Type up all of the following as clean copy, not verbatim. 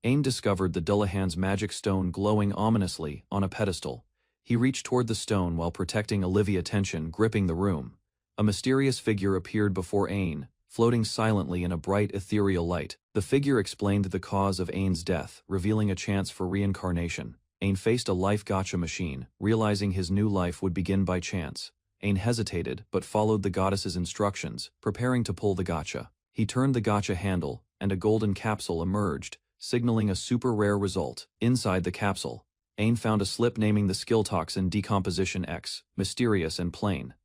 Ain discovered the Dullahan's magic stone glowing ominously on a pedestal. He reached toward the stone while protecting Olivia's attention gripping the room. A mysterious figure appeared before Ain, floating silently in a bright ethereal light. The figure explained the cause of Ain's death, revealing a chance for reincarnation. Ain faced a life gacha machine, realizing his new life would begin by chance. Ain hesitated but followed the goddess's instructions, preparing to pull the gacha. He turned the gacha handle, and a golden capsule emerged, signaling a super rare result. Inside the capsule, Ain found a slip naming the skill toxin Decomposition X, mysterious and plain.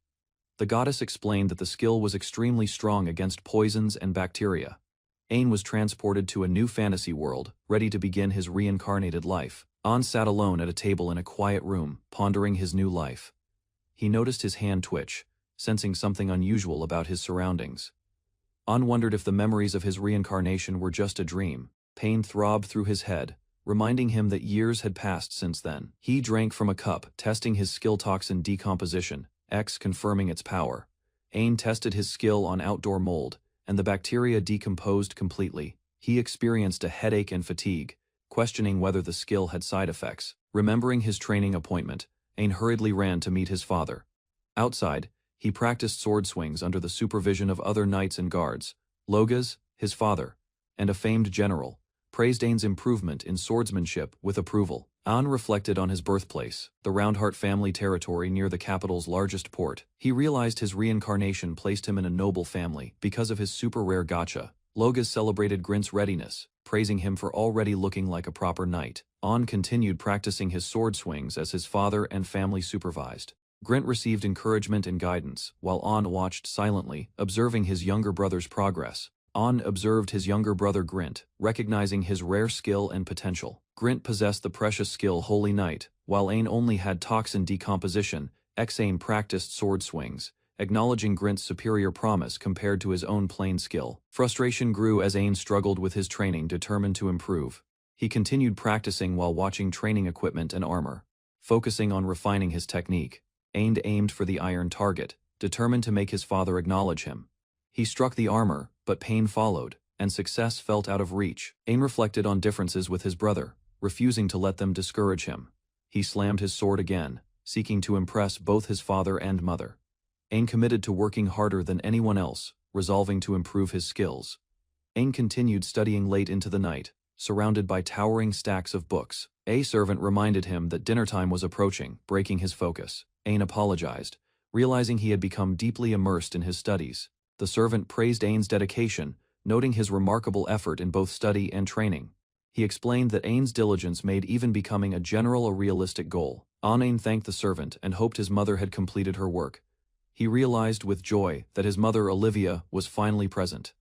The goddess explained that the skill was extremely strong against poisons and bacteria. Ain was transported to a new fantasy world, ready to begin his reincarnated life. An sat alone at a table in a quiet room, pondering his new life. He noticed his hand twitch, sensing something unusual about his surroundings. An wondered if the memories of his reincarnation were just a dream. Pain throbbed through his head, reminding him that years had passed since then. He drank from a cup, testing his skill toxin Decomposition X, confirming its power. Ain tested his skill on outdoor mold, and the bacteria decomposed completely. He experienced a headache and fatigue, questioning whether the skill had side effects. Remembering his training appointment, Ain hurriedly ran to meet his father. Outside, he practiced sword swings under the supervision of other knights and guards. Logas, his father, and a famed general, praised Ain's improvement in swordsmanship with approval. An reflected on his birthplace, the Roundheart family territory near the capital's largest port. He realized his reincarnation placed him in a noble family because of his super rare gacha. Logas celebrated Grint's readiness, praising him for already looking like a proper knight. An continued practicing his sword swings as his father and family supervised. Grint received encouragement and guidance, while An watched silently, observing his younger brother's progress. An observed his younger brother Grint, recognizing his rare skill and potential. Grint possessed the precious skill Holy Knight, while Ain only had Toxin Decomposition. Ain practiced sword swings, acknowledging Grint's superior promise compared to his own plain skill. Frustration grew as Ain struggled with his training, determined to improve. He continued practicing while watching training equipment and armor. Focusing on refining his technique, Ain aimed for the iron target, determined to make his father acknowledge him. He struck the armor, but pain followed, and success felt out of reach. Ain reflected on differences with his brother, refusing to let them discourage him. He slammed his sword again, seeking to impress both his father and mother. Ain committed to working harder than anyone else, resolving to improve his skills. Ain continued studying late into the night, surrounded by towering stacks of books. A servant reminded him that dinner time was approaching, breaking his focus. Ain apologized, realizing he had become deeply immersed in his studies. The servant praised Ain's dedication, noting his remarkable effort in both study and training. He explained that Ain's diligence made even becoming a general a realistic goal. Ain thanked the servant and hoped his mother had completed her work. He realized with joy that his mother Olivia was finally present.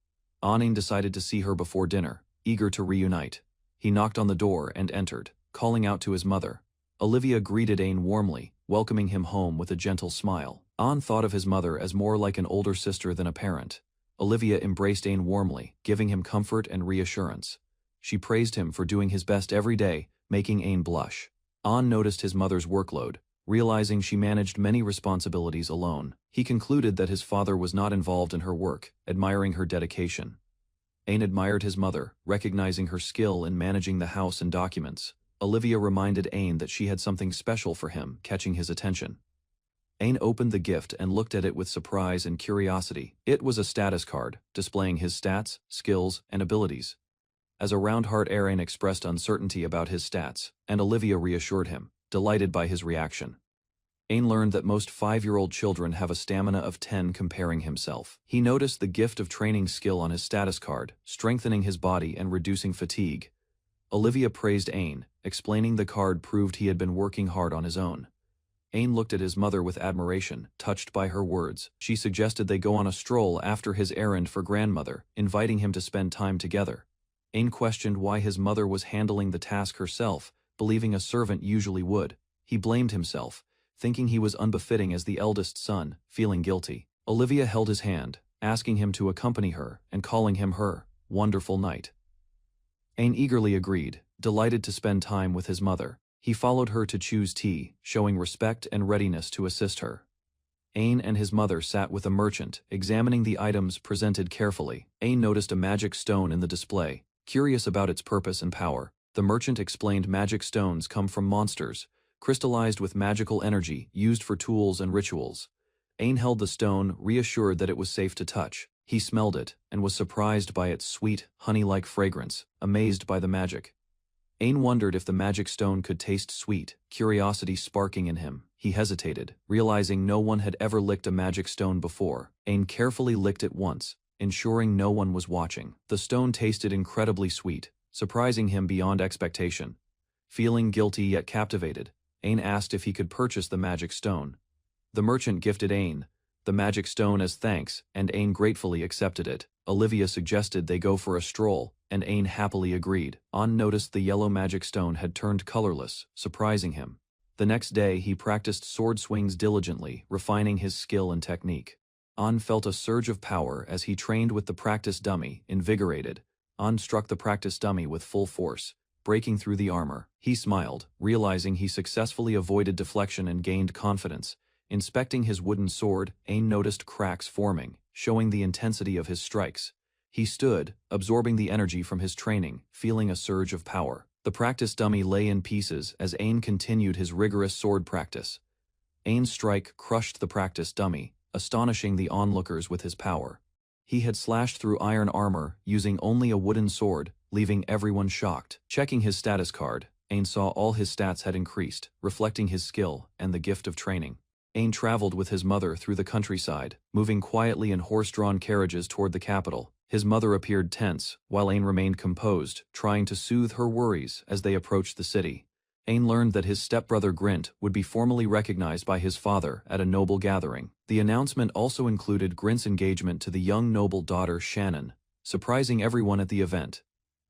Ain decided to see her before dinner, eager to reunite. He knocked on the door and entered, calling out to his mother. Olivia greeted Ain warmly, welcoming him home with a gentle smile. An thought of his mother as more like an older sister than a parent. Olivia embraced Ain warmly, giving him comfort and reassurance. She praised him for doing his best every day, making Ain blush. An noticed his mother's workload, realizing she managed many responsibilities alone. He concluded that his father was not involved in her work, admiring her dedication. Ain admired his mother, recognizing her skill in managing the house and documents. Olivia reminded Ain that she had something special for him, catching his attention. Ain opened the gift and looked at it with surprise and curiosity. It was a status card, displaying his stats, skills, and abilities. As a Roundheart heir, Ain expressed uncertainty about his stats, and Olivia reassured him, delighted by his reaction. Ain learned that most 5-year-old children have a stamina of 10, comparing himself. He noticed the gift of training skill on his status card, strengthening his body and reducing fatigue. Olivia praised Ain, explaining the card proved he had been working hard on his own. Ain looked at his mother with admiration, touched by her words. She suggested they go on a stroll after his errand for grandmother, inviting him to spend time together. Ain questioned why his mother was handling the task herself, believing a servant usually would. He blamed himself, thinking he was unbefitting as the eldest son, feeling guilty. Olivia held his hand, asking him to accompany her and calling him her wonderful knight. Ain eagerly agreed, delighted to spend time with his mother. He followed her to choose tea, showing respect and readiness to assist her. Ain and his mother sat with a merchant, examining the items presented carefully. Ain noticed a magic stone in the display, Curious about its purpose and power, the merchant explained magic stones come from monsters, crystallized with magical energy used for tools and rituals. Ain held the stone, reassured that it was safe to touch. He smelled it, and was surprised by its sweet, honey-like fragrance, amazed by the magic. Ain wondered if the magic stone could taste sweet, curiosity sparking in him. He hesitated, realizing no one had ever licked a magic stone before. Ain carefully licked it once, ensuring no one was watching. The stone tasted incredibly sweet, surprising him beyond expectation. Feeling guilty yet captivated, Ain asked if he could purchase the magic stone. The merchant gifted Ain the magic stone as thanks, and Ain gratefully accepted it. Olivia suggested they go for a stroll, and Ain happily agreed. An noticed the yellow magic stone had turned colorless, surprising him. The next day he practiced sword swings diligently, refining his skill and technique. An felt a surge of power as he trained with the practice dummy. Invigorated, An struck the practice dummy with full force, breaking through the armor. He smiled, realizing he successfully avoided deflection and gained confidence. Inspecting his wooden sword, Ain noticed cracks forming, showing the intensity of his strikes. He stood, absorbing the energy from his training, feeling a surge of power. The practice dummy lay in pieces as Ain continued his rigorous sword practice. Ain's strike crushed the practice dummy, astonishing the onlookers with his power. He had slashed through iron armor, using only a wooden sword, leaving everyone shocked. Checking his status card, Ain saw all his stats had increased, reflecting his skill and the gift of training. Ain traveled with his mother through the countryside, moving quietly in horse-drawn carriages toward the capital. His mother appeared tense, while Ain remained composed, trying to soothe her worries as they approached the city. Ain learned that his stepbrother Grint would be formally recognized by his father at a noble gathering. The announcement also included Grint's engagement to the young noble daughter Shannon, surprising everyone at the event.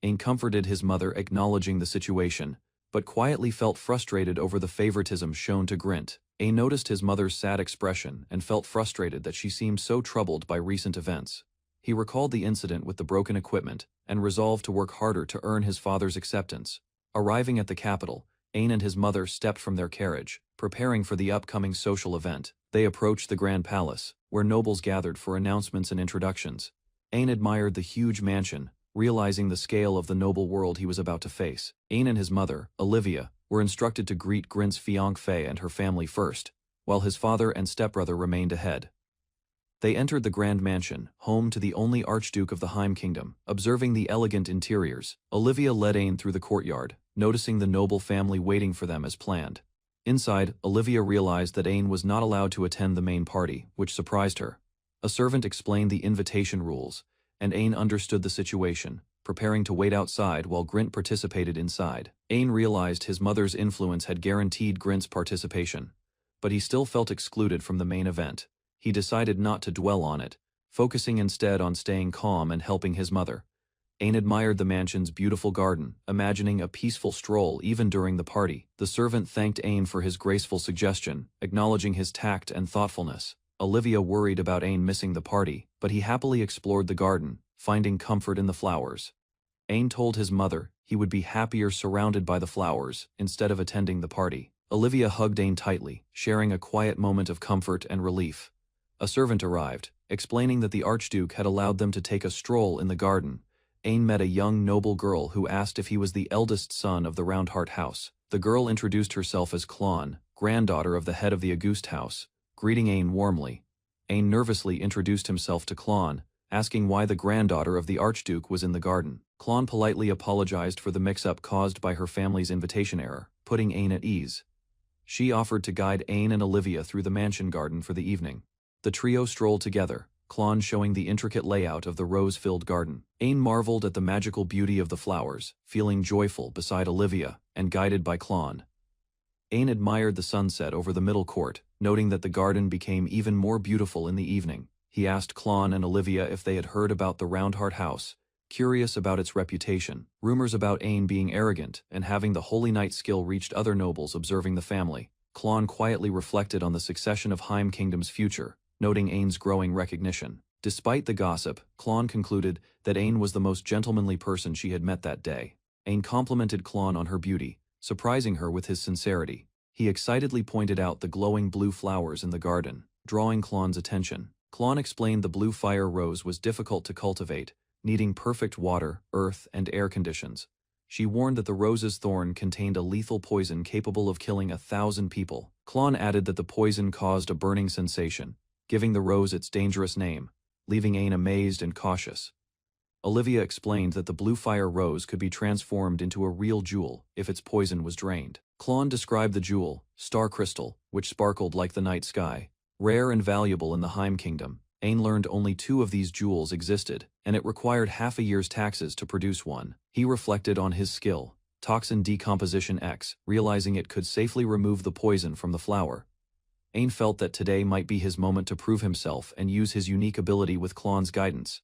Ain comforted his mother, acknowledging the situation, but quietly felt frustrated over the favoritism shown to Grint. Ain noticed his mother's sad expression and felt frustrated that she seemed so troubled by recent events. He recalled the incident with the broken equipment and resolved to work harder to earn his father's acceptance. Arriving at the capital, Ain and his mother stepped from their carriage, preparing for the upcoming social event. They approached the Grand Palace, where nobles gathered for announcements and introductions. Ain admired the huge mansion, realizing the scale of the noble world he was about to face. Ain and his mother, Olivia, were instructed to greet Grint's fiancée and her family first, while his father and stepbrother remained ahead. They entered the grand mansion, home to the only Archduke of the Heim Kingdom. Observing the elegant interiors, Olivia led Ain through the courtyard, noticing the noble family waiting for them as planned. Inside, Olivia realized that Ain was not allowed to attend the main party, which surprised her. A servant explained the invitation rules, and Ain understood the situation, preparing to wait outside while Grint participated inside. Ain realized his mother's influence had guaranteed Grint's participation, but he still felt excluded from the main event. He decided not to dwell on it, focusing instead on staying calm and helping his mother. Ain admired the mansion's beautiful garden, imagining a peaceful stroll even during the party. The servant thanked Ain for his graceful suggestion, acknowledging his tact and thoughtfulness. Olivia worried about Ain missing the party, but he happily explored the garden, finding comfort in the flowers. Ain told his mother he would be happier surrounded by the flowers instead of attending the party. Olivia hugged Ain tightly, sharing a quiet moment of comfort and relief. A servant arrived, explaining that the Archduke had allowed them to take a stroll in the garden. Ain met a young noble girl who asked if he was the eldest son of the Roundheart house. The girl introduced herself as Klon, granddaughter of the head of the Auguste house, greeting Ain warmly. Ain nervously introduced himself to Klon, asking why the granddaughter of the Archduke was in the garden. Klon politely apologized for the mix-up caused by her family's invitation error, putting Ain at ease. She offered to guide Ain and Olivia through the mansion garden for the evening. The trio strolled together, Klon showing the intricate layout of the rose-filled garden. Ain marveled at the magical beauty of the flowers, feeling joyful beside Olivia, and guided by Klon. Ain admired the sunset over the middle court, noting that the garden became even more beautiful in the evening. He asked Klon and Olivia if they had heard about the Roundheart house, curious about its reputation. Rumors about Ain being arrogant and having the Holy Knight skill reached other nobles observing the family. Klon quietly reflected on the succession of Heim Kingdom's future, noting Ain's growing recognition. Despite the gossip, Klon concluded that Ain was the most gentlemanly person she had met that day. Ain complimented Klon on her beauty, surprising her with his sincerity. He excitedly pointed out the glowing blue flowers in the garden, drawing Klon's attention. Klon explained the blue fire rose was difficult to cultivate, needing perfect water, earth, and air conditions. She warned that the rose's thorn contained a lethal poison capable of killing 1,000 people. Klon added that the poison caused a burning sensation, giving the rose its dangerous name, leaving Ain amazed and cautious. Olivia explained that the blue fire rose could be transformed into a real jewel if its poison was drained. Klon described the jewel, star crystal, which sparkled like the night sky, rare and valuable in the Heim Kingdom. Ain learned only 2 of these jewels existed, and it required half a year's taxes to produce one. He reflected on his skill, Toxin Decomposition X, realizing it could safely remove the poison from the flower. Ain felt that today might be his moment to prove himself and use his unique ability with Klon's guidance.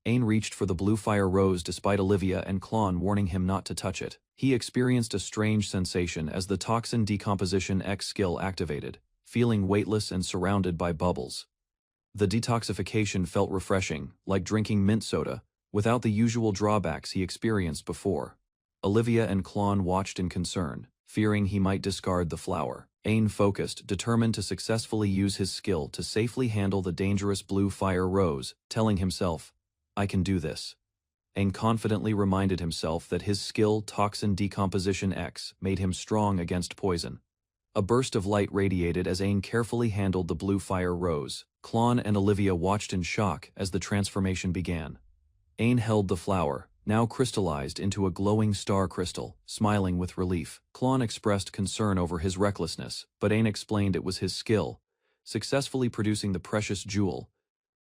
Ain reached for the blue fire rose despite Olivia and Klon warning him not to touch it. He experienced a strange sensation as the Toxin Decomposition X skill activated, feeling weightless and surrounded by bubbles. The detoxification felt refreshing, like drinking mint soda, without the usual drawbacks he experienced before. Olivia and Klon watched in concern, fearing he might discard the flower. Ain focused, determined to successfully use his skill to safely handle the dangerous blue fire rose, telling himself, "I can do this." Ain confidently reminded himself that his skill Toxin Decomposition X made him strong against poison. A burst of light radiated as Ain carefully handled the blue fire rose. Klon and Olivia watched in shock as the transformation began. Ain held the flower, now crystallized into a glowing star crystal, smiling with relief. Klon expressed concern over his recklessness, but Ain explained it was his skill, successfully producing the precious jewel.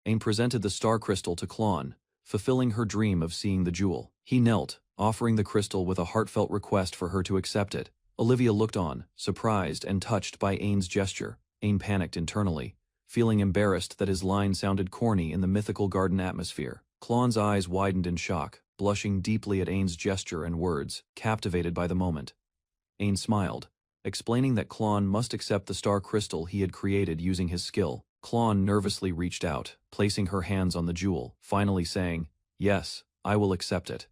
Ain presented the star crystal to Klon, fulfilling her dream of seeing the jewel. He knelt, offering the crystal with a heartfelt request for her to accept it. Olivia looked on, surprised and touched by Ain's gesture. Ain panicked internally, feeling embarrassed that his line sounded corny in the mythical garden atmosphere. Klon's eyes widened in shock, blushing deeply at Ain's gesture and words, captivated by the moment. Ain smiled, explaining that Klon must accept the star crystal he had created using his skill. Klon nervously reached out, placing her hands on the jewel, finally saying, "Yes, I will accept it."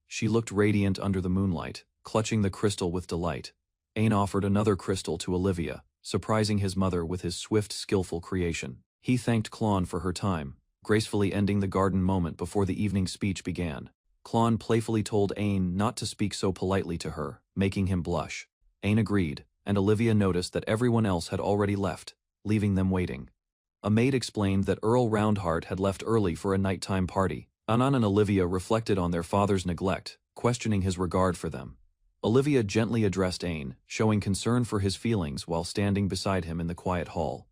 She looked radiant under the moonlight, clutching the crystal with delight. Ain offered another crystal to Olivia, surprising his mother with his swift, skillful creation. He thanked Klon for her time, gracefully ending the garden moment before the evening speech began. Klon playfully told Ain not to speak so politely to her, making him blush. Ain agreed, and Olivia noticed that everyone else had already left, leaving them waiting. A maid explained that Earl Roundheart had left early for a nighttime party. Anan and Olivia reflected on their father's neglect, questioning his regard for them. Olivia gently addressed Ain, showing concern for his feelings while standing beside him in the quiet hall.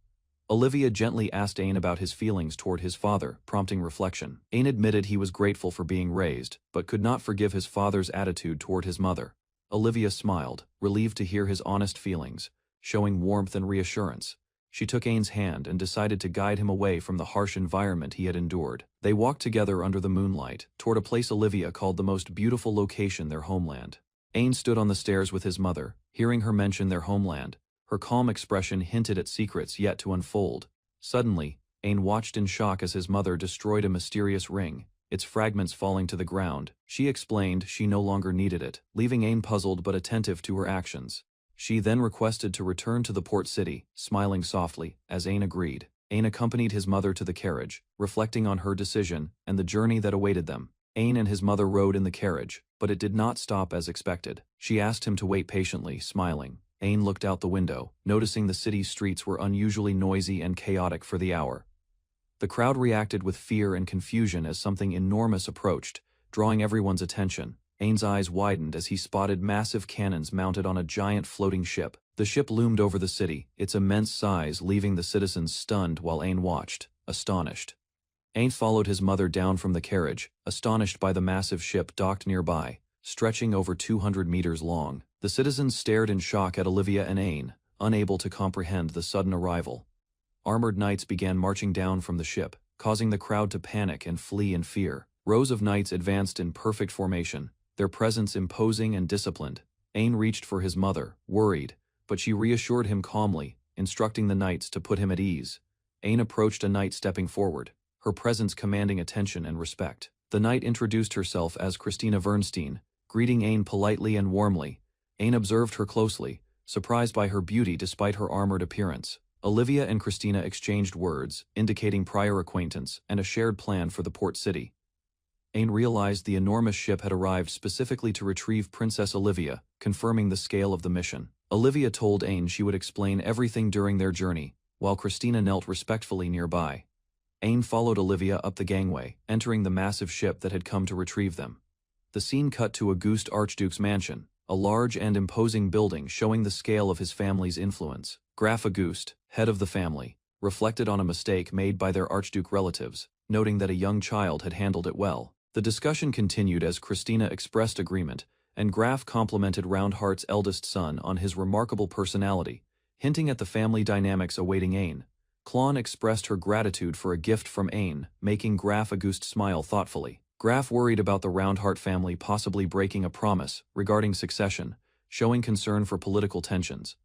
Olivia gently asked Ain about his feelings toward his father, prompting reflection. Ain admitted he was grateful for being raised, but could not forgive his father's attitude toward his mother. Olivia smiled, relieved to hear his honest feelings, showing warmth and reassurance. She took Ain's hand and decided to guide him away from the harsh environment he had endured. They walked together under the moonlight, toward a place Olivia called the most beautiful location, their homeland. Ain stood on the stairs with his mother, hearing her mention their homeland. Her calm expression hinted at secrets yet to unfold. Suddenly, Ain watched in shock as his mother destroyed a mysterious ring, its fragments falling to the ground. She explained she no longer needed it, leaving Ain puzzled but attentive to her actions. She then requested to return to the port city, smiling softly, as Ain agreed. Ain accompanied his mother to the carriage, reflecting on her decision and the journey that awaited them. Ain and his mother rode in the carriage, but it did not stop as expected. She asked him to wait patiently, smiling. Ain looked out the window, noticing the city's streets were unusually noisy and chaotic for the hour. The crowd reacted with fear and confusion as something enormous approached, drawing everyone's attention. Ain's eyes widened as he spotted massive cannons mounted on a giant floating ship. The ship loomed over the city, its immense size leaving the citizens stunned while Ain watched, astonished. Ain followed his mother down from the carriage, astonished by the massive ship docked nearby, stretching over 200 meters long. The citizens stared in shock at Olivia and Ain, unable to comprehend the sudden arrival. Armored knights began marching down from the ship, causing the crowd to panic and flee in fear. Rows of knights advanced in perfect formation, their presence imposing and disciplined. Ain reached for his mother, worried, but she reassured him calmly, instructing the knights to put him at ease. Ain approached a knight stepping forward, her presence commanding attention and respect. The knight introduced herself as Christina Vernstein, greeting Ain politely and warmly. Ain observed her closely, surprised by her beauty despite her armored appearance. Olivia and Christina exchanged words, indicating prior acquaintance and a shared plan for the port city. Ain realized the enormous ship had arrived specifically to retrieve Princess Olivia, confirming the scale of the mission. Olivia told Ain she would explain everything during their journey, while Christina knelt respectfully nearby. Ain followed Olivia up the gangway, entering the massive ship that had come to retrieve them. The scene cut to Auguste Archduke's mansion, a large and imposing building showing the scale of his family's influence. Graf Auguste, head of the family, reflected on a mistake made by their Archduke relatives, noting that a young child had handled it well. The discussion continued as Christina expressed agreement, and Graf complimented Roundheart's eldest son on his remarkable personality, hinting at the family dynamics awaiting Ain. Claude expressed her gratitude for a gift from Ain, making Graf Auguste smile thoughtfully. Graf worried about the Roundheart family possibly breaking a promise regarding succession, showing concern for political tensions.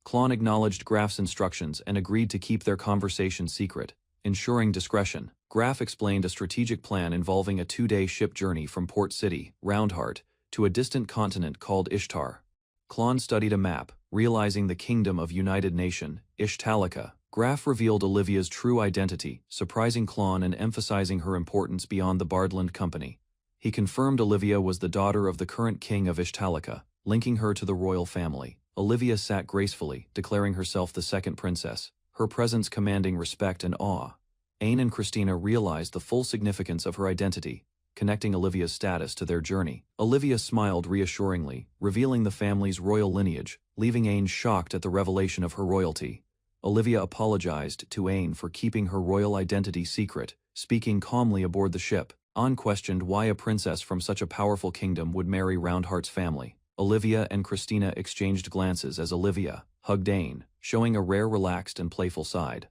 Claude acknowledged Graf's instructions and agreed to keep their conversation secret, ensuring discretion. Graf explained a strategic plan involving a 2-day ship journey from Port City, Roundheart, to a distant continent called Ishtar. Claude studied a map, realizing the kingdom of United Nation, Ishtalica. Graf revealed Olivia's true identity, surprising Claude and emphasizing her importance beyond the Bardland Company. He confirmed Olivia was the daughter of the current king of Ishtalica, linking her to the royal family. Olivia sat gracefully, declaring herself the second princess, her presence commanding respect and awe. Ain and Christina realized the full significance of her identity, connecting Olivia's status to their journey. Olivia smiled reassuringly, revealing the family's royal lineage, leaving Ain shocked at the revelation of her royalty. Olivia apologized to Ain for keeping her royal identity secret, speaking calmly aboard the ship. Ain questioned why a princess from such a powerful kingdom would marry Roundheart's family. Olivia and Christina exchanged glances as Olivia hugged Ain, showing a rare relaxed and playful side.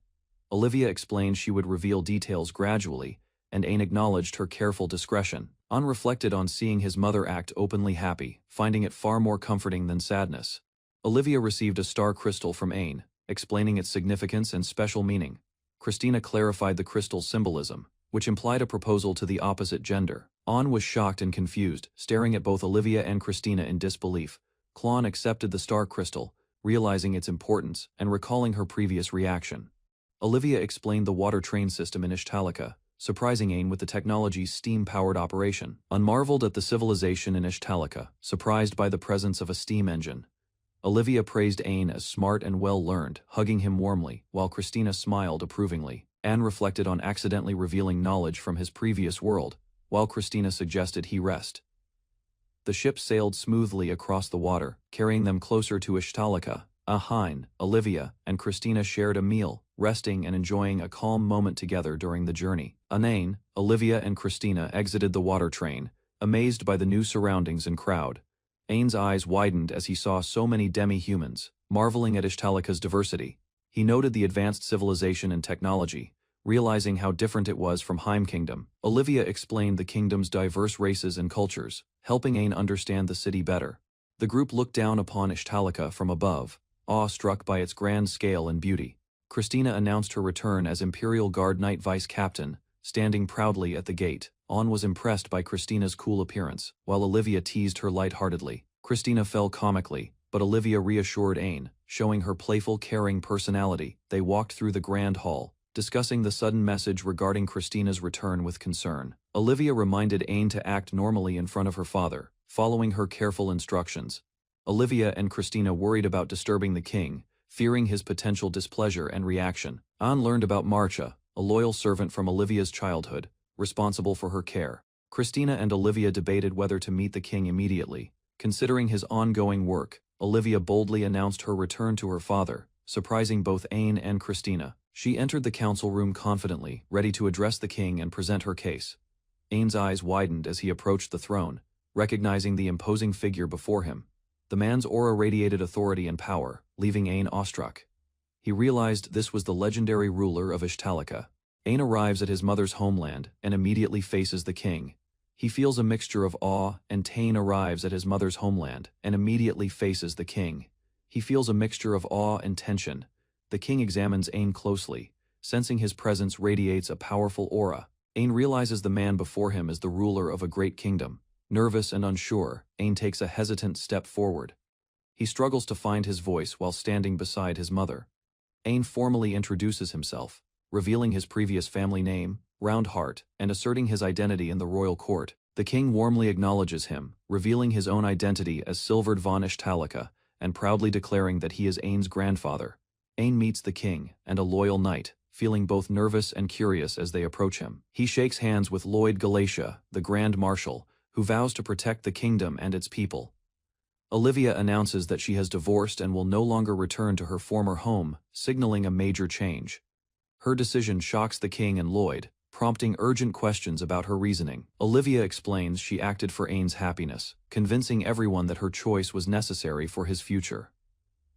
Olivia explained she would reveal details gradually, and Ain acknowledged her careful discretion. Ain reflected on seeing his mother act openly happy, finding it far more comforting than sadness. Olivia received a star crystal from Ain, explaining its significance and special meaning. Christina clarified the crystal's symbolism, which implied a proposal to the opposite gender. Ain was shocked and confused, staring at both Olivia and Christina in disbelief. Claude accepted the star crystal, realizing its importance and recalling her previous reaction. Olivia explained the water train system in Ishtalica, surprising Ain with the technology's steam-powered operation. Ain marveled at the civilization in Ishtalica, surprised by the presence of a steam engine. Olivia praised Ain as smart and well-learned, hugging him warmly, while Christina smiled approvingly. Ain reflected on accidentally revealing knowledge from his previous world, while Christina suggested he rest. The ship sailed smoothly across the water, carrying them closer to Ishtalica. Ain, Olivia, and Christina shared a meal, resting and enjoying a calm moment together during the journey. Ain, Olivia, and Christina exited the water train, amazed by the new surroundings and crowd. Ain's eyes widened as he saw so many demi-humans, marveling at Ishtalica's diversity. He noted the advanced civilization and technology, realizing how different it was from Heim Kingdom. Olivia explained the kingdom's diverse races and cultures, helping Ain understand the city better. The group looked down upon Ishtalica from above, awe-struck by its grand scale and beauty. Christina announced her return as Imperial Guard Knight Vice Captain, standing proudly at the gate. Ain was impressed by Christina's cool appearance, while Olivia teased her lightheartedly. Christina fell comically, but Olivia reassured Ain, showing her playful, caring personality. They walked through the grand hall, discussing the sudden message regarding Christina's return with concern. Olivia reminded Ain to act normally in front of her father, following her careful instructions. Olivia and Christina worried about disturbing the king, fearing his potential displeasure and reaction. Ain learned about Marcha, a loyal servant from Olivia's childhood, responsible for her care. Christina and Olivia debated whether to meet the king immediately. Considering his ongoing work, Olivia boldly announced her return to her father, surprising both Ain and Christina. She entered the council room confidently, ready to address the king and present her case. Ain's eyes widened as he approached the throne, recognizing the imposing figure before him. The man's aura radiated authority and power, leaving Ain awestruck. He realized this was the legendary ruler of Ishtalica. Ain arrives at his mother's homeland and immediately faces the king. He feels a mixture of awe, and Tain arrives at his mother's homeland and immediately faces the king. He feels a mixture of awe and tension. The king examines Ain closely, sensing his presence radiates a powerful aura. Ain realizes the man before him is the ruler of a great kingdom. Nervous and unsure, Ain takes a hesitant step forward. He struggles to find his voice while standing beside his mother. Ain formally introduces himself, revealing his previous family name, round heart, and asserting his identity in the royal court. The king warmly acknowledges him, revealing his own identity as Silvered von Ishtalika, and proudly declaring that he is Ain's grandfather. Ain meets the king, and a loyal knight, feeling both nervous and curious as they approach him. He shakes hands with Lloyd Galatia, the Grand Marshal, who vows to protect the kingdom and its people. Olivia announces that she has divorced and will no longer return to her former home, signaling a major change. Her decision shocks the king and Lloyd, prompting urgent questions about her reasoning. Olivia explains she acted for Ain's happiness, convincing everyone that her choice was necessary for his future.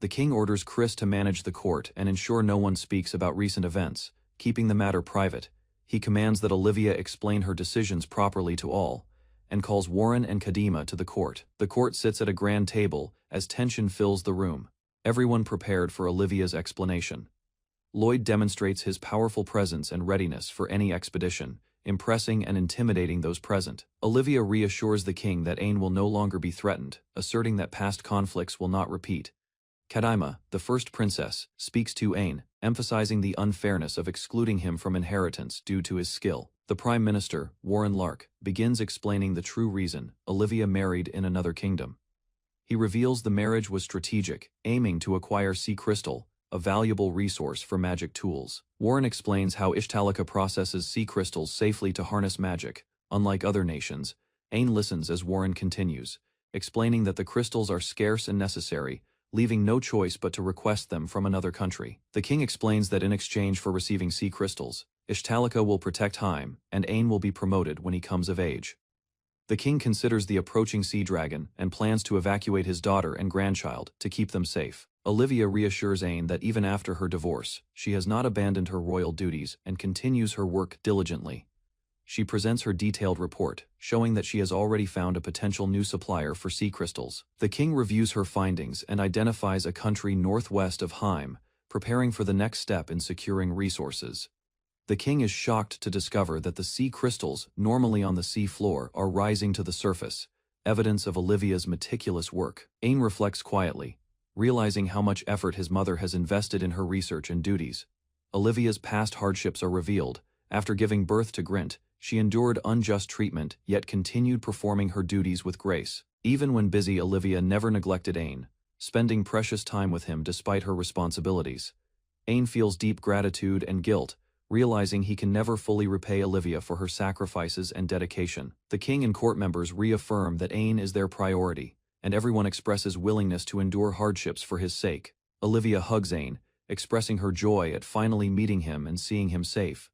The king orders Chris to manage the court and ensure no one speaks about recent events, keeping the matter private. He commands that Olivia explain her decisions properly to all, and calls Warren and Kadima to the court. The court sits at a grand table as tension fills the room, everyone prepared for Olivia's explanation. Lloyd demonstrates his powerful presence and readiness for any expedition, impressing and intimidating those present. Olivia reassures the king that Ain will no longer be threatened, asserting that past conflicts will not repeat. Kadima, the first princess, speaks to Ain, emphasizing the unfairness of excluding him from inheritance due to his skill. The Prime Minister, Warren Lark, begins explaining the true reason Olivia married in another kingdom. He reveals the marriage was strategic, aiming to acquire sea crystal, a valuable resource for magic tools. Warren explains how Ishtalika processes sea crystals safely to harness magic. Unlike other nations, Ain listens as Warren continues, explaining that the crystals are scarce and necessary, leaving no choice but to request them from another country. The king explains that in exchange for receiving sea crystals, Ishtalika will protect Haim, and Ain will be promoted when he comes of age. The king considers the approaching sea dragon and plans to evacuate his daughter and grandchild to keep them safe. Olivia reassures Ain that even after her divorce, she has not abandoned her royal duties and continues her work diligently. She presents her detailed report, showing that she has already found a potential new supplier for sea crystals. The king reviews her findings and identifies a country northwest of Haim, preparing for the next step in securing resources. The king is shocked to discover that the sea crystals, normally on the sea floor, are rising to the surface, evidence of Olivia's meticulous work. Ain reflects quietly, realizing how much effort his mother has invested in her research and duties. Olivia's past hardships are revealed. After giving birth to Grint, she endured unjust treatment, yet continued performing her duties with grace. Even when busy, Olivia never neglected Ain, spending precious time with him despite her responsibilities. Ain feels deep gratitude and guilt, realizing he can never fully repay Olivia for her sacrifices and dedication. The king and court members reaffirm that Ain is their priority, and everyone expresses willingness to endure hardships for his sake. Olivia hugs Ain, expressing her joy at finally meeting him and seeing him safe.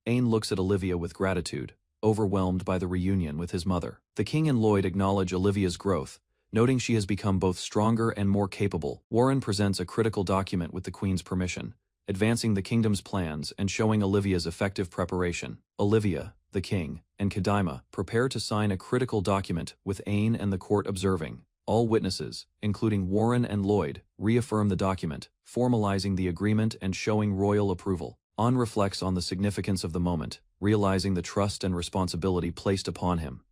Ain looks at Olivia with gratitude, overwhelmed by the reunion with his mother. The king and Lloyd acknowledge Olivia's growth, noting she has become both stronger and more capable. Warren presents a critical document with the queen's permission, advancing the kingdom's plans and showing Olivia's effective preparation. Olivia, the king, and Kadima prepare to sign a critical document with Ain and the court observing. All witnesses, including Warren and Lloyd, reaffirm the document, formalizing the agreement and showing royal approval. An reflects on the significance of the moment, realizing the trust and responsibility placed upon him.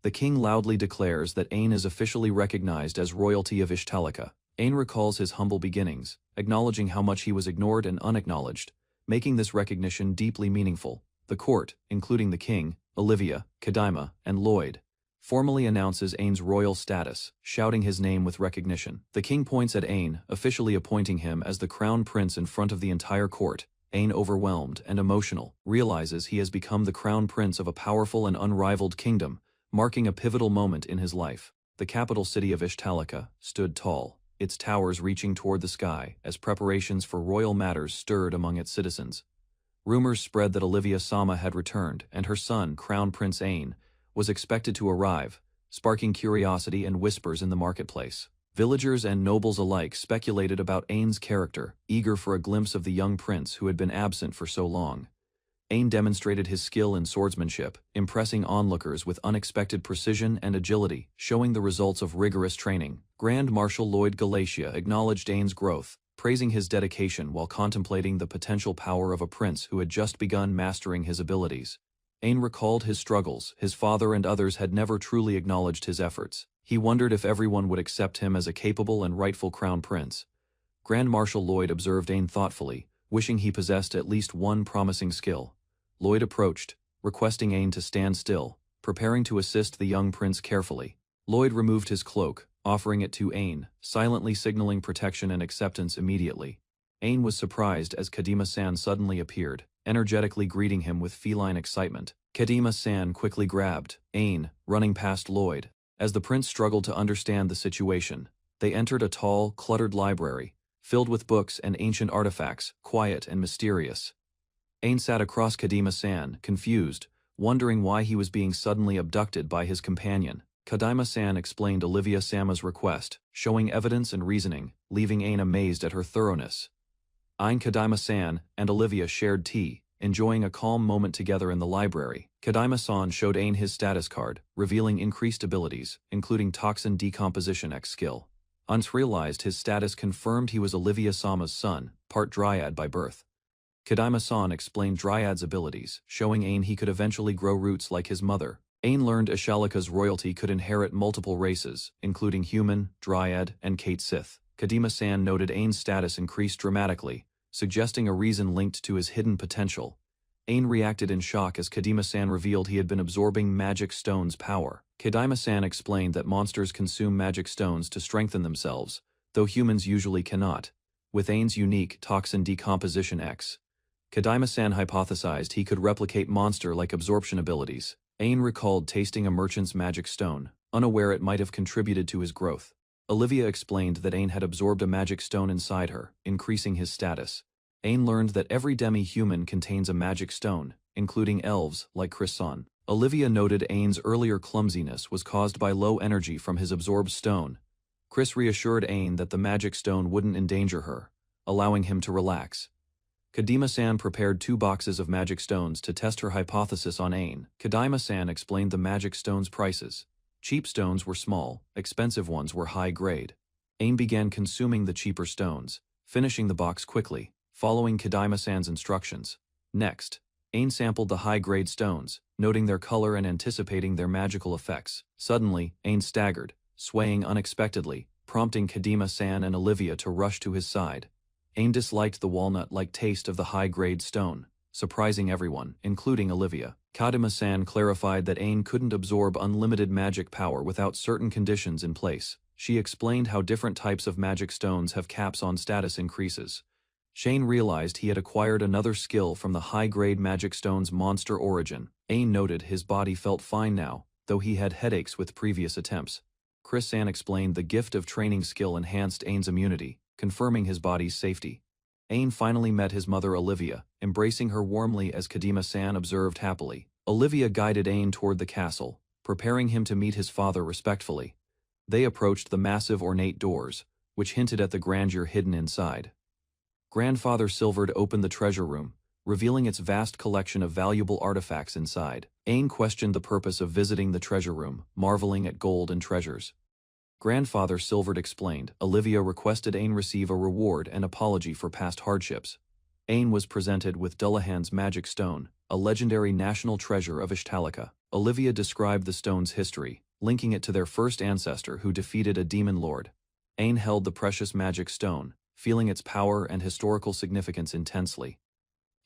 The king loudly declares that Ain is officially recognized as royalty of Ishtalika. Ain recalls his humble beginnings, acknowledging how much he was ignored and unacknowledged, making this recognition deeply meaningful. The court, including the king, Olivia, Kadima, and Lloyd, formally announces Ain's royal status, shouting his name with recognition. The king points at Ain, officially appointing him as the crown prince in front of the entire court. Ain, overwhelmed and emotional, realizes he has become the crown prince of a powerful and unrivaled kingdom, marking a pivotal moment in his life. The capital city of Ishtalika stood tall, its towers reaching toward the sky as preparations for royal matters stirred among its citizens. Rumors spread that Olivia Sama had returned, and her son, Crown Prince Ain, was expected to arrive, sparking curiosity and whispers in the marketplace. Villagers and nobles alike speculated about Ain's character, eager for a glimpse of the young prince who had been absent for so long. Ain demonstrated his skill in swordsmanship, impressing onlookers with unexpected precision and agility, showing the results of rigorous training. Grand Marshal Lloyd Galatia acknowledged Ain's growth, praising his dedication while contemplating the potential power of a prince who had just begun mastering his abilities. Ain recalled his struggles. His father and others had never truly acknowledged his efforts. He wondered if everyone would accept him as a capable and rightful crown prince. Grand Marshal Lloyd observed Ain thoughtfully, wishing he possessed at least one promising skill. Lloyd approached, requesting Ain to stand still, preparing to assist the young prince carefully. Lloyd removed his cloak, offering it to Ain, silently signaling protection and acceptance immediately. Ain was surprised as Kadima-san suddenly appeared, energetically greeting him with feline excitement. Kadima-san quickly grabbed Ain, running past Lloyd. As the prince struggled to understand the situation, they entered a tall, cluttered library, filled with books and ancient artifacts, quiet and mysterious. Ain sat across Kadima-san, confused, wondering why he was being suddenly abducted by his companion. Kadima-san explained Olivia-sama's request, showing evidence and reasoning, leaving Ain amazed at her thoroughness. Ain, Kadima-san, and Olivia shared tea, enjoying a calm moment together in the library. Kadima-san showed Ain his status card, revealing increased abilities, including Toxin Decomposition X skill. Once realized his status confirmed he was Olivia-sama's son, part Dryad by birth. Kadima-san explained Dryad's abilities, showing Ain he could eventually grow roots like his mother. Ain learned Ashalika's royalty could inherit multiple races, including human, Dryad, and Kate Sith. Kadima-san noted Ain's status increased dramatically, suggesting a reason linked to his hidden potential. Ain reacted in shock as Kadima-san revealed he had been absorbing magic stones' power. Kadima-san explained that monsters consume magic stones to strengthen themselves, though humans usually cannot. With Ain's unique Toxin Decomposition X, Kadima-san hypothesized he could replicate monster-like absorption abilities. Ain recalled tasting a merchant's magic stone, unaware it might have contributed to his growth. Olivia explained that Ain had absorbed a magic stone inside her, increasing his status. Ain learned that every demi-human contains a magic stone, including elves like Chris-san. Olivia noted Ain's earlier clumsiness was caused by low energy from his absorbed stone. Chris reassured Ain that the magic stone wouldn't endanger her, allowing him to relax. Kadima-san prepared 2 boxes of magic stones to test her hypothesis on Ain. Kadima-san explained the magic stones' prices. Cheap stones were small, expensive ones were high grade. Ain began consuming the cheaper stones, finishing the box quickly, following Kadima-san's instructions. Next, Ain sampled the high-grade stones, noting their color and anticipating their magical effects. Suddenly, Ain staggered, swaying unexpectedly, prompting Kadima-san and Olivia to rush to his side. Ain disliked the walnut-like taste of the high-grade stone, surprising everyone, including Olivia. Kadima-san clarified that Ain couldn't absorb unlimited magic power without certain conditions in place. She explained how different types of magic stones have caps on status increases. Shane realized he had acquired another skill from the high-grade magic stone's monster origin. Ain noted his body felt fine now, though he had headaches with previous attempts. Chris-san explained the gift of training skill enhanced Ain's immunity, confirming his body's safety. Ain finally met his mother Olivia, embracing her warmly as Kadima-san observed happily. Olivia guided Ain toward the castle, preparing him to meet his father respectfully. They approached the massive ornate doors, which hinted at the grandeur hidden inside. Grandfather Silvered opened the treasure room, revealing its vast collection of valuable artifacts inside. Ain questioned the purpose of visiting the treasure room, marveling at gold and treasures. Grandfather Silvered explained. Olivia requested Ain receive a reward and apology for past hardships. Ain was presented with Dullahan's magic stone, a legendary national treasure of Ishtalika. Olivia described the stone's history, linking it to their first ancestor who defeated a demon lord. Ain held the precious magic stone, feeling its power and historical significance intensely.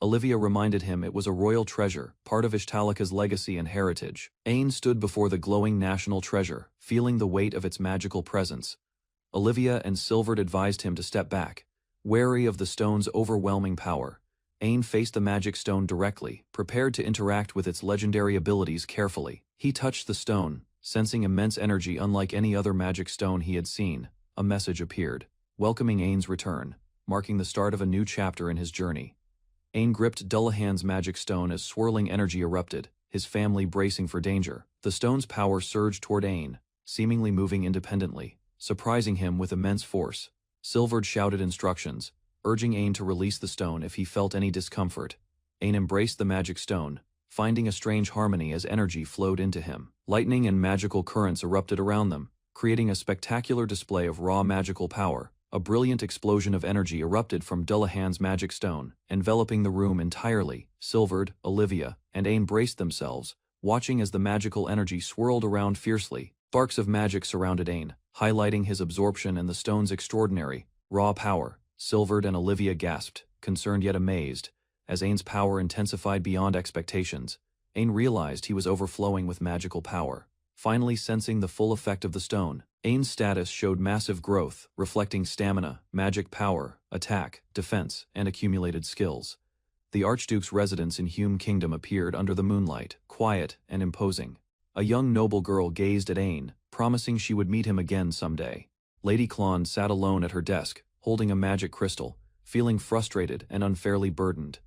Olivia reminded him it was a royal treasure, part of Ishtalika's legacy and heritage. Ain stood before the glowing national treasure, feeling the weight of its magical presence. Olivia and Silvered advised him to step back, wary of the stone's overwhelming power. Ain faced the magic stone directly, prepared to interact with its legendary abilities carefully. He touched the stone, sensing immense energy unlike any other magic stone he had seen. A message appeared, welcoming Ain's return, marking the start of a new chapter in his journey. Ain gripped Dullahan's magic stone as swirling energy erupted, his family bracing for danger. The stone's power surged toward Ain, seemingly moving independently, surprising him with immense force. Silvered shouted instructions, urging Ain to release the stone if he felt any discomfort. Ain embraced the magic stone, finding a strange harmony as energy flowed into him. Lightning and magical currents erupted around them, creating a spectacular display of raw magical power. A brilliant explosion of energy erupted from Dullahan's magic stone, enveloping the room entirely. Silvered, Olivia, and Ain braced themselves, watching as the magical energy swirled around fiercely. Sparks of magic surrounded Ain, highlighting his absorption and the stone's extraordinary, raw power. Silvered and Olivia gasped, concerned yet amazed, as Ain's power intensified beyond expectations. Ain realized he was overflowing with magical power. Finally sensing the full effect of the stone, Ain's status showed massive growth, reflecting stamina, magic power, attack, defense, and accumulated skills. The Archduke's residence in Hume Kingdom appeared under the moonlight, quiet and imposing. A young noble girl gazed at Ain, promising she would meet him again someday. Lady Klon sat alone at her desk, holding a magic crystal, feeling frustrated and unfairly burdened.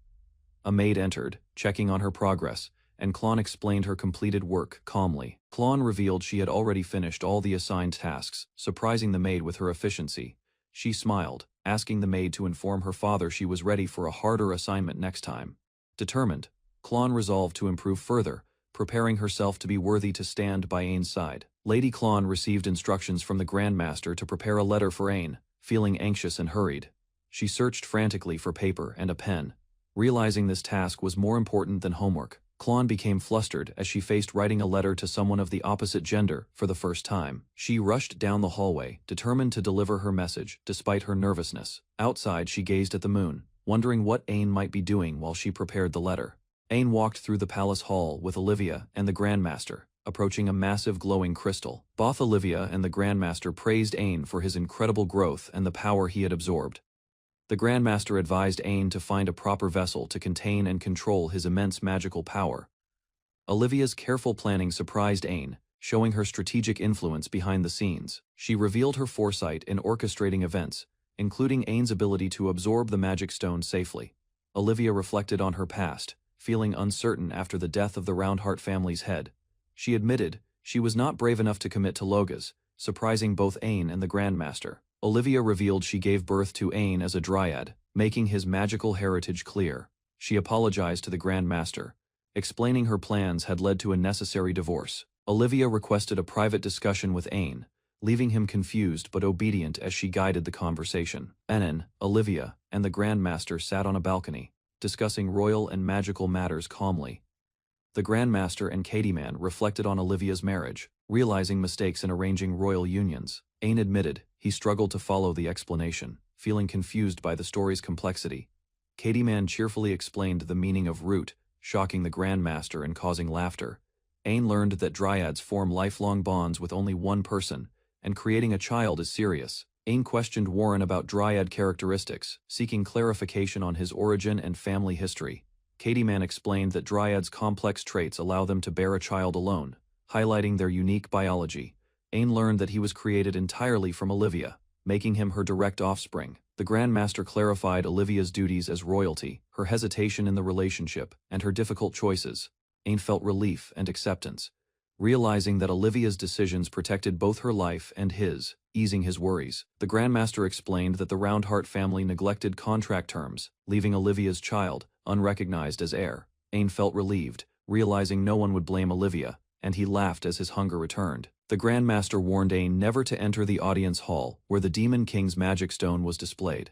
A maid entered, checking on her progress, and Klon explained her completed work calmly. Klon revealed she had already finished all the assigned tasks, surprising the maid with her efficiency. She smiled, asking the maid to inform her father she was ready for a harder assignment next time. Determined, Klon resolved to improve further, preparing herself to be worthy to stand by Ain's side. Lady Klon received instructions from the Grandmaster to prepare a letter for Ain, feeling anxious and hurried. She searched frantically for paper and a pen. Realizing this task was more important than homework, Klon became flustered as she faced writing a letter to someone of the opposite gender for the first time. She rushed down the hallway, determined to deliver her message despite her nervousness. Outside, she gazed at the moon, wondering what Ain might be doing while she prepared the letter. Ain walked through the palace hall with Olivia and the Grandmaster, approaching a massive glowing crystal. Both Olivia and the Grandmaster praised Ain for his incredible growth and the power he had absorbed. The Grandmaster advised Ain to find a proper vessel to contain and control his immense magical power. Olivia's careful planning surprised Ain, showing her strategic influence behind the scenes. She revealed her foresight in orchestrating events, including Ain's ability to absorb the magic stone safely. Olivia reflected on her past, feeling uncertain after the death of the Roundheart family's head. She admitted she was not brave enough to commit to Logas, surprising both Ain and the Grandmaster. Olivia revealed she gave birth to Ain as a dryad, making his magical heritage clear. She apologized to the Grandmaster, explaining her plans had led to a necessary divorce. Olivia requested a private discussion with Ain, leaving him confused but obedient as she guided the conversation. Ain, Olivia, and the Grandmaster sat on a balcony, discussing royal and magical matters calmly. The Grandmaster and Katieman reflected on Olivia's marriage, realizing mistakes in arranging royal unions. Ain admitted he struggled to follow the explanation, feeling confused by the story's complexity. Katieman cheerfully explained the meaning of root, shocking the Grandmaster and causing laughter. Ain learned that dryads form lifelong bonds with only one person, and creating a child is serious. Ain questioned Warren about dryad characteristics, seeking clarification on his origin and family history. Katieman explained that dryads' complex traits allow them to bear a child alone, highlighting their unique biology. Ain learned that he was created entirely from Olivia, making him her direct offspring. The Grandmaster clarified Olivia's duties as royalty, her hesitation in the relationship, and her difficult choices. Ain felt relief and acceptance, realizing that Olivia's decisions protected both her life and his, easing his worries. The Grandmaster explained that the Roundheart family neglected contract terms, leaving Olivia's child unrecognized as heir. Ain felt relieved, realizing no one would blame Olivia, and he laughed as his hunger returned. The Grandmaster warned Ain never to enter the audience hall where the Demon King's magic stone was displayed.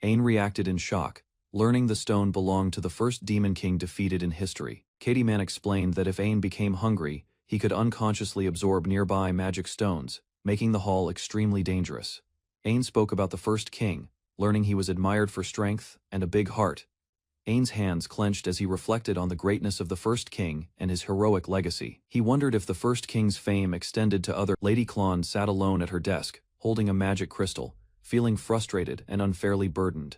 Ain reacted in shock, learning the stone belonged to the first Demon King defeated in history. Katieman explained that if Ain became hungry, he could unconsciously absorb nearby magic stones, making the hall extremely dangerous. Ain spoke about the first king, learning he was admired for strength and a big heart. Ain's hands clenched as he reflected on the greatness of the first king and his heroic legacy. He wondered if the first king's fame extended to other. Lady Klon sat alone at her desk, holding a magic crystal, feeling frustrated and unfairly burdened.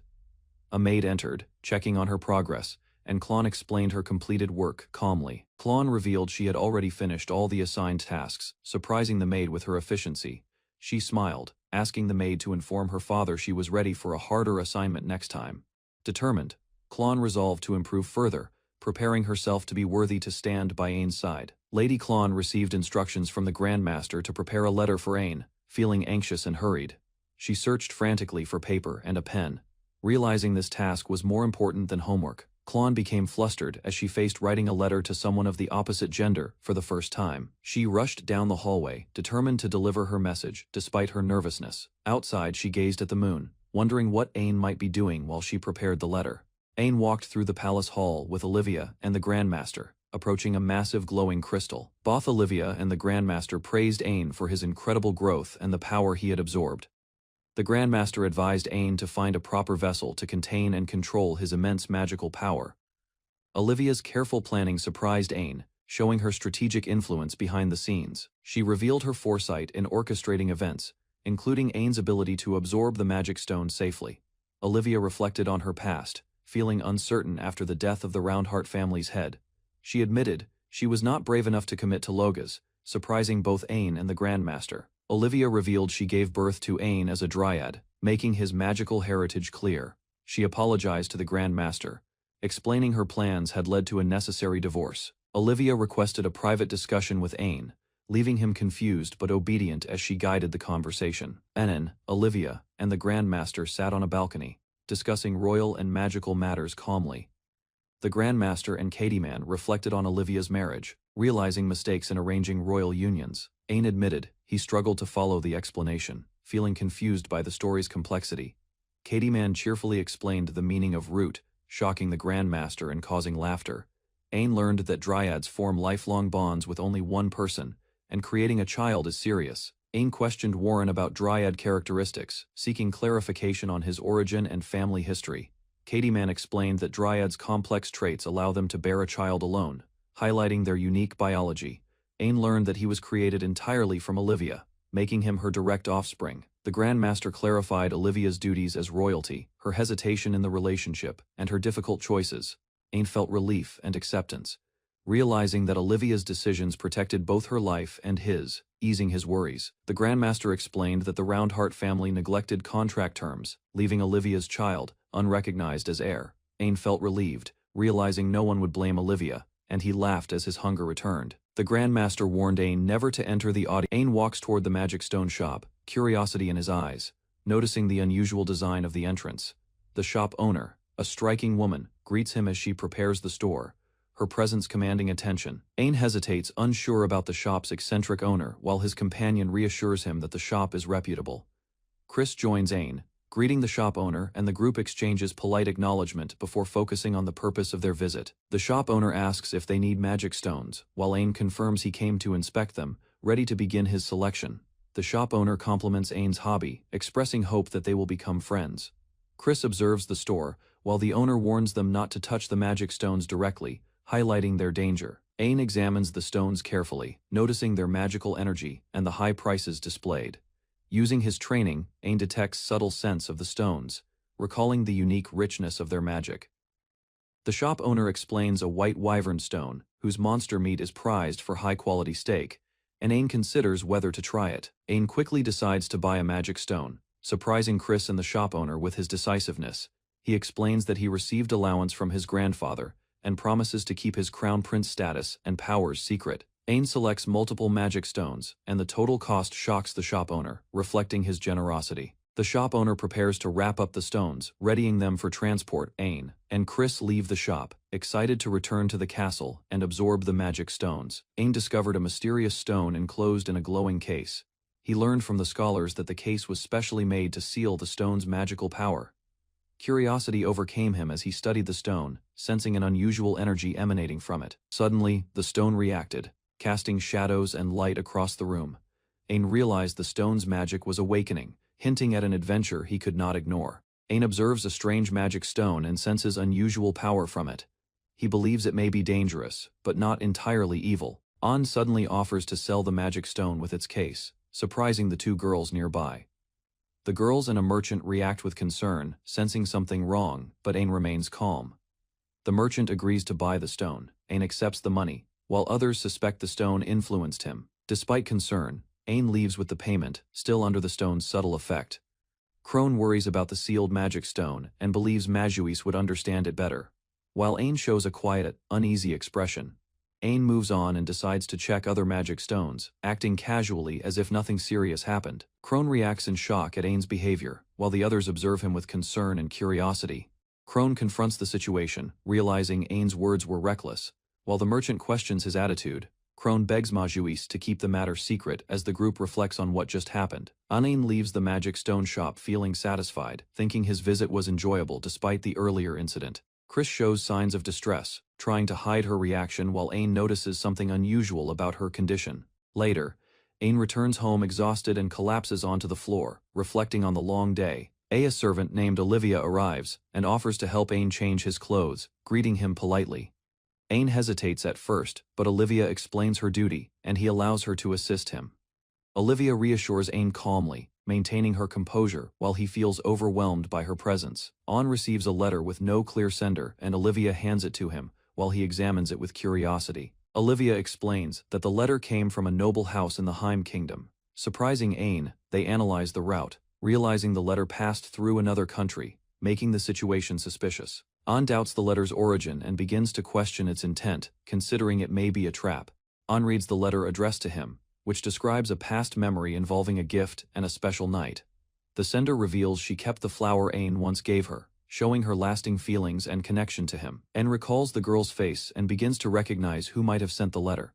A maid entered, checking on her progress, and Klon explained her completed work calmly. Klon revealed she had already finished all the assigned tasks, surprising the maid with her efficiency. She smiled, asking the maid to inform her father she was ready for a harder assignment next time. Determined, Klon resolved to improve further, preparing herself to be worthy to stand by Ain's side. Lady Klon received instructions from the Grandmaster to prepare a letter for Ain, feeling anxious and hurried. She searched frantically for paper and a pen. Realizing this task was more important than homework, Klon became flustered as she faced writing a letter to someone of the opposite gender for the first time. She rushed down the hallway, determined to deliver her message despite her nervousness. Outside, she gazed at the moon, wondering what Ain might be doing while she prepared the letter. Ain walked through the palace hall with Olivia and the Grandmaster, approaching a massive glowing crystal. Both Olivia and the Grandmaster praised Ain for his incredible growth and the power he had absorbed. The Grandmaster advised Ain to find a proper vessel to contain and control his immense magical power. Olivia's careful planning surprised Ain, showing her strategic influence behind the scenes. She revealed her foresight in orchestrating events, including Ain's ability to absorb the magic stone safely. Olivia reflected on her past, feeling uncertain after the death of the Roundheart family's head. She admitted she was not brave enough to commit to Logas, surprising both Ain and the Grandmaster. Olivia revealed she gave birth to Ain as a dryad, making his magical heritage clear. She apologized to the Grandmaster, explaining her plans had led to a necessary divorce. Olivia requested a private discussion with Ain, leaving him confused but obedient as she guided the conversation. Enin, Olivia, and the Grandmaster sat on a balcony, discussing royal and magical matters calmly. The Grandmaster and Katieman reflected on Olivia's marriage, realizing mistakes in arranging royal unions. Ain admitted he struggled to follow the explanation, feeling confused by the story's complexity. Katieman cheerfully explained the meaning of root, shocking the Grandmaster and causing laughter. Ain learned that dryads form lifelong bonds with only one person, and creating a child is serious. Ain questioned Warren about dryad characteristics, seeking clarification on his origin and family history. Katieman explained that dryads' complex traits allow them to bear a child alone, highlighting their unique biology. Ain learned that he was created entirely from Olivia, making him her direct offspring. The Grandmaster clarified Olivia's duties as royalty, her hesitation in the relationship, and her difficult choices. Ain felt relief and acceptance, realizing that Olivia's decisions protected both her life and his, easing his worries. The Grandmaster explained that the Roundheart family neglected contract terms, leaving Olivia's child unrecognized as heir. Ain felt relieved, realizing no one would blame Olivia, and he laughed as his hunger returned. The Grandmaster warned Ain never to enter the audience. Ain walks toward the magic stone shop, curiosity in his eyes, noticing the unusual design of the entrance. The shop owner, a striking woman, greets him as she prepares the store, her presence commanding attention. Ain hesitates, unsure about the shop's eccentric owner, while his companion reassures him that the shop is reputable. Chris joins Ain, greeting the shop owner, and the group exchanges polite acknowledgement before focusing on the purpose of their visit. The shop owner asks if they need magic stones, while Ain confirms he came to inspect them, ready to begin his selection. The shop owner compliments Ain's hobby, expressing hope that they will become friends. Chris observes the store, while the owner warns them not to touch the magic stones directly, highlighting their danger. Ain examines the stones carefully, noticing their magical energy and the high prices displayed. Using his training, Ain detects subtle scents of the stones, recalling the unique richness of their magic. The shop owner explains a white wyvern stone, whose monster meat is prized for high-quality steak, and Ain considers whether to try it. Ain quickly decides to buy a magic stone, surprising Chris and the shop owner with his decisiveness. He explains that he received allowance from his grandfather, and promises to keep his crown prince status and powers secret. Ain selects multiple magic stones, and the total cost shocks the shop owner, reflecting his generosity. The shop owner prepares to wrap up the stones, readying them for transport. Ain and Chris leave the shop, excited to return to the castle and absorb the magic stones. Ain discovered a mysterious stone enclosed in a glowing case. He learned from the scholars that the case was specially made to seal the stone's magical power. Curiosity overcame him as he studied the stone, sensing an unusual energy emanating from it. Suddenly, the stone reacted, casting shadows and light across the room. Ain realized the stone's magic was awakening, hinting at an adventure he could not ignore. Ain observes a strange magic stone and senses unusual power from it. He believes it may be dangerous, but not entirely evil. An suddenly offers to sell the magic stone with its case, surprising the two girls nearby. The girls and a merchant react with concern, sensing something wrong, but Ain remains calm. The merchant agrees to buy the stone. Ain accepts the money, while others suspect the stone influenced him. Despite concern, Ain leaves with the payment, still under the stone's subtle effect. Crone worries about the sealed magic stone and believes Majuis would understand it better. While Ain shows a quiet, uneasy expression, Ain moves on and decides to check other magic stones, acting casually as if nothing serious happened. Crone reacts in shock at Ain's behavior, while the others observe him with concern and curiosity. Crone confronts the situation, realizing Ain's words were reckless. While the merchant questions his attitude, Crone begs Majuis to keep the matter secret as the group reflects on what just happened. Ain leaves the magic stone shop feeling satisfied, thinking his visit was enjoyable despite the earlier incident. Chris shows signs of distress, trying to hide her reaction while Ain notices something unusual about her condition. Later, Ain returns home exhausted and collapses onto the floor, reflecting on the long day. A servant named Olivia arrives and offers to help Ain change his clothes, greeting him politely. Ain hesitates at first, but Olivia explains her duty, and he allows her to assist him. Olivia reassures Ain calmly, maintaining her composure while he feels overwhelmed by her presence. Owen receives a letter with no clear sender, and Olivia hands it to him, while he examines it with curiosity. Olivia explains that the letter came from a noble house in the Heim Kingdom. Surprising Ain, they analyze the route, realizing the letter passed through another country, making the situation suspicious. An doubts the letter's origin and begins to question its intent, considering it may be a trap. An reads the letter addressed to him, which describes a past memory involving a gift and a special night. The sender reveals she kept the flower Ain once gave her, showing her lasting feelings and connection to him. Ain recalls the girl's face and begins to recognize who might have sent the letter.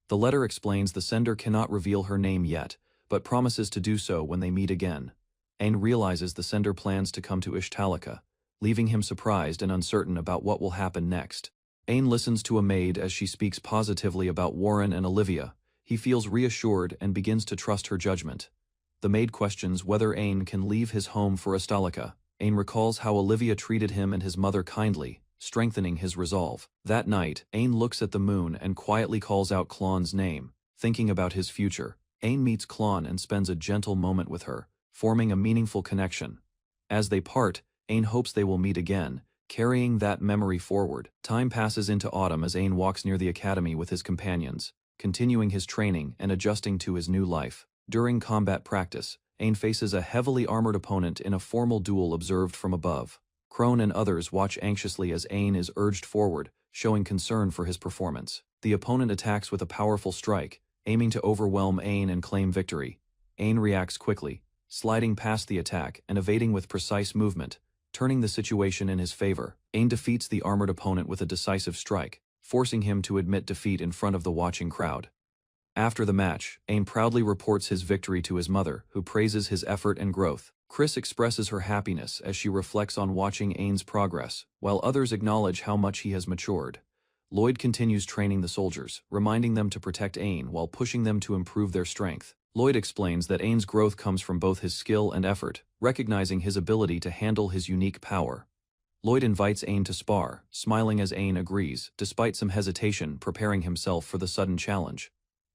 The letter explains the sender cannot reveal her name yet, but promises to do so when they meet again. Ain realizes the sender plans to come to Ishtalika, leaving him surprised and uncertain about what will happen next. Ain listens to a maid as she speaks positively about Warren and Olivia. He feels reassured and begins to trust her judgment. The maid questions whether Ain can leave his home for Ishtalika. Ain recalls how Olivia treated him and his mother kindly, strengthening his resolve. That night, Ain looks at the moon and quietly calls out Klon's name, thinking about his future. Ain meets Klon and spends a gentle moment with her, forming a meaningful connection. As they part, Ain hopes they will meet again, carrying that memory forward. Time passes into autumn as Ain walks near the academy with his companions, continuing his training and adjusting to his new life. During combat practice, Ain faces a heavily armored opponent in a formal duel observed from above. Crone and others watch anxiously as Ain is urged forward, showing concern for his performance. The opponent attacks with a powerful strike, aiming to overwhelm Ain and claim victory. Ain reacts quickly, sliding past the attack and evading with precise movement, turning the situation in his favor. Ain defeats the armored opponent with a decisive strike, forcing him to admit defeat in front of the watching crowd. After the match, Ain proudly reports his victory to his mother, who praises his effort and growth. Chris expresses her happiness as she reflects on watching Ain's progress, while others acknowledge how much he has matured. Lloyd continues training the soldiers, reminding them to protect Ain while pushing them to improve their strength. Lloyd explains that Ain's growth comes from both his skill and effort, recognizing his ability to handle his unique power. Lloyd invites Ain to spar, smiling as Ain agrees, despite some hesitation preparing himself for the sudden challenge.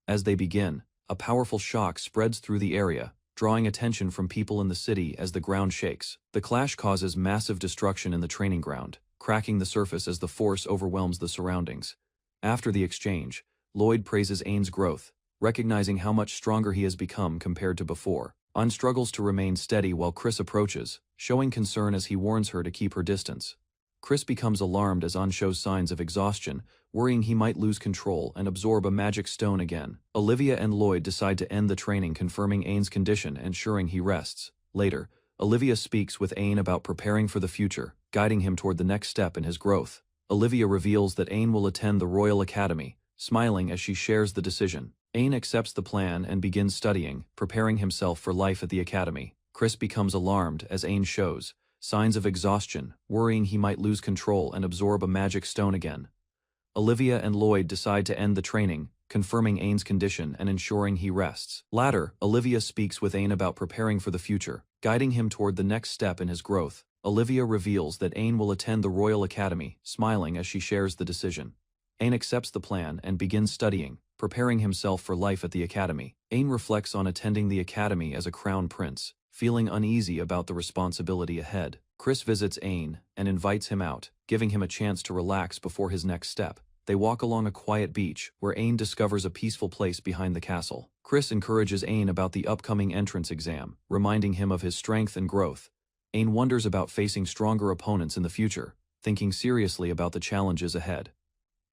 As they begin, a powerful shock spreads through the area, drawing attention from people in the city as the ground shakes. The clash causes massive destruction in the training ground, cracking the surface as the force overwhelms the surroundings. After the exchange, Lloyd praises Ain's growth, recognizing how much stronger he has become compared to before. An struggles to remain steady while Chris approaches, showing concern as he warns her to keep her distance. Chris becomes alarmed as An shows signs of exhaustion, worrying he might lose control and absorb a magic stone again. Olivia and Lloyd decide to end the training, confirming Ain's condition and ensuring he rests. Later, Olivia speaks with Ain about preparing for the future, guiding him toward the next step in his growth. Olivia reveals that Ain will attend the Royal Academy, smiling as she shares the decision. Ain accepts the plan and begins studying, preparing himself for life at the academy. Chris becomes alarmed as Ain shows signs of exhaustion, worrying he might lose control and absorb a magic stone again. Olivia and Lloyd decide to end the training, confirming Ain's condition and ensuring he rests. Later, Olivia speaks with Ain about preparing for the future, guiding him toward the next step in his growth. Olivia reveals that Ain will attend the Royal Academy, smiling as she shares the decision. Ain accepts the plan and begins studying, preparing himself for life at the academy. Ain reflects on attending the academy as a crown prince, feeling uneasy about the responsibility ahead. Chris visits Ain and invites him out, giving him a chance to relax before his next step. They walk along a quiet beach, where Ain discovers a peaceful place behind the castle. Chris encourages Ain about the upcoming entrance exam, reminding him of his strength and growth. Ain wonders about facing stronger opponents in the future, thinking seriously about the challenges ahead.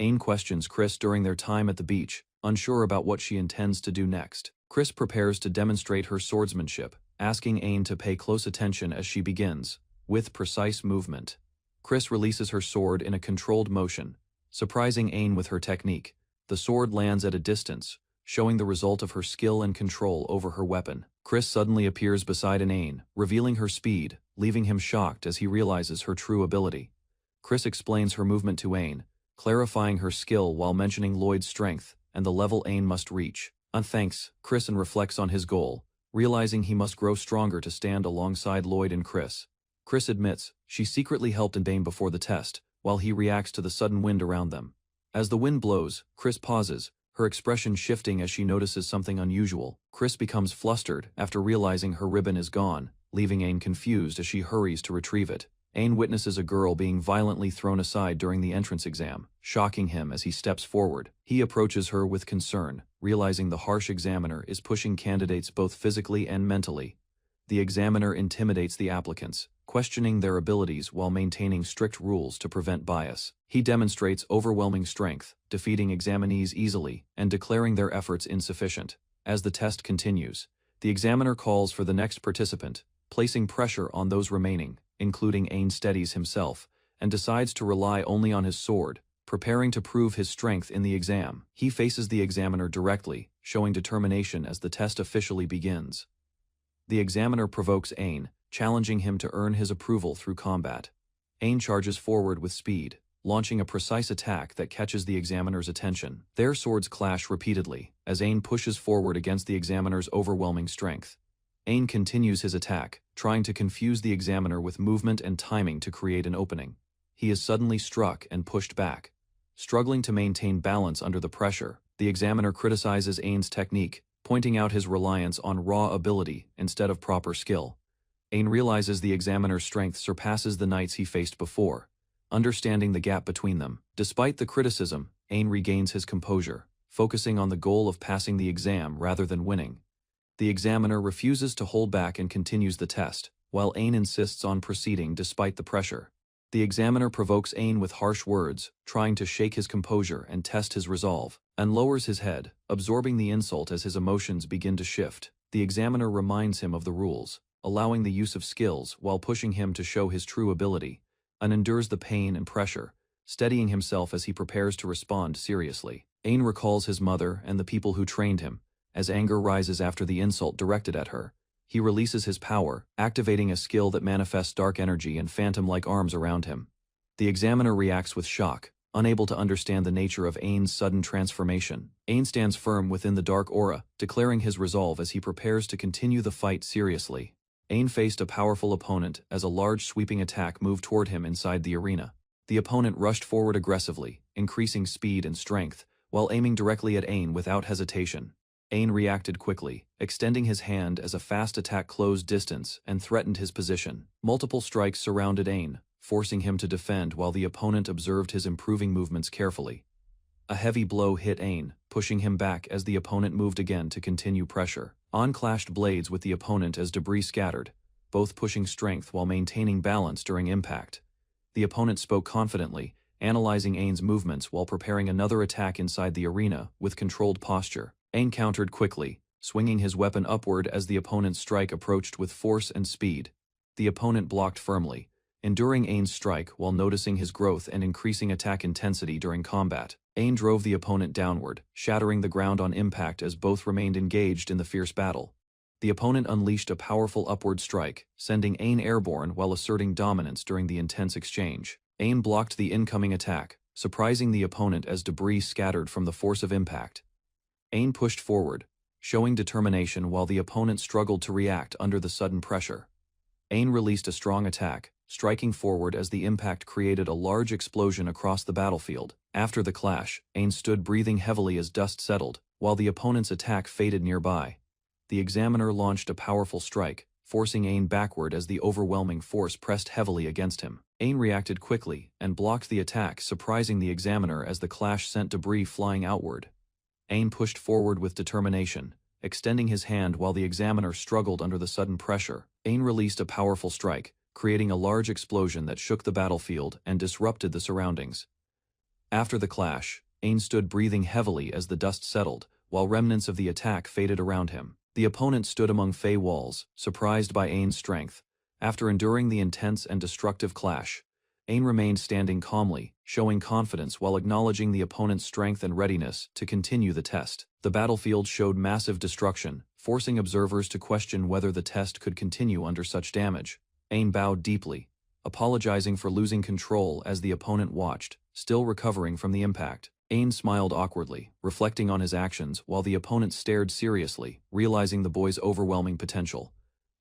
Ain questions Chris during their time at the beach, unsure about what she intends to do next. Chris prepares to demonstrate her swordsmanship, asking Ain to pay close attention as she begins, with precise movement. Chris releases her sword in a controlled motion, surprising Ain with her technique. The sword lands at a distance, showing the result of her skill and control over her weapon. Chris suddenly appears beside Ain, revealing her speed, leaving him shocked as he realizes her true ability. Chris explains her movement to Ain, clarifying her skill while mentioning Lloyd's strength and the level Ain must reach. Thanks, Chris reflects on his goal, realizing he must grow stronger to stand alongside Lloyd and Chris. Chris admits she secretly helped Ain before the test, while he reacts to the sudden wind around them. As the wind blows, Chris pauses, her expression shifting as she notices something unusual. Chris becomes flustered after realizing her ribbon is gone, leaving Ain confused as she hurries to retrieve it. Ain witnesses a girl being violently thrown aside during the entrance exam, shocking him as he steps forward. He approaches her with concern, realizing the harsh examiner is pushing candidates both physically and mentally. The examiner intimidates the applicants, questioning their abilities while maintaining strict rules to prevent bias. He demonstrates overwhelming strength, defeating examinees easily and declaring their efforts insufficient. As the test continues, the examiner calls for the next participant, placing pressure on those remaining, including Ain steadies himself, and decides to rely only on his sword, preparing to prove his strength in the exam. He faces the examiner directly, showing determination as the test officially begins. The examiner provokes Ain, challenging him to earn his approval through combat. Ain charges forward with speed, launching a precise attack that catches the examiner's attention. Their swords clash repeatedly, as Ain pushes forward against the examiner's overwhelming strength. Ain continues his attack, trying to confuse the examiner with movement and timing to create an opening. He is suddenly struck and pushed back. Struggling to maintain balance under the pressure, the examiner criticizes Ain's technique, pointing out his reliance on raw ability instead of proper skill. Ain realizes the examiner's strength surpasses the knights he faced before, understanding the gap between them. Despite the criticism, Ain regains his composure, focusing on the goal of passing the exam rather than winning. The examiner refuses to hold back and continues the test, while Ain insists on proceeding despite the pressure. The examiner provokes Ain with harsh words, trying to shake his composure and test his resolve, and lowers his head, absorbing the insult as his emotions begin to shift. The examiner reminds him of the rules, allowing the use of skills while pushing him to show his true ability, and endures the pain and pressure, steadying himself as he prepares to respond seriously. Ain recalls his mother and the people who trained him. As anger rises after the insult directed at her, he releases his power, activating a skill that manifests dark energy and phantom-like arms around him. The examiner reacts with shock, unable to understand the nature of Ain's sudden transformation. Ain stands firm within the dark aura, declaring his resolve as he prepares to continue the fight seriously. Ain faced a powerful opponent as a large sweeping attack moved toward him inside the arena. The opponent rushed forward aggressively, increasing speed and strength, while aiming directly at Ain without hesitation. Ain reacted quickly, extending his hand as a fast attack closed distance and threatened his position. Multiple strikes surrounded Ain, forcing him to defend while the opponent observed his improving movements carefully. A heavy blow hit Ain, pushing him back as the opponent moved again to continue pressure. On clashed blades with the opponent as debris scattered, both pushing strength while maintaining balance during impact. The opponent spoke confidently, analyzing Ain's movements while preparing another attack inside the arena with controlled posture. Ain countered quickly, swinging his weapon upward as the opponent's strike approached with force and speed. The opponent blocked firmly, enduring Ain's strike while noticing his growth and increasing attack intensity during combat. Ain drove the opponent downward, shattering the ground on impact as both remained engaged in the fierce battle. The opponent unleashed a powerful upward strike, sending Ain airborne while asserting dominance during the intense exchange. Ain blocked the incoming attack, surprising the opponent as debris scattered from the force of impact. Ain pushed forward, showing determination while the opponent struggled to react under the sudden pressure. Ain released a strong attack, striking forward as the impact created a large explosion across the battlefield. After the clash, Ain stood breathing heavily as dust settled, while the opponent's attack faded nearby. The examiner launched a powerful strike, forcing Ain backward as the overwhelming force pressed heavily against him. Ain reacted quickly and blocked the attack, surprising the examiner as the clash sent debris flying outward. Ain pushed forward with determination, extending his hand while the examiner struggled under the sudden pressure. Ain released a powerful strike, creating a large explosion that shook the battlefield and disrupted the surroundings. After the clash, Ain stood breathing heavily as the dust settled, while remnants of the attack faded around him. The opponent stood among Fey walls, surprised by Ain's strength. After enduring the intense and destructive clash, Ain remained standing calmly, showing confidence while acknowledging the opponent's strength and readiness to continue the test. The battlefield showed massive destruction, forcing observers to question whether the test could continue under such damage. Ain bowed deeply, apologizing for losing control as the opponent watched, still recovering from the impact. Ain smiled awkwardly, reflecting on his actions while the opponent stared seriously, realizing the boy's overwhelming potential.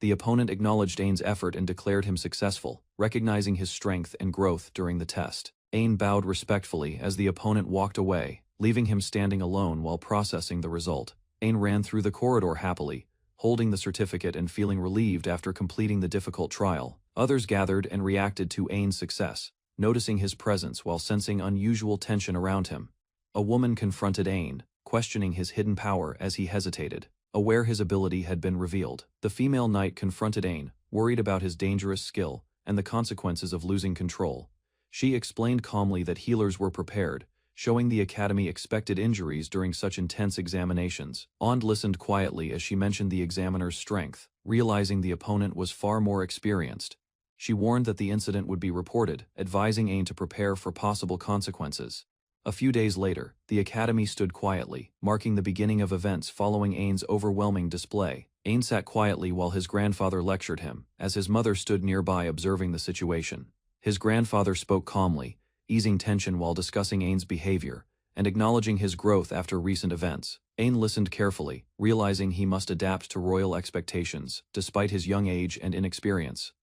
The opponent acknowledged Ain's effort and declared him successful, recognizing his strength and growth during the test. Ain bowed respectfully as the opponent walked away, leaving him standing alone while processing the result. Ain ran through the corridor happily, holding the certificate and feeling relieved after completing the difficult trial. Others gathered and reacted to Ain's success, noticing his presence while sensing unusual tension around him. A woman confronted Ain, questioning his hidden power as he hesitated, aware his ability had been revealed. The female knight confronted Ain, worried about his dangerous skill and the consequences of losing control. She explained calmly that healers were prepared, showing the academy expected injuries during such intense examinations. Ond listened quietly as she mentioned the examiner's strength, realizing the opponent was far more experienced. She warned that the incident would be reported, advising Ain to prepare for possible consequences. A few days later, the academy stood quietly, marking the beginning of events following Ain's overwhelming display. Ain sat quietly while his grandfather lectured him, as his mother stood nearby observing the situation. His grandfather spoke calmly, easing tension while discussing Ain's behavior, and acknowledging his growth after recent events. Ain listened carefully, realizing he must adapt to royal expectations, despite his young age and inexperience.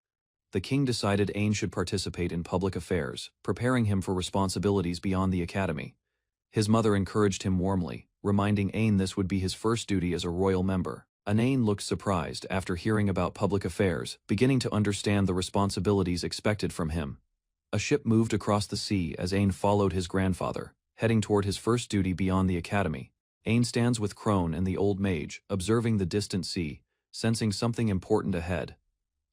The king decided Ain should participate in public affairs, preparing him for responsibilities beyond the academy. His mother encouraged him warmly, reminding Ain this would be his first duty as a royal member. Ain looked surprised after hearing about public affairs, beginning to understand the responsibilities expected from him. A ship moved across the sea as Ain followed his grandfather, heading toward his first duty beyond the academy. Ain stands with Crone and the old mage, observing the distant sea, sensing something important ahead.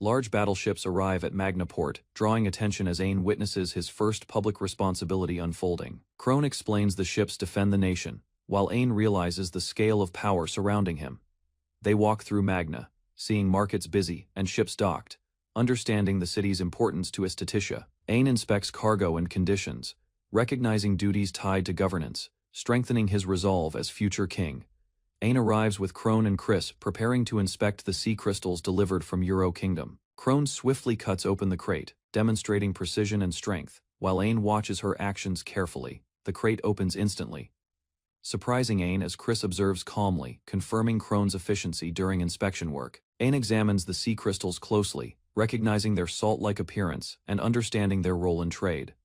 Large battleships arrive at Magna Port, drawing attention as Ain witnesses his first public responsibility unfolding. Crone explains the ships defend the nation, while Ain realizes the scale of power surrounding him. They walk through Magna, seeing markets busy and ships docked, understanding the city's importance to Estetisha. Ain inspects cargo and conditions, recognizing duties tied to governance, strengthening his resolve as future king. Ain arrives with Crone and Chris, preparing to inspect the sea crystals delivered from Euro Kingdom. Crone swiftly cuts open the crate, demonstrating precision and strength, while Ain watches her actions carefully. The crate opens instantly, surprising Ain as Chris observes calmly, confirming Crone's efficiency during inspection work. Ain examines the sea crystals closely, recognizing their salt-like appearance and understanding their role in trade.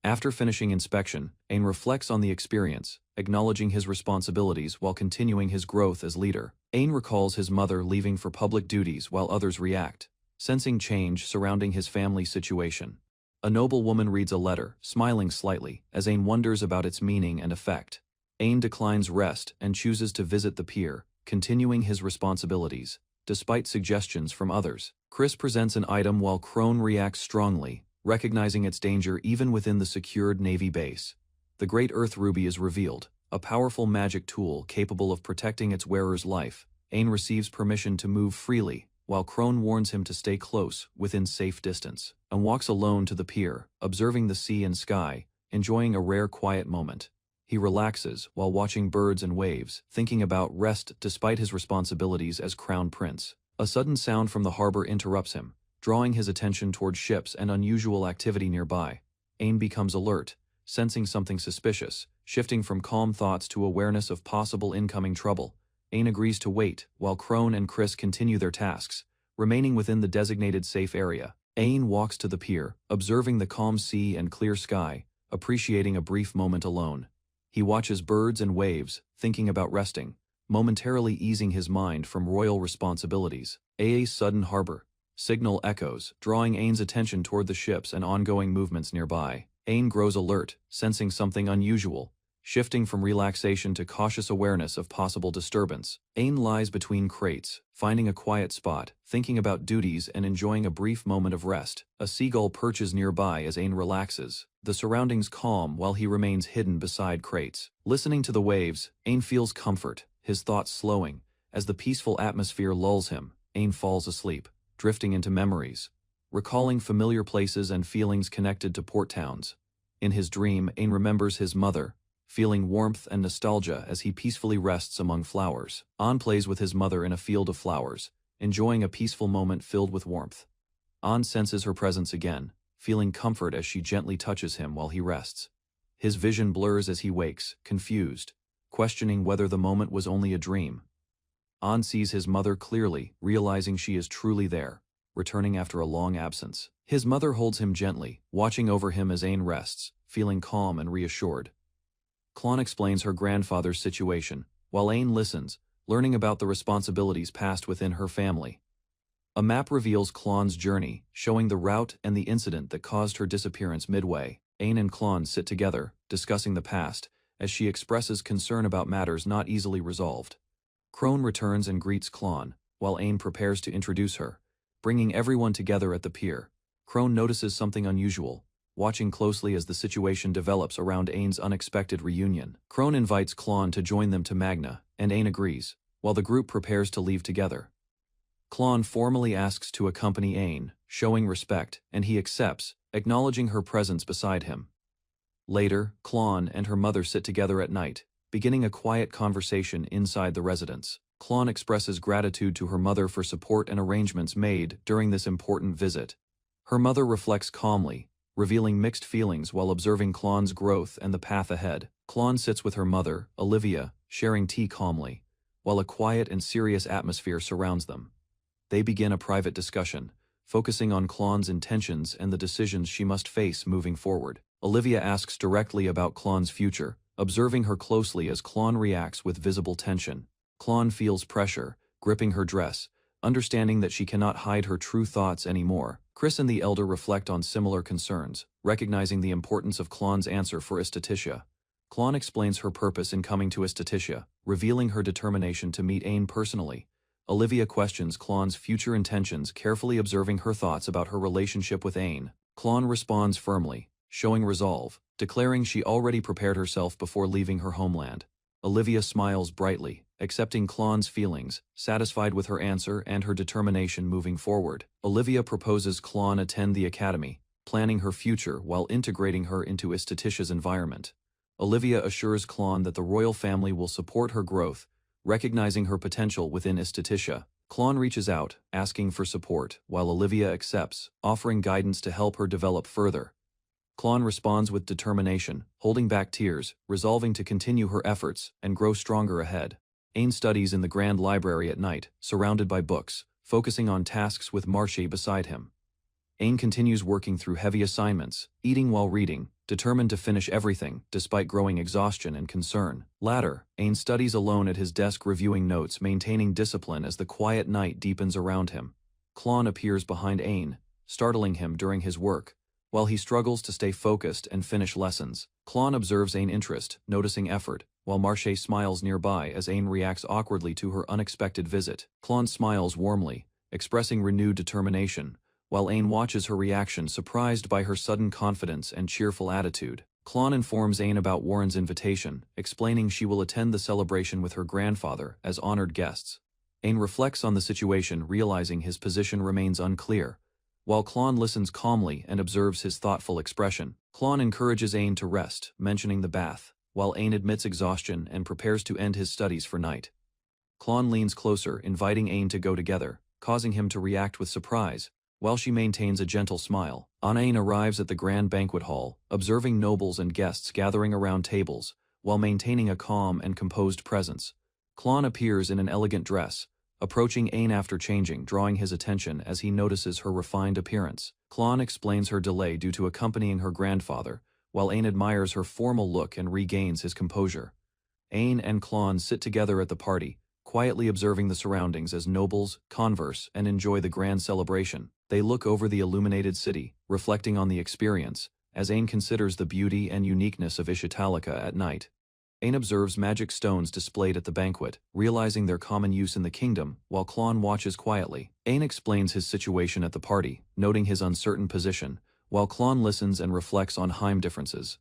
After finishing inspection, Ain reflects on the experience, acknowledging his responsibilities while continuing his growth as leader. Ain recalls his mother leaving for public duties while others react, sensing change surrounding his family situation. A noble woman reads a letter, smiling slightly, as Ain wonders about its meaning and effect. Ain declines rest and chooses to visit the pier, continuing his responsibilities, despite suggestions from others. Chris presents an item while Crone reacts strongly, recognizing its danger even within the secured Navy base. The Great Earth Ruby is revealed, a powerful magic tool capable of protecting its wearer's life. Ain receives permission to move freely, while Crone warns him to stay close, within safe distance, and walks alone to the pier, observing the sea and sky, enjoying a rare quiet moment. He relaxes while watching birds and waves, thinking about rest despite his responsibilities as Crown Prince. A sudden sound from the harbor interrupts him, drawing his attention toward ships and unusual activity nearby. Ain becomes alert, sensing something suspicious, shifting from calm thoughts to awareness of possible incoming trouble. Ain agrees to wait, while Crone and Chris continue their tasks, remaining within the designated safe area. Ain walks to the pier, observing the calm sea and clear sky, appreciating a brief moment alone. He watches birds and waves, thinking about resting, momentarily easing his mind from royal responsibilities. Aa's sudden harbor signal echoes, drawing Ain's attention toward the ships and ongoing movements nearby. Ain grows alert, sensing something unusual, shifting from relaxation to cautious awareness of possible disturbance. Ain lies between crates, finding a quiet spot, thinking about duties and enjoying a brief moment of rest. A seagull perches nearby as Ain relaxes, the surroundings calm while he remains hidden beside crates. Listening to the waves, Ain feels comfort, his thoughts slowing. As the peaceful atmosphere lulls him, Ain falls asleep, drifting into memories, recalling familiar places and feelings connected to port towns. In his dream, Ain remembers his mother, feeling warmth and nostalgia as he peacefully rests among flowers. An plays with his mother in a field of flowers, enjoying a peaceful moment filled with warmth. An senses her presence again, feeling comfort as she gently touches him while he rests. His vision blurs as he wakes, confused, questioning whether the moment was only a dream. An sees his mother clearly, realizing she is truly there. returning after a long absence. His mother holds him gently, watching over him as Ain rests, feeling calm and reassured. Klon explains her grandfather's situation, while Ain listens, learning about the responsibilities passed within her family. A map reveals Klon's journey, showing the route and the incident that caused her disappearance midway. Ain and Klon sit together, discussing the past, as she expresses concern about matters not easily resolved. Crone returns and greets Klon, while Ain prepares to introduce her, bringing everyone together at the pier. Crone notices something unusual, watching closely as the situation develops around Ain's unexpected reunion. Crone invites Klon to join them to Magna, and Ain agrees, while the group prepares to leave together. Klon formally asks to accompany Ain, showing respect, and he accepts, acknowledging her presence beside him. Later, Klon and her mother sit together at night, beginning a quiet conversation inside the residence. Klon expresses gratitude to her mother for support and arrangements made during this important visit. Her mother reflects calmly, revealing mixed feelings while observing Klon's growth and the path ahead. Klon sits with her mother, Olivia, sharing tea calmly, while a quiet and serious atmosphere surrounds them. They begin a private discussion, focusing on Klon's intentions and the decisions she must face moving forward. Olivia asks directly about Klon's future, observing her closely as Klon reacts with visible tension. Klon feels pressure, gripping her dress, understanding that she cannot hide her true thoughts anymore. Chris and the elder reflect on similar concerns, recognizing the importance of Klon's answer for Estetitia. Klon explains her purpose in coming to Estetitia, revealing her determination to meet Ain personally. Olivia questions Klon's future intentions, carefully observing her thoughts about her relationship with Ain. Klon responds firmly, showing resolve, declaring she already prepared herself before leaving her homeland. Olivia smiles brightly, accepting Klon's feelings, satisfied with her answer and her determination moving forward. Olivia proposes Klon attend the academy, planning her future while integrating her into Esthetitia's environment. Olivia assures Klon that the royal family will support her growth, recognizing her potential within Estetitia. Klon reaches out, asking for support, while Olivia accepts, offering guidance to help her develop further. Klon responds with determination, holding back tears, resolving to continue her efforts and grow stronger ahead. Ain studies in the Grand Library at night, surrounded by books, focusing on tasks with Marche beside him. Ain continues working through heavy assignments, eating while reading, determined to finish everything, despite growing exhaustion and concern. Later, Ain studies alone at his desk reviewing notes, maintaining discipline as the quiet night deepens around him. Klon appears behind Ain, startling him during his work. While he struggles to stay focused and finish lessons, Klon observes Ain interest, noticing effort, while Marche smiles nearby as Ain reacts awkwardly to her unexpected visit. Klon smiles warmly, expressing renewed determination, while Ain watches her reaction, surprised by her sudden confidence and cheerful attitude. Klon informs Ain about Warren's invitation, explaining she will attend the celebration with her grandfather as honored guests. Ain reflects on the situation, realizing his position remains unclear. While Klon listens calmly and observes his thoughtful expression, Klon encourages Ain to rest, mentioning the bath, while Ain admits exhaustion and prepares to end his studies for night. Klon leans closer, inviting Ain to go together, causing him to react with surprise, while she maintains a gentle smile. Ain arrives at the grand banquet hall, observing nobles and guests gathering around tables, while maintaining a calm and composed presence. Klon appears in an elegant dress, approaching Ain after changing, drawing his attention as he notices her refined appearance. Klon explains her delay due to accompanying her grandfather, while Ain admires her formal look and regains his composure. Ain and Klon sit together at the party, quietly observing the surroundings as nobles converse and enjoy the grand celebration. They look over the illuminated city, reflecting on the experience, as Ain considers the beauty and uniqueness of Ishitalica at night. Ain observes magic stones displayed at the banquet, realizing their common use in the kingdom, while Klon watches quietly. Ain explains his situation at the party, noting his uncertain position, while Klon listens and reflects on Heim differences.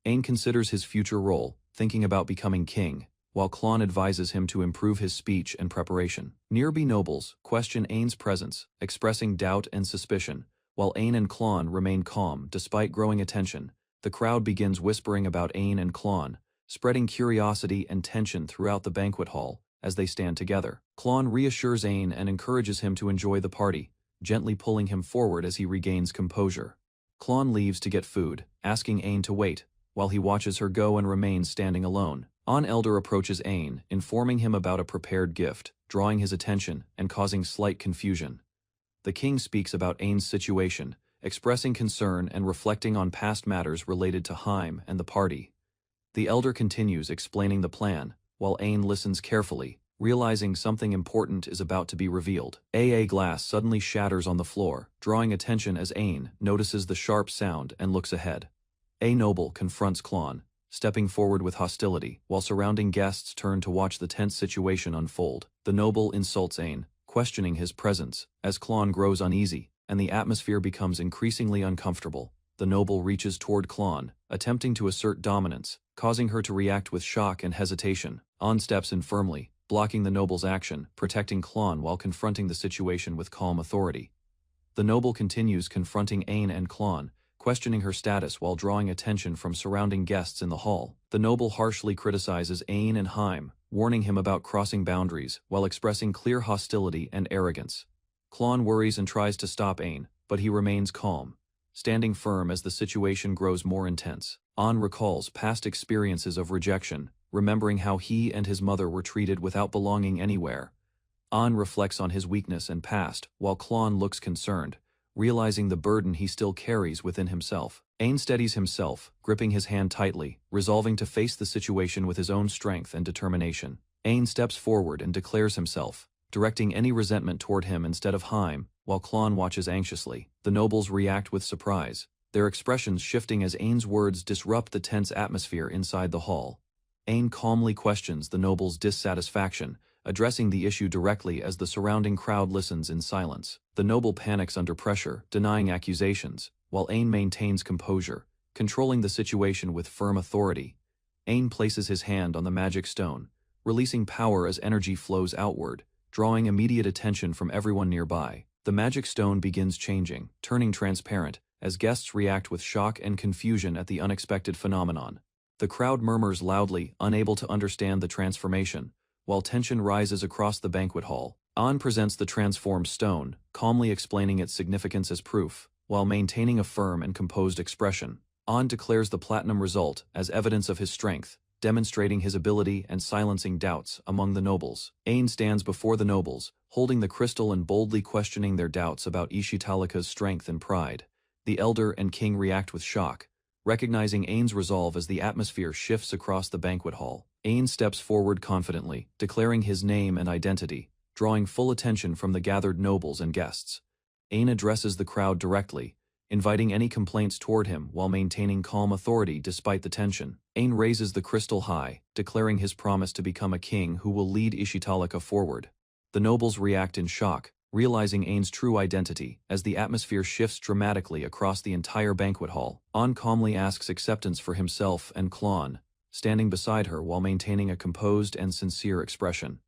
Ain considers his future role, thinking about becoming king, while Klon advises him to improve his speech and preparation. Nearby nobles question Ain's presence, expressing doubt and suspicion, while Ain and Klon remain calm despite growing attention. The crowd begins whispering about Ain and Klon, spreading curiosity and tension throughout the banquet hall as they stand together. Klon reassures Ain and encourages him to enjoy the party, gently pulling him forward as he regains composure. Klon leaves to get food, asking Ain to wait, while he watches her go and remains standing alone. Elder approaches Ain, informing him about a prepared gift, drawing his attention and causing slight confusion. The king speaks about Ain's situation, expressing concern and reflecting on past matters related to Haim and the party. The elder continues explaining the plan, while Ain listens carefully, realizing something important is about to be revealed. A glass suddenly shatters on the floor, drawing attention as Ain notices the sharp sound and looks ahead. A noble confronts Klon, stepping forward with hostility, while surrounding guests turn to watch the tense situation unfold. The noble insults Ain, questioning his presence, as Klon grows uneasy, and the atmosphere becomes increasingly uncomfortable. The noble reaches toward Klon, attempting to assert dominance, causing her to react with shock and hesitation. On steps in firmly, blocking the noble's action, protecting Klon while confronting the situation with calm authority. The noble continues confronting Ain and Klon, questioning her status while drawing attention from surrounding guests in the hall. The noble harshly criticizes Ain and Haim, warning him about crossing boundaries while expressing clear hostility and arrogance. Klon worries and tries to stop Ain, but he remains calm, standing firm as the situation grows more intense. An recalls past experiences of rejection, remembering how he and his mother were treated without belonging anywhere. An reflects on his weakness and past, while Klon looks concerned, realizing the burden he still carries within himself. Ain steadies himself, gripping his hand tightly, resolving to face the situation with his own strength and determination. Ain steps forward and declares himself, directing any resentment toward him instead of Haim, while Klon watches anxiously. The nobles react with surprise, their expressions shifting as Ain's words disrupt the tense atmosphere inside the hall. Ain calmly questions the noble's dissatisfaction, addressing the issue directly as the surrounding crowd listens in silence. The noble panics under pressure, denying accusations, while Ain maintains composure, controlling the situation with firm authority. Ain places his hand on the magic stone, releasing power as energy flows outward, drawing immediate attention from everyone nearby. The magic stone begins changing, turning transparent, as guests react with shock and confusion at the unexpected phenomenon. The crowd murmurs loudly, unable to understand the transformation, while tension rises across the banquet hall. An presents the transformed stone, calmly explaining its significance as proof, while maintaining a firm and composed expression. An declares the platinum result as evidence of his strength, demonstrating his ability and silencing doubts among the nobles. Ain stands before the nobles, holding the crystal and boldly questioning their doubts about Ishitalika's strength and pride. The elder and king react with shock, recognizing Ain's resolve as the atmosphere shifts across the banquet hall. Ain steps forward confidently, declaring his name and identity, drawing full attention from the gathered nobles and guests. Ain addresses the crowd directly, inviting any complaints toward him while maintaining calm authority despite the tension. Ain raises the crystal high, declaring his promise to become a king who will lead Ishitalika forward. The nobles react in shock, realizing Ain's true identity, as the atmosphere shifts dramatically across the entire banquet hall. An calmly asks acceptance for himself and Klon, standing beside her while maintaining a composed and sincere expression.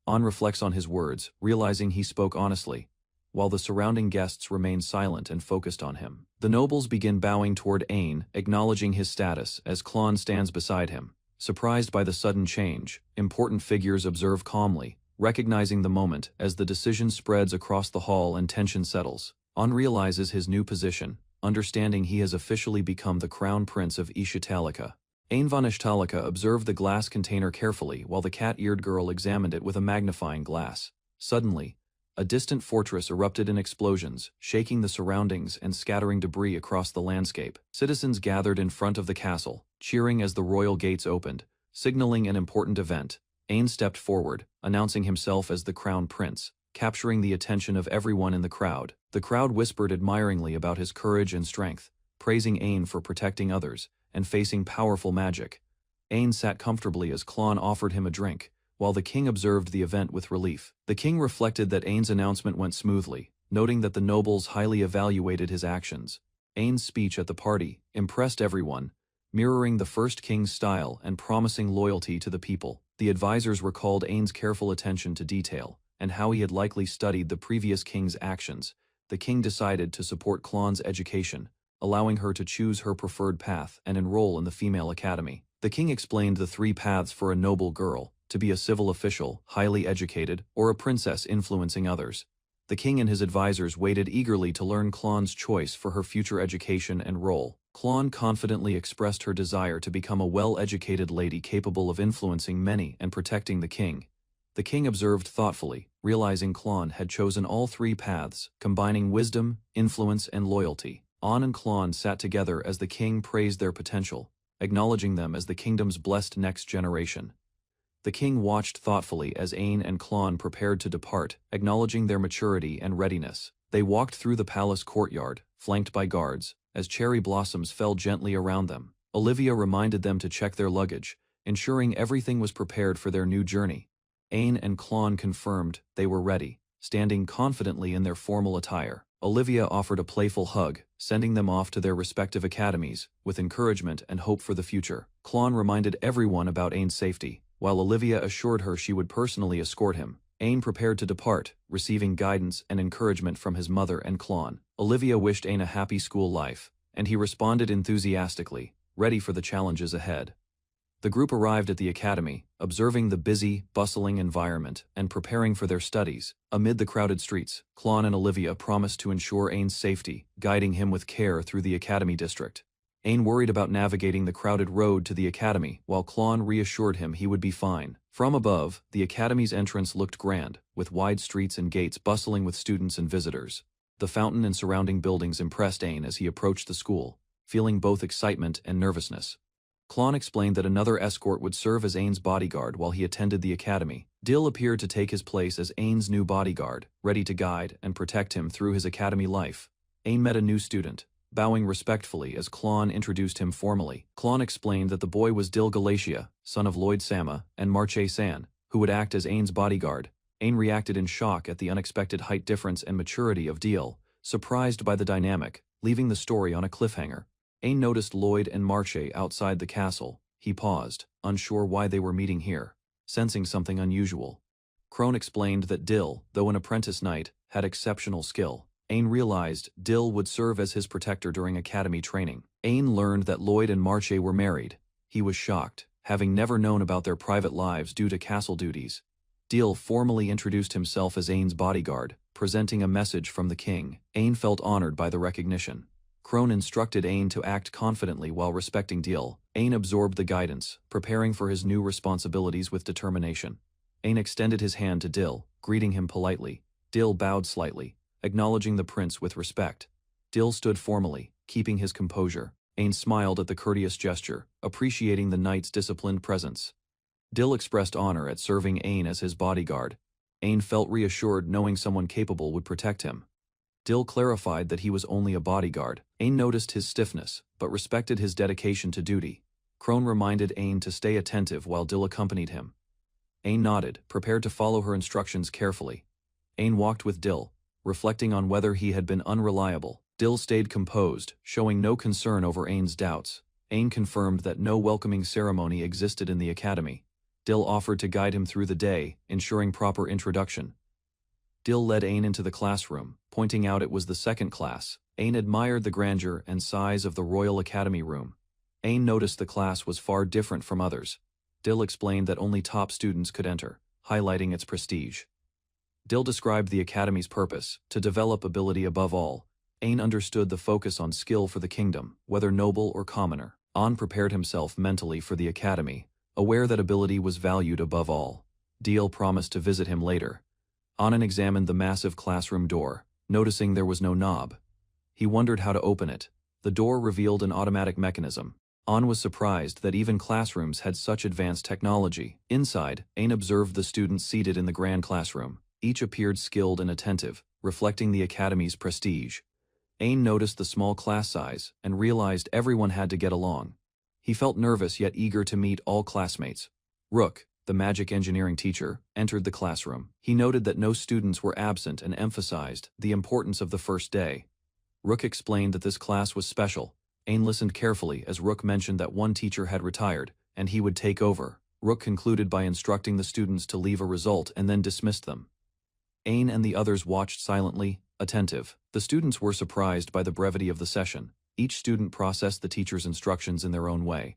An reflects on his words, realizing he spoke honestly, while the surrounding guests remain silent and focused on him. The nobles begin bowing toward Ain, acknowledging his status as Klon stands beside him. Surprised by the sudden change, important figures observe calmly, recognizing the moment as the decision spreads across the hall and tension settles. An realizes his new position, understanding he has officially become the crown prince of Ishitalika. Ain von Ishtalika observed the glass container carefully while the cat-eared girl examined it with a magnifying glass. Suddenly, a distant fortress erupted in explosions, shaking the surroundings and scattering debris across the landscape. Citizens gathered in front of the castle, cheering as the royal gates opened, signaling an important event. Ain stepped forward, announcing himself as the crown prince, capturing the attention of everyone in the crowd. The crowd whispered admiringly about his courage and strength, praising Ain for protecting others and facing powerful magic. Ain sat comfortably as Klon offered him a drink, while the king observed the event with relief. The king reflected that Ain's announcement went smoothly, noting that the nobles highly evaluated his actions. Ain's speech at the party impressed everyone, mirroring the first king's style and promising loyalty to the people. The advisors recalled Ain's careful attention to detail, and how he had likely studied the previous king's actions. The king decided to support Klon's education, allowing her to choose her preferred path and enroll in the female academy. The king explained the 3 paths for a noble girl: to be a civil official, highly educated, or a princess influencing others. The king and his advisors waited eagerly to learn Klon's choice for her future education and role. Klon confidently expressed her desire to become a well-educated lady capable of influencing many and protecting the king. The king observed thoughtfully, realizing Klon had chosen all three paths, combining wisdom, influence, and loyalty. An and Klon sat together as the king praised their potential, acknowledging them as the kingdom's blessed next generation. The king watched thoughtfully as Ain and Klon prepared to depart, acknowledging their maturity and readiness. They walked through the palace courtyard, flanked by guards, as cherry blossoms fell gently around them. Olivia reminded them to check their luggage, ensuring everything was prepared for their new journey. Ain and Klon confirmed they were ready, standing confidently in their formal attire. Olivia offered a playful hug, sending them off to their respective academies, with encouragement and hope for the future. Klon reminded everyone about Ain's safety, while Olivia assured her she would personally escort him. Ain prepared to depart, receiving guidance and encouragement from his mother and Klon. Olivia wished Ain a happy school life, and he responded enthusiastically, ready for the challenges ahead. The group arrived at the academy, observing the busy, bustling environment and preparing for their studies. Amid the crowded streets, Klon and Olivia promised to ensure Ain's safety, guiding him with care through the academy district. Ain worried about navigating the crowded road to the academy, while Klon reassured him he would be fine. From above, the academy's entrance looked grand, with wide streets and gates bustling with students and visitors. The fountain and surrounding buildings impressed Ain as he approached the school, feeling both excitement and nervousness. Klon explained that another escort would serve as Ain's bodyguard while he attended the academy. Dill appeared to take his place as Ain's new bodyguard, ready to guide and protect him through his academy life. Ain met a new student, bowing respectfully as Klon introduced him formally. Klon explained that the boy was Dill Galatia, son of Lloyd Sama and Marche San, who would act as Ain's bodyguard. Ain reacted in shock at the unexpected height difference and maturity of Dill, surprised by the dynamic, leaving the story on a cliffhanger. Ain noticed Lloyd and Marche outside the castle. He paused, unsure why they were meeting here, sensing something unusual. Crone explained that Dill, though an apprentice knight, had exceptional skill. Ain realized Dill would serve as his protector during academy training. Ain learned that Lloyd and Marche were married. He was shocked, having never known about their private lives due to castle duties. Dill formally introduced himself as Ain's bodyguard, presenting a message from the king. Ain felt honored by the recognition. Crone instructed Ain to act confidently while respecting Dill. Ain absorbed the guidance, preparing for his new responsibilities with determination. Ain extended his hand to Dill, greeting him politely. Dill bowed slightly, acknowledging the prince with respect. Dill stood formally, keeping his composure. Ain smiled at the courteous gesture, appreciating the knight's disciplined presence. Dill expressed honor at serving Ain as his bodyguard. Ain felt reassured knowing someone capable would protect him. Dill clarified that he was only a bodyguard. Ain noticed his stiffness, but respected his dedication to duty. Crone reminded Ain to stay attentive while Dill accompanied him. Ain nodded, prepared to follow her instructions carefully. Ain walked with Dill, reflecting on whether he had been unreliable. Dill stayed composed, showing no concern over Ain's doubts. Ain confirmed that no welcoming ceremony existed in the academy. Dill offered to guide him through the day, ensuring proper introduction. Dill led Ain into the classroom, pointing out it was the second class. Ain admired the grandeur and size of the Royal Academy room. Ain noticed the class was far different from others. Dill explained that only top students could enter, highlighting its prestige. Dill described the Academy's purpose, to develop ability above all. Ain understood the focus on skill for the kingdom, whether noble or commoner. An prepared himself mentally for the Academy, aware that ability was valued above all. Dill promised to visit him later. An examined the massive classroom door, noticing there was no knob. He wondered how to open it. The door revealed an automatic mechanism. An was surprised that even classrooms had such advanced technology. Inside, Ain observed the students seated in the grand classroom. Each appeared skilled and attentive, reflecting the Academy's prestige. Ain noticed the small class size and realized everyone had to get along. He felt nervous yet eager to meet all classmates. Rook, the magic engineering teacher, entered the classroom. He noted that no students were absent and emphasized the importance of the first day. Rook explained that this class was special. Ain listened carefully as Rook mentioned that one teacher had retired, and he would take over. Rook concluded by instructing the students to leave a result and then dismissed them. Ain and the others watched silently, attentive. The students were surprised by the brevity of the session. Each student processed the teacher's instructions in their own way.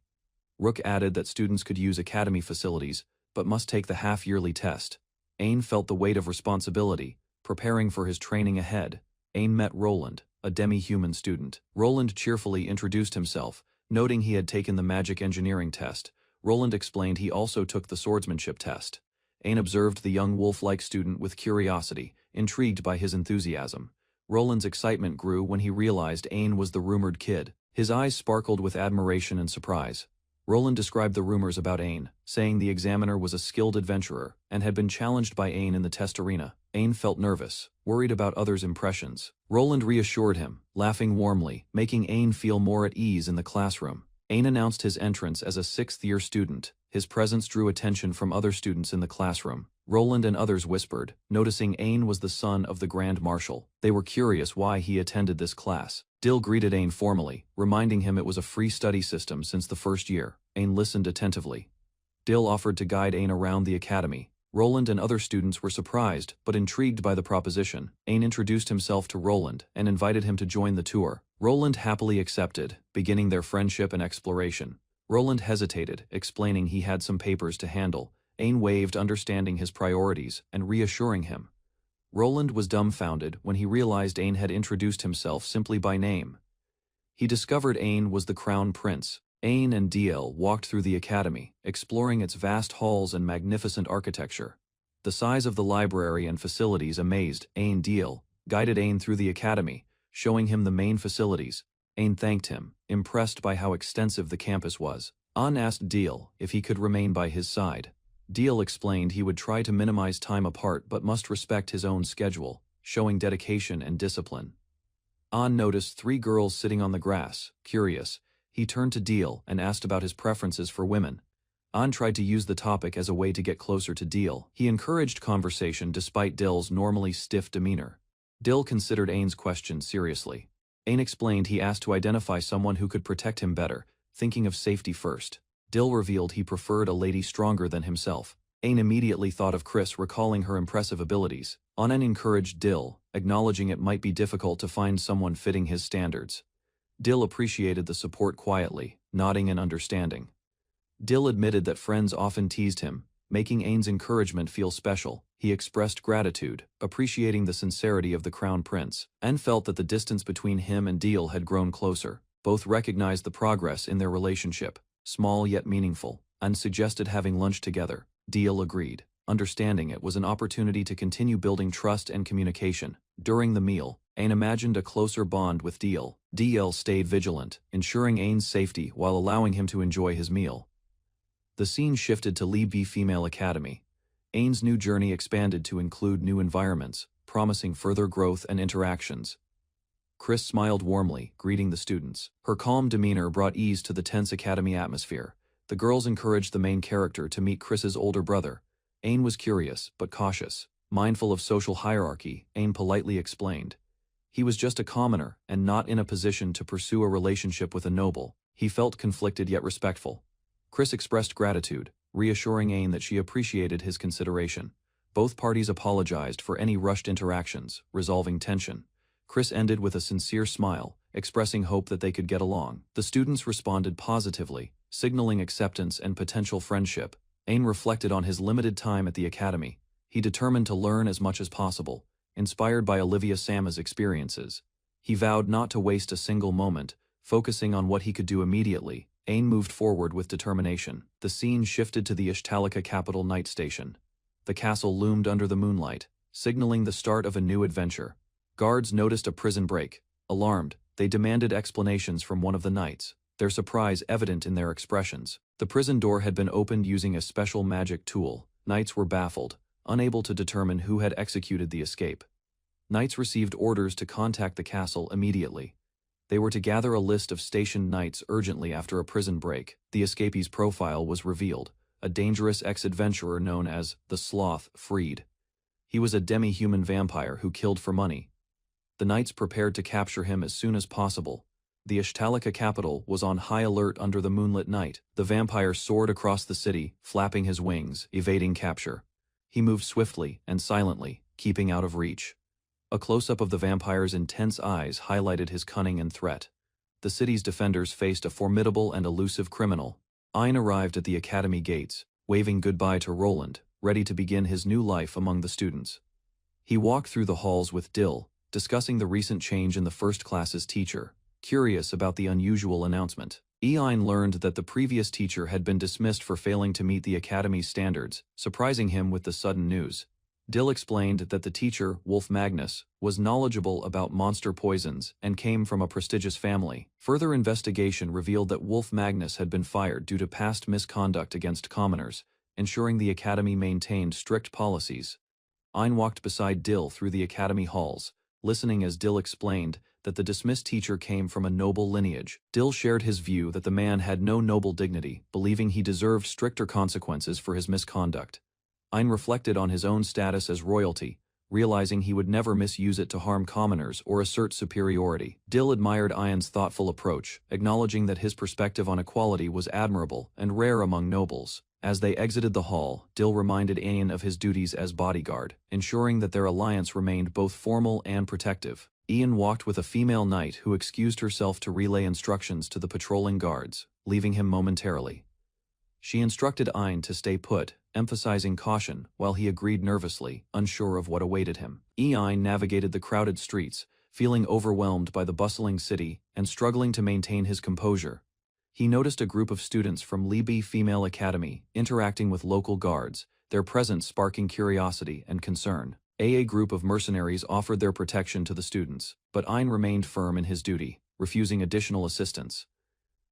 Rook added that students could use academy facilities, but must take the half-yearly test. Ain felt the weight of responsibility, preparing for his training ahead. Ain met Roland, a demi-human student. Roland cheerfully introduced himself, noting he had taken the magic engineering test. Roland explained he also took the swordsmanship test. Ain observed the young wolf-like student with curiosity, intrigued by his enthusiasm. Roland's excitement grew when he realized Ain was the rumored kid. His eyes sparkled with admiration and surprise. Roland described the rumors about Ain, saying the examiner was a skilled adventurer and had been challenged by Ain in the test arena. Ain felt nervous, worried about others' impressions. Roland reassured him, laughing warmly, making Ain feel more at ease in the classroom. Ain announced his entrance as a sixth-year student. His presence drew attention from other students in the classroom. Roland and others whispered, noticing Ain was the son of the Grand Marshal. They were curious why he attended this class. Dill greeted Ain formally, reminding him it was a free study system since the first year. Ain listened attentively. Dill offered to guide Ain around the academy. Roland and other students were surprised but intrigued by the proposition. Ain introduced himself to Roland and invited him to join the tour. Roland happily accepted, beginning their friendship and exploration. Roland hesitated, explaining he had some papers to handle. Ain waved, understanding his priorities and reassuring him. Roland was dumbfounded when he realized Ain had introduced himself simply by name. He discovered Ain was the Crown Prince. Ain and DL walked through the academy, exploring its vast halls and magnificent architecture. The size of the library and facilities amazed Ain. DL guided Ain through the academy, showing him the main facilities. Ain thanked him, impressed by how extensive the campus was. An asked DL if he could remain by his side. DL explained he would try to minimize time apart but must respect his own schedule, showing dedication and discipline. An noticed 3 girls sitting on the grass. Curious, he turned to DL and asked about his preferences for women. An tried to use the topic as a way to get closer to DL. He encouraged conversation despite Dill's normally stiff demeanor. Dill considered Ain's question seriously. Ain explained he asked to identify someone who could protect him better, thinking of safety first. Dill revealed he preferred a lady stronger than himself. Ain immediately thought of Chris, recalling her impressive abilities. Anan encouraged Dill, acknowledging it might be difficult to find someone fitting his standards. Dill appreciated the support quietly, nodding in understanding. Dill admitted that friends often teased him, making Ain's encouragement feel special. He expressed gratitude, appreciating the sincerity of the Crown Prince, and felt that the distance between him and Dill had grown closer. Both recognized the progress in their relationship, small yet meaningful, and suggested having lunch together. Dill agreed, understanding it was an opportunity to continue building trust and communication. During the meal, Ain imagined a closer bond with Dill. Dill stayed vigilant, ensuring Ain's safety while allowing him to enjoy his meal. The scene shifted to Lee B Female Academy. Ain's new journey expanded to include new environments, promising further growth and interactions. Chris smiled warmly, greeting the students. Her calm demeanor brought ease to the tense academy atmosphere. The girls encouraged the main character to meet Chris's older brother. Ain was curious, but cautious. Mindful of social hierarchy, Ain politely explained. He was just a commoner, and not in a position to pursue a relationship with a noble. He felt conflicted yet respectful. Chris expressed gratitude, reassuring Ain that she appreciated his consideration. Both parties apologized for any rushed interactions, resolving tension. Chris ended with a sincere smile, expressing hope that they could get along. The students responded positively, signaling acceptance and potential friendship. Ain reflected on his limited time at the academy. He determined to learn as much as possible, inspired by Olivia Sama's experiences. He vowed not to waste a single moment, focusing on what he could do immediately. Ain moved forward with determination. The scene shifted to the Ishtalika capital night station. The castle loomed under the moonlight, signaling the start of a new adventure. Guards noticed a prison break. Alarmed, they demanded explanations from one of the knights, their surprise evident in their expressions. The prison door had been opened using a special magic tool. Knights were baffled, unable to determine who had executed the escape. Knights received orders to contact the castle immediately. They were to gather a list of stationed knights urgently after a prison break. The escapee's profile was revealed, a dangerous ex-adventurer known as the Sloth freed. He was a demi-human vampire who killed for money. The knights prepared to capture him as soon as possible. The Ishtalika capital was on high alert under the moonlit night. The vampire soared across the city, flapping his wings, evading capture. He moved swiftly and silently, keeping out of reach. A close-up of the vampire's intense eyes highlighted his cunning and threat. The city's defenders faced a formidable and elusive criminal. Ain arrived at the academy gates, waving goodbye to Roland, ready to begin his new life among the students. He walked through the halls with Dill, discussing the recent change in the first class's teacher, curious about the unusual announcement. Ein learned that the previous teacher had been dismissed for failing to meet the academy's standards, surprising him with the sudden news. Dill explained that the teacher, Wolf Magnus, was knowledgeable about monster poisons and came from a prestigious family. Further investigation revealed that Wolf Magnus had been fired due to past misconduct against commoners, ensuring the academy maintained strict policies. Ein walked beside Dill through the academy halls, listening as Dill explained that the dismissed teacher came from a noble lineage. Dill shared his view that the man had no noble dignity, believing he deserved stricter consequences for his misconduct. Ein reflected on his own status as royalty, realizing he would never misuse it to harm commoners or assert superiority. Dill admired Ein's thoughtful approach, acknowledging that his perspective on equality was admirable and rare among nobles. As they exited the hall, Dill reminded Ein of his duties as bodyguard, ensuring that their alliance remained both formal and protective. Ian walked with a female knight who excused herself to relay instructions to the patrolling guards, leaving him momentarily. She instructed Ein to stay put, emphasizing caution, while he agreed nervously, unsure of what awaited him. Ein navigated the crowded streets, feeling overwhelmed by the bustling city and struggling to maintain his composure. He noticed a group of students from Libi Female Academy interacting with local guards, their presence sparking curiosity and concern. A group of mercenaries offered their protection to the students, but Ein remained firm in his duty, refusing additional assistance.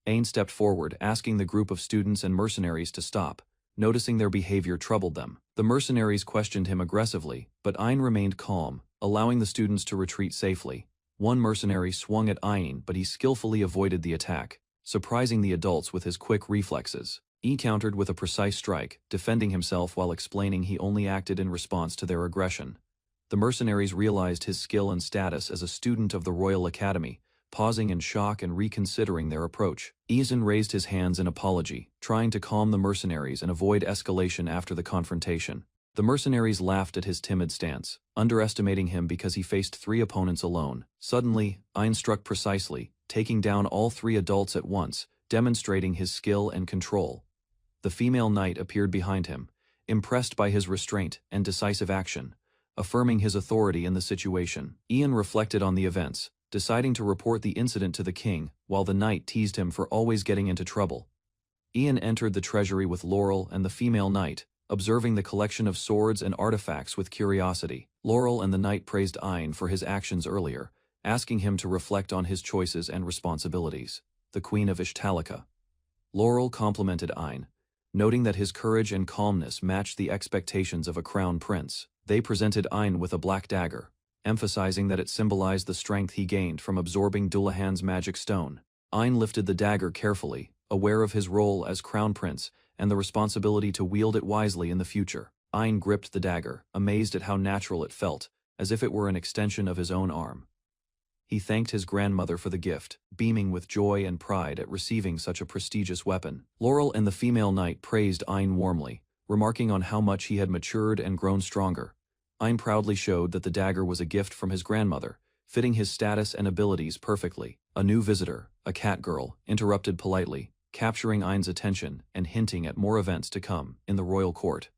Ein stepped forward, asking the group of students and mercenaries to stop, noticing their behavior troubled them. The mercenaries questioned him aggressively, but Ein remained calm, allowing the students to retreat safely. One mercenary swung at Ein, but he skillfully avoided the attack, surprising the adults with his quick reflexes. He countered with a precise strike, defending himself while explaining he only acted in response to their aggression. The mercenaries realized his skill and status as a student of the Royal Academy, pausing in shock and reconsidering their approach. Ian raised his hands in apology, trying to calm the mercenaries and avoid escalation after the confrontation. The mercenaries laughed at his timid stance, underestimating him because he faced 3 opponents alone. Suddenly, Ein struck precisely, taking down all 3 adults at once, demonstrating his skill and control. The female knight appeared behind him, impressed by his restraint and decisive action, affirming his authority in the situation. Ian reflected on the events, deciding to report the incident to the king, while the knight teased him for always getting into trouble. Ian entered the treasury with Laurel and the female knight, observing the collection of swords and artifacts with curiosity. Laurel and the knight praised Ein for his actions earlier, asking him to reflect on his choices and responsibilities. The Queen of Ishtalica. Laurel complimented Ein, noting that his courage and calmness matched the expectations of a crown prince. They presented Ein with a black dagger, emphasizing that it symbolized the strength he gained from absorbing Dullahan's magic stone. Ein lifted the dagger carefully, aware of his role as crown prince and the responsibility to wield it wisely in the future. Ein gripped the dagger, amazed at how natural it felt, as if it were an extension of his own arm. He thanked his grandmother for the gift, beaming with joy and pride at receiving such a prestigious weapon. Laurel and the female knight praised Ein warmly, remarking on how much he had matured and grown stronger. Ein proudly showed that the dagger was a gift from his grandmother, fitting his status and abilities perfectly. A new visitor, a cat girl, interrupted politely, capturing Ein's attention and hinting at more events to come in the royal court.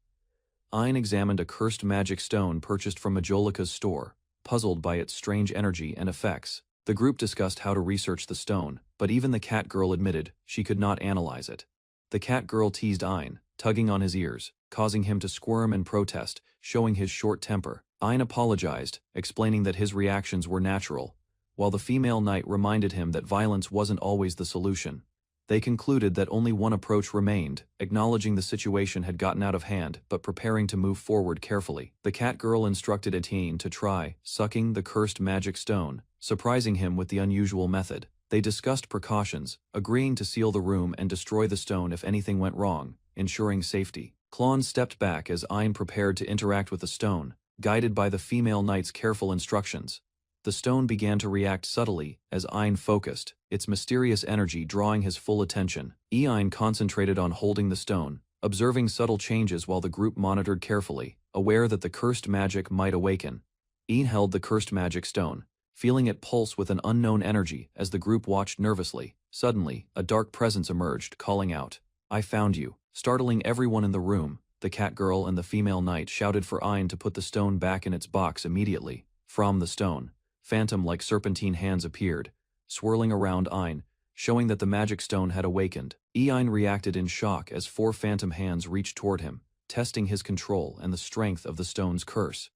Ein examined a cursed magic stone purchased from Majolica's store, puzzled by its strange energy and effects. The group discussed how to research the stone, but even the cat girl admitted she could not analyze it. The cat girl teased Ein, tugging on his ears, causing him to squirm and protest, showing his short temper. Ein apologized, explaining that his reactions were natural, while the female knight reminded him that violence wasn't always the solution. They concluded that only one approach remained, acknowledging the situation had gotten out of hand but preparing to move forward carefully. The cat girl instructed Etienne to try sucking the cursed magic stone, surprising him with the unusual method. They discussed precautions, agreeing to seal the room and destroy the stone if anything went wrong, ensuring safety. Klon stepped back as Ein prepared to interact with the stone, guided by the female knight's careful instructions. The stone began to react subtly as Ein focused, its mysterious energy drawing his full attention. Ein concentrated on holding the stone, observing subtle changes while the group monitored carefully, aware that the cursed magic might awaken. Ein held the cursed magic stone, feeling it pulse with an unknown energy as the group watched nervously. Suddenly, a dark presence emerged, calling out, "I found you." Startling everyone in the room, the cat girl and the female knight shouted for Ein to put the stone back in its box immediately. From the stone, phantom-like serpentine hands appeared, swirling around Ein, showing that the magic stone had awakened. Ein reacted in shock as 4 phantom hands reached toward him, testing his control and the strength of the stone's curse.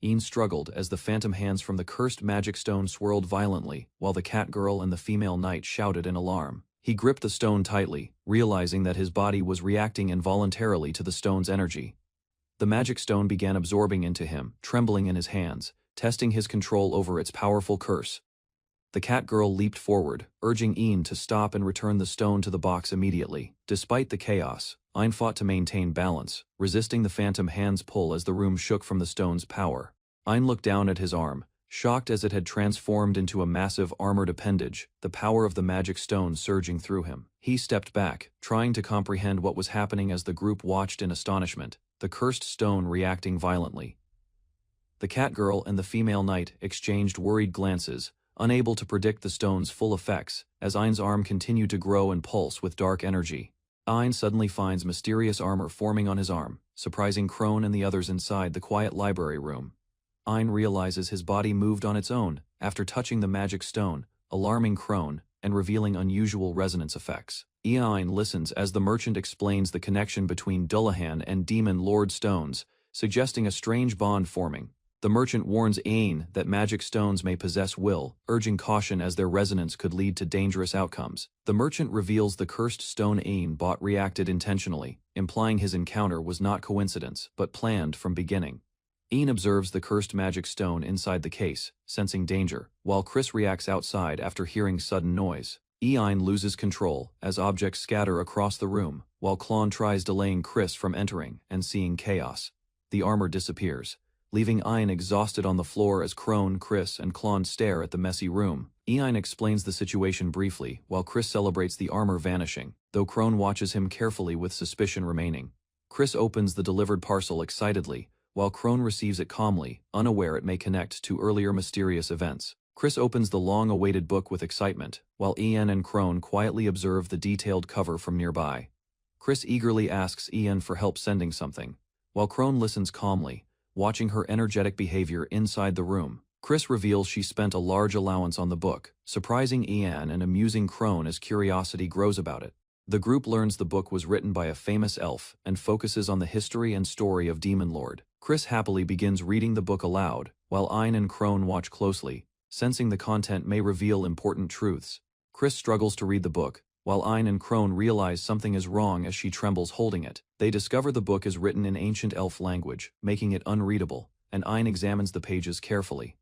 Ein struggled as the phantom hands from the cursed magic stone swirled violently, while the cat girl and the female knight shouted in alarm. He gripped the stone tightly, realizing that his body was reacting involuntarily to the stone's energy. The magic stone began absorbing into him, trembling in his hands, testing his control over its powerful curse. The cat girl leaped forward, urging Ein to stop and return the stone to the box immediately. Despite the chaos, Ein fought to maintain balance, resisting the phantom hand's pull as the room shook from the stone's power. Ein looked down at his arm, shocked as it had transformed into a massive armored appendage, the power of the magic stone surging through him. He stepped back, trying to comprehend what was happening as the group watched in astonishment, the cursed stone reacting violently. The cat girl and the female knight exchanged worried glances, unable to predict the stone's full effects, as Ein's arm continued to grow and pulse with dark energy. Ein suddenly finds mysterious armor forming on his arm, surprising Crone and the others inside the quiet library room. Ein realizes his body moved on its own after touching the magic stone, alarming Crone and revealing unusual resonance effects. Ein listens as the merchant explains the connection between Dullahan and Demon Lord stones, suggesting a strange bond forming. The merchant warns Ein that magic stones may possess will, urging caution as their resonance could lead to dangerous outcomes. The merchant reveals the cursed stone Ein bought reacted intentionally, implying his encounter was not coincidence, but planned from beginning. Ein observes the cursed magic stone inside the case, sensing danger, while Chris reacts outside after hearing sudden noise. Ein loses control as objects scatter across the room, while Klon tries delaying Chris from entering and seeing chaos. The armor disappears, leaving Ein exhausted on the floor as Crone, Chris, and Klon stare at the messy room. Ein explains the situation briefly, while Chris celebrates the armor vanishing, though Crone watches him carefully with suspicion remaining. Chris opens the delivered parcel excitedly, while Crone receives it calmly, unaware it may connect to earlier mysterious events. Chris opens the long-awaited book with excitement, while Ian and Crone quietly observe the detailed cover from nearby. Chris eagerly asks Ian for help sending something, while Crone listens calmly, watching her energetic behavior inside the room. Chris reveals she spent a large allowance on the book, surprising Ian and amusing Crone as curiosity grows about it. The group learns the book was written by a famous elf and focuses on the history and story of Demon Lord. Chris happily begins reading the book aloud, while Ein and Crone watch closely, sensing the content may reveal important truths. Chris struggles to read the book, while Ein and Crone realize something is wrong as she trembles holding it. They discover the book is written in ancient elf language, making it unreadable, and Ein examines the pages carefully.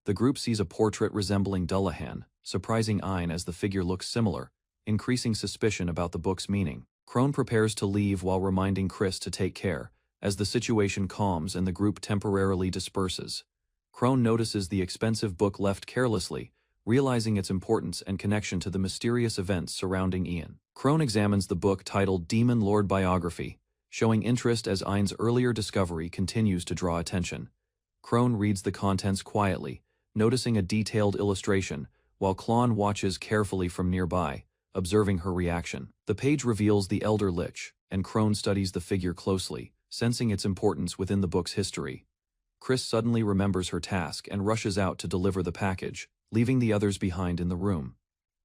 The group sees a portrait resembling Dullahan, surprising Ein as the figure looks similar, increasing suspicion about the book's meaning. Crone prepares to leave while reminding Chris to take care, as the situation calms and the group temporarily disperses. Crone notices the expensive book left carelessly, realizing its importance and connection to the mysterious events surrounding Ian. Crone examines the book titled Demon Lord Biography, showing interest as Ein's earlier discovery continues to draw attention. Crone reads the contents quietly, noticing a detailed illustration, while Klon watches carefully from nearby, observing her reaction. The page reveals the Elder Lich, and Crone studies the figure closely, sensing its importance within the book's history. Chris suddenly remembers her task and rushes out to deliver the package, leaving the others behind in the room.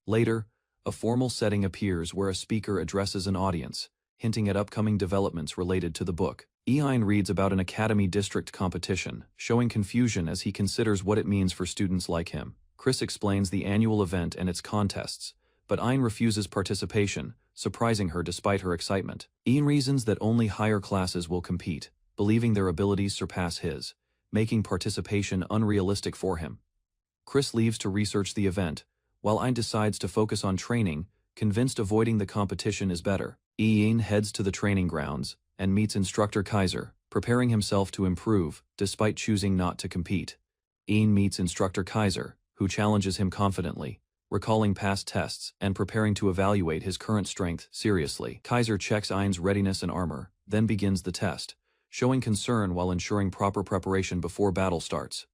Later, a formal setting appears where a speaker addresses an audience, hinting at upcoming developments related to the book. Ein reads about an academy district competition, showing confusion as he considers what it means for students like him. Chris explains the annual event and its contests, but Ein refuses participation, surprising her despite her excitement. Ein reasons that only higher classes will compete, believing their abilities surpass his, making participation unrealistic for him. Chris leaves to research the event, while Ein decides to focus on training, convinced avoiding the competition is better. Ein heads to the training grounds and meets instructor Kaiser, preparing himself to improve, despite choosing not to compete. Ein meets instructor Kaiser, who challenges him confidently, recalling past tests and preparing to evaluate his current strength seriously. Kaiser checks Ein's readiness and armor, then begins the test, showing concern while ensuring proper preparation before battle starts.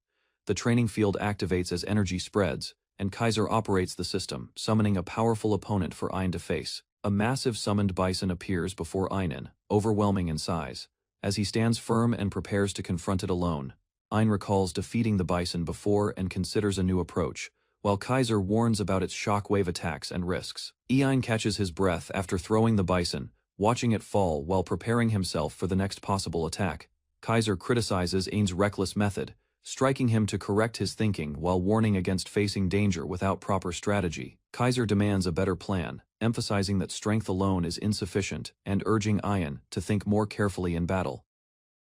The training field activates as energy spreads, and Kaiser operates the system, summoning a powerful opponent for Ein to face. A massive summoned bison appears before Ein, overwhelming in size. As he stands firm and prepares to confront it alone, Ein recalls defeating the bison before and considers a new approach, while Kaiser warns about its shockwave attacks and risks. Ein catches his breath after throwing the bison, watching it fall while preparing himself for the next possible attack. Kaiser criticizes Ein's reckless method, striking him to correct his thinking while warning against facing danger without proper strategy. Kaiser demands a better plan, emphasizing that strength alone is insufficient and urging Ein to think more carefully in battle.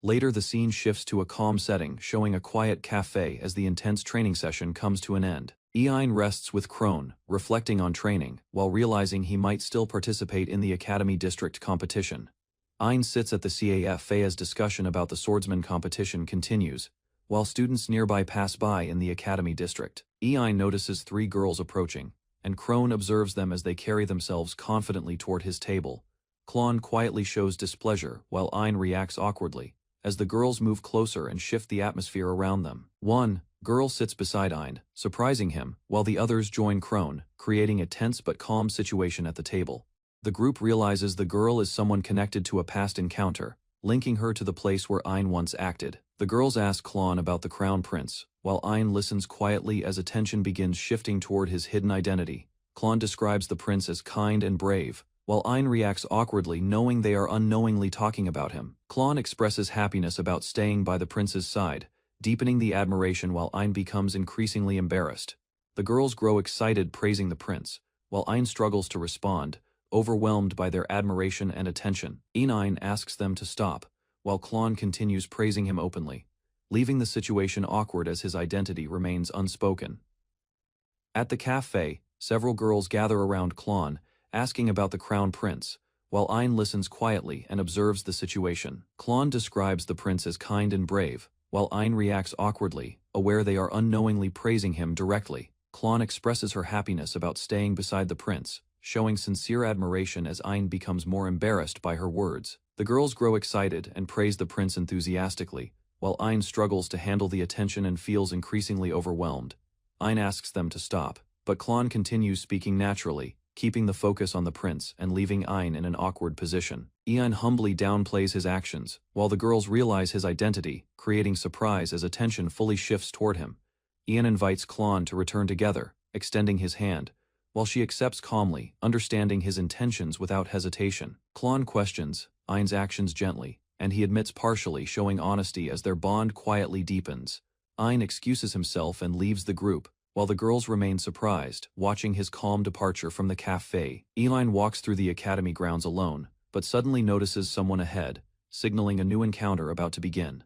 Later the scene shifts to a calm setting, showing a quiet cafe as the intense training session comes to an end. Ein rests with Krone, reflecting on training, while realizing he might still participate in the Academy District competition. Ein sits at the cafe as discussion about the swordsman competition continues, while students nearby pass by in the Academy District. Ein notices 3 girls approaching, and Krone observes them as they carry themselves confidently toward his table. Klon quietly shows displeasure, while Ein reacts awkwardly, as the girls move closer and shift the atmosphere around them. One girl sits beside Ein, surprising him, while the others join Krone, creating a tense but calm situation at the table. The group realizes the girl is someone connected to a past encounter, linking her to the place where Ein once acted. The girls ask Klon about the Crown Prince, while Ein listens quietly as attention begins shifting toward his hidden identity. Klon describes the prince as kind and brave, while Ein reacts awkwardly knowing they are unknowingly talking about him. Klon expresses happiness about staying by the prince's side, deepening the admiration while Ein becomes increasingly embarrassed. The girls grow excited praising the prince, while Ein struggles to respond, overwhelmed by their admiration and attention. Ein asks them to stop, while Klon continues praising him openly, leaving the situation awkward as his identity remains unspoken. At the cafe, several girls gather around Klon, asking about the Crown Prince, while Ein listens quietly and observes the situation. Klon describes the prince as kind and brave, while Ein reacts awkwardly, aware they are unknowingly praising him directly. Klon expresses her happiness about staying beside the prince, showing sincere admiration as Ein becomes more embarrassed by her words. The girls grow excited and praise the prince enthusiastically, while Ein struggles to handle the attention and feels increasingly overwhelmed. Ein asks them to stop, but Klon continues speaking naturally, keeping the focus on the prince and leaving Ein in an awkward position. Ein humbly downplays his actions, while the girls realize his identity, creating surprise as attention fully shifts toward him. Ein invites Klon to return together, extending his hand, while she accepts calmly, understanding his intentions without hesitation. Klon questions Ein's actions gently, and he admits partially, showing honesty as their bond quietly deepens. Ein excuses himself and leaves the group, while the girls remain surprised, watching his calm departure from the cafe. Ein walks through the academy grounds alone, but suddenly notices someone ahead, signaling a new encounter about to begin.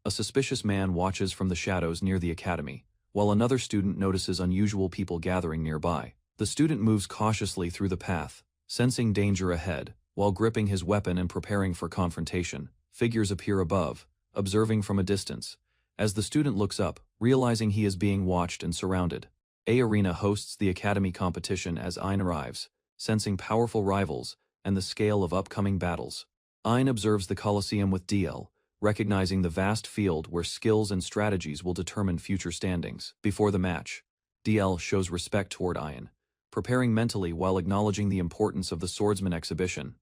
A suspicious man watches from the shadows near the academy, while another student notices unusual people gathering nearby. The student moves cautiously through the path, sensing danger ahead, while gripping his weapon and preparing for confrontation. Figures appear above, observing from a distance. As the student looks up, realizing he is being watched and surrounded. A Arena hosts the academy competition as Ein arrives, sensing powerful rivals and the scale of upcoming battles. Ein observes the Colosseum with DL, recognizing the vast field where skills and strategies will determine future standings. Before the match, DL shows respect toward Ein, preparing mentally while acknowledging the importance of the swordsman exhibition.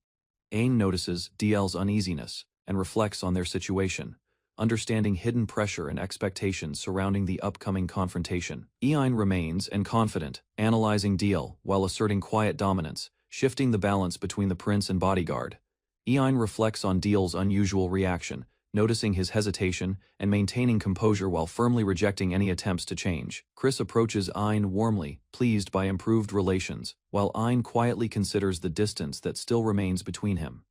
Ein notices DL's uneasiness and reflects on their situation, understanding hidden pressure and expectations surrounding the upcoming confrontation. Ein remains and confident, analyzing DL while asserting quiet dominance, shifting the balance between the prince and bodyguard. Ein reflects on DL's unusual reaction, noticing his hesitation and maintaining composure while firmly rejecting any attempts to change. Chris approaches Ein warmly, pleased by improved relations, while Ein quietly considers the distance that still remains between him.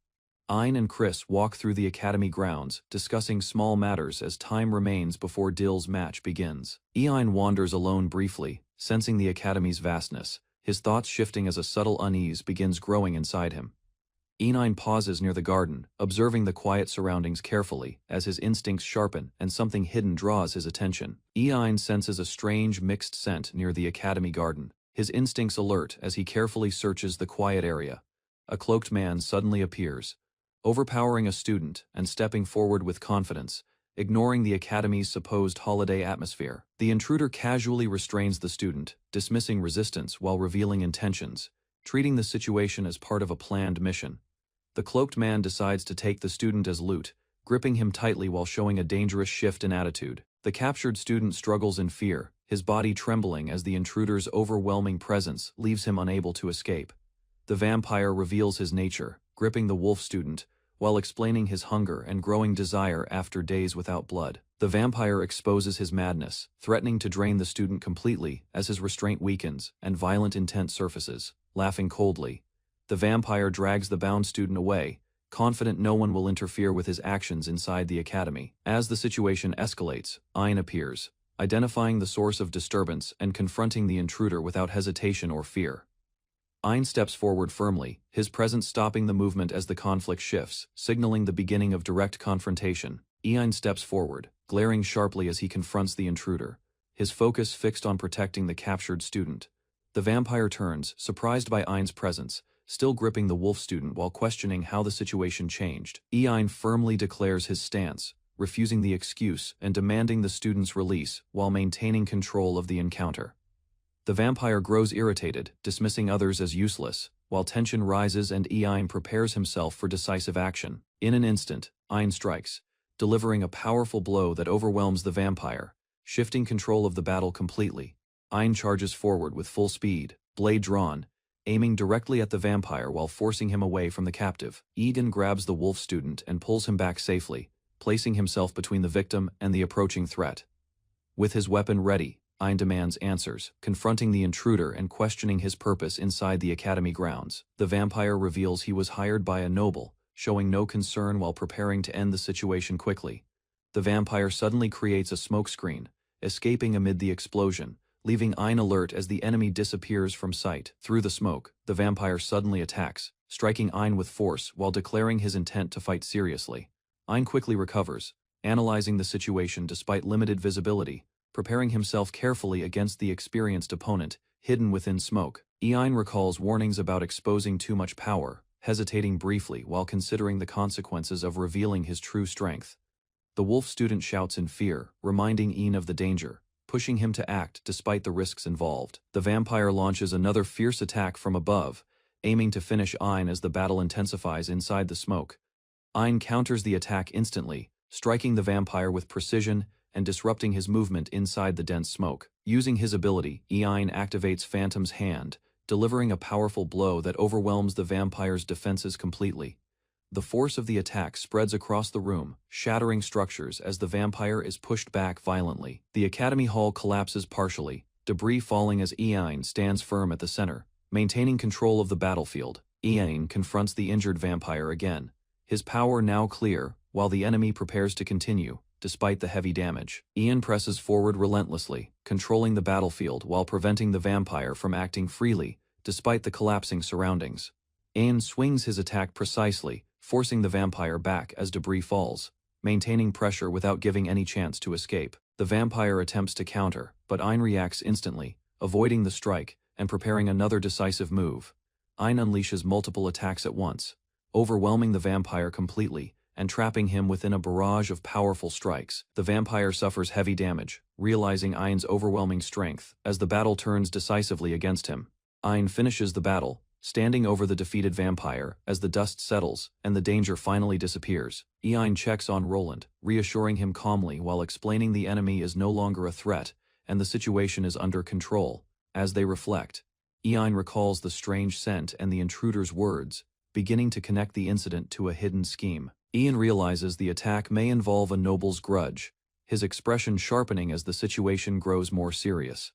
Ein and Chris walk through the academy grounds, discussing small matters as time remains before Dill's match begins. Ein wanders alone briefly, sensing the academy's vastness, his thoughts shifting as a subtle unease begins growing inside him. Ein pauses near the garden, observing the quiet surroundings carefully as his instincts sharpen and something hidden draws his attention. Ein senses a strange mixed scent near the academy garden, his instincts alert as he carefully searches the quiet area. A cloaked man suddenly appears, overpowering a student and stepping forward with confidence, ignoring the academy's supposed holiday atmosphere. The intruder casually restrains the student, dismissing resistance while revealing intentions, treating the situation as part of a planned mission. The cloaked man decides to take the student as loot, gripping him tightly while showing a dangerous shift in attitude. The captured student struggles in fear, his body trembling as the intruder's overwhelming presence leaves him unable to escape. The vampire reveals his nature, gripping the wolf student, while explaining his hunger and growing desire after days without blood. The vampire exposes his madness, threatening to drain the student completely as his restraint weakens and violent intent surfaces. Laughing coldly, the vampire drags the bound student away, confident no one will interfere with his actions inside the academy. As the situation escalates, Ein appears, identifying the source of disturbance and confronting the intruder without hesitation or fear. Ein steps forward firmly, his presence stopping the movement as the conflict shifts, signaling the beginning of direct confrontation. Ein steps forward, glaring sharply as he confronts the intruder, his focus fixed on protecting the captured student. The vampire turns, surprised by Ein's presence, still gripping the wolf student while questioning how the situation changed. Ein firmly declares his stance, refusing the excuse and demanding the student's release while maintaining control of the encounter. The vampire grows irritated, dismissing others as useless, while tension rises and Ein prepares himself for decisive action. In an instant, Ein strikes, delivering a powerful blow that overwhelms the vampire, shifting control of the battle completely. Ein charges forward with full speed, blade drawn, aiming directly at the vampire while forcing him away from the captive. Ein grabs the wolf student and pulls him back safely, placing himself between the victim and the approaching threat. With his weapon ready, Ein demands answers, confronting the intruder and questioning his purpose inside the academy grounds. The vampire reveals he was hired by a noble, showing no concern while preparing to end the situation quickly. The vampire suddenly creates a smokescreen, escaping amid the explosion, leaving Ein alert as the enemy disappears from sight. Through the smoke, the vampire suddenly attacks, striking Ein with force while declaring his intent to fight seriously. Ein quickly recovers, analyzing the situation despite limited visibility, preparing himself carefully against the experienced opponent, hidden within smoke. Ein recalls warnings about exposing too much power, hesitating briefly while considering the consequences of revealing his true strength. The wolf student shouts in fear, reminding Ein of the danger, pushing him to act despite the risks involved. The vampire launches another fierce attack from above, aiming to finish Ein as the battle intensifies inside the smoke. Ein counters the attack instantly, striking the vampire with precision and disrupting his movement inside the dense smoke. Using his ability, Ein activates Phantom's Hand, delivering a powerful blow that overwhelms the vampire's defenses completely. The force of the attack spreads across the room, shattering structures as the vampire is pushed back violently. The academy hall collapses partially, debris falling as Ein stands firm at the center, maintaining control of the battlefield. Ein confronts the injured vampire again, his power now clear, while the enemy prepares to continue. Despite the heavy damage, Ein presses forward relentlessly, controlling the battlefield while preventing the vampire from acting freely, despite the collapsing surroundings. Ein swings his attack precisely, forcing the vampire back as debris falls, maintaining pressure without giving any chance to escape. The vampire attempts to counter, but Ein reacts instantly, avoiding the strike and preparing another decisive move. Ein unleashes multiple attacks at once, overwhelming the vampire completely, and trapping him within a barrage of powerful strikes. The vampire suffers heavy damage, realizing Ein's overwhelming strength as the battle turns decisively against him. Ein finishes the battle, standing over the defeated vampire as the dust settles and the danger finally disappears. Ein checks on Roland, reassuring him calmly while explaining the enemy is no longer a threat and the situation is under control. As they reflect, Ein recalls the strange scent and the intruder's words, beginning to connect the incident to a hidden scheme. Ein realizes the attack may involve a noble's grudge, his expression sharpening as the situation grows more serious.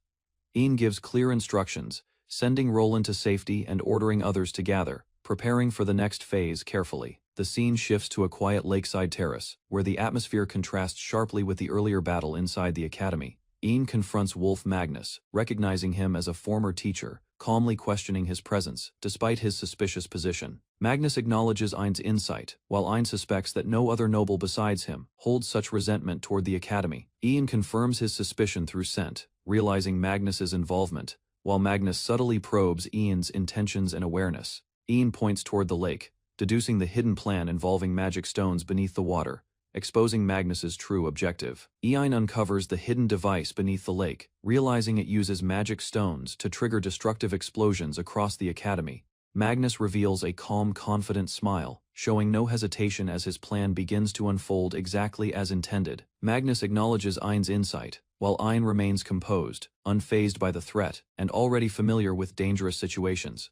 Ein gives clear instructions, sending Roland to safety and ordering others to gather, preparing for the next phase carefully. The scene shifts to a quiet lakeside terrace, where the atmosphere contrasts sharply with the earlier battle inside the academy. Ein confronts Wolf Magnus, recognizing him as a former teacher, calmly questioning his presence, despite his suspicious position. Magnus acknowledges Ein's insight, while Ein suspects that no other noble besides him holds such resentment toward the academy. Ein confirms his suspicion through scent, realizing Magnus's involvement, while Magnus subtly probes Ein's intentions and awareness. Ein points toward the lake, deducing the hidden plan involving magic stones beneath the water, exposing Magnus's true objective. Ein uncovers the hidden device beneath the lake, realizing it uses magic stones to trigger destructive explosions across the academy. Magnus reveals a calm, confident smile, showing no hesitation as his plan begins to unfold exactly as intended. Magnus acknowledges Ein's insight, while Ein remains composed, unfazed by the threat, and already familiar with dangerous situations.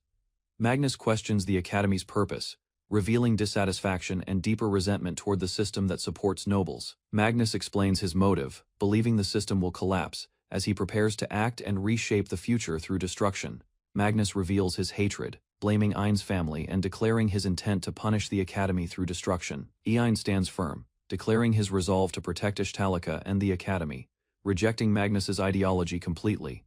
Magnus questions the Academy's purpose, revealing dissatisfaction and deeper resentment toward the system that supports nobles. Magnus explains his motive, believing the system will collapse, as he prepares to act and reshape the future through destruction. Magnus reveals his hatred, blaming Ein's family and declaring his intent to punish the Academy through destruction. Ein stands firm, declaring his resolve to protect Ishtalika and the Academy, rejecting Magnus's ideology completely.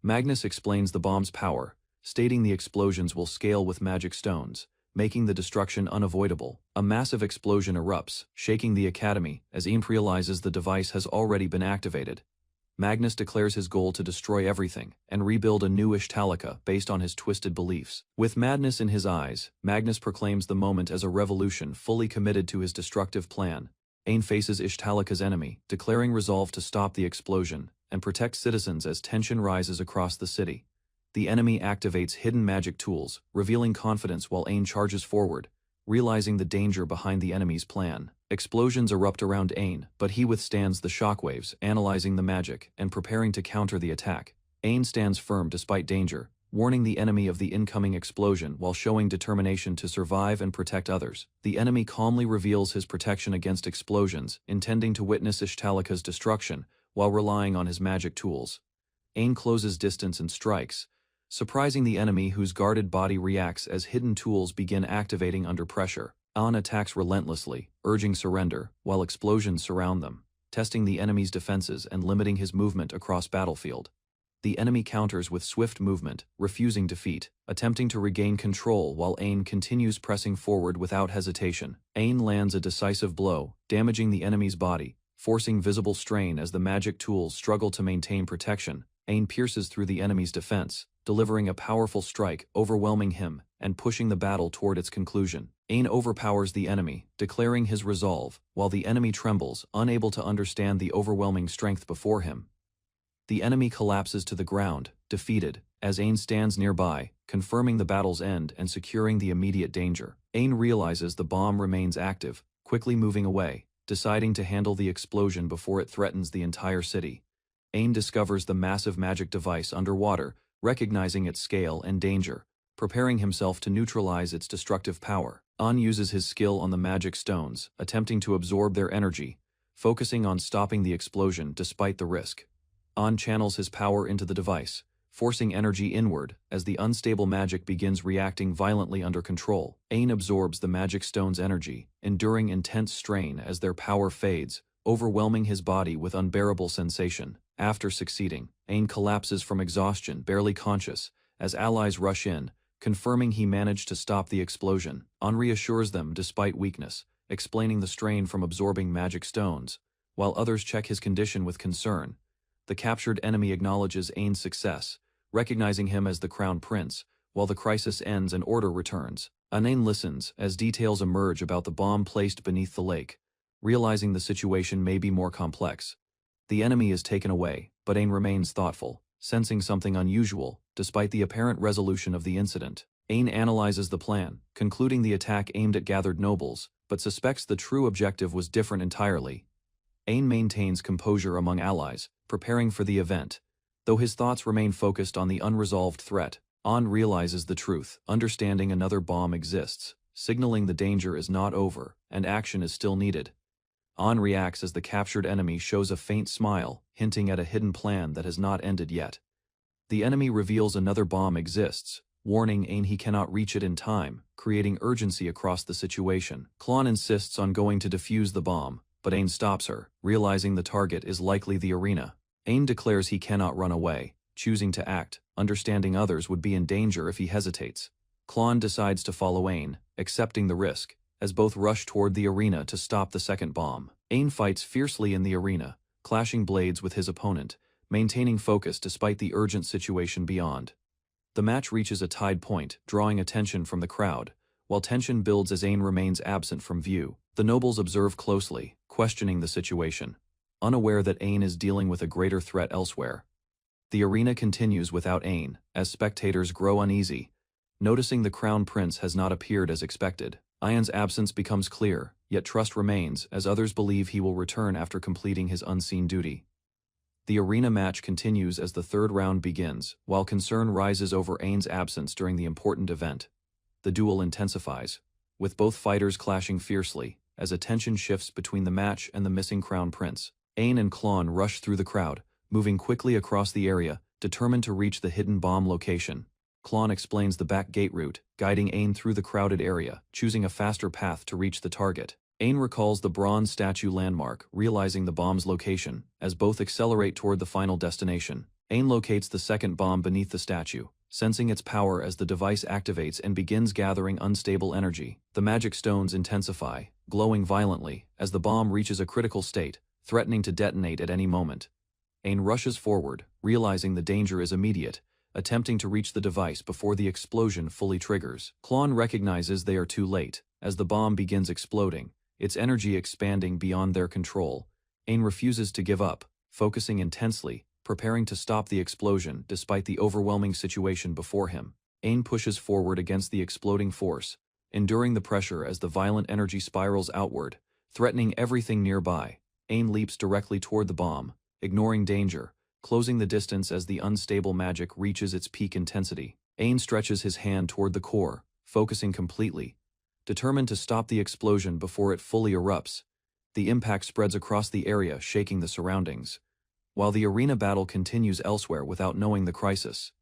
Magnus explains the bomb's power, stating the explosions will scale with magic stones, making the destruction unavoidable. A massive explosion erupts, shaking the Academy, as Ein realizes the device has already been activated. Magnus declares his goal to destroy everything and rebuild a new Ishtalika based on his twisted beliefs. With madness in his eyes, Magnus proclaims the moment as a revolution fully committed to his destructive plan. Ein faces Ishtalika's enemy, declaring resolve to stop the explosion and protect citizens as tension rises across the city. The enemy activates hidden magic tools, revealing confidence while Ein charges forward, realizing the danger behind the enemy's plan. Explosions erupt around Ein, but he withstands the shockwaves, analyzing the magic and preparing to counter the attack. Ein stands firm despite danger, warning the enemy of the incoming explosion while showing determination to survive and protect others. The enemy calmly reveals his protection against explosions, intending to witness Ishtalika's destruction while relying on his magic tools. Ein closes distance and strikes, surprising the enemy whose guarded body reacts as hidden tools begin activating under pressure. An attacks relentlessly, urging surrender, while explosions surround them, testing the enemy's defenses and limiting his movement across battlefield. The enemy counters with swift movement, refusing defeat, attempting to regain control while Ein continues pressing forward without hesitation. Ein lands a decisive blow, damaging the enemy's body, forcing visible strain as the magic tools struggle to maintain protection. Ein pierces through the enemy's defense, delivering a powerful strike, overwhelming him, and pushing the battle toward its conclusion. Ein overpowers the enemy, declaring his resolve, while the enemy trembles, unable to understand the overwhelming strength before him. The enemy collapses to the ground, defeated, as Ein stands nearby, confirming the battle's end and securing the immediate danger. Ein realizes the bomb remains active, quickly moving away, deciding to handle the explosion before it threatens the entire city. Ein discovers the massive magic device underwater, recognizing its scale and danger, preparing himself to neutralize its destructive power. An uses his skill on the magic stones, attempting to absorb their energy, focusing on stopping the explosion despite the risk. An channels his power into the device, forcing energy inward as the unstable magic begins reacting violently under control. Ein absorbs the magic stone's energy, enduring intense strain as their power fades, overwhelming his body with unbearable sensation. After succeeding, Ein collapses from exhaustion, barely conscious, as allies rush in, confirming he managed to stop the explosion. An reassures them despite weakness, explaining the strain from absorbing magic stones, while others check his condition with concern. The captured enemy acknowledges Ein's success, recognizing him as the crown prince, while the crisis ends and order returns. Ein listens as details emerge about the bomb placed beneath the lake, realizing the situation may be more complex. The enemy is taken away, but Ein remains thoughtful, sensing something unusual, despite the apparent resolution of the incident. Ein analyzes the plan, concluding the attack aimed at gathered nobles, but suspects the true objective was different entirely. Ein maintains composure among allies, preparing for the event. Though his thoughts remain focused on the unresolved threat, An realizes the truth, understanding another bomb exists, signaling the danger is not over, and action is still needed. An reacts as the captured enemy shows a faint smile, hinting at a hidden plan that has not ended yet. The enemy reveals another bomb exists, warning Ein he cannot reach it in time, creating urgency across the situation. Klon insists on going to defuse the bomb, but Ein stops her, realizing the target is likely the arena. Ein declares he cannot run away, choosing to act, understanding others would be in danger if he hesitates. Klon decides to follow Ein, accepting the risk, as both rush toward the arena to stop the second bomb. Ein fights fiercely in the arena, clashing blades with his opponent, maintaining focus despite the urgent situation beyond. The match reaches a tied point, drawing attention from the crowd, while tension builds as Ein remains absent from view. The nobles observe closely, questioning the situation, unaware that Ein is dealing with a greater threat elsewhere. The arena continues without Ein, as spectators grow uneasy, Noticing the crown prince has not appeared as expected, Ayan's absence becomes clear, yet trust remains as others believe he will return after completing his unseen duty. The arena match continues as the third round begins, while concern rises over Ain's absence during the important event. The duel intensifies, with both fighters clashing fiercely, as attention shifts between the match and the missing crown prince. Ain and Klon rush through the crowd, moving quickly across the area, determined to reach the hidden bomb location. Klon explains the back gate route, guiding Ain through the crowded area, choosing a faster path to reach the target. Ain recalls the bronze statue landmark, realizing the bomb's location, as both accelerate toward the final destination. Ain locates the second bomb beneath the statue, sensing its power as the device activates and begins gathering unstable energy. The magic stones intensify, glowing violently, as the bomb reaches a critical state, threatening to detonate at any moment. Ain rushes forward, realizing the danger is immediate, attempting to reach the device before the explosion fully triggers. Klon recognizes they are too late, as the bomb begins exploding, its energy expanding beyond their control. Ain refuses to give up, focusing intensely, preparing to stop the explosion despite the overwhelming situation before him. Ain pushes forward against the exploding force, enduring the pressure as the violent energy spirals outward, threatening everything nearby. Ain leaps directly toward the bomb, ignoring danger, closing the distance as the unstable magic reaches its peak intensity. Ain stretches his hand toward the core, focusing completely, determined to stop the explosion before it fully erupts. The impact spreads across the area, shaking the surroundings. While the arena battle continues elsewhere without knowing the crisis,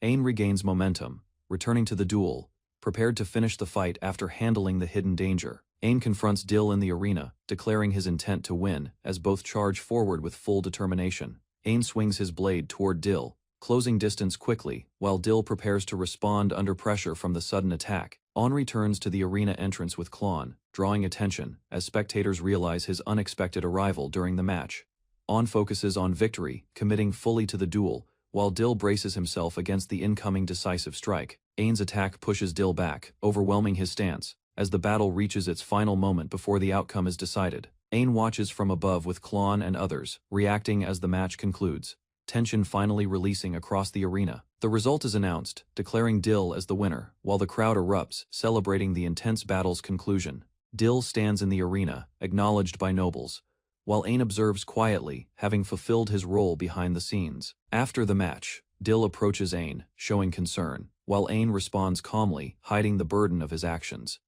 Ain regains momentum, returning to the duel, prepared to finish the fight after handling the hidden danger. Ain confronts Dill in the arena, declaring his intent to win, as both charge forward with full determination. Ain swings his blade toward Dill, closing distance quickly, while Dill prepares to respond under pressure from the sudden attack. On returns to the arena entrance with Klon, drawing attention, as spectators realize his unexpected arrival during the match. On focuses on victory, committing fully to the duel, while Dill braces himself against the incoming decisive strike. Ain's attack pushes Dill back, overwhelming his stance, as the battle reaches its final moment before the outcome is decided. Ain watches from above with Klon and others, reacting as the match concludes, tension finally releasing across the arena. The result is announced, declaring Dill as the winner, while the crowd erupts, celebrating the intense battle's conclusion. Dill stands in the arena, acknowledged by nobles, while Ain observes quietly, having fulfilled his role behind the scenes. After the match, Dill approaches Ain, showing concern, while Ain responds calmly, hiding the burden of his actions.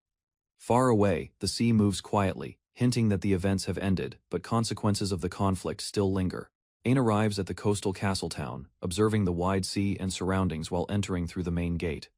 Far away, the sea moves quietly, hinting that the events have ended, but consequences of the conflict still linger. Ain arrives at the coastal castle town, observing the wide sea and surroundings while entering through the main gate.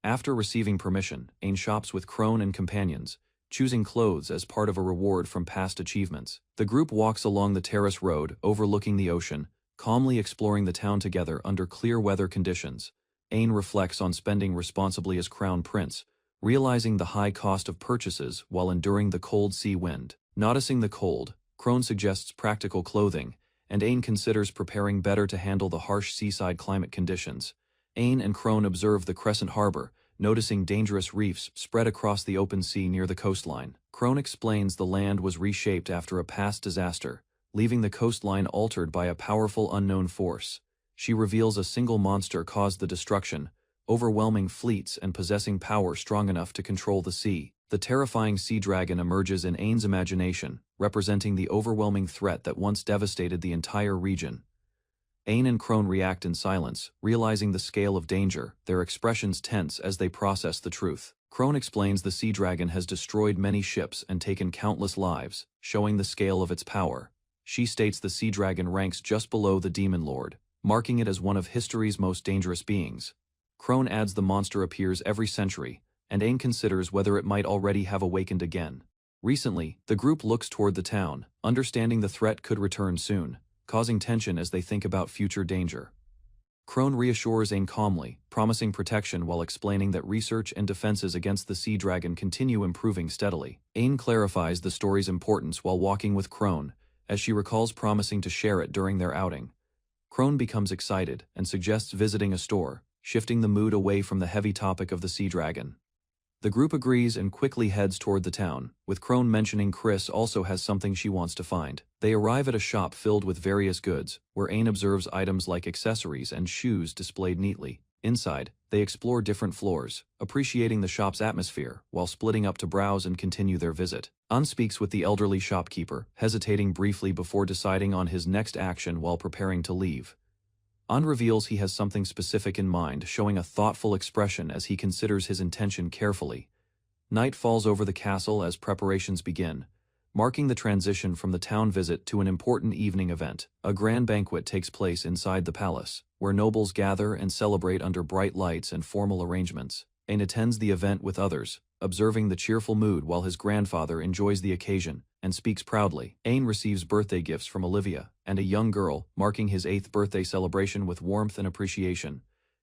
After receiving permission, Ain shops with Crone and companions, choosing clothes as part of a reward from past achievements. The group walks along the terrace road, overlooking the ocean, calmly exploring the town together under clear weather conditions. Ain reflects on spending responsibly as Crown Prince, realizing the high cost of purchases while enduring the cold sea wind. Noticing the cold, Crone suggests practical clothing, and Ain considers preparing better to handle the harsh seaside climate conditions. Ain and Crone observe the Crescent Harbor, noticing dangerous reefs spread across the open sea near the coastline. Crone explains the land was reshaped after a past disaster, leaving the coastline altered by a powerful unknown force. She reveals a single monster caused the destruction, overwhelming fleets and possessing power strong enough to control the sea. The terrifying sea dragon emerges in Ain's imagination, representing the overwhelming threat that once devastated the entire region. Ain and Crone react in silence, realizing the scale of danger, their expressions tense as they process the truth. Crone explains the sea dragon has destroyed many ships and taken countless lives, showing the scale of its power. She states the sea dragon ranks just below the demon lord, marking it as one of history's most dangerous beings. Crone adds the monster appears every century, and Ain considers whether it might already have awakened again. Recently, the group looks toward the town, understanding the threat could return soon, causing tension as they think about future danger. Crone reassures Ain calmly, promising protection while explaining that research and defenses against the sea dragon continue improving steadily. Ain clarifies the story's importance while walking with Crone, as she recalls promising to share it during their outing. Crone becomes excited and suggests visiting a store, shifting the mood away from the heavy topic of the sea dragon. The group agrees and quickly heads toward the town, with Crone mentioning Chris also has something she wants to find. They arrive at a shop filled with various goods, where Ain observes items like accessories and shoes displayed neatly. Inside, They explore different floors, appreciating the shop's atmosphere, while splitting up to browse and continue their visit. An speaks with the elderly shopkeeper, hesitating briefly before deciding on his next action while preparing to leave. An reveals he has something specific in mind, showing a thoughtful expression as he considers his intention carefully. Night falls over the castle as preparations begin, marking the transition from the town visit to an important evening event. A grand banquet takes place inside the palace, where nobles gather and celebrate under bright lights and formal arrangements. Ain attends the event with others, observing the cheerful mood while his grandfather enjoys the occasion and speaks proudly. Ain receives birthday gifts from Olivia and a young girl, marking his 8th birthday celebration with warmth and appreciation.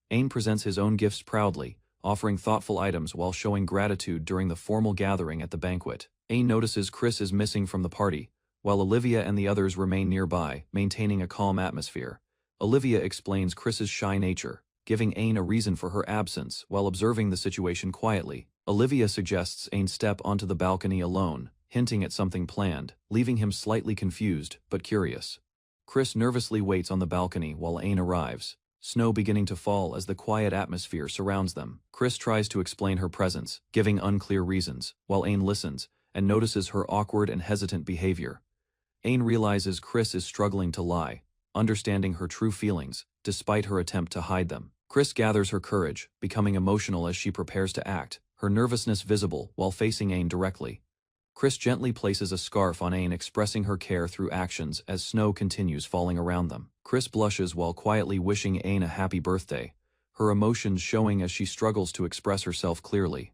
Ain presents his own gifts proudly, offering thoughtful items while showing gratitude during the formal gathering at the banquet. Ain notices Chris is missing from the party, while Olivia and the others remain nearby, maintaining a calm atmosphere. Olivia explains Chris's shy nature, giving Ain a reason for her absence while observing the situation quietly. Olivia suggests Ain step onto the balcony alone, hinting at something planned, leaving him slightly confused but curious. Chris nervously waits on the balcony while Ain arrives, snow beginning to fall as the quiet atmosphere surrounds them. Chris tries to explain her presence, giving unclear reasons, while Ain listens and notices her awkward and hesitant behavior. Ain realizes Chris is struggling to lie, understanding her true feelings, despite her attempt to hide them. Chris gathers her courage, becoming emotional as she prepares to act, her nervousness visible while facing Ain directly. Chris gently places a scarf on Ain, expressing her care through actions as snow continues falling around them. Chris blushes while quietly wishing Ain a happy birthday, her emotions showing as she struggles to express herself clearly.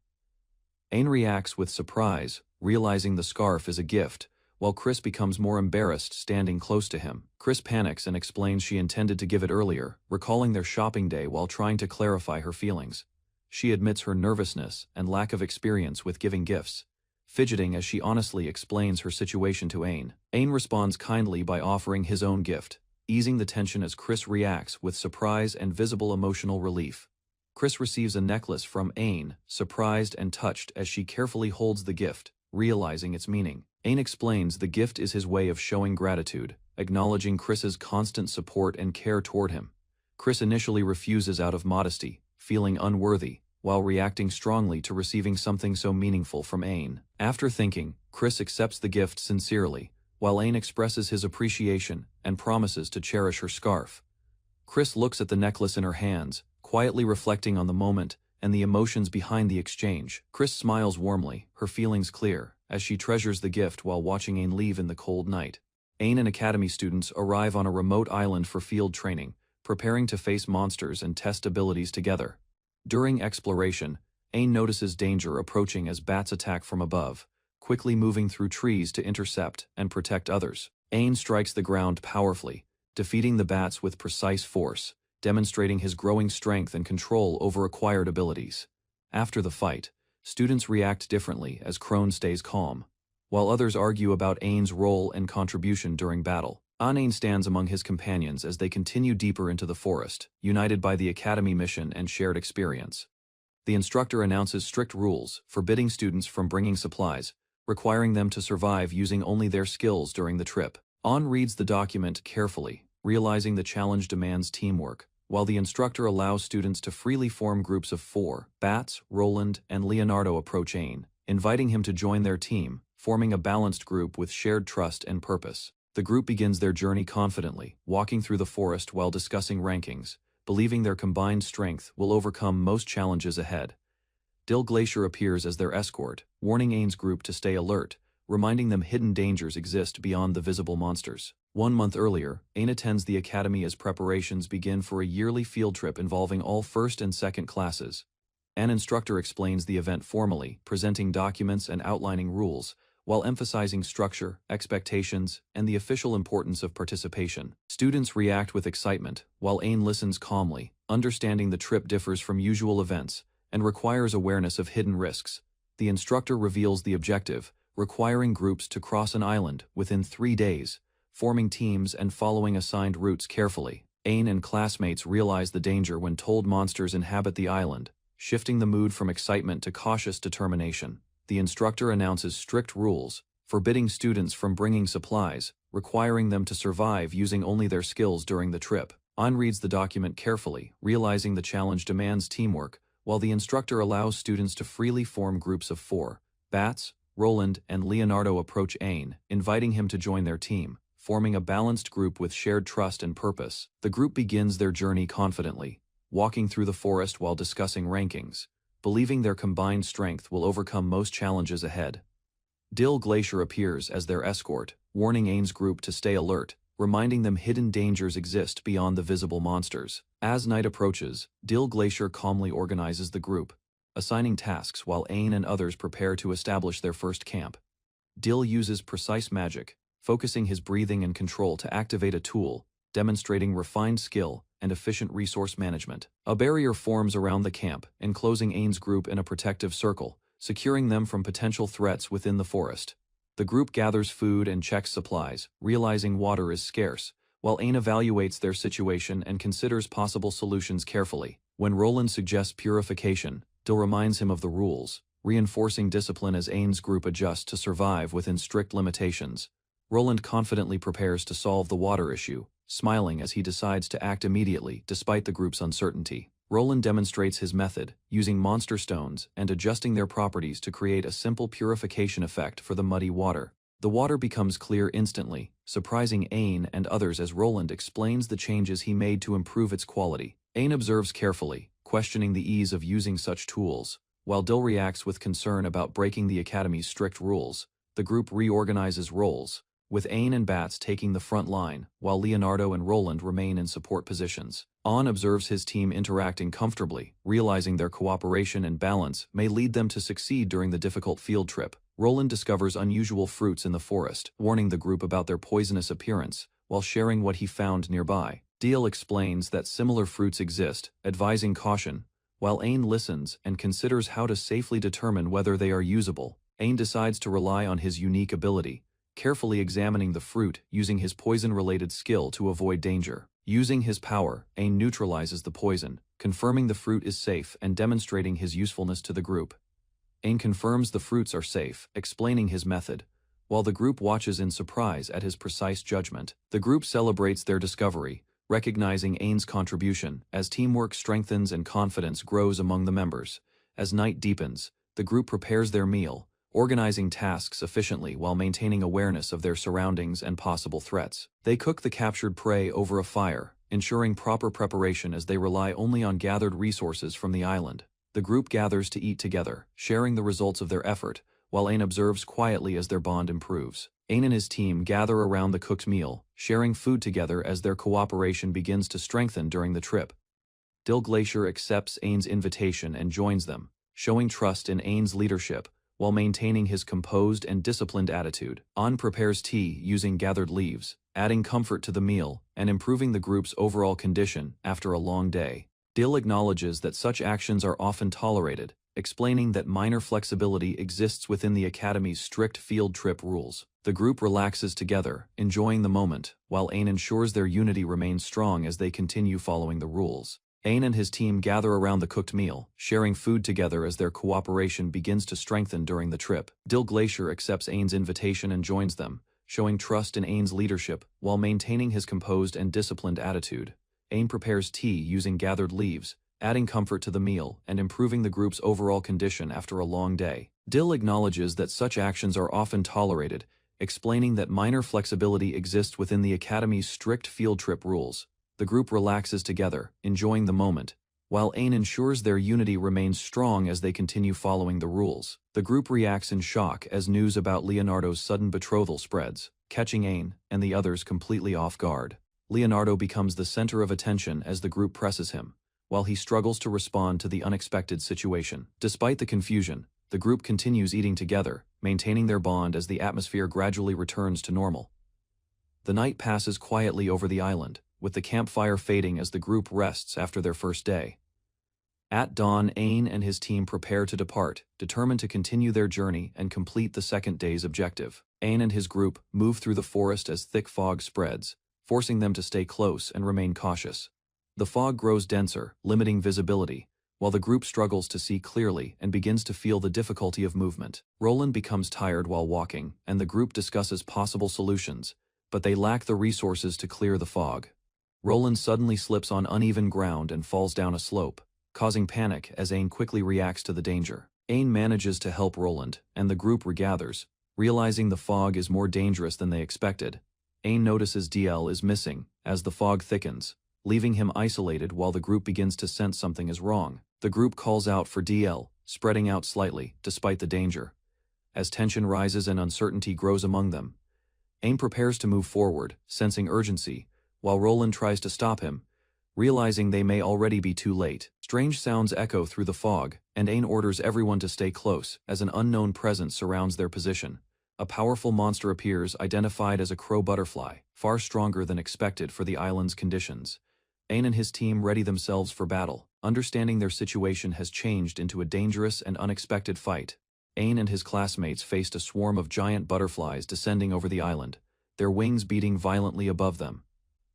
Ain reacts with surprise, realizing the scarf is a gift, while Chris becomes more embarrassed standing close to him. Chris panics and explains she intended to give it earlier, recalling their shopping day while trying to clarify her feelings. She admits her nervousness and lack of experience with giving gifts, fidgeting as she honestly explains her situation to Ain. Ain responds kindly by offering his own gift, easing the tension as Chris reacts with surprise and visible emotional relief. Chris receives a necklace from Ain, surprised and touched as she carefully holds the gift, realizing its meaning. Ain explains the gift is his way of showing gratitude, acknowledging Chris's constant support and care toward him. Chris initially refuses out of modesty, feeling unworthy, while reacting strongly to receiving something so meaningful from Ain. After thinking, Chris accepts the gift sincerely, while Ain expresses his appreciation and promises to cherish her scarf. Chris looks at the necklace in her hands, quietly reflecting on the moment and the emotions behind the exchange. Chris smiles warmly, her feelings clear, as she treasures the gift while watching Ain leave in the cold night. Ain and Academy students arrive on a remote island for field training, preparing to face monsters and test abilities together. During exploration, Ain notices danger approaching as bats attack from above, quickly moving through trees to intercept and protect others. Ain strikes the ground powerfully, defeating the bats with precise force, demonstrating his growing strength and control over acquired abilities. After the fight, students react differently as Crone stays calm, while others argue about Ain's role and contribution during battle. Ain stands among his companions as they continue deeper into the forest, united by the Academy mission and shared experience. The instructor announces strict rules, forbidding students from bringing supplies, requiring them to survive using only their skills during the trip. An reads the document carefully, realizing the challenge demands teamwork, while the instructor allows students to freely form groups of 4. Bats, Roland, and Leonardo approach Ain, inviting him to join their team, forming a balanced group with shared trust and purpose. The group begins their journey confidently, walking through the forest while discussing rankings, believing their combined strength will overcome most challenges ahead. Dill Glacier appears as their escort, warning Ain's group to stay alert, reminding them hidden dangers exist beyond the visible monsters. 1 month earlier, Ain attends the academy as preparations begin for a yearly field trip involving all first and second classes. An instructor explains the event formally, presenting documents and outlining rules, while emphasizing structure, expectations, and the official importance of participation. Students react with excitement, while Ain listens calmly, understanding the trip differs from usual events and requires awareness of hidden risks. The instructor reveals the objective, requiring groups to cross an island within 3 days, forming teams and following assigned routes carefully. Ain and classmates realize the danger when told monsters inhabit the island, shifting the mood from excitement to cautious determination. The instructor announces strict rules, forbidding students from bringing supplies, requiring them to survive using only their skills during the trip. Owen reads the document carefully, realizing the challenge demands teamwork, while the instructor allows students to freely form groups of 4. Bats, Roland, and Leonardo approach Owen, inviting him to join their team, forming a balanced group with shared trust and purpose. The group begins their journey confidently, walking through the forest while discussing rankings, believing their combined strength will overcome most challenges ahead. Dill Glacier appears as their escort, warning Owen's group to stay alert, reminding them hidden dangers exist beyond the visible monsters. As night approaches, Dill Glacier calmly organizes the group, assigning tasks while Owen and others prepare to establish their first camp. Dill uses precise magic, focusing his breathing and control to activate a tool, demonstrating refined skill and efficient resource management. A barrier forms around the camp, enclosing Owen's group in a protective circle, securing them from potential threats within the forest. The group gathers food and checks supplies, realizing water is scarce, while Owen evaluates their situation and considers possible solutions carefully. When Roland suggests purification, Dill reminds him of the rules, reinforcing discipline as Owen's group adjusts to survive within strict limitations. Roland confidently prepares to solve the water issue, smiling as he decides to act immediately despite the group's uncertainty. Roland demonstrates his method, using monster stones and adjusting their properties to create a simple purification effect for the muddy water. The water becomes clear instantly, surprising Owen and others as Roland explains the changes he made to improve its quality. Owen observes carefully, questioning the ease of using such tools, while Dill reacts with concern about breaking the Academy's strict rules. The group reorganizes roles, with Owen and Bats taking the front line, while Leonardo and Roland remain in support positions. Owen observes his team interacting comfortably, realizing their cooperation and balance may lead them to succeed during the difficult field trip. Roland discovers unusual fruits in the forest, warning the group about their poisonous appearance, while sharing what he found nearby. Dill explains that similar fruits exist, advising caution, while Owen listens and considers how to safely determine whether they are usable. Owen decides to rely on his unique ability, carefully examining the fruit using his poison-related skill to avoid danger. Using his power, Owen neutralizes the poison, confirming the fruit is safe and demonstrating his usefulness to the group. Owen confirms the fruits are safe, explaining his method, while the group watches in surprise at his precise judgment. The group celebrates their discovery, recognizing Owen's contribution as teamwork strengthens and confidence grows among the members. As night deepens, the group prepares their meal, organizing tasks efficiently while maintaining awareness of their surroundings and possible threats. They cook the captured prey over a fire, ensuring proper preparation as they rely only on gathered resources from the island. The group gathers to eat together, sharing the results of their effort, while Owen observes quietly as their bond improves. Owen and his team gather around the cooked meal, sharing food together as their cooperation begins to strengthen during the trip. Dill Glacier accepts Owen's invitation and joins them, showing trust in Owen's leadership, while maintaining his composed and disciplined attitude. Owen prepares tea using gathered leaves, adding comfort to the meal and improving the group's overall condition after a long day. Dill acknowledges that such actions are often tolerated, explaining that minor flexibility exists within the Academy's strict field trip rules. The group relaxes together, enjoying the moment, while Owen ensures their unity remains strong as they continue following the rules. Owen and his team gather around the cooked meal, sharing food together as their cooperation begins to strengthen during the trip. Dill Glacier accepts Owen's invitation and joins them, showing trust in Owen's leadership while maintaining his composed and disciplined attitude. Owen prepares tea using gathered leaves, adding comfort to the meal and improving the group's overall condition after a long day. Dill acknowledges that such actions are often tolerated, explaining that minor flexibility exists within the Academy's strict field trip rules. The group relaxes together, enjoying the moment, while Owen ensures their unity remains strong as they continue following the rules. The group reacts in shock as news about Leonardo's sudden betrothal spreads, catching Owen and the others completely off guard. Leonardo becomes the center of attention as the group presses him, while he struggles to respond to the unexpected situation. Despite the confusion, the group continues eating together, maintaining their bond as the atmosphere gradually returns to normal. The night passes quietly over the island, with the campfire fading as the group rests after their first day. At dawn, Owen and his team prepare to depart, determined to continue their journey and complete the second day's objective. Owen and his group move through the forest as thick fog spreads, forcing them to stay close and remain cautious. The fog grows denser, limiting visibility, while the group struggles to see clearly and begins to feel the difficulty of movement. Roland becomes tired while walking, and the group discusses possible solutions, but they lack the resources to clear the fog. Roland suddenly slips on uneven ground and falls down a slope, causing panic as Ain quickly reacts to the danger. Ain manages to help Roland, and the group regathers, realizing the fog is more dangerous than they expected. Ain notices DL is missing, as the fog thickens, leaving him isolated while the group begins to sense something is wrong. The group calls out for DL, spreading out slightly, despite the danger. As tension rises and uncertainty grows among them, Ain prepares to move forward, sensing urgency, while Roland tries to stop him, realizing they may already be too late. Strange sounds echo through the fog, and Ain orders everyone to stay close, as an unknown presence surrounds their position. A powerful monster appears, identified as a crow butterfly, far stronger than expected for the island's conditions. Ain and his team ready themselves for battle, understanding their situation has changed into a dangerous and unexpected fight. Ain and his classmates faced a swarm of giant butterflies descending over the island, their wings beating violently above them.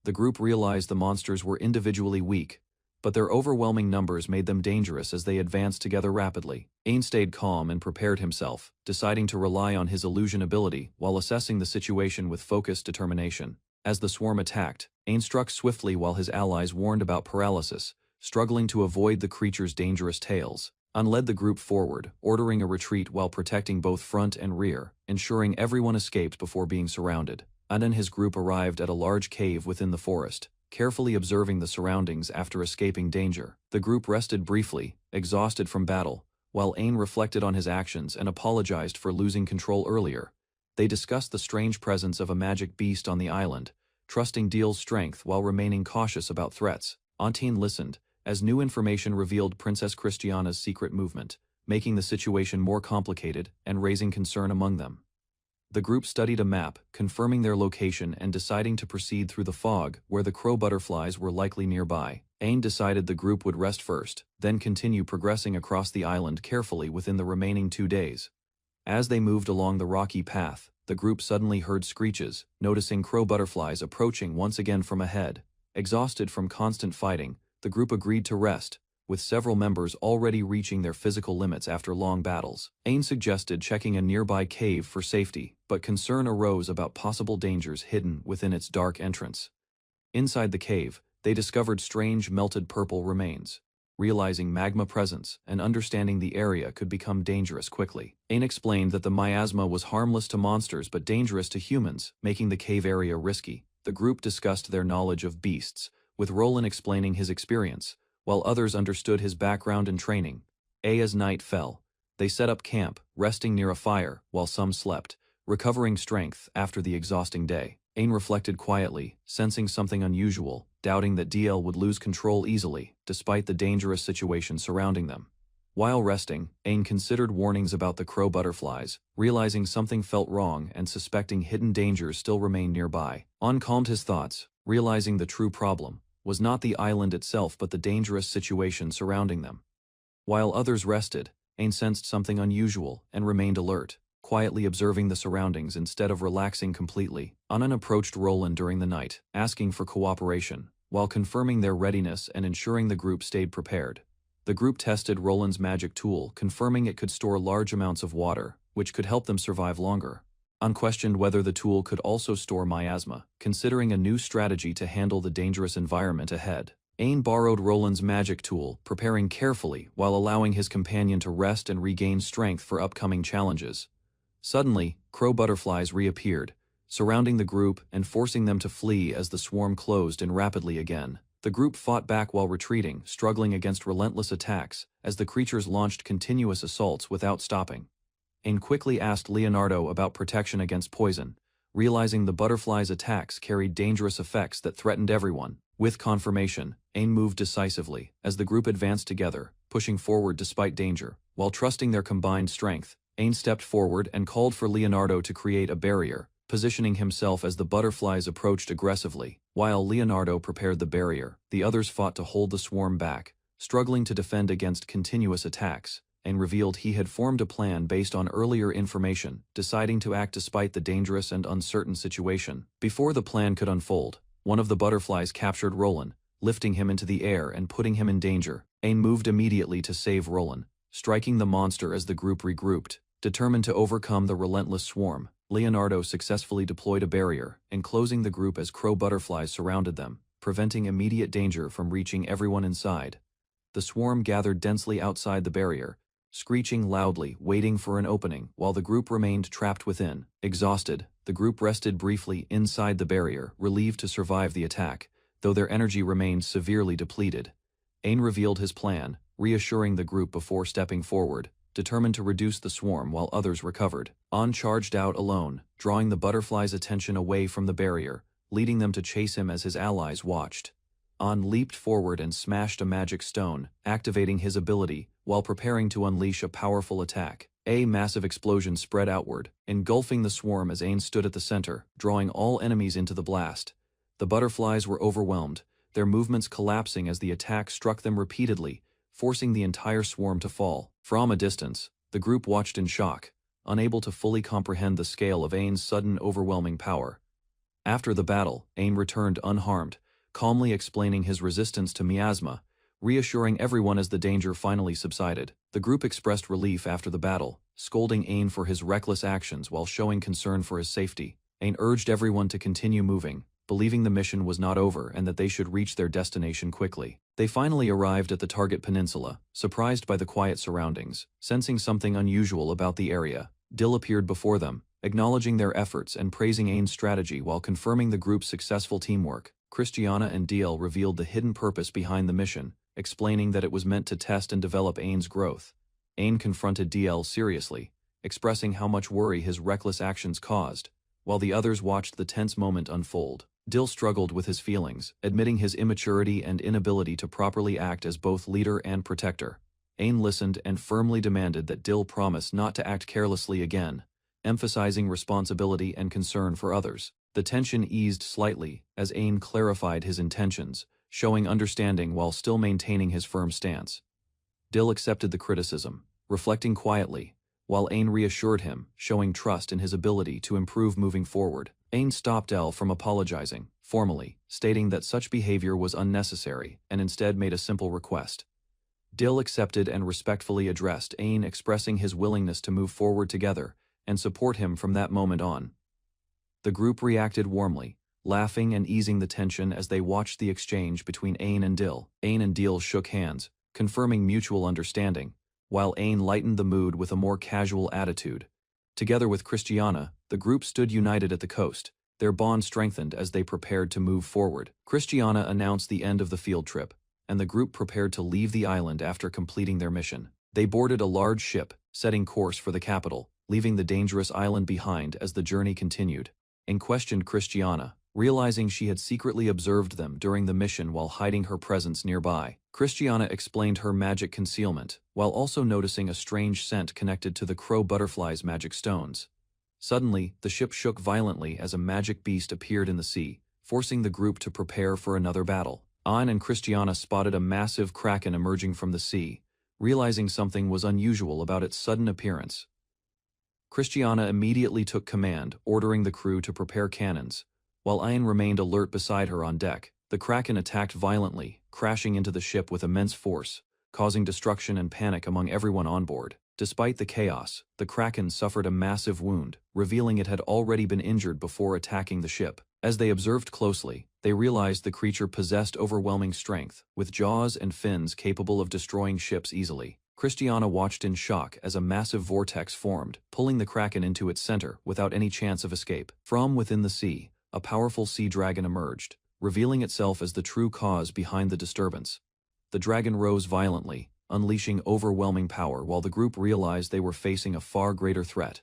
The group realized the monsters were individually weak, but their overwhelming numbers made them dangerous as they advanced together rapidly. Ain stayed calm and prepared himself, deciding to rely on his illusion ability while assessing the situation with focused determination. As the swarm attacked, Ain struck swiftly while his allies warned about paralysis, struggling to avoid the creature's dangerous tails. An led the group forward, ordering a retreat while protecting both front and rear, ensuring everyone escaped before being surrounded. An and his group arrived at a large cave within the forest, carefully observing the surroundings after escaping danger. The group rested briefly, exhausted from battle, while Ain reflected on his actions and apologized for losing control earlier. They discussed the strange presence of a magic beast on the island, trusting Deal's strength while remaining cautious about threats. Antine listened, as new information revealed Princess Christiana's secret movement, making the situation more complicated and raising concern among them. The group studied a map, confirming their location and deciding to proceed through the fog where the crow butterflies were likely nearby. Ain decided the group would rest first, then continue progressing across the island carefully within the remaining 2 days. As they moved along the rocky path, the group suddenly heard screeches, noticing crow butterflies approaching once again from ahead. Exhausted from constant fighting, the group agreed to rest, with several members already reaching their physical limits after long battles. Ain suggested checking a nearby cave for safety, but concern arose about possible dangers hidden within its dark entrance. Inside the cave, they discovered strange melted purple remains. Realizing magma presence and understanding the area could become dangerous quickly. Ain explained that the miasma was harmless to monsters but dangerous to humans, making the cave area risky. The group discussed their knowledge of beasts, with Roland explaining his experience, while others understood his background and training. As night fell, they set up camp, resting near a fire, while some slept, recovering strength after the exhausting day. Ain reflected quietly, sensing something unusual, doubting that DL would lose control easily, despite the dangerous situation surrounding them. While resting, Ain considered warnings about the crow butterflies, realizing something felt wrong and suspecting hidden dangers still remained nearby. An calmed his thoughts, realizing the true problem was not the island itself but the dangerous situation surrounding them. While others rested, Ain sensed something unusual and remained alert, quietly observing the surroundings instead of relaxing completely. Anan approached Roland during the night, asking for cooperation, while confirming their readiness and ensuring the group stayed prepared. The group tested Roland's magic tool, confirming it could store large amounts of water, which could help them survive longer. An questioned whether the tool could also store miasma, considering a new strategy to handle the dangerous environment ahead. Ain borrowed Roland's magic tool, preparing carefully while allowing his companion to rest and regain strength for upcoming challenges. Suddenly, crow butterflies reappeared, surrounding the group and forcing them to flee as the swarm closed in rapidly again. The group fought back while retreating, struggling against relentless attacks, as the creatures launched continuous assaults without stopping. Ain quickly asked Leonardo about protection against poison, realizing the butterflies' attacks carried dangerous effects that threatened everyone. With confirmation, Ain moved decisively, as the group advanced together, pushing forward despite danger. While trusting their combined strength, Ain stepped forward and called for Leonardo to create a barrier, positioning himself as the butterflies approached aggressively. While Leonardo prepared the barrier, the others fought to hold the swarm back, struggling to defend against continuous attacks. Ain revealed he had formed a plan based on earlier information, deciding to act despite the dangerous and uncertain situation. Before the plan could unfold, one of the butterflies captured Roland, lifting him into the air and putting him in danger. Ain moved immediately to save Roland, striking the monster as the group regrouped. Determined to overcome the relentless swarm, Leonardo successfully deployed a barrier, enclosing the group as crow butterflies surrounded them, preventing immediate danger from reaching everyone inside. The swarm gathered densely outside the barrier, screeching loudly, waiting for an opening, while the group remained trapped within. Exhausted, the group rested briefly inside the barrier, relieved to survive the attack, though their energy remained severely depleted. Owen revealed his plan, reassuring the group before stepping forward, determined to reduce the swarm while others recovered. Owen charged out alone, drawing the butterflies' attention away from the barrier, leading them to chase him as his allies watched. Owen leaped forward and smashed a magic stone, activating his ability, while preparing to unleash a powerful attack. A massive explosion spread outward, engulfing the swarm as Owen stood at the center, drawing all enemies into the blast. The butterflies were overwhelmed, their movements collapsing as the attack struck them repeatedly, forcing the entire swarm to fall. From a distance, the group watched in shock, unable to fully comprehend the scale of Owen's sudden overwhelming power. After the battle, Owen returned unharmed, calmly explaining his resistance to miasma, reassuring everyone as the danger finally subsided. The group expressed relief after the battle, scolding Owen for his reckless actions while showing concern for his safety. Owen urged everyone to continue moving, believing the mission was not over and that they should reach their destination quickly. They finally arrived at the target peninsula, surprised by the quiet surroundings. Sensing something unusual about the area, Dill appeared before them, acknowledging their efforts and praising Owen's strategy while confirming the group's successful teamwork. Christiana and Dill revealed the hidden purpose behind the mission, explaining that it was meant to test and develop Owen's growth. Owen confronted Dill seriously, expressing how much worry his reckless actions caused, while the others watched the tense moment unfold. Dill struggled with his feelings, admitting his immaturity and inability to properly act as both leader and protector. Owen listened and firmly demanded that Dill promise not to act carelessly again, emphasizing responsibility and concern for others. The tension eased slightly as Owen clarified his intentions, showing understanding while still maintaining his firm stance. Dill accepted the criticism, reflecting quietly, while Owen reassured him, showing trust in his ability to improve moving forward. Owen stopped Dill from apologizing, formally, stating that such behavior was unnecessary and instead made a simple request. Dill accepted and respectfully addressed Owen, expressing his willingness to move forward together and support him from that moment on. The group reacted warmly, laughing and easing the tension as they watched the exchange between Owen and Dill. Owen and Dill shook hands, confirming mutual understanding, while Owen lightened the mood with a more casual attitude. Together with Christiana, the group stood united at the coast, their bond strengthened as they prepared to move forward. Christiana announced the end of the field trip, and the group prepared to leave the island after completing their mission. They boarded a large ship, setting course for the capital, leaving the dangerous island behind as the journey continued. Owen questioned Christiana, realizing she had secretly observed them during the mission while hiding her presence nearby. Christiana explained her magic concealment, while also noticing a strange scent connected to the crow butterfly's magic stones. Suddenly, the ship shook violently as a magic beast appeared in the sea, forcing the group to prepare for another battle. Owen and Christiana spotted a massive kraken emerging from the sea, realizing something was unusual about its sudden appearance. Christiana immediately took command, ordering the crew to prepare cannons, while Owen remained alert beside her on deck. The kraken attacked violently, crashing into the ship with immense force, causing destruction and panic among everyone on board. Despite the chaos, the kraken suffered a massive wound, revealing it had already been injured before attacking the ship. As they observed closely, they realized the creature possessed overwhelming strength, with jaws and fins capable of destroying ships easily. Christiana watched in shock as a massive vortex formed, pulling the kraken into its center without any chance of escape. From within the sea, a powerful sea dragon emerged, revealing itself as the true cause behind the disturbance. The dragon rose violently, unleashing overwhelming power while the group realized they were facing a far greater threat.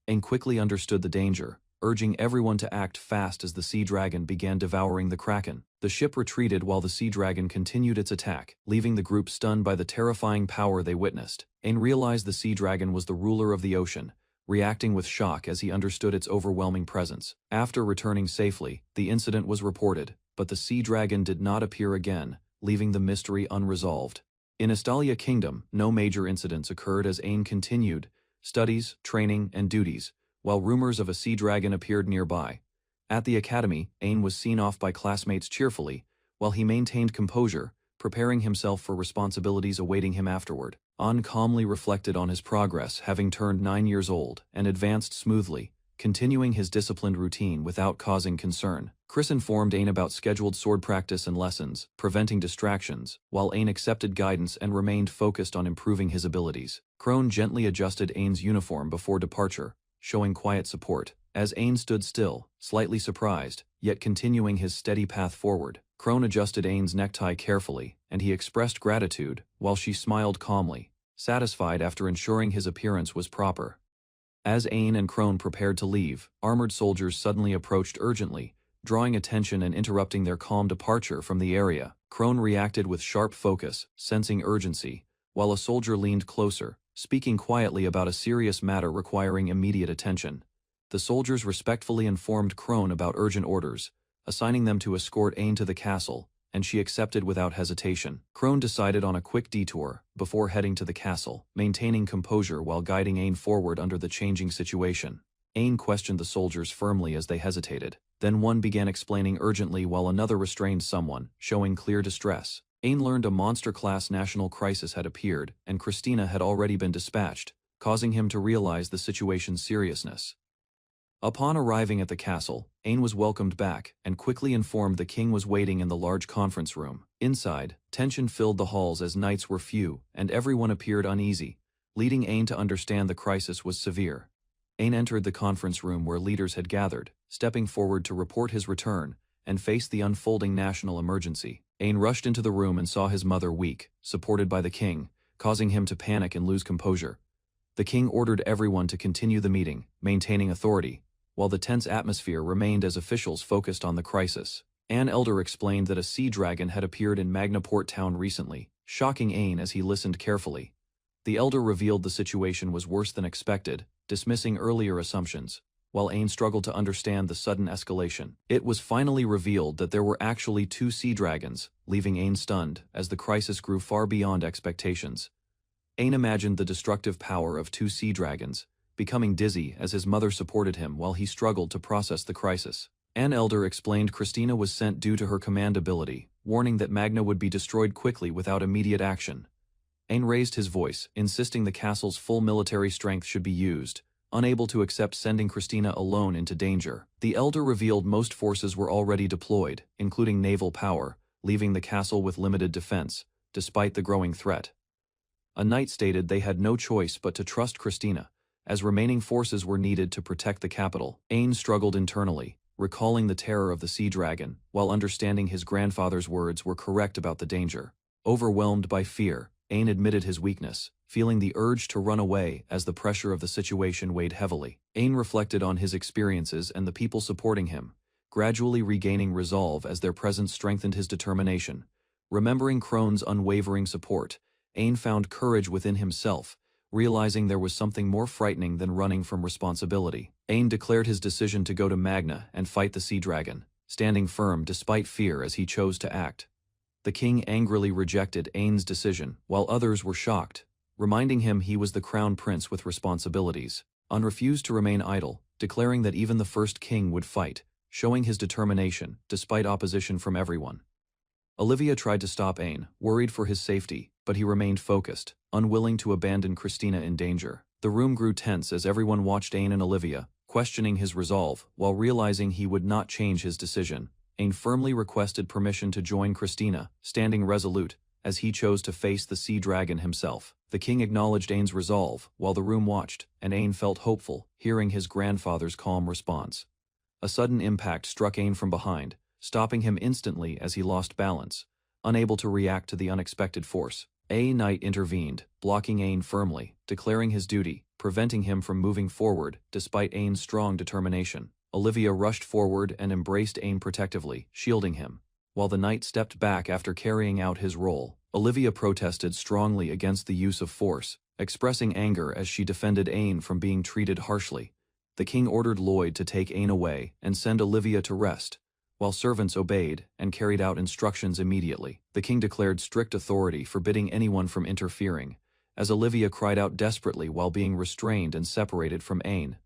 Owen quickly understood the danger, urging everyone to act fast as the sea dragon began devouring the kraken. The ship retreated while the sea dragon continued its attack, leaving the group stunned by the terrifying power they witnessed. Owen realized the sea dragon was the ruler of the ocean, reacting with shock as he understood its overwhelming presence. After returning safely, the incident was reported, but the sea dragon did not appear again, leaving the mystery unresolved. In Astalia Kingdom, no major incidents occurred as Owen continued studies, training, and duties, while rumors of a sea dragon appeared nearby. At the academy, Owen was seen off by classmates cheerfully, while he maintained composure, preparing himself for responsibilities awaiting him afterward. Owen calmly reflected on his progress, having turned 9 years old, and advanced smoothly, continuing his disciplined routine without causing concern. Chris informed Ain about scheduled sword practice and lessons, preventing distractions, while Ain accepted guidance and remained focused on improving his abilities. Crone gently adjusted Ain's uniform before departure, showing quiet support. As Ain stood still, slightly surprised, yet continuing his steady path forward, Crone adjusted Ain's necktie carefully, and he expressed gratitude, while she smiled calmly, satisfied after ensuring his appearance was proper. As Ain and Crone prepared to leave, armored soldiers suddenly approached urgently, drawing attention and interrupting their calm departure from the area. Crone reacted with sharp focus, sensing urgency, while a soldier leaned closer, speaking quietly about a serious matter requiring immediate attention. The soldiers respectfully informed Crone about urgent orders, assigning them to escort Ain to the castle, and she accepted without hesitation. Crone decided on a quick detour before heading to the castle, maintaining composure while guiding Ain forward under the changing situation. Ain questioned the soldiers firmly as they hesitated. Then one began explaining urgently while another restrained someone, showing clear distress. Ain learned a monster-class national crisis had appeared, and Christina had already been dispatched, causing him to realize the situation's seriousness. Upon arriving at the castle, Ain was welcomed back, and quickly informed the king was waiting in the large conference room. Inside, tension filled the halls as knights were few, and everyone appeared uneasy, leading Ain to understand the crisis was severe. Ain entered the conference room where leaders had gathered, stepping forward to report his return, and faced the unfolding national emergency. Ain rushed into the room and saw his mother weak, supported by the king, causing him to panic and lose composure. The king ordered everyone to continue the meeting, maintaining authority, while the tense atmosphere remained as officials focused on the crisis. An elder explained that a sea dragon had appeared in Magnaport town recently, shocking Ain as he listened carefully. The elder revealed the situation was worse than expected, dismissing earlier assumptions, while Ain struggled to understand the sudden escalation. It was finally revealed that there were actually 2 sea dragons, leaving Ain stunned as the crisis grew far beyond expectations. Ain imagined the destructive power of 2 sea dragons, becoming dizzy as his mother supported him while he struggled to process the crisis. An elder explained Christina was sent due to her command ability, warning that Magna would be destroyed quickly without immediate action. Ain raised his voice, insisting the castle's full military strength should be used, unable to accept sending Christina alone into danger. The elder revealed most forces were already deployed, including naval power, leaving the castle with limited defense, despite the growing threat. A knight stated they had no choice but to trust Christina, as remaining forces were needed to protect the capital. Ain struggled internally, recalling the terror of the sea dragon, while understanding his grandfather's words were correct about the danger. Overwhelmed by fear, Ain admitted his weakness, feeling the urge to run away as the pressure of the situation weighed heavily. Ain reflected on his experiences and the people supporting him, gradually regaining resolve as their presence strengthened his determination. Remembering Crone's unwavering support, Ain found courage within himself, realizing there was something more frightening than running from responsibility. Ain declared his decision to go to Magna and fight the sea dragon, standing firm despite fear as he chose to act. The king angrily rejected Ain's decision, while others were shocked, reminding him he was the crown prince with responsibilities. An refused to remain idle, declaring that even the first king would fight, showing his determination, despite opposition from everyone. Olivia tried to stop Ain, worried for his safety, but he remained focused, unwilling to abandon Christina in danger. The room grew tense as everyone watched Ain and Olivia, questioning his resolve, while realizing he would not change his decision. Ain firmly requested permission to join Christina, standing resolute, as he chose to face the sea dragon himself. The king acknowledged Ain's resolve, while the room watched, and Ain felt hopeful, hearing his grandfather's calm response. A sudden impact struck Ain from behind, stopping him instantly as he lost balance, unable to react to the unexpected force. A knight intervened, blocking Ain firmly, declaring his duty, preventing him from moving forward, despite Ain's strong determination. Olivia rushed forward and embraced Ain protectively, shielding him, while the knight stepped back after carrying out his role. Olivia protested strongly against the use of force, expressing anger as she defended Ain from being treated harshly. The king ordered Lloyd to take Ain away and send Olivia to rest, while servants obeyed and carried out instructions immediately. The king declared strict authority, forbidding anyone from interfering, as Olivia cried out desperately while being restrained and separated from Ain.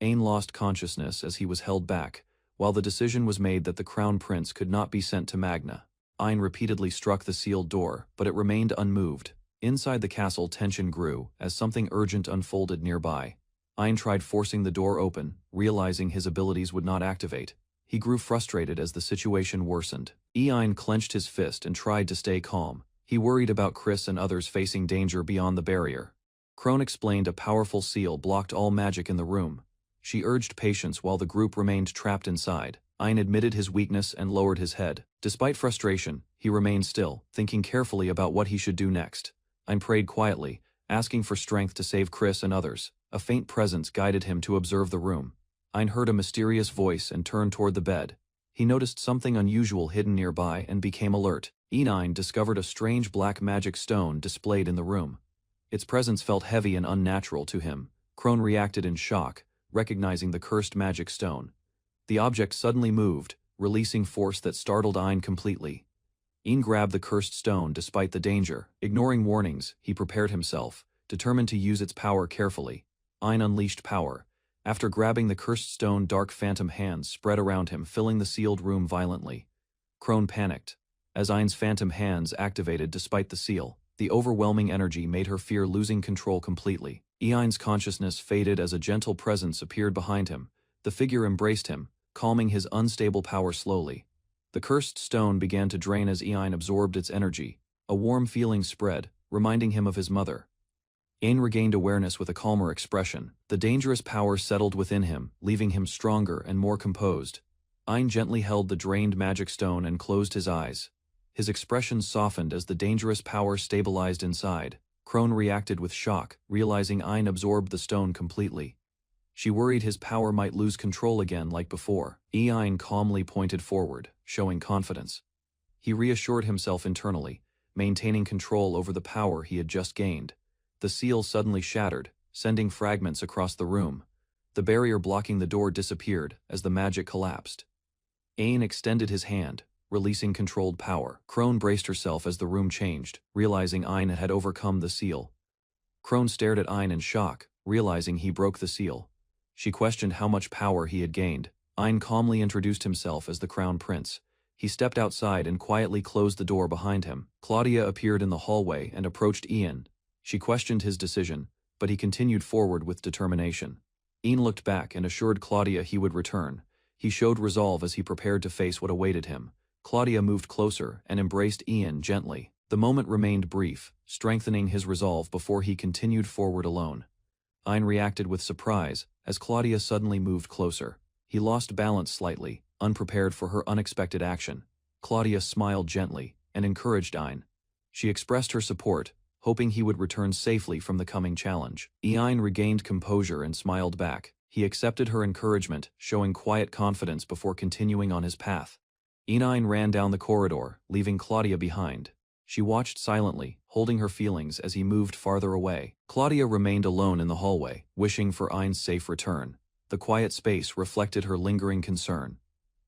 Ain lost consciousness as he was held back, while the decision was made that the crown prince could not be sent to Magna. Ain repeatedly struck the sealed door, but it remained unmoved. Inside the castle, tension grew as something urgent unfolded nearby. Ein tried forcing the door open, realizing his abilities would not activate. He grew frustrated as the situation worsened. Ein clenched his fist and tried to stay calm. He worried about Chris and others facing danger beyond the barrier. Crone explained a powerful seal blocked all magic in the room. She urged patience while the group remained trapped inside. Ein admitted his weakness and lowered his head. Despite frustration, he remained still, thinking carefully about what he should do next. Ein prayed quietly, asking for strength to save Chris and others. A faint presence guided him to observe the room. Ein heard a mysterious voice and turned toward the bed. He noticed something unusual hidden nearby and became alert. Ein discovered a strange black magic stone displayed in the room. Its presence felt heavy and unnatural to him. Crone reacted in shock, recognizing the cursed magic stone. The object suddenly moved, releasing force that startled Ein completely. Ein grabbed the cursed stone despite the danger. Ignoring warnings, he prepared himself, determined to use its power carefully. Ein unleashed power. After grabbing the cursed stone, dark phantom hands spread around him, filling the sealed room violently. Crone panicked. As Ein's phantom hands activated despite the seal, the overwhelming energy made her fear losing control completely. Ein's consciousness faded as a gentle presence appeared behind him. The figure embraced him, calming his unstable power slowly. The cursed stone began to drain as Ein absorbed its energy. A warm feeling spread, reminding him of his mother. Ein regained awareness with a calmer expression. The dangerous power settled within him, leaving him stronger and more composed. Ein gently held the drained magic stone and closed his eyes. His expression softened as the dangerous power stabilized inside. Crone reacted with shock, realizing Ein absorbed the stone completely. She worried his power might lose control again like before. Ein calmly pointed forward, showing confidence. He reassured himself internally, maintaining control over the power he had just gained. The seal suddenly shattered, sending fragments across the room. The barrier blocking the door disappeared as the magic collapsed. Ein extended his hand, releasing controlled power. Crone braced herself as the room changed, realizing Ein had overcome the seal. Crone stared at Ein in shock, realizing he broke the seal. She questioned how much power he had gained. Ein calmly introduced himself as the Crown Prince. He stepped outside and quietly closed the door behind him. Claudia appeared in the hallway and approached Ein. She questioned his decision, but he continued forward with determination. Ein looked back and assured Claudia he would return. He showed resolve as he prepared to face what awaited him. Claudia moved closer and embraced Ein gently. The moment remained brief, strengthening his resolve before he continued forward alone. Ein reacted with surprise as Claudia suddenly moved closer. He lost balance slightly, unprepared for her unexpected action. Claudia smiled gently and encouraged Ein. She expressed her support, hoping he would return safely from the coming challenge. Ein regained composure and smiled back. He accepted her encouragement, showing quiet confidence before continuing on his path. Ein ran down the corridor, leaving Claudia behind. She watched silently, holding her feelings as he moved farther away. Claudia remained alone in the hallway, wishing for Ein's safe return. The quiet space reflected her lingering concern.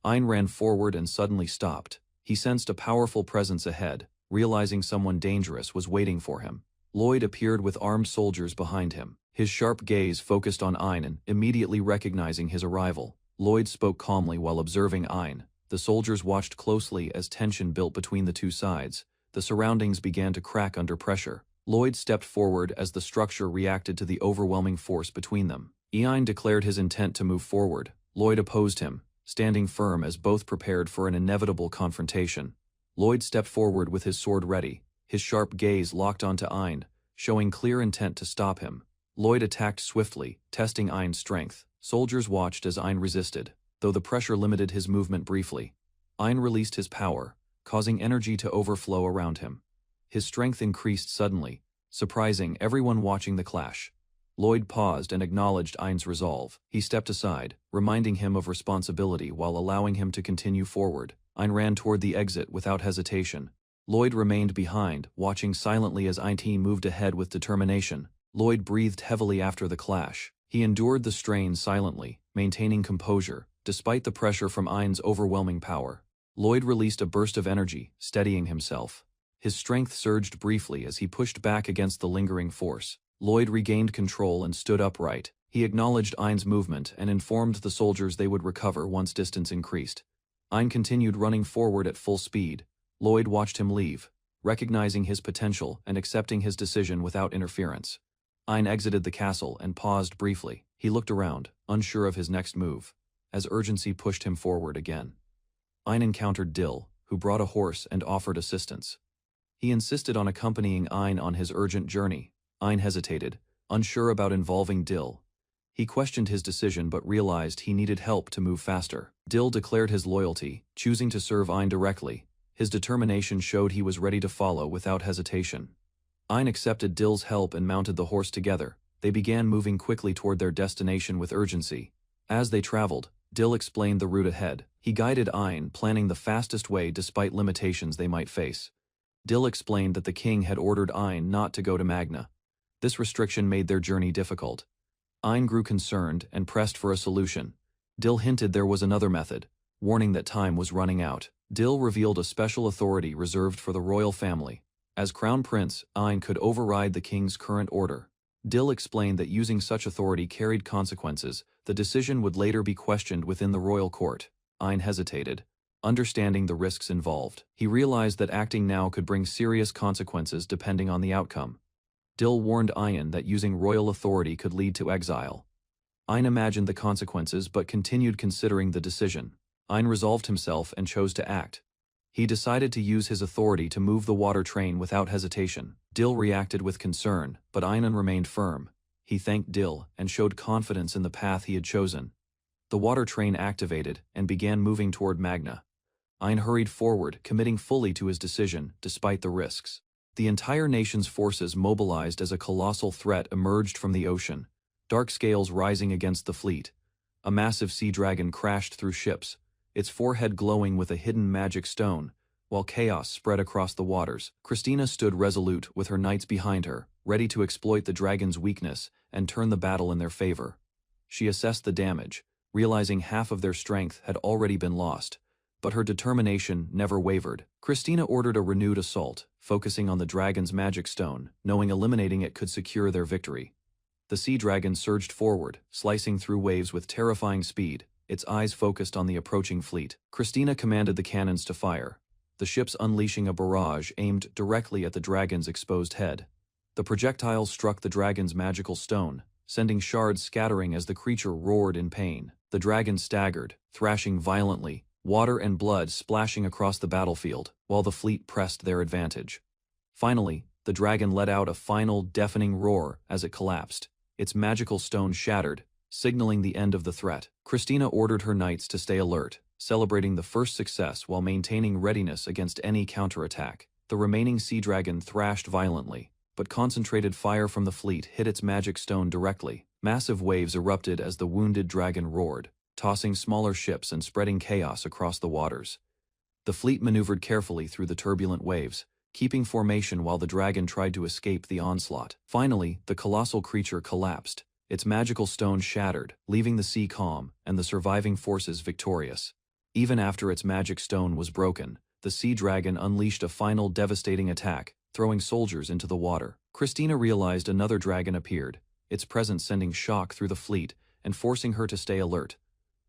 Ein ran forward and suddenly stopped. He sensed a powerful presence ahead, realizing someone dangerous was waiting for him. Lloyd appeared with armed soldiers behind him. His sharp gaze focused on Ein, immediately recognizing his arrival. Lloyd spoke calmly while observing Ein. The soldiers watched closely as tension built between the two sides. The surroundings began to crack under pressure. Lloyd stepped forward as the structure reacted to the overwhelming force between them. Ein declared his intent to move forward. Lloyd opposed him, standing firm as both prepared for an inevitable confrontation. Lloyd stepped forward with his sword ready, his sharp gaze locked onto Ein, showing clear intent to stop him. Lloyd attacked swiftly, testing Ein's strength. Soldiers watched as Ein resisted, though the pressure limited his movement briefly. Ein released his power, causing energy to overflow around him. His strength increased suddenly, surprising everyone watching the clash. Lloyd paused and acknowledged Ein's resolve. He stepped aside, reminding him of responsibility while allowing him to continue forward. Ein ran toward the exit without hesitation. Lloyd remained behind, watching silently as Ein moved ahead with determination. Lloyd breathed heavily after the clash. He endured the strain silently, maintaining composure, despite the pressure from Ein's overwhelming power. Lloyd released a burst of energy, steadying himself. His strength surged briefly as he pushed back against the lingering force. Lloyd regained control and stood upright. He acknowledged Ein's movement and informed the soldiers they would recover once distance increased. Ein continued running forward at full speed. Lloyd watched him leave, recognizing his potential and accepting his decision without interference. Ein exited the castle and paused briefly. He looked around, unsure of his next move, as urgency pushed him forward again. Ein encountered Dill, who brought a horse and offered assistance. He insisted on accompanying Ein on his urgent journey. Ein hesitated, unsure about involving Dill. He questioned his decision but realized he needed help to move faster. Dill declared his loyalty, choosing to serve Ein directly. His determination showed he was ready to follow without hesitation. Ein accepted Dill's help and mounted the horse together. They began moving quickly toward their destination with urgency. As they traveled, Dill explained the route ahead. He guided Ein, planning the fastest way despite limitations they might face. Dill explained that the king had ordered Ein not to go to Magna. This restriction made their journey difficult. Ein grew concerned and pressed for a solution. Dill hinted there was another method, warning that time was running out. Dill revealed a special authority reserved for the royal family. As crown prince, Ein could override the king's current order. Dill explained that using such authority carried consequences. The decision would later be questioned within the royal court. Ein hesitated, understanding the risks involved. He realized that acting now could bring serious consequences depending on the outcome. Dill warned Ein that using royal authority could lead to exile. Ein imagined the consequences but continued considering the decision. Ein resolved himself and chose to act. He decided to use his authority to move the water train without hesitation. Dill reacted with concern, but Ein remained firm. He thanked Dill and showed confidence in the path he had chosen. The water train activated and began moving toward Magna. Ein hurried forward, committing fully to his decision, despite the risks. The entire nation's forces mobilized as a colossal threat emerged from the ocean, dark scales rising against the fleet. A massive sea dragon crashed through ships, its forehead glowing with a hidden magic stone, while chaos spread across the waters. Christina stood resolute with her knights behind her, ready to exploit the dragon's weakness and turn the battle in their favor. She assessed the damage, realizing half of their strength had already been lost, but her determination never wavered. Christina ordered a renewed assault, focusing on the dragon's magic stone, knowing eliminating it could secure their victory. The sea dragon surged forward, slicing through waves with terrifying speed, its eyes focused on the approaching fleet. Christina commanded the cannons to fire, the ships unleashing a barrage aimed directly at the dragon's exposed head. The projectiles struck the dragon's magical stone, sending shards scattering as the creature roared in pain. The dragon staggered, thrashing violently, water and blood splashing across the battlefield, while the fleet pressed their advantage. Finally, the dragon let out a final deafening roar as it collapsed. Its magical stone shattered, signaling the end of the threat. Christina ordered her knights to stay alert, celebrating the first success while maintaining readiness against any counterattack. The remaining sea dragon thrashed violently, but concentrated fire from the fleet hit its magic stone directly. Massive waves erupted as the wounded dragon roared, tossing smaller ships and spreading chaos across the waters. The fleet maneuvered carefully through the turbulent waves, keeping formation while the dragon tried to escape the onslaught. Finally, the colossal creature collapsed, its magical stone shattered, leaving the sea calm and the surviving forces victorious. Even after its magic stone was broken, the sea dragon unleashed a final devastating attack, throwing soldiers into the water. Christina realized another dragon appeared, its presence sending shock through the fleet and forcing her to stay alert.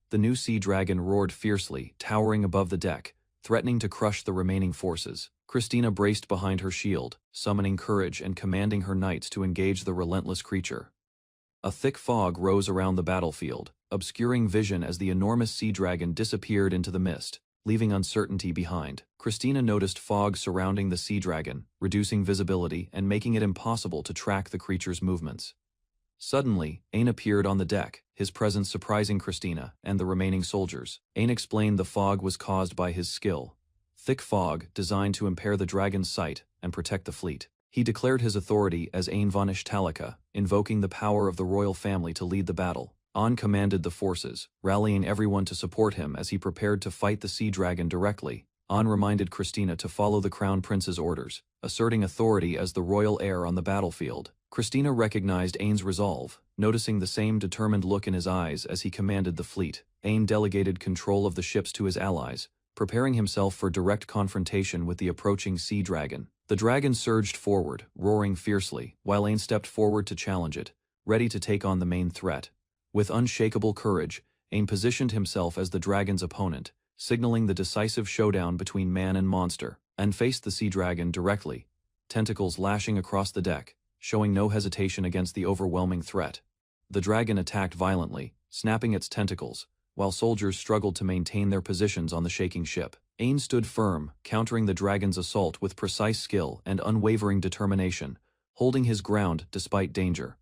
The new sea dragon roared fiercely, towering above the deck, threatening to crush the remaining forces. Christina braced behind her shield, summoning courage and commanding her knights to engage the relentless creature. A thick fog rose around the battlefield, obscuring vision as the enormous sea dragon disappeared into the mist, leaving uncertainty behind. Christina noticed fog surrounding the sea dragon, reducing visibility and making it impossible to track the creature's movements. Suddenly, Ain appeared on the deck, his presence surprising Christina and the remaining soldiers. Ain explained the fog was caused by his skill. Thick fog designed to impair the dragon's sight and protect the fleet. He declared his authority as Ain von Ishtalika, invoking the power of the royal family to lead the battle. An commanded the forces, rallying everyone to support him as he prepared to fight the sea dragon directly. An reminded Christina to follow the crown prince's orders, asserting authority as the royal heir on the battlefield. Christina recognized Ain's resolve, noticing the same determined look in his eyes as he commanded the fleet. Ain delegated control of the ships to his allies, preparing himself for direct confrontation with the approaching sea dragon. The dragon surged forward, roaring fiercely, while Ain stepped forward to challenge it, ready to take on the main threat. With unshakable courage, Ain positioned himself as the dragon's opponent, signaling the decisive showdown between man and monster, and faced the sea dragon directly, tentacles lashing across the deck, showing no hesitation against the overwhelming threat. The dragon attacked violently, snapping its tentacles, while soldiers struggled to maintain their positions on the shaking ship. Ain stood firm, countering the dragon's assault with precise skill and unwavering determination, holding his ground despite danger.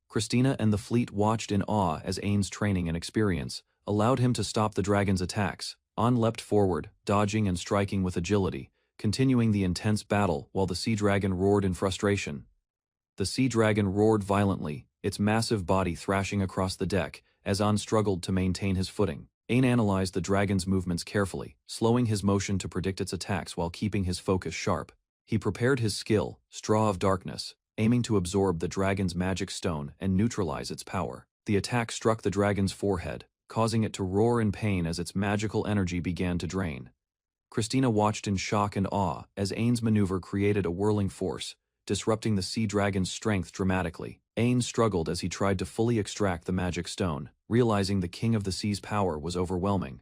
Christina and the fleet watched in awe as Ain's training and experience allowed him to stop the dragon's attacks. An leapt forward, dodging and striking with agility, continuing the intense battle while the sea dragon roared in frustration. The sea dragon roared violently, its massive body thrashing across the deck as An struggled to maintain his footing. Ain analyzed the dragon's movements carefully, slowing his motion to predict its attacks while keeping his focus sharp. He prepared his skill, Straw of Darkness, aiming to absorb the dragon's magic stone and neutralize its power. The attack struck the dragon's forehead, causing it to roar in pain as its magical energy began to drain. Christina watched in shock and awe as Ain's maneuver created a whirling force, disrupting the sea dragon's strength dramatically. Ain struggled as he tried to fully extract the magic stone, realizing the King of the Sea's power was overwhelming.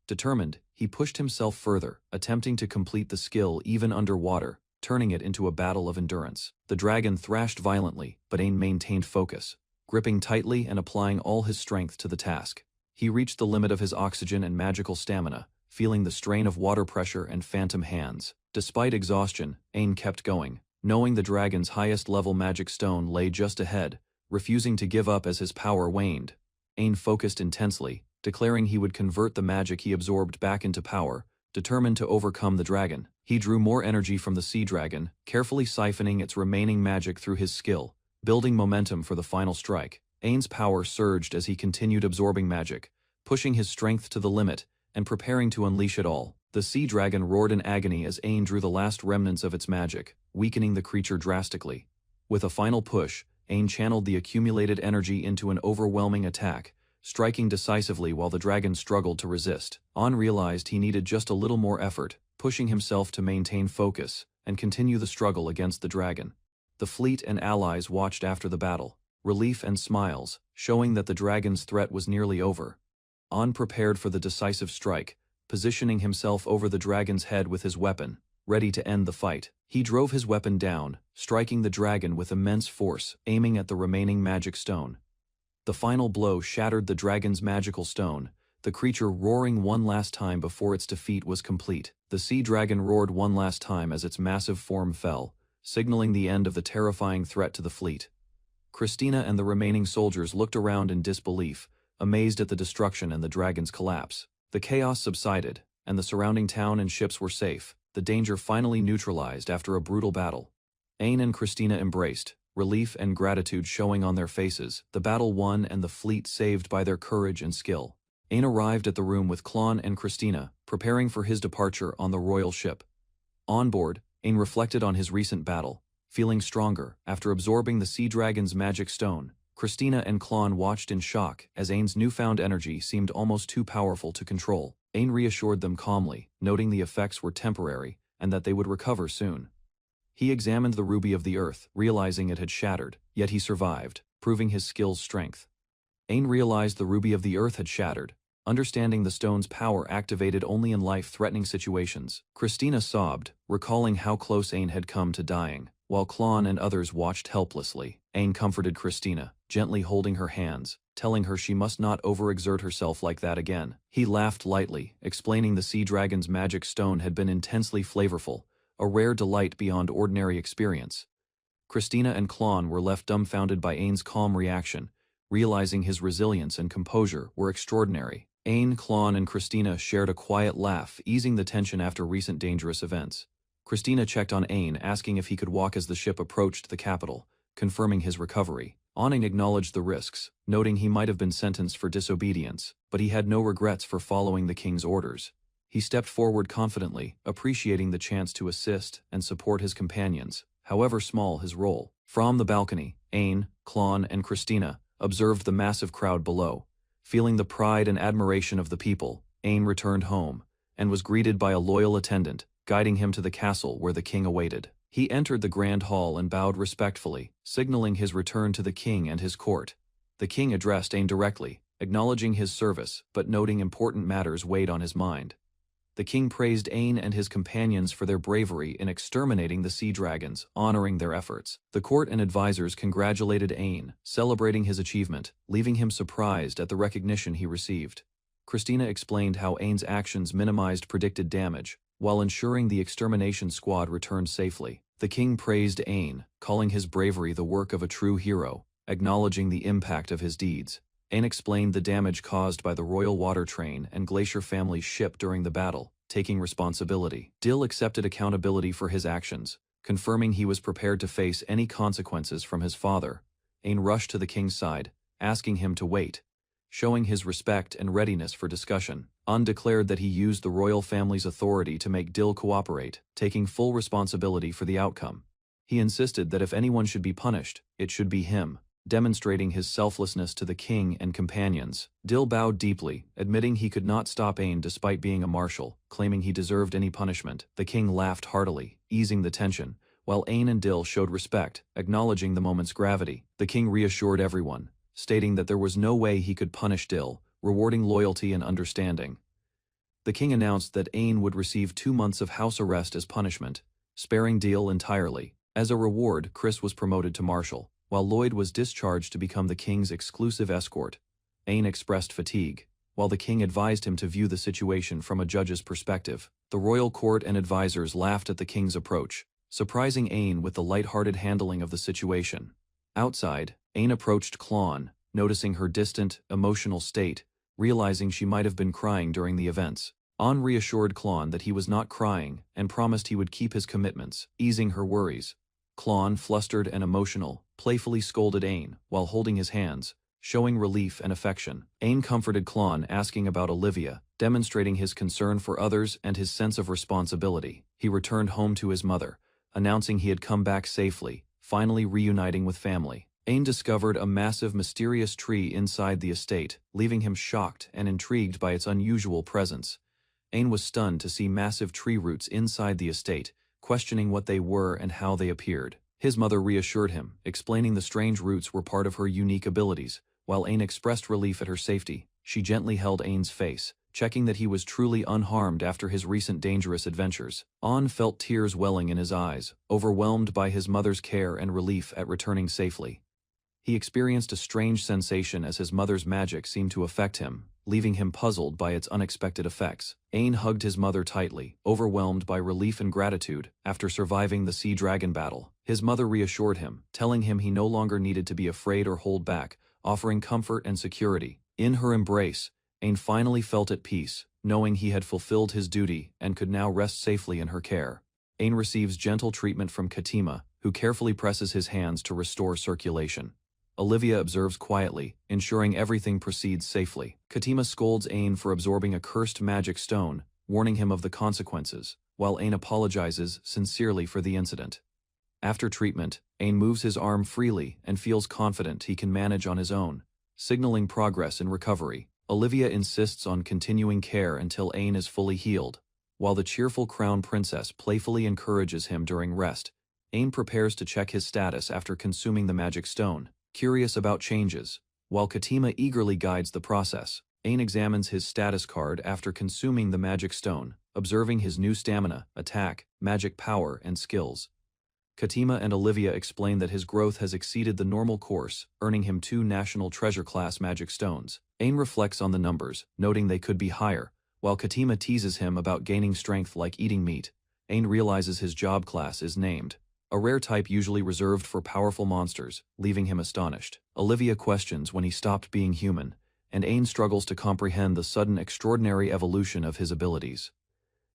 Determined, he pushed himself further, attempting to complete the skill even underwater, turning it into a battle of endurance. The dragon thrashed violently, but Ain maintained focus, gripping tightly and applying all his strength to the task. He reached the limit of his oxygen and magical stamina, feeling the strain of water pressure and phantom hands. Despite exhaustion, Ain kept going, knowing the dragon's highest-level magic stone lay just ahead, refusing to give up as his power waned. Ain focused intensely, declaring he would convert the magic he absorbed back into power, determined to overcome the dragon. He drew more energy from the sea dragon, carefully siphoning its remaining magic through his skill, building momentum for the final strike. Ain's power surged as he continued absorbing magic, pushing his strength to the limit and preparing to unleash it all. The sea dragon roared in agony as Ain drew the last remnants of its magic, weakening the creature drastically. With a final push, Ain channeled the accumulated energy into an overwhelming attack, striking decisively while the dragon struggled to resist. An realized he needed just a little more effort, pushing himself to maintain focus and continue the struggle against the dragon. The fleet and allies watched after the battle, relief and smiles, showing that the dragon's threat was nearly over. An prepared for the decisive strike, positioning himself over the dragon's head with his weapon, ready to end the fight. He drove his weapon down, striking the dragon with immense force, aiming at the remaining magic stone. The final blow shattered the dragon's magical stone, the creature roaring one last time before its defeat was complete. The sea dragon roared one last time as its massive form fell, signaling the end of the terrifying threat to the fleet. Christina and the remaining soldiers looked around in disbelief, amazed at the destruction and the dragon's collapse. The chaos subsided, and the surrounding town and ships were safe, the danger finally neutralized after a brutal battle. Ain and Christina embraced, relief and gratitude showing on their faces, the battle won and the fleet saved by their courage and skill. Ain arrived at the room with Klon and Christina, preparing for his departure on the royal ship. On board, Ain reflected on his recent battle, feeling stronger after absorbing the sea dragon's magic stone. Christina and Klon watched in shock as Ain's newfound energy seemed almost too powerful to control. Ain reassured them calmly, noting the effects were temporary and that they would recover soon. He examined the ruby of the earth, realizing it had shattered, yet he survived, proving his skill's strength. Ain realized the ruby of the earth had shattered, understanding the stone's power activated only in life-threatening situations. Christina sobbed, recalling how close Ain had come to dying, while Klon and others watched helplessly. Ain comforted Christina, gently holding her hands, telling her she must not overexert herself like that again. He laughed lightly, explaining the sea dragon's magic stone had been intensely flavorful, a rare delight beyond ordinary experience. Christina and Klon were left dumbfounded by Ain's calm reaction, realizing his resilience and composure were extraordinary. Ain, Klon, and Christina shared a quiet laugh, easing the tension after recent dangerous events. Christina checked on Ain, asking if he could walk as the ship approached the capital, confirming his recovery. Ain acknowledged the risks, noting he might have been sentenced for disobedience, but he had no regrets for following the king's orders. He stepped forward confidently, appreciating the chance to assist and support his companions, however small his role. From the balcony, Ain, Klon, and Christina observed the massive crowd below. Feeling the pride and admiration of the people, Ain returned home, and was greeted by a loyal attendant, guiding him to the castle where the king awaited. He entered the grand hall and bowed respectfully, signaling his return to the king and his court. The king addressed Ain directly, acknowledging his service but noting important matters weighed on his mind. The king praised Ain and his companions for their bravery in exterminating the sea dragons, honoring their efforts. The court and advisors congratulated Ain, celebrating his achievement, leaving him surprised at the recognition he received. Christina explained how Ain's actions minimized predicted damage, while ensuring the extermination squad returned safely. The king praised Ain, calling his bravery the work of a true hero, acknowledging the impact of his deeds. Ain explained the damage caused by the royal water train and glacier family's ship during the battle, taking responsibility. Dill accepted accountability for his actions, confirming he was prepared to face any consequences from his father. Ain rushed to the king's side, asking him to wait, showing his respect and readiness for discussion. An declared that he used the royal family's authority to make Dill cooperate, taking full responsibility for the outcome. He insisted that if anyone should be punished, it should be him, demonstrating his selflessness to the king and companions. Dill bowed deeply, admitting he could not stop Ain despite being a marshal, claiming he deserved any punishment. The king laughed heartily, easing the tension, while Ain and Dill showed respect, acknowledging the moment's gravity. The king reassured everyone, stating that there was no way he could punish Dill, rewarding loyalty and understanding. The king announced that Ain would receive 2 months of house arrest as punishment, sparing Dill entirely. As a reward, Chris was promoted to marshal, while Lloyd was discharged to become the king's exclusive escort. Ain expressed fatigue, while the king advised him to view the situation from a judge's perspective. The royal court and advisors laughed at the king's approach, surprising Ain with the light-hearted handling of the situation. Outside, Ain approached Klon, noticing her distant, emotional state, realizing she might have been crying during the events. An reassured Klon that he was not crying and promised he would keep his commitments, easing her worries. Klon, flustered and emotional, playfully scolded Ain while holding his hands, showing relief and affection. Ain comforted Klon, asking about Olivia, demonstrating his concern for others and his sense of responsibility. He returned home to his mother, announcing he had come back safely, finally reuniting with family. Ain discovered a massive mysterious tree inside the estate, leaving him shocked and intrigued by its unusual presence. Ain was stunned to see massive tree roots inside the estate, questioning what they were and how they appeared. His mother reassured him, explaining the strange roots were part of her unique abilities. While Ain expressed relief at her safety, she gently held Ain's face, checking that he was truly unharmed after his recent dangerous adventures. An felt tears welling in his eyes, overwhelmed by his mother's care and relief at returning safely. He experienced a strange sensation as his mother's magic seemed to affect him, leaving him puzzled by its unexpected effects. Ain hugged his mother tightly, overwhelmed by relief and gratitude after surviving the sea dragon battle. His mother reassured him, telling him he no longer needed to be afraid or hold back, offering comfort and security. In her embrace, Ain finally felt at peace, knowing he had fulfilled his duty and could now rest safely in her care. Ain receives gentle treatment from Katima, who carefully presses his hands to restore circulation. Olivia observes quietly, ensuring everything proceeds safely. Katima scolds Ain for absorbing a cursed magic stone, warning him of the consequences, while Ain apologizes sincerely for the incident. After treatment, Ain moves his arm freely and feels confident he can manage on his own, signaling progress in recovery. Olivia insists on continuing care until Ain is fully healed, while the cheerful crown princess playfully encourages him during rest. Ain prepares to check his status after consuming the magic stone, curious about changes, while Katima eagerly guides the process. Ain examines his status card after consuming the magic stone, observing his new stamina, attack, magic power, and skills. Katima and Olivia explain that his growth has exceeded the normal course, earning him 2 national treasure-class magic stones. Ain reflects on the numbers, noting they could be higher, while Katima teases him about gaining strength like eating meat. Ain realizes his job class is named, a rare type usually reserved for powerful monsters, leaving him astonished. Olivia questions when he stopped being human, and Ain struggles to comprehend the sudden extraordinary evolution of his abilities.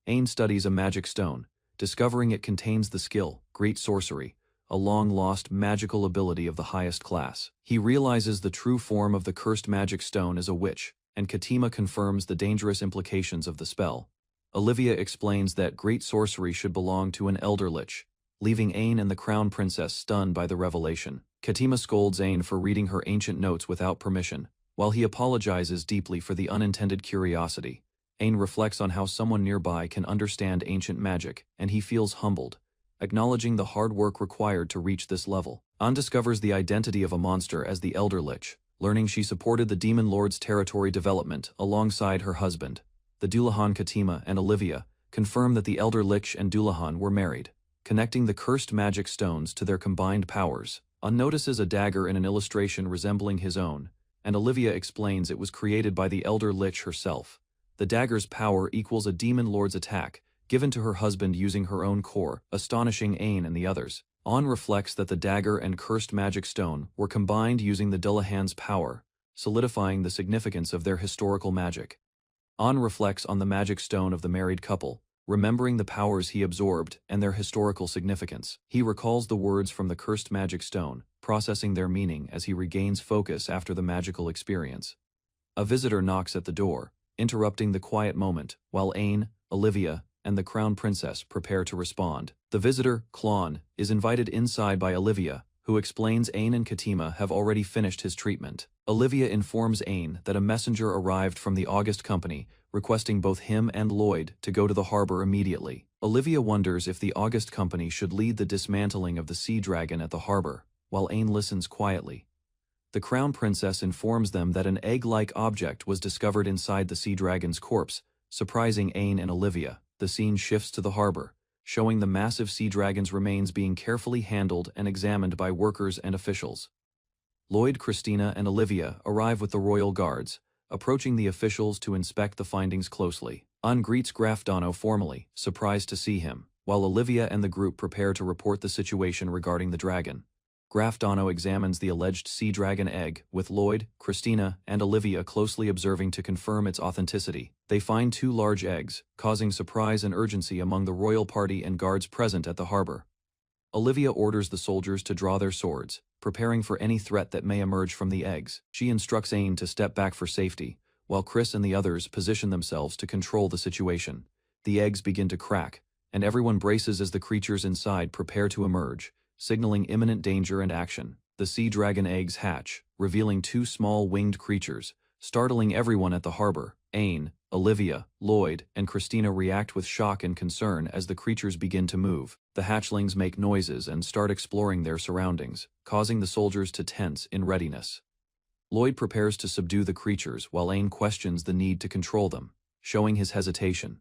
Ain studies a magic stone, discovering it contains the skill, Great Sorcery, a long-lost magical ability of the highest class. He realizes the true form of the cursed magic stone is a witch, and Katima confirms the dangerous implications of the spell. Olivia explains that Great Sorcery should belong to an elder lich, leaving Ain and the crown princess stunned by the revelation. Katima scolds Ain for reading her ancient notes without permission, while he apologizes deeply for the unintended curiosity. Ain reflects on how someone nearby can understand ancient magic, and he feels humbled, acknowledging the hard work required to reach this level. An discovers the identity of a monster as the Elder Lich, learning she supported the Demon Lord's territory development alongside her husband. the Dullahan Katima and Olivia, confirm that the elder Lich and Dullahan were married. Connecting the cursed magic stones to their combined powers, Owen notices a dagger in an illustration resembling his own, and Olivia explains it was created by the elder Lich herself. The dagger's power equals a demon lord's attack, given to her husband using her own core, astonishing Owen and the others. Owen reflects that the dagger and cursed magic stone were combined using the Dullahan's power, solidifying the significance of their historical magic. Owen reflects on the magic stone of the married couple, remembering the powers he absorbed and their historical significance. He recalls the words from the cursed magic stone, processing their meaning as he regains focus after the magical experience. A visitor knocks at the door, interrupting the quiet moment, while Owen, Olivia, and the crown princess prepare to respond. The visitor, Klon, is invited inside by Olivia, who explains Owen and Katima have already finished his treatment. Olivia informs Owen that a messenger arrived from the August Company, requesting both him and Lloyd to go to the harbor immediately. Olivia wonders if the August Company should lead the dismantling of the sea dragon at the harbor, while Owen listens quietly. The crown princess informs them that an egg-like object was discovered inside the sea dragon's corpse, surprising Owen and Olivia. The scene shifts to the harbor, showing the massive sea dragon's remains being carefully handled and examined by workers and officials. Lloyd, Christina, and Olivia arrive with the royal guards, approaching the officials to inspect the findings closely. Owen greets Graf Dono formally, surprised to see him, while Olivia and the group prepare to report the situation regarding the dragon. Graf Dono examines the alleged sea dragon egg, with Lloyd, Christina, and Olivia closely observing to confirm its authenticity. They find 2 large eggs, causing surprise and urgency among the royal party and guards present at the harbor. Olivia orders the soldiers to draw their swords, preparing for any threat that may emerge from the eggs. She instructs Owen to step back for safety, while Chris and the others position themselves to control the situation. The eggs begin to crack, and everyone braces as the creatures inside prepare to emerge, signaling imminent danger and action. The sea dragon eggs hatch, revealing 2 small winged creatures, startling everyone at the harbor. Owen, Olivia, Lloyd, and Christina react with shock and concern as the creatures begin to move. The hatchlings make noises and start exploring their surroundings, causing the soldiers to tense in readiness. Lloyd prepares to subdue the creatures while Owen questions the need to control them, showing his hesitation.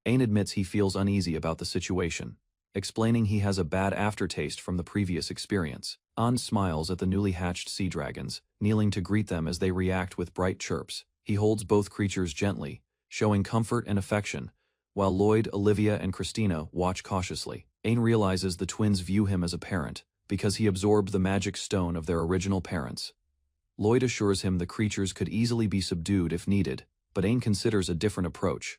Owen admits he feels uneasy about the situation, explaining he has a bad aftertaste from the previous experience. Owen smiles at the newly hatched sea dragons, kneeling to greet them as they react with bright chirps. He holds both creatures gently, showing comfort and affection, while Lloyd, Olivia, and Christina watch cautiously. Owen realizes the twins view him as a parent, because he absorbed the magic stone of their original parents. Lloyd assures him the creatures could easily be subdued if needed, but Owen considers a different approach.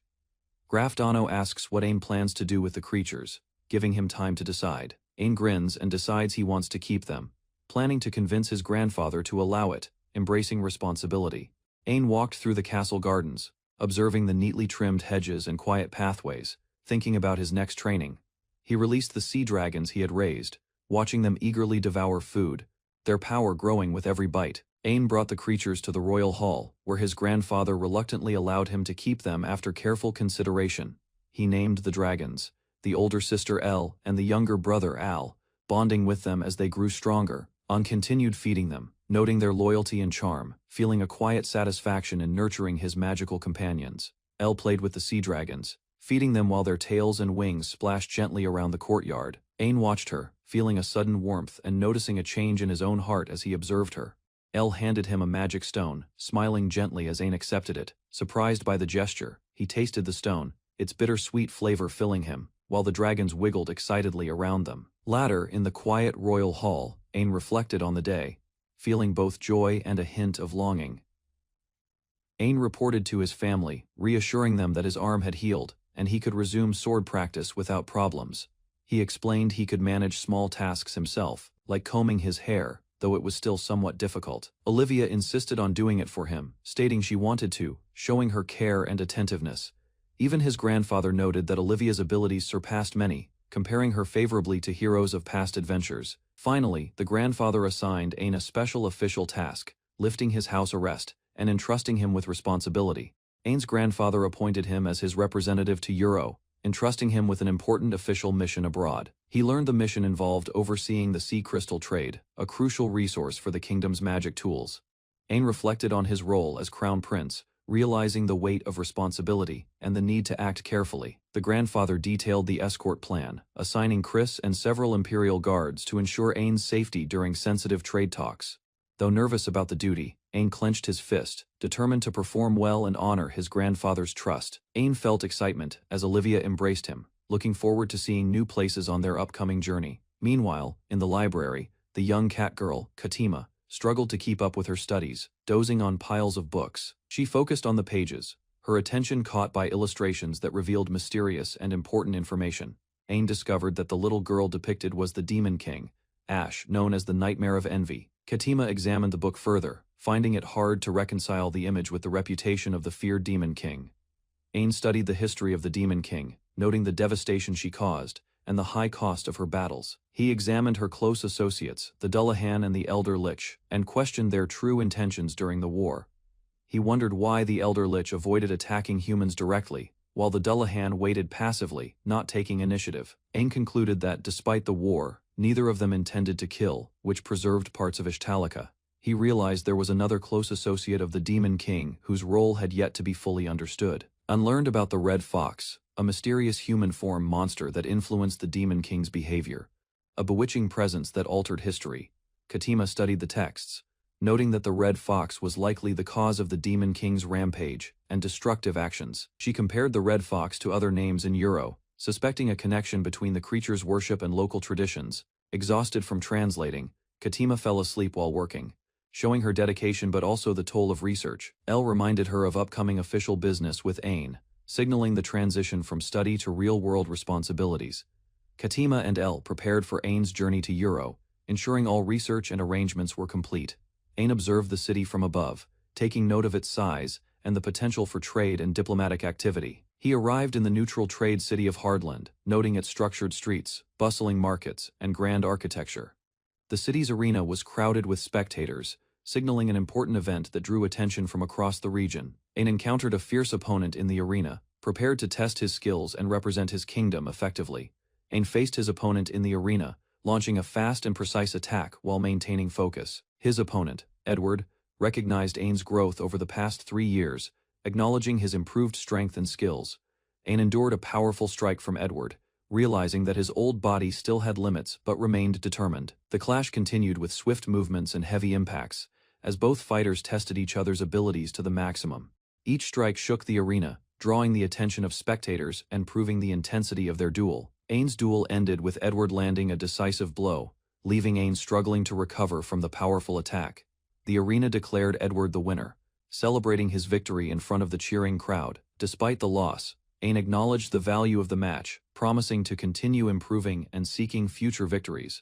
Graf Dono asks what Owen plans to do with the creatures, giving him time to decide. Owen grins and decides he wants to keep them, planning to convince his grandfather to allow it, embracing responsibility. Owen walked through the castle gardens, observing the neatly trimmed hedges and quiet pathways, thinking about his next training. He released the sea dragons he had raised, watching them eagerly devour food, their power growing with every bite. Owen brought the creatures to the royal hall, where his grandfather reluctantly allowed him to keep them after careful consideration. He named the dragons, the older sister Elle and the younger brother Al, bonding with them as they grew stronger. Owen continued feeding them, noting their loyalty and charm, feeling a quiet satisfaction in nurturing his magical companions. Elle played with the sea dragons, feeding them while their tails and wings splashed gently around the courtyard. Owen watched her, feeling a sudden warmth and noticing a change in his own heart as he observed her. Elle handed him a magic stone, smiling gently as Owen accepted it. Surprised by the gesture, he tasted the stone, its bittersweet flavor filling him, while the dragons wiggled excitedly around them. Later, in the quiet royal hall, Owen reflected on the day, feeling both joy and a hint of longing. Owen reported to his family, reassuring them that his arm had healed, and he could resume sword practice without problems. He explained he could manage small tasks himself, like combing his hair, though it was still somewhat difficult. Olivia insisted on doing it for him, stating she wanted to, showing her care and attentiveness. Even his grandfather noted that Olivia's abilities surpassed many, comparing her favorably to heroes of past adventures. Finally, the grandfather assigned Owen a special official task, lifting his house arrest, and entrusting him with responsibility. Owen's grandfather appointed him as his representative to Euro, entrusting him with an important official mission abroad. He learned the mission involved overseeing the sea crystal trade, a crucial resource for the kingdom's magic tools. Owen reflected on his role as crown prince, realizing the weight of responsibility and the need to act carefully. The grandfather detailed the escort plan, assigning Chris and several Imperial guards to ensure Ain's safety during sensitive trade talks. Though nervous about the duty, Ain clenched his fist, determined to perform well and honor his grandfather's trust. Ain felt excitement as Olivia embraced him, looking forward to seeing new places on their upcoming journey. Meanwhile, in the library, the young cat girl, Katima, struggled to keep up with her studies, dozing on piles of books. She focused on the pages, her attention caught by illustrations that revealed mysterious and important information. Ain discovered that the little girl depicted was the Demon King, Ash, known as the Nightmare of Envy. Katima examined the book further, finding it hard to reconcile the image with the reputation of the feared Demon King. Ain studied the history of the Demon King, noting the devastation she caused and the high cost of her battles. He examined her close associates, the Dullahan and the Elder Lich, and questioned their true intentions during the war. He wondered why the Elder Lich avoided attacking humans directly, while the Dullahan waited passively, not taking initiative. Ain concluded that, despite the war, neither of them intended to kill, which preserved parts of Ishtalika. He realized there was another close associate of the Demon King whose role had yet to be fully understood. Unlearned about the Red Fox, a mysterious human form monster that influenced the Demon King's behavior, a bewitching presence that altered history. Katima studied the texts, noting that the Red Fox was likely the cause of the Demon King's rampage and destructive actions. She compared the Red Fox to other names in Euro, suspecting a connection between the creature's worship and local traditions. Exhausted from translating, Katima fell asleep while working, showing her dedication but also the toll of research. Elle reminded her of upcoming official business with Ain, signaling the transition from study to real-world responsibilities. Katima and Elle prepared for Ain's journey to Euro, ensuring all research and arrangements were complete. Ain observed the city from above, taking note of its size and the potential for trade and diplomatic activity. He arrived in the neutral trade city of Hardland, noting its structured streets, bustling markets, and grand architecture. The city's arena was crowded with spectators, signaling an important event that drew attention from across the region. Ain encountered a fierce opponent in the arena, prepared to test his skills and represent his kingdom effectively. Ain faced his opponent in the arena, launching a fast and precise attack while maintaining focus. His opponent, Edward, recognized Ain's growth over the past 3 years, acknowledging his improved strength and skills. Ain endured a powerful strike from Edward, realizing that his old body still had limits but remained determined. The clash continued with swift movements and heavy impacts, as both fighters tested each other's abilities to the maximum. Each strike shook the arena, drawing the attention of spectators and proving the intensity of their duel. Ain's duel ended with Edward landing a decisive blow, leaving Ain struggling to recover from the powerful attack. The arena declared Edward the winner, celebrating his victory in front of the cheering crowd. Despite the loss, Ain acknowledged the value of the match, promising to continue improving and seeking future victories.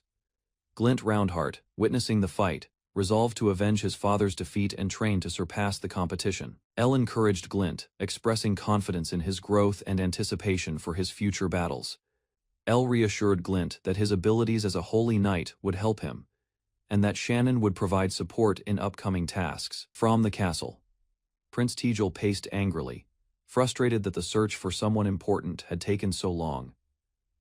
Glint Roundheart, witnessing the fight, resolved to avenge his father's defeat and train to surpass the competition. Elle encouraged Glint, expressing confidence in his growth and anticipation for his future battles. Elle reassured Glint that his abilities as a holy knight would help him, and that Shannon would provide support in upcoming tasks. From the castle, Prince Tejal paced angrily, frustrated that the search for someone important had taken so long.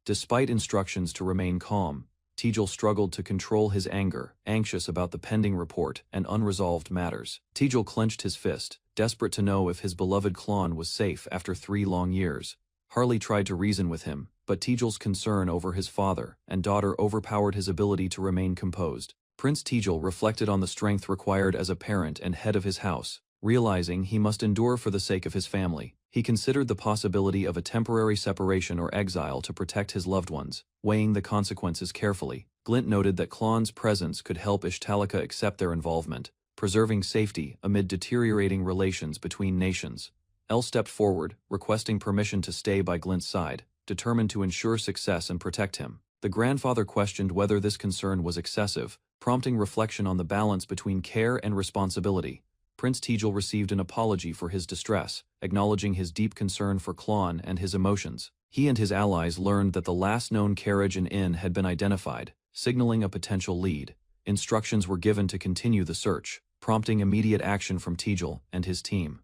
Despite instructions to remain calm, Tejal struggled to control his anger, anxious about the pending report and unresolved matters. Tejal clenched his fist, desperate to know if his beloved Klon was safe after 3 long years. Harley tried to reason with him, but Tejal's concern over his father and daughter overpowered his ability to remain composed. Prince Tejal reflected on the strength required as a parent and head of his house, realizing he must endure for the sake of his family. He considered the possibility of a temporary separation or exile to protect his loved ones, weighing the consequences carefully. Glint noted that Klon's presence could help Ishtalika accept their involvement, preserving safety amid deteriorating relations between nations. Elle stepped forward, requesting permission to stay by Glint's side, determined to ensure success and protect him. The grandfather questioned whether this concern was excessive, prompting reflection on the balance between care and responsibility. Prince Tejal received an apology for his distress, acknowledging his deep concern for Klon and his emotions. He and his allies learned that the last known carriage and inn had been identified, signaling a potential lead. Instructions were given to continue the search, prompting immediate action from Tejal and his team.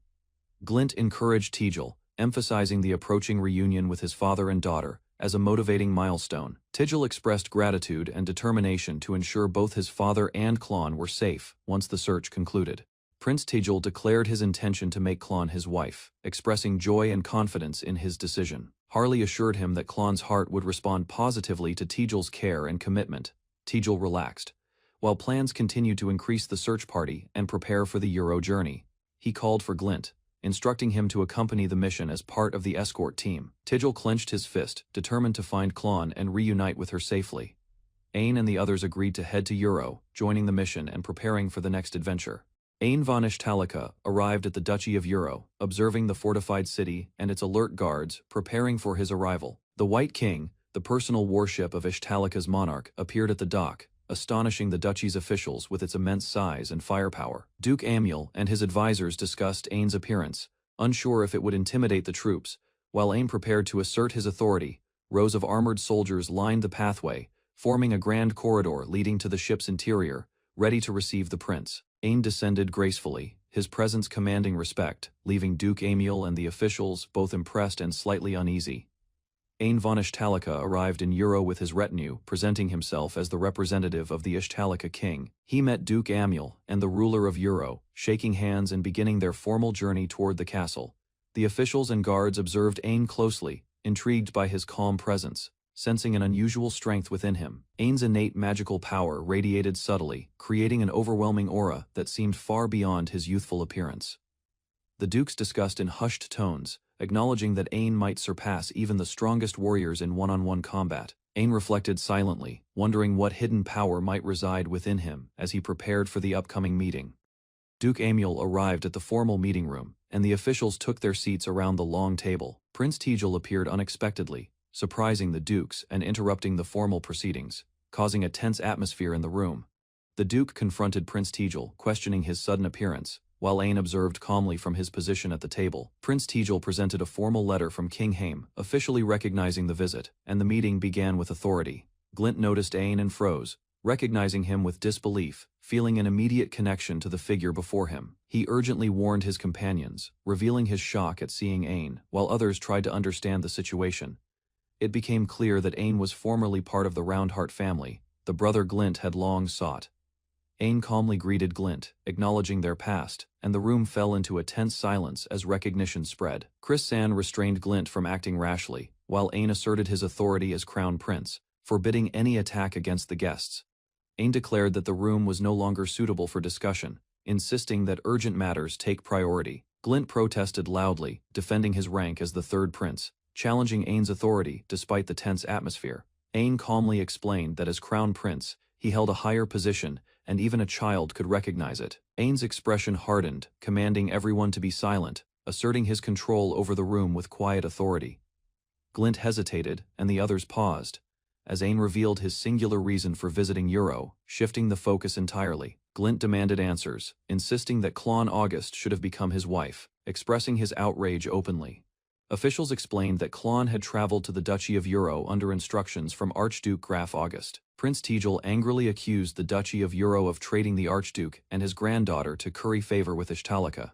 Glint encouraged Tejal, emphasizing the approaching reunion with his father and daughter as a motivating milestone. Tejal expressed gratitude and determination to ensure both his father and Klon were safe once the search concluded. Prince Tijul declared his intention to make Klon his wife, expressing joy and confidence in his decision. Harley assured him that Klon's heart would respond positively to Tijul's care and commitment. Tijul relaxed. While plans continued to increase the search party and prepare for the Euro journey, he called for Glint, instructing him to accompany the mission as part of the escort team. Tijul clenched his fist, determined to find Klon and reunite with her safely. Ain and the others agreed to head to Euro, joining the mission and preparing for the next adventure. Ain von Ishtalika arrived at the Duchy of Euro, observing the fortified city and its alert guards, preparing for his arrival. The White King, the personal warship of Ishtalika's monarch, appeared at the dock, astonishing the duchy's officials with its immense size and firepower. Duke Amiel and his advisors discussed Ain's appearance, unsure if it would intimidate the troops. While Ain prepared to assert his authority, rows of armored soldiers lined the pathway, forming a grand corridor leading to the ship's interior, ready to receive the prince. Ain descended gracefully, his presence commanding respect, leaving Duke Amiel and the officials both impressed and slightly uneasy. Ain von Ishtalika arrived in Euro with his retinue, presenting himself as the representative of the Ishtalika king. He met Duke Amiel and the ruler of Euro, shaking hands and beginning their formal journey toward the castle. The officials and guards observed Ain closely, intrigued by his calm presence, sensing an unusual strength within him. Ain's innate magical power radiated subtly, creating an overwhelming aura that seemed far beyond his youthful appearance. The dukes discussed in hushed tones, acknowledging that Ain might surpass even the strongest warriors in one-on-one combat. Ain reflected silently, wondering what hidden power might reside within him as he prepared for the upcoming meeting. Duke Amiel arrived at the formal meeting room, and the officials took their seats around the long table. Prince Tijul appeared unexpectedly, surprising the dukes and interrupting the formal proceedings, causing a tense atmosphere in the room. The duke confronted Prince Tijul, questioning his sudden appearance, while Ain observed calmly from his position at the table. Prince Tijul presented a formal letter from King Haim, officially recognizing the visit, and the meeting began with authority. Glint noticed Ain and froze, recognizing him with disbelief, feeling an immediate connection to the figure before him. He urgently warned his companions, revealing his shock at seeing Ain, while others tried to understand the situation. It became clear that Ain was formerly part of the Roundheart family, the brother Glint had long sought. Ain calmly greeted Glint, acknowledging their past, and the room fell into a tense silence as recognition spread. Chris San restrained Glint from acting rashly, while Ain asserted his authority as Crown Prince, forbidding any attack against the guests. Ain declared that the room was no longer suitable for discussion, insisting that urgent matters take priority. Glint protested loudly, defending his rank as the third prince, challenging Ain's authority despite the tense atmosphere. Ain calmly explained that as Crown Prince, he held a higher position, and even a child could recognize it. Ain's expression hardened, commanding everyone to be silent, asserting his control over the room with quiet authority. Glint hesitated, and the others paused, as Ain revealed his singular reason for visiting Euro, shifting the focus entirely. Glint demanded answers, insisting that Klon August should have become his wife, expressing his outrage openly. Officials explained that Klon had traveled to the Duchy of Euro under instructions from Archduke Graf August. Prince Tijul angrily accused the Duchy of Euro of trading the Archduke and his granddaughter to curry favor with Ishtalika.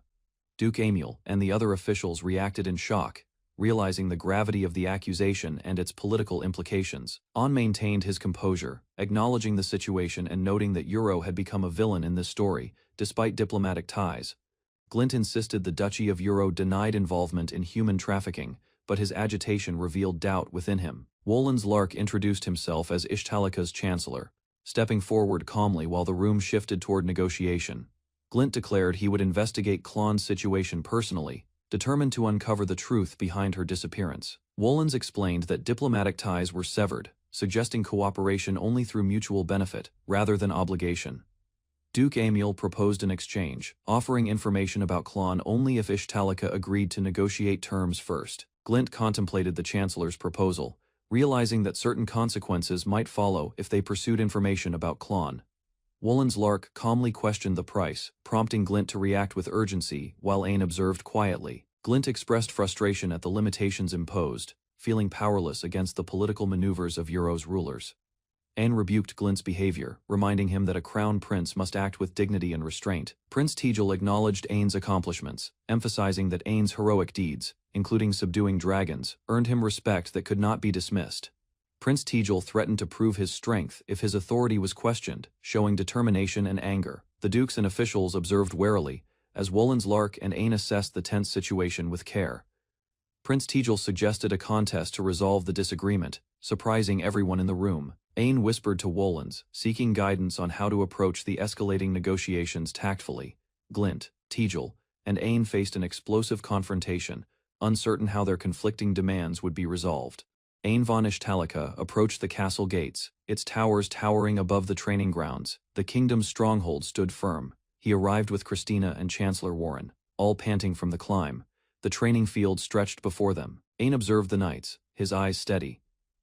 Duke Amiel and the other officials reacted in shock, realizing the gravity of the accusation and its political implications. An maintained his composure, acknowledging the situation and noting that Euro had become a villain in this story, despite diplomatic ties. Glint insisted the Duchy of Euro denied involvement in human trafficking, but his agitation revealed doubt within him. Wolans Lark introduced himself as Ishtalika's chancellor, stepping forward calmly while the room shifted toward negotiation. Glint declared he would investigate Klon's situation personally, determined to uncover the truth behind her disappearance. Wolans explained that diplomatic ties were severed, suggesting cooperation only through mutual benefit, rather than obligation. Duke Amiel proposed an exchange, offering information about Klon only if Ishtalika agreed to negotiate terms first. Glint contemplated the Chancellor's proposal, realizing that certain consequences might follow if they pursued information about Klon. Wolans Lark calmly questioned the price, prompting Glint to react with urgency, while Ain observed quietly. Glint expressed frustration at the limitations imposed, feeling powerless against the political maneuvers of Euro's rulers. Ain rebuked Glint's behavior, reminding him that a crown prince must act with dignity and restraint. Prince Tijul acknowledged Ain's accomplishments, emphasizing that Ain's heroic deeds, including subduing dragons, earned him respect that could not be dismissed. Prince Tijul threatened to prove his strength if his authority was questioned, showing determination and anger. The dukes and officials observed warily, as Wolin's Lark and Ain assessed the tense situation with care. Prince Tejal suggested a contest to resolve the disagreement, surprising everyone in the room. Ain whispered to Wolins, seeking guidance on how to approach the escalating negotiations tactfully. Glint, Tejal, and Ain faced an explosive confrontation, uncertain how their conflicting demands would be resolved. Ain von Ishtalika approached the castle gates, its towers towering above the training grounds. The kingdom's stronghold stood firm. He arrived with Christina and Chancellor Warren, all panting from the climb. The training field stretched before them. Ain observed the knights, his eyes steady.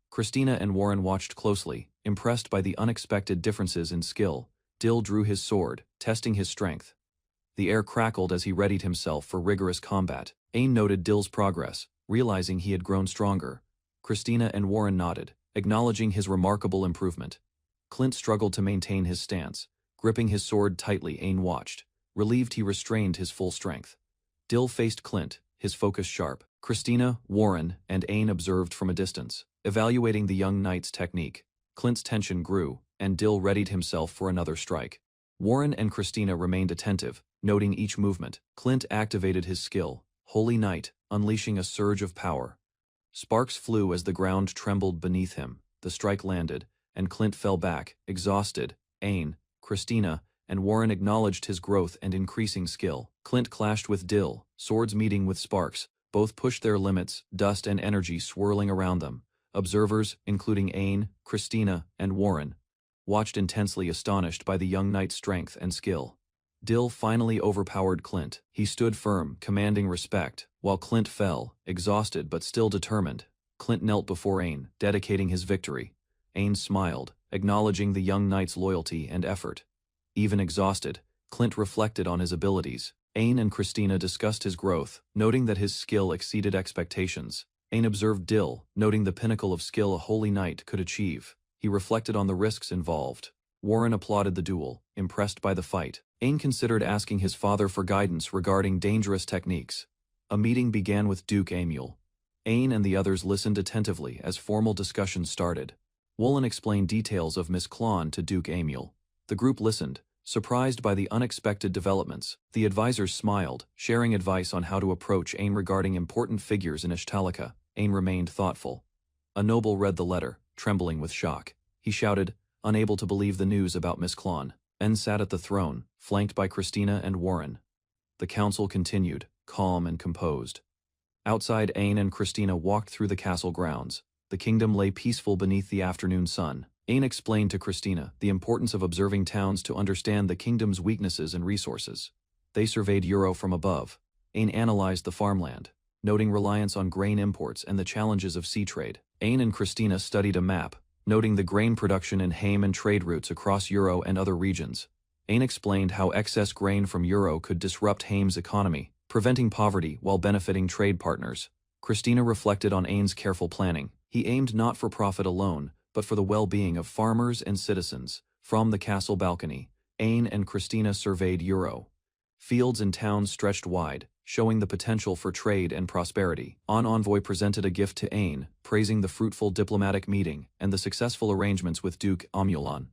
Christina and Warren watched closely, impressed by the unexpected differences in skill. Dill drew his sword, testing his strength. The air crackled as he readied himself for rigorous combat. Ain noted Dill's progress, realizing he had grown stronger. Christina and Warren nodded, acknowledging his remarkable improvement. Clint struggled to maintain his stance. Gripping his sword tightly, Ain watched. Relieved, he restrained his full strength. Dill faced Clint, his focus sharp. Christina, Warren, and Ain observed from a distance, evaluating the young knight's technique. Clint's tension grew, and Dill readied himself for another strike. Warren and Christina remained attentive, noting each movement. Clint activated his skill, Holy Knight, unleashing a surge of power. Sparks flew as the ground trembled beneath him. The strike landed, and Clint fell back, exhausted. Ain, Christina, and Warren acknowledged his growth and increasing skill. Clint clashed with Dill, swords meeting with sparks. Both pushed their limits, dust and energy swirling around them. Observers, including Ain, Christina, and Warren, watched intensely, astonished by the young knight's strength and skill. Dill finally overpowered Clint. He stood firm, commanding respect, while Clint fell, exhausted but still determined. Clint knelt before Ain, dedicating his victory. Ain smiled, acknowledging the young knight's loyalty and effort. Even exhausted, Clint reflected on his abilities. Ain and Christina discussed his growth, noting that his skill exceeded expectations. Ain observed Dill, noting the pinnacle of skill a holy knight could achieve. He reflected on the risks involved. Warren applauded the duel, impressed by the fight. Ain considered asking his father for guidance regarding dangerous techniques. A meeting began with Duke Amul. Ain and the others listened attentively as formal discussions started. Wolin explained details of Miss Klon to Duke Amul. The group listened, surprised by the unexpected developments. The advisors smiled, sharing advice on how to approach Ain regarding important figures in Ishtalika. Ain remained thoughtful. A noble read the letter, trembling with shock. He shouted, unable to believe the news about Miss Klon. Ain sat at the throne, flanked by Christina and Warren. The council continued, calm and composed. Outside, Ain and Christina walked through the castle grounds. The kingdom lay peaceful beneath the afternoon sun. Ain explained to Christina the importance of observing towns to understand the kingdom's weaknesses and resources. They surveyed Euro from above. Ain analyzed the farmland, noting reliance on grain imports and the challenges of sea trade. Ain and Christina studied a map, noting the grain production in Haim and trade routes across Euro and other regions. Ain explained how excess grain from Euro could disrupt Haim's economy, preventing poverty while benefiting trade partners. Christina reflected on Ain's careful planning. He aimed not for profit alone, but for the well-being of farmers and citizens. From the castle balcony, Ain and Christina surveyed Euro. Fields and towns stretched wide, showing the potential for trade and prosperity. An envoy presented a gift to Ain, praising the fruitful diplomatic meeting and the successful arrangements with Duke Amulan.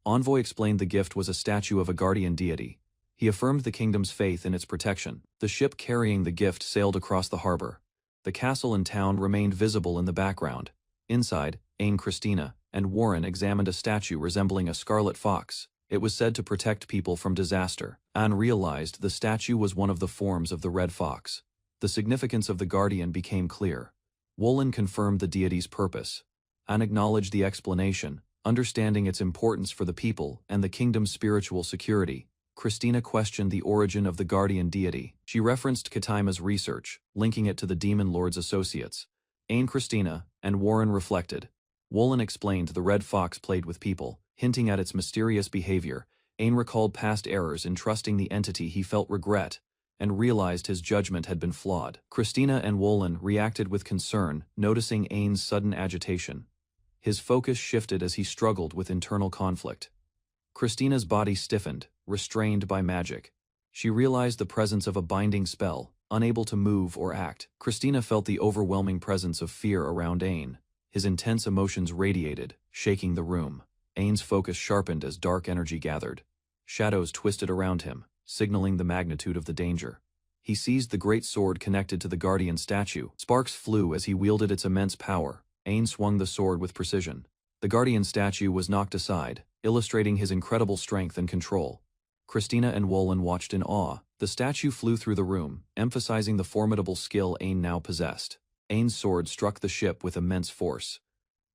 Envoy explained the gift was a statue of a guardian deity. He affirmed the kingdom's faith in its protection. The ship carrying the gift sailed across the harbor. The castle and town remained visible in the background. Inside, Ain, Christina, and Warren examined a statue resembling a scarlet fox. It was said to protect people from disaster. Ain realized the statue was one of the forms of the red fox. The significance of the guardian became clear. Wolin confirmed the deity's purpose. Ain acknowledged the explanation, understanding its importance for the people and the kingdom's spiritual security. Christina questioned the origin of the guardian deity. She referenced Kataima's research, linking it to the Demon Lord's associates. Ain, Christina, and Warren reflected. Wolin explained the red fox played with people, hinting at its mysterious behavior. Ain recalled past errors in trusting the entity. He felt regret, and realized his judgment had been flawed. Christina and Wolin reacted with concern, noticing Ain's sudden agitation. His focus shifted as he struggled with internal conflict. Christina's body stiffened, restrained by magic. She realized the presence of a binding spell, unable to move or act. Christina felt the overwhelming presence of fear around Ain. His intense emotions radiated, shaking the room. Ain's focus sharpened as dark energy gathered. Shadows twisted around him, signaling the magnitude of the danger. He seized the great sword connected to the guardian statue. Sparks flew as he wielded its immense power. Ain swung the sword with precision. The guardian statue was knocked aside, illustrating his incredible strength and control. Christina and Wolin watched in awe. The statue flew through the room, emphasizing the formidable skill Ain now possessed. Ain's sword struck the ship with immense force.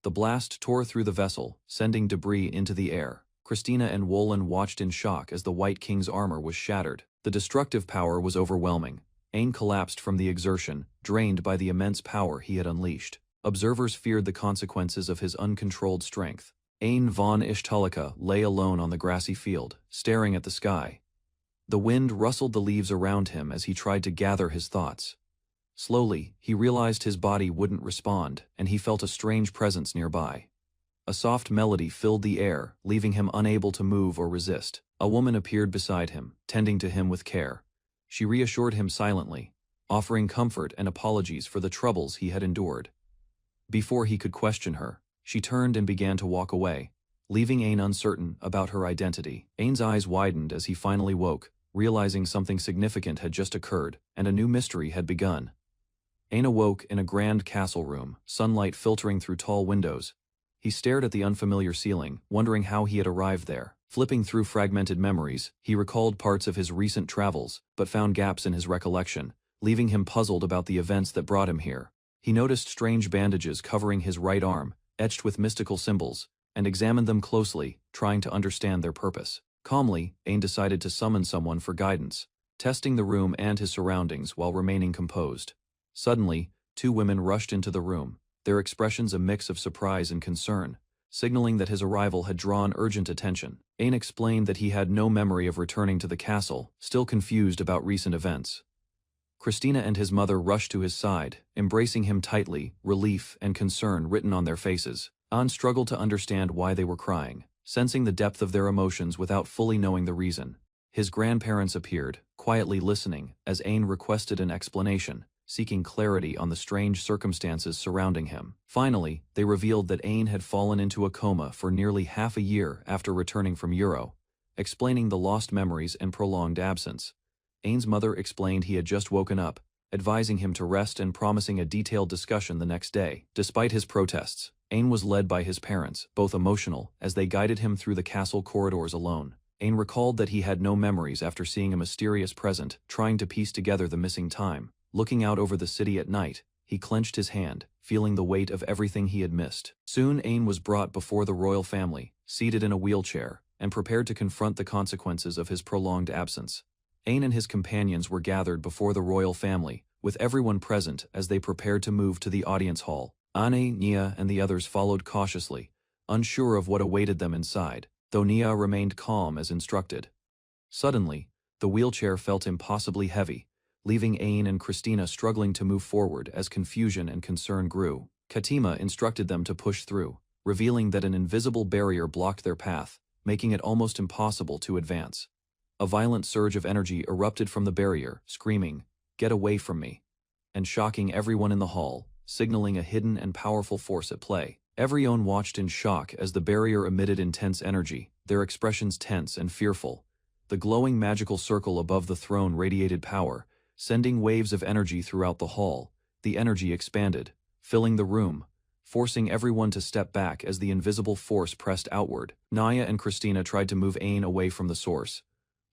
The blast tore through the vessel, sending debris into the air. Christina and Wolin watched in shock as the White King's armor was shattered. The destructive power was overwhelming. Ain collapsed from the exertion, drained by the immense power he had unleashed. Observers feared the consequences of his uncontrolled strength. Ain von Ishtalika lay alone on the grassy field, staring at the sky. The wind rustled the leaves around him as he tried to gather his thoughts. Slowly, he realized his body wouldn't respond, and he felt a strange presence nearby. A soft melody filled the air, leaving him unable to move or resist. A woman appeared beside him, tending to him with care. She reassured him silently, offering comfort and apologies for the troubles he had endured. Before he could question her, she turned and began to walk away, leaving Ain uncertain about her identity. Ain's eyes widened as he finally woke, realizing something significant had just occurred, and a new mystery had begun. Ain awoke in a grand castle room, sunlight filtering through tall windows. He stared at the unfamiliar ceiling, wondering how he had arrived there. Flipping through fragmented memories, he recalled parts of his recent travels, but found gaps in his recollection, leaving him puzzled about the events that brought him here. He noticed strange bandages covering his right arm, etched with mystical symbols, and examined them closely, trying to understand their purpose. Calmly, Ain decided to summon someone for guidance, testing the room and his surroundings while remaining composed. Suddenly, two women rushed into the room, their expressions a mix of surprise and concern, signaling that his arrival had drawn urgent attention. Ain explained that he had no memory of returning to the castle, still confused about recent events. Christina and his mother rushed to his side, embracing him tightly, relief and concern written on their faces. An struggled to understand why they were crying, sensing the depth of their emotions without fully knowing the reason. His grandparents appeared, quietly listening, as Ain requested an explanation, seeking clarity on the strange circumstances surrounding him. Finally, they revealed that Ain had fallen into a coma for nearly half a year after returning from Euro, explaining the lost memories and prolonged absence. Ain's mother explained he had just woken up, advising him to rest and promising a detailed discussion the next day. Despite his protests, Ain was led by his parents, both emotional, as they guided him through the castle corridors alone. Ain recalled that he had no memories after seeing a mysterious present, trying to piece together the missing time. Looking out over the city at night, he clenched his hand, feeling the weight of everything he had missed. Soon Ain was brought before the royal family, seated in a wheelchair, and prepared to confront the consequences of his prolonged absence. Ain and his companions were gathered before the royal family, with everyone present as they prepared to move to the audience hall. Ane, Nia, and the others followed cautiously, unsure of what awaited them inside, though Nia remained calm as instructed. Suddenly, the wheelchair felt impossibly heavy, leaving Ain and Christina struggling to move forward as confusion and concern grew. Katima instructed them to push through, revealing that an invisible barrier blocked their path, making it almost impossible to advance. A violent surge of energy erupted from the barrier, screaming, "Get away from me," and shocking everyone in the hall, signaling a hidden and powerful force at play. Everyone watched in shock as the barrier emitted intense energy, their expressions tense and fearful. The glowing magical circle above the throne radiated power, sending waves of energy throughout the hall. The energy expanded, filling the room, forcing everyone to step back as the invisible force pressed outward. Naya and Christina tried to move Ain away from the source,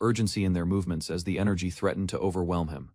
urgency in their movements as the energy threatened to overwhelm him.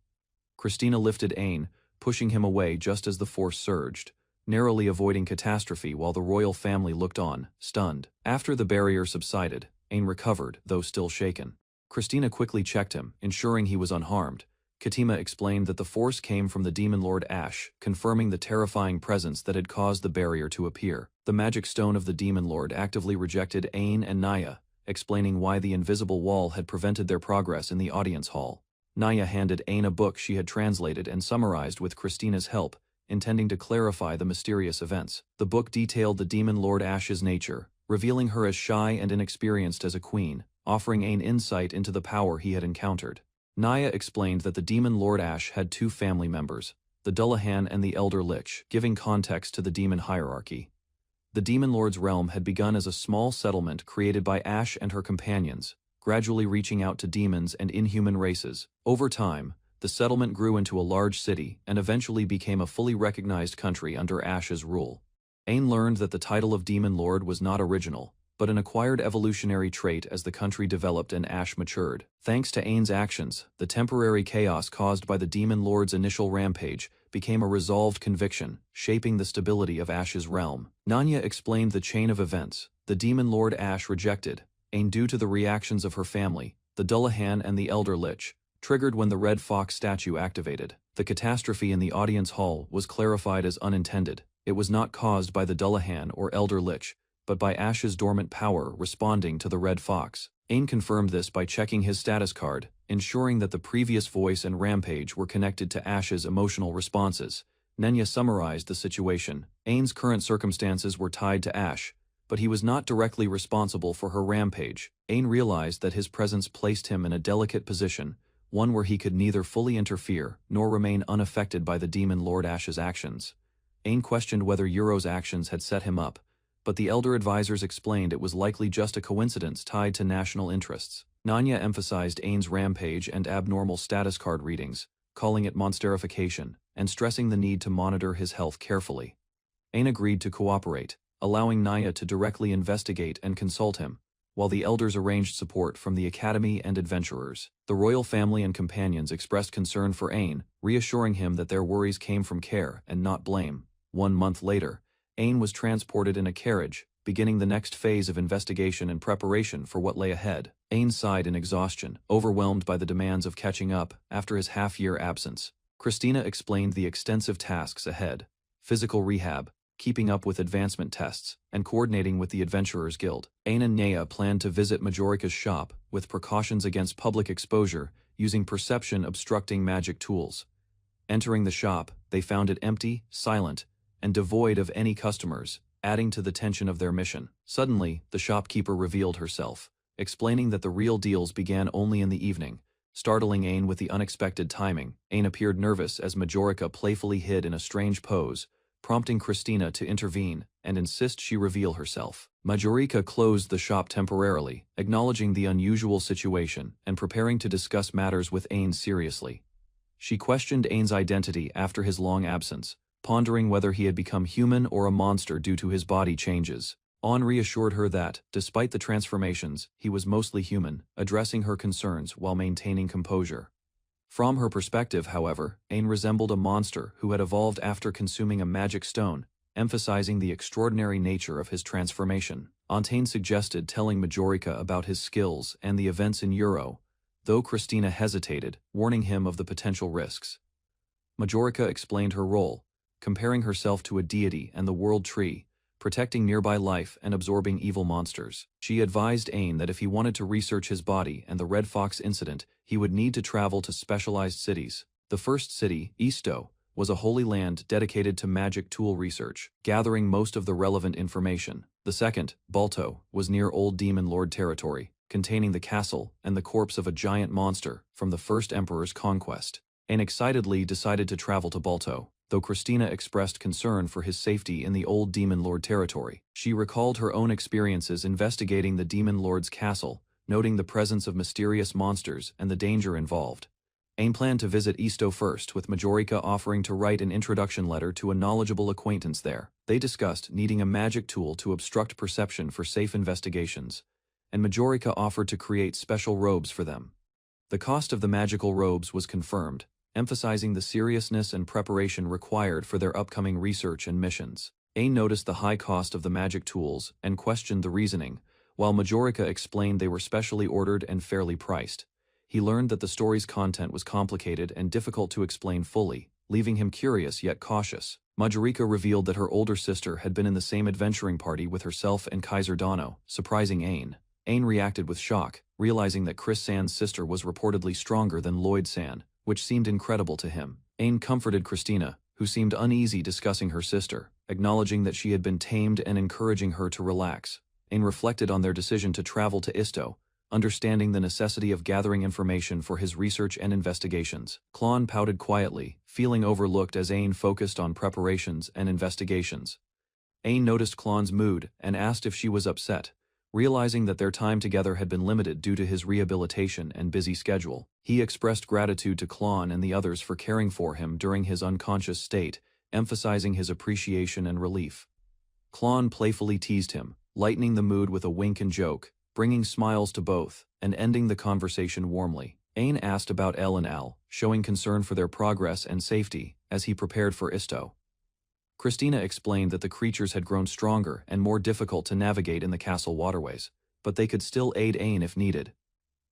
Christina lifted Ain, pushing him away just as the force surged, narrowly avoiding catastrophe while the royal family looked on, stunned. After the barrier subsided, Ain recovered, though still shaken. Christina quickly checked him, ensuring he was unharmed. Katima explained that the force came from the demon lord Ash, confirming the terrifying presence that had caused the barrier to appear. The magic stone of the demon lord actively rejected Ain and Naya, explaining why the invisible wall had prevented their progress in the audience hall. Naya handed Ain a book she had translated and summarized with Christina's help, intending to clarify the mysterious events. The book detailed the demon lord Ash's nature, revealing her as shy and inexperienced as a queen, offering Ain insight into the power he had encountered. Naya explained that the demon Lord Ash had two family members, the Dullahan and the Elder Lich, giving context to the demon hierarchy. The demon lord's realm had begun as a small settlement created by Ash and her companions, gradually reaching out to demons and inhuman races. Over time, the settlement grew into a large city and eventually became a fully recognized country under Ash's rule. Ain learned that the title of Demon Lord was not original, but an acquired evolutionary trait as the country developed and Ash matured. Thanks to Ain's actions, the temporary chaos caused by the Demon Lord's initial rampage became a resolved conviction, shaping the stability of Ash's realm. Nanya explained the chain of events. The Demon Lord Ash rejected Ain due to the reactions of her family, the Dullahan and the Elder Lich, triggered when the Red Fox statue activated. The catastrophe in the audience hall was clarified as unintended. It was not caused by the Dullahan or Elder Lich, but by Ash's dormant power responding to the Red Fox. Ain confirmed this by checking his status card, ensuring that the previous voice and rampage were connected to Ash's emotional responses. Nenya summarized the situation. Ain's current circumstances were tied to Ash, but he was not directly responsible for her rampage. Ain realized that his presence placed him in a delicate position, one where he could neither fully interfere nor remain unaffected by the Demon Lord Ash's actions. Ain questioned whether Euro's actions had set him up, but the elder advisors explained it was likely just a coincidence tied to national interests. Nanya emphasized Ain's rampage and abnormal status card readings, calling it monsterification, and stressing the need to monitor his health carefully. Ain agreed to cooperate, allowing Nanya to directly investigate and consult him, while the elders arranged support from the academy and adventurers. The royal family and companions expressed concern for Ain, reassuring him that their worries came from care and not blame. 1 month later, Ain was transported in a carriage, beginning the next phase of investigation and preparation for what lay ahead. Ain sighed in exhaustion, overwhelmed by the demands of catching up after his half-year absence. Christina explained the extensive tasks ahead: physical rehab, keeping up with advancement tests, and coordinating with the Adventurers Guild. Ain and Nea planned to visit Majorica's shop, with precautions against public exposure, using perception-obstructing magic tools. Entering the shop, they found it empty, silent, and devoid of any customers, adding to the tension of their mission. Suddenly, the shopkeeper revealed herself, explaining that the real deals began only in the evening, startling Ain with the unexpected timing. Ain appeared nervous as Majorica playfully hid in a strange pose, prompting Christina to intervene and insist she reveal herself. Majorica closed the shop temporarily, acknowledging the unusual situation and preparing to discuss matters with Ain seriously. She questioned Ain's identity after his long absence, pondering whether he had become human or a monster due to his body changes. Ain reassured her that, despite the transformations, he was mostly human, addressing her concerns while maintaining composure. From her perspective, however, Ain resembled a monster who had evolved after consuming a magic stone, emphasizing the extraordinary nature of his transformation. Antain suggested telling Majorica about his skills and the events in Euro, though Christina hesitated, warning him of the potential risks. Majorica explained her role, comparing herself to a deity and the world tree, protecting nearby life and absorbing evil monsters. She advised Ain that if he wanted to research his body and the Red Fox incident, he would need to travel to specialized cities. The first city, Isto, was a holy land dedicated to magic tool research, gathering most of the relevant information. The second, Balto, was near Old Demon Lord territory, containing the castle and the corpse of a giant monster from the first Emperor's conquest. Ain excitedly decided to travel to Balto, though Christina expressed concern for his safety in the Old Demon Lord territory. She recalled her own experiences investigating the Demon Lord's castle, noting the presence of mysterious monsters and the danger involved. Ain planned to visit Isto first, with Majorica offering to write an introduction letter to a knowledgeable acquaintance there. They discussed needing a magic tool to obstruct perception for safe investigations, and Majorica offered to create special robes for them. The cost of the magical robes was confirmed, emphasizing the seriousness and preparation required for their upcoming research and missions. Ain noticed the high cost of the magic tools and questioned the reasoning, while Majorica explained they were specially ordered and fairly priced. He learned that the story's content was complicated and difficult to explain fully, leaving him curious yet cautious. Majorica revealed that her older sister had been in the same adventuring party with herself and Kaiser Dano, surprising Ain. Ain reacted with shock, realizing that Chris San's sister was reportedly stronger than Lloyd San, which seemed incredible to him. Ain comforted Christina, who seemed uneasy discussing her sister, acknowledging that she had been tamed and encouraging her to relax. Ain reflected on their decision to travel to Isto, understanding the necessity of gathering information for his research and investigations. Klon pouted quietly, feeling overlooked as Ain focused on preparations and investigations. Ain noticed Klon's mood and asked if she was upset, Realizing that their time together had been limited due to his rehabilitation and busy schedule, he expressed gratitude to Klon and the others for caring for him during his unconscious state, emphasizing his appreciation and relief. Klon playfully teased him, lightening the mood with a wink and joke, bringing smiles to both, and ending the conversation warmly. Ain asked about El and Al, showing concern for their progress and safety, as he prepared for Isto. Christina explained that the creatures had grown stronger and more difficult to navigate in the castle waterways, but they could still aid Ain if needed.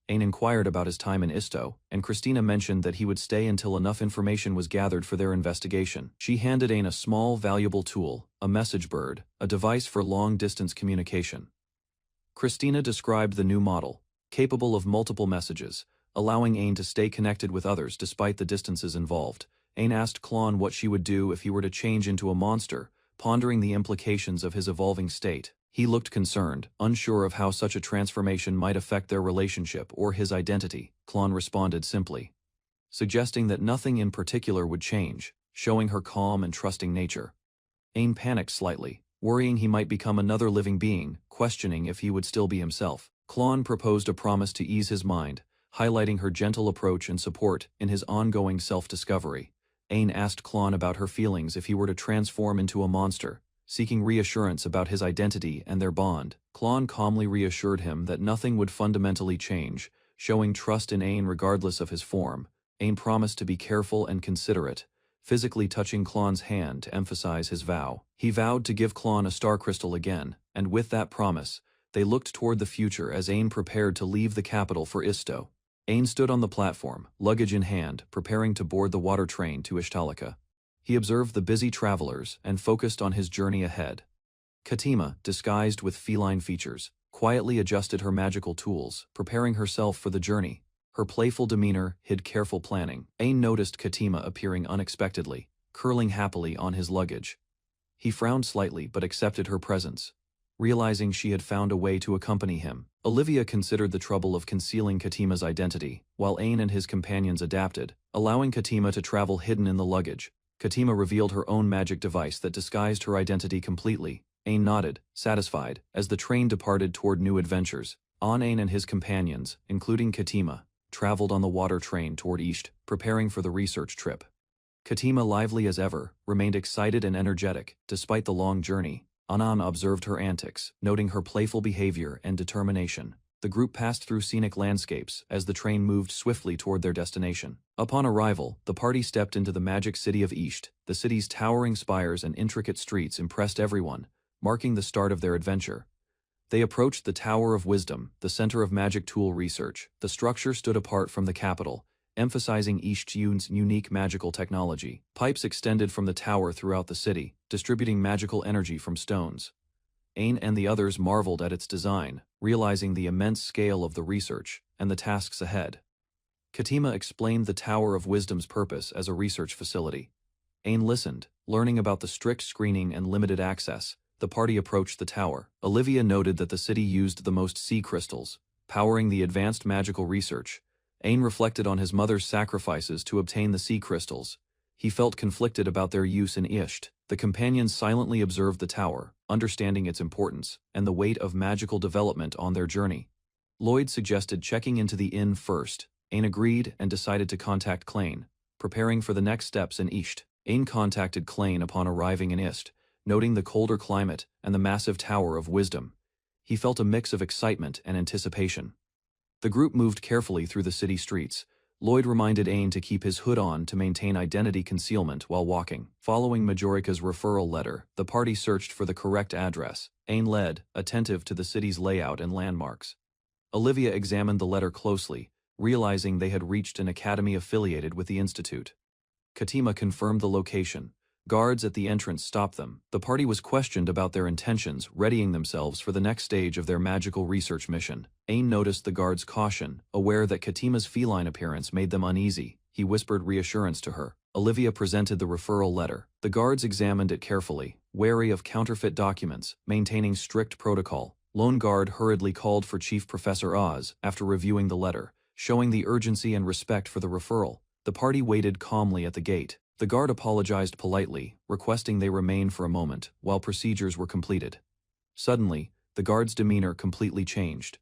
Ain inquired about his time in Isto, and Christina mentioned that he would stay until enough information was gathered for their investigation. She handed Ain a small, valuable tool, a message bird, a device for long-distance communication. Christina described the new model, capable of multiple messages, allowing Ain to stay connected with others despite the distances involved. Ain asked Klon what she would do if he were to change into a monster, pondering the implications of his evolving state. He looked concerned, unsure of how such a transformation might affect their relationship or his identity. Klon responded simply, suggesting that nothing in particular would change, showing her calm and trusting nature. Ain panicked slightly, worrying he might become another living being, questioning if he would still be himself. Klon proposed a promise to ease his mind, highlighting her gentle approach and support in his ongoing self-discovery. Ain asked Klon about her feelings if he were to transform into a monster, seeking reassurance about his identity and their bond. Klon calmly reassured him that nothing would fundamentally change, showing trust in Ain regardless of his form. Ain promised to be careful and considerate, physically touching Klon's hand to emphasize his vow. He vowed to give Klon a star crystal again, and with that promise, they looked toward the future as Ain prepared to leave the capital for Isto. Ain stood on the platform, luggage in hand, preparing to board the water train to Ishtalika. He observed the busy travelers and focused on his journey ahead. Katima, disguised with feline features, quietly adjusted her magical tools, preparing herself for the journey. Her playful demeanor hid careful planning. Ain noticed Katima appearing unexpectedly, curling happily on his luggage. He frowned slightly but accepted her presence, realizing she had found a way to accompany him. Olivia considered the trouble of concealing Katima's identity, while Ain and his companions adapted, allowing Katima to travel hidden in the luggage. Katima revealed her own magic device that disguised her identity completely. Ain nodded, satisfied, as the train departed toward new adventures. Ain and his companions, including Katima, traveled on the water train toward Isht, preparing for the research trip. Katima, lively as ever, remained excited and energetic, despite the long journey. Anan observed her antics, noting her playful behavior and determination. The group passed through scenic landscapes as the train moved swiftly toward their destination. Upon arrival, the party stepped into the magic city of Isht. The city's towering spires and intricate streets impressed everyone, marking the start of their adventure. They approached the Tower of Wisdom, the center of magic tool research. The structure stood apart from the capital, emphasizing Isht's unique magical technology. Pipes extended from the tower throughout the city, distributing magical energy from stones. Ain and the others marveled at its design, realizing the immense scale of the research and the tasks ahead. Katima explained the Tower of Wisdom's purpose as a research facility. Ain listened, learning about the strict screening and limited access. The party approached the tower. Olivia noted that the city used the most sea crystals, powering the advanced magical research. Ain reflected on his mother's sacrifices to obtain the sea crystals. He felt conflicted about their use in Isht. The companions silently observed the tower, understanding its importance and the weight of magical development on their journey. Lloyd suggested checking into the inn first. Ain agreed and decided to contact Klain, preparing for the next steps in Isht. Ain contacted Klain upon arriving in Isht, noting the colder climate and the massive Tower of Wisdom. He felt a mix of excitement and anticipation. The group moved carefully through the city streets. Lloyd reminded Ain to keep his hood on to maintain identity concealment while walking. Following Majorica's referral letter, the party searched for the correct address. Ain led, attentive to the city's layout and landmarks. Olivia examined the letter closely, realizing they had reached an academy affiliated with the institute. Katima confirmed the location. Guards at the entrance stopped them. The party was questioned about their intentions, readying themselves for the next stage of their magical research mission. Ain noticed the guards' caution, aware that Katima's feline appearance made them uneasy. He whispered reassurance to her. Olivia presented the referral letter. The guards examined it carefully, wary of counterfeit documents, maintaining strict protocol. Lone Guard hurriedly called for Chief Professor Oz after reviewing the letter, showing the urgency and respect for the referral. The party waited calmly at the gate. The guard apologized politely, requesting they remain for a moment while procedures were completed. Suddenly, the guard's demeanor completely changed.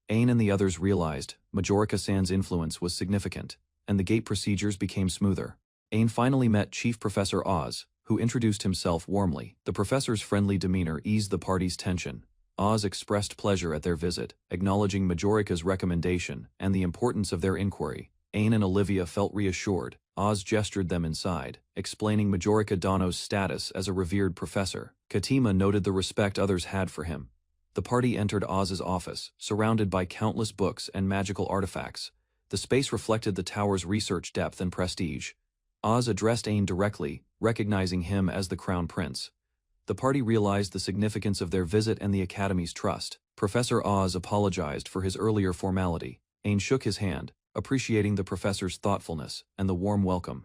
Ain and the others realized Majorca-san's influence was significant, and the gate procedures became smoother. Ain finally met Chief Professor Oz, who introduced himself warmly. The professor's friendly demeanor eased the party's tension. Oz expressed pleasure at their visit, acknowledging Majorica's recommendation and the importance of their inquiry. Ain and Olivia felt reassured. Oz gestured them inside, explaining Majorica Dono's status as a revered professor. Katima noted the respect others had for him. The party entered Oz's office, surrounded by countless books and magical artifacts. The space reflected the tower's research depth and prestige. Oz addressed Ain directly, recognizing him as the Crown Prince. The party realized the significance of their visit and the Academy's trust. Professor Oz apologized for his earlier formality. Ain shook his hand, appreciating the professor's thoughtfulness and the warm welcome.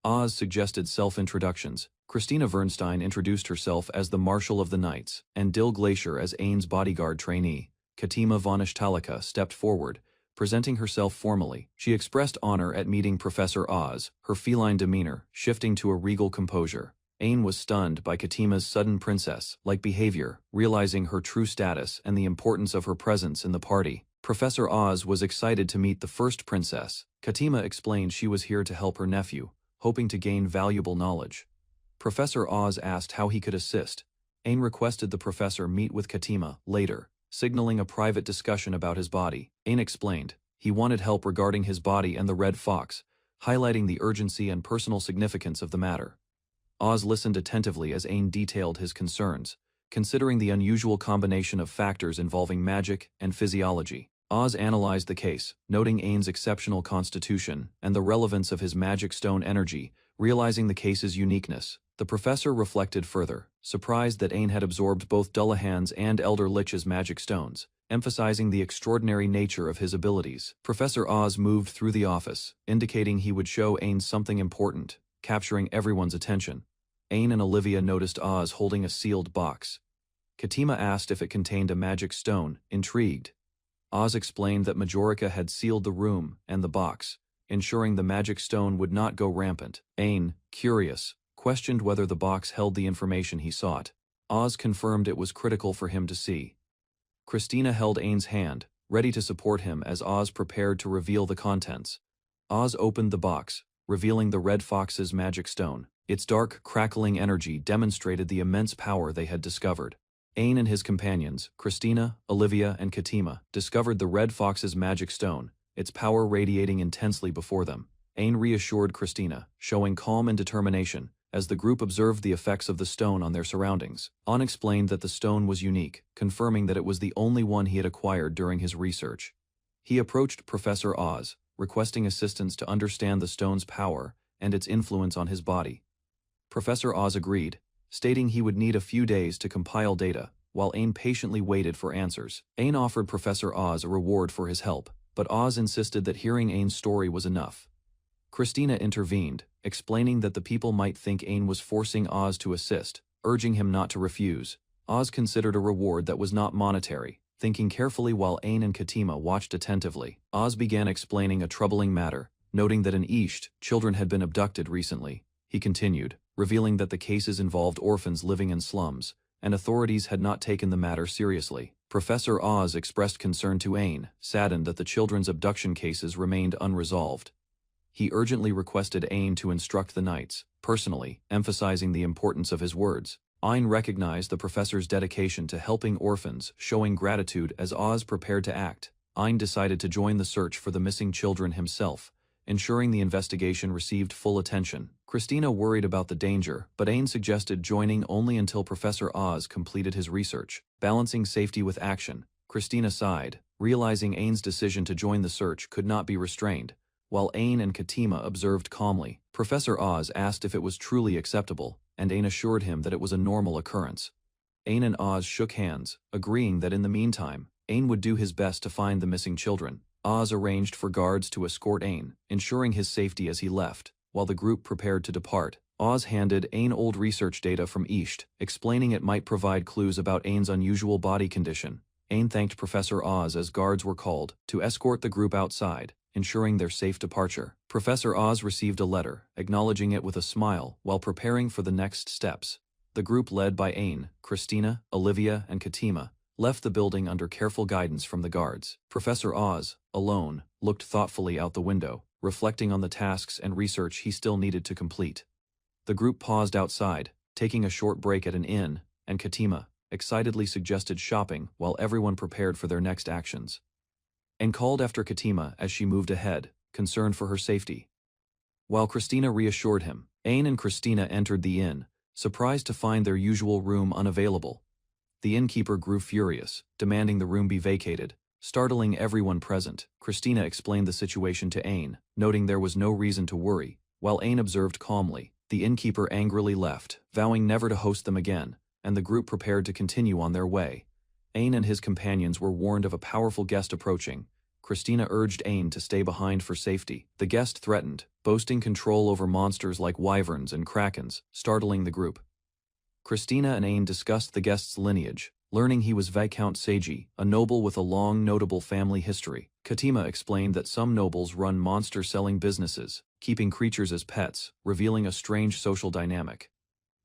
Oz suggested self-introductions. Christina Vernstein introduced herself as the Marshal of the Knights, and Dill Glacier as Ain's bodyguard trainee. Katima Vonishtalika stepped forward, presenting herself formally. She expressed honor at meeting Professor Oz, her feline demeanor shifting to a regal composure. Ain was stunned by Katima's sudden princess-like behavior, realizing her true status and the importance of her presence in the party. Professor Oz was excited to meet the first princess. Katima explained she was here to help her nephew, hoping to gain valuable knowledge. Professor Oz asked how he could assist. Ain requested the professor meet with Katima later, signaling a private discussion about his body. Ain explained he wanted help regarding his body and the red fox, highlighting the urgency and personal significance of the matter. Oz listened attentively as Ain detailed his concerns, considering the unusual combination of factors involving magic and physiology. Oz analyzed the case, noting Ain's exceptional constitution and the relevance of his magic stone energy, realizing the case's uniqueness. The professor reflected further, surprised that Ain had absorbed both Dullahan's and Elder Lich's magic stones, emphasizing the extraordinary nature of his abilities. Professor Oz moved through the office, indicating he would show Ain something important, capturing everyone's attention. Ain and Olivia noticed Oz holding a sealed box. Katima asked if it contained a magic stone, intrigued. Oz explained that Majorica had sealed the room and the box, ensuring the magic stone would not go rampant. Ain, curious, questioned whether the box held the information he sought. Oz confirmed it was critical for him to see. Christina held Ain's hand, ready to support him as Oz prepared to reveal the contents. Oz opened the box, revealing the Red Fox's magic stone. Its dark, crackling energy demonstrated the immense power they had discovered. Ain and his companions, Christina, Olivia, and Katima, discovered the Red Fox's magic stone, its power radiating intensely before them. Ain reassured Christina, showing calm and determination, as the group observed the effects of the stone on their surroundings. An explained that the stone was unique, confirming that it was the only one he had acquired during his research. He approached Professor Oz, requesting assistance to understand the stone's power and its influence on his body. Professor Oz agreed, stating he would need a few days to compile data, while Ain patiently waited for answers. Ain offered Professor Oz a reward for his help, but Oz insisted that hearing Ain's story was enough. Christina intervened, explaining that the people might think Ain was forcing Oz to assist, urging him not to refuse. Oz considered a reward that was not monetary, thinking carefully while Ain and Katima watched attentively. Oz began explaining a troubling matter, noting that in East, children had been abducted recently. He continued, revealing that the cases involved orphans living in slums, and authorities had not taken the matter seriously. Professor Oz expressed concern to Ain, saddened that the children's abduction cases remained unresolved. He urgently requested Ain to instruct the knights, personally, emphasizing the importance of his words. Ain recognized the professor's dedication to helping orphans, showing gratitude as Oz prepared to act. Ain decided to join the search for the missing children himself, ensuring the investigation received full attention. Christina worried about the danger, but Ain suggested joining only until Professor Oz completed his research. Balancing safety with action, Christina sighed, realizing Ain's decision to join the search could not be restrained. While Ain and Katima observed calmly, Professor Oz asked if it was truly acceptable, and Ain assured him that it was a normal occurrence. Ain and Oz shook hands, agreeing that in the meantime, Ain would do his best to find the missing children. Oz arranged for guards to escort Ain, ensuring his safety as he left. While the group prepared to depart, Oz handed Ain old research data from East, explaining it might provide clues about Ain's unusual body condition. Ain thanked Professor Oz as guards were called to escort the group outside, ensuring their safe departure. Professor Oz received a letter, acknowledging it with a smile while preparing for the next steps. The group led by Ain, Christina, Olivia, and Katima left the building under careful guidance from the guards. Professor Oz, alone, looked thoughtfully out the window, reflecting on the tasks and research he still needed to complete. The group paused outside, taking a short break at an inn, and Katima excitedly suggested shopping while everyone prepared for their next actions. And called after Katima as she moved ahead, concerned for her safety. While Christina reassured him, Ain and Christina entered the inn, surprised to find their usual room unavailable. The innkeeper grew furious, demanding the room be vacated, startling everyone present. Christina explained the situation to Ain, noting there was no reason to worry, while Ain observed calmly. The innkeeper angrily left, vowing never to host them again, and the group prepared to continue on their way. Ain and his companions were warned of a powerful guest approaching. Christina urged Ain to stay behind for safety. The guest threatened, boasting control over monsters like wyverns and krakens, startling the group. Christina and Ain discussed the guest's lineage, learning he was Viscount Seiji, a noble with a long notable family history. Katima explained that some nobles run monster-selling businesses, keeping creatures as pets, revealing a strange social dynamic.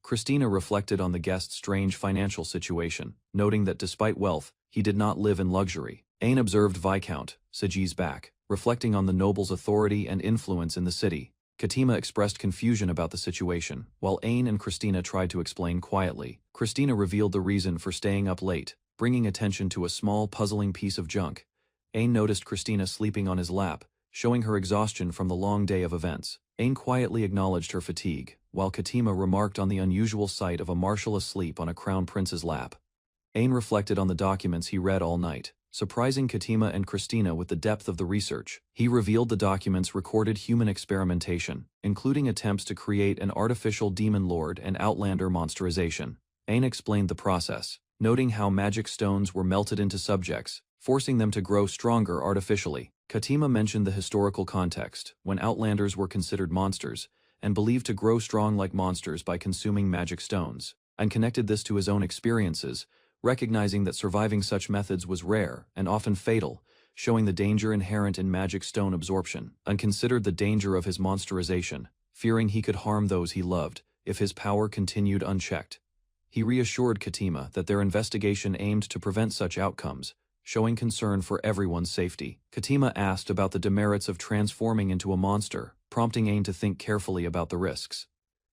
Christina reflected on the guest's strange financial situation, noting that despite wealth, he did not live in luxury. Ain observed Viscount Seiji's back, reflecting on the noble's authority and influence in the city. Katima expressed confusion about the situation, while Ain and Christina tried to explain quietly. Christina revealed the reason for staying up late, bringing attention to a small puzzling piece of junk. Ain noticed Christina sleeping on his lap, showing her exhaustion from the long day of events. Ain quietly acknowledged her fatigue, while Katima remarked on the unusual sight of a marshal asleep on a crown prince's lap. Ain reflected on the documents he read all night, surprising Katima and Christina with the depth of the research. He revealed the documents recorded human experimentation, including attempts to create an artificial demon lord and outlander monsterization. Ain explained the process, noting how magic stones were melted into subjects, forcing them to grow stronger artificially. Katima mentioned the historical context, when outlanders were considered monsters, and believed to grow strong like monsters by consuming magic stones, and connected this to his own experiences, recognizing that surviving such methods was rare and often fatal, showing the danger inherent in magic stone absorption, and considered the danger of his monsterization, fearing he could harm those he loved if his power continued unchecked. He reassured Katima that their investigation aimed to prevent such outcomes, showing concern for everyone's safety. Katima asked about the demerits of transforming into a monster, prompting Ain to think carefully about the risks.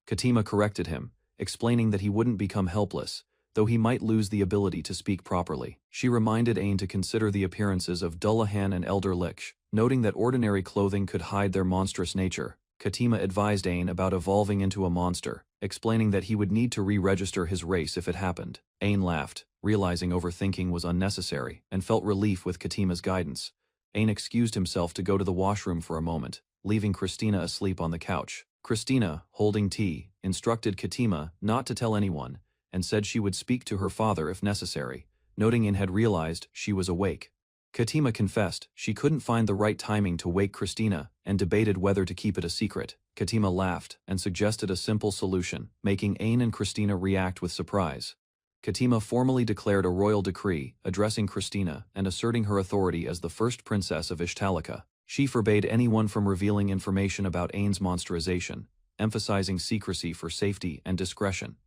Katima corrected him, explaining that he wouldn't become helpless, though he might lose the ability to speak properly. She reminded Ain to consider the appearances of Dullahan and Elder Lich, noting that ordinary clothing could hide their monstrous nature. Katima advised Ain about evolving into a monster, explaining that he would need to re-register his race if it happened. Ain laughed, realizing overthinking was unnecessary, and felt relief with Katima's guidance. Ain excused himself to go to the washroom for a moment, leaving Christina asleep on the couch. Christina, holding tea, instructed Katima not to tell anyone, and said she would speak to her father if necessary, noting Ain had realized she was awake. Katima confessed she couldn't find the right timing to wake Christina and debated whether to keep it a secret. Katima laughed and suggested a simple solution, making Ain and Christina react with surprise. Katima formally declared a royal decree addressing Christina and asserting her authority as the first princess of Ishtalika. She forbade anyone from revealing information about Ain's monsterization, emphasizing secrecy for safety and discretion.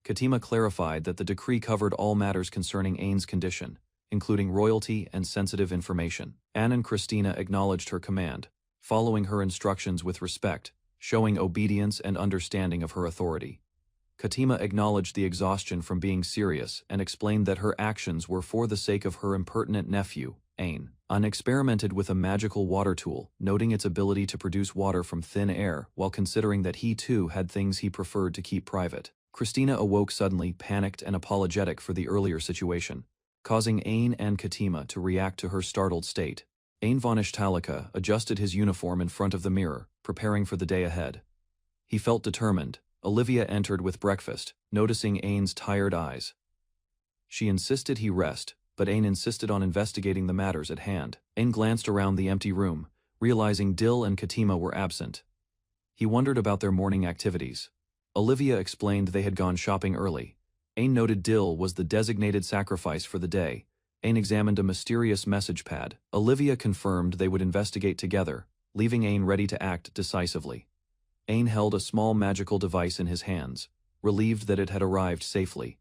Katima clarified that the decree covered all matters concerning Ain's condition, including royalty and sensitive information. Anne and Christina acknowledged her command, following her instructions with respect, showing obedience and understanding of her authority. Katima acknowledged the exhaustion from being serious and explained that her actions were for the sake of her impertinent nephew, Ain. Anne experimented with a magical water tool, noting its ability to produce water from thin air while considering that he too had things he preferred to keep private. Christina awoke suddenly, panicked and apologetic for the earlier situation, causing Ain and Katima to react to her startled state. Ain von Ishtalika adjusted his uniform in front of the mirror, preparing for the day ahead. He felt determined. Olivia entered with breakfast, noticing Ain's tired eyes. She insisted he rest, but Ain insisted on investigating the matters at hand. Ain glanced around the empty room, realizing Dill and Katima were absent. He wondered about their morning activities. Olivia explained they had gone shopping early. Ain noted Dill was the designated sacrifice for the day. Ain examined a mysterious message pad. Olivia confirmed they would investigate together, leaving Ain ready to act decisively. Ain held a small magical device in his hands, relieved that it had arrived safely.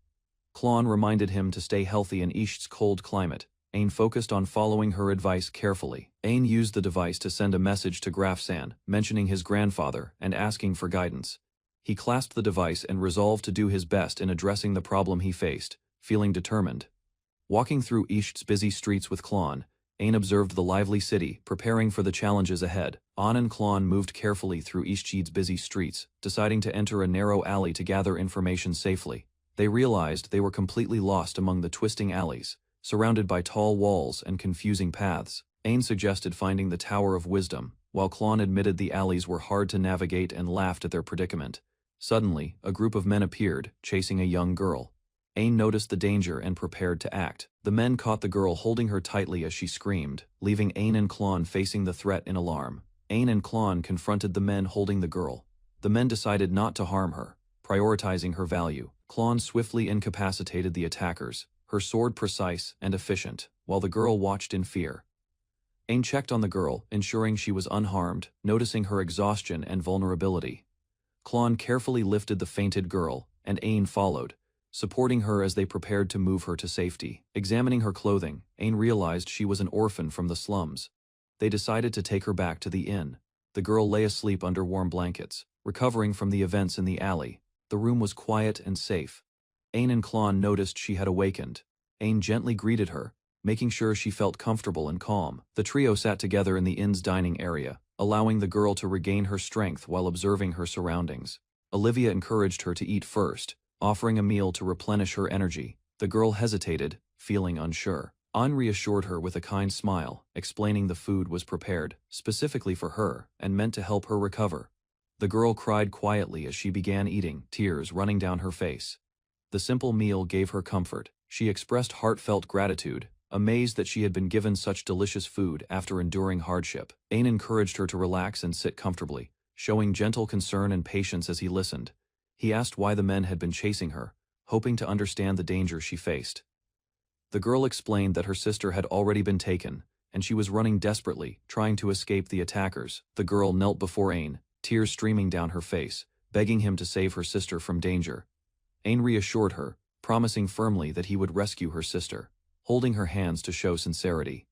Klon reminded him to stay healthy in Isht's cold climate. Ain focused on following her advice carefully. Ain used the device to send a message to Grafsan, mentioning his grandfather and asking for guidance. He clasped the device and resolved to do his best in addressing the problem he faced, feeling determined. Walking through Isht's busy streets with Klon, Ain observed the lively city, preparing for the challenges ahead. An and Klon moved carefully through Isht's busy streets, deciding to enter a narrow alley to gather information safely. They realized they were completely lost among the twisting alleys, surrounded by tall walls and confusing paths. Ain suggested finding the Tower of Wisdom, while Klon admitted the alleys were hard to navigate and laughed at their predicament. Suddenly, a group of men appeared, chasing a young girl. Ain noticed the danger and prepared to act. The men caught the girl holding her tightly as she screamed, leaving Ain and Klon facing the threat in alarm. Ain and Klon confronted the men holding the girl. The men decided not to harm her, prioritizing her value. Klon swiftly incapacitated the attackers, her sword precise and efficient, while the girl watched in fear. Ain checked on the girl, ensuring she was unharmed, noticing her exhaustion and vulnerability. Klon carefully lifted the fainted girl, and Ain followed, supporting her as they prepared to move her to safety. Examining her clothing, Ain realized she was an orphan from the slums. They decided to take her back to the inn. The girl lay asleep under warm blankets, recovering from the events in the alley. The room was quiet and safe. Ain and Klon noticed she had awakened. Ain gently greeted her, making sure she felt comfortable and calm. The trio sat together in the inn's dining area, allowing the girl to regain her strength while observing her surroundings. Olivia encouraged her to eat first, offering a meal to replenish her energy. The girl hesitated, feeling unsure. An reassured her with a kind smile, explaining the food was prepared specifically for her and meant to help her recover. The girl cried quietly as she began eating, tears running down her face. The simple meal gave her comfort. She expressed heartfelt gratitude, amazed that she had been given such delicious food after enduring hardship. Ain encouraged her to relax and sit comfortably, showing gentle concern and patience as he listened. He asked why the men had been chasing her, hoping to understand the danger she faced. The girl explained that her sister had already been taken, and she was running desperately, trying to escape the attackers. The girl knelt before Ain, tears streaming down her face, begging him to save her sister from danger. Ain reassured her, promising firmly that he would rescue her sister, holding her hands to show sincerity.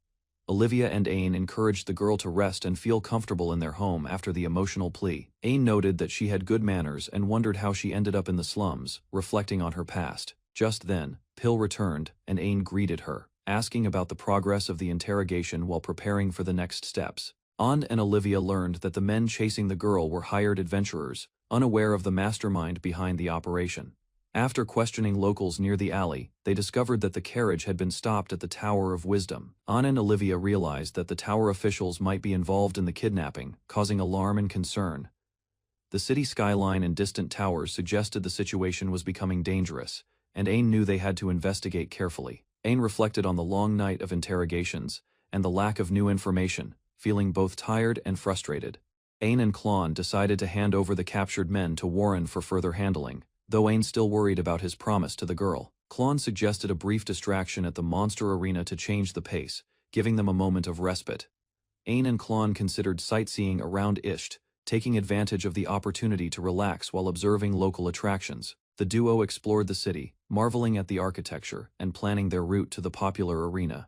Olivia and Ain encouraged the girl to rest and feel comfortable in their home after the emotional plea. Ain noted that she had good manners and wondered how she ended up in the slums, reflecting on her past. Just then, Pil returned, and Ain greeted her, asking about the progress of the interrogation while preparing for the next steps. An and Olivia learned that the men chasing the girl were hired adventurers, unaware of the mastermind behind the operation. After questioning locals near the alley, they discovered that the carriage had been stopped at the Tower of Wisdom. An and Olivia realized that the tower officials might be involved in the kidnapping, causing alarm and concern. The city skyline and distant towers suggested the situation was becoming dangerous, and Ain knew they had to investigate carefully. Ain reflected on the long night of interrogations and the lack of new information, feeling both tired and frustrated. Ain and Klon decided to hand over the captured men to Warren for further handling, though Ain still worried about his promise to the girl. Klon suggested a brief distraction at the monster arena to change the pace, giving them a moment of respite. Ain and Klon considered sightseeing around Isht, taking advantage of the opportunity to relax while observing local attractions. The duo explored the city, marveling at the architecture and planning their route to the popular arena.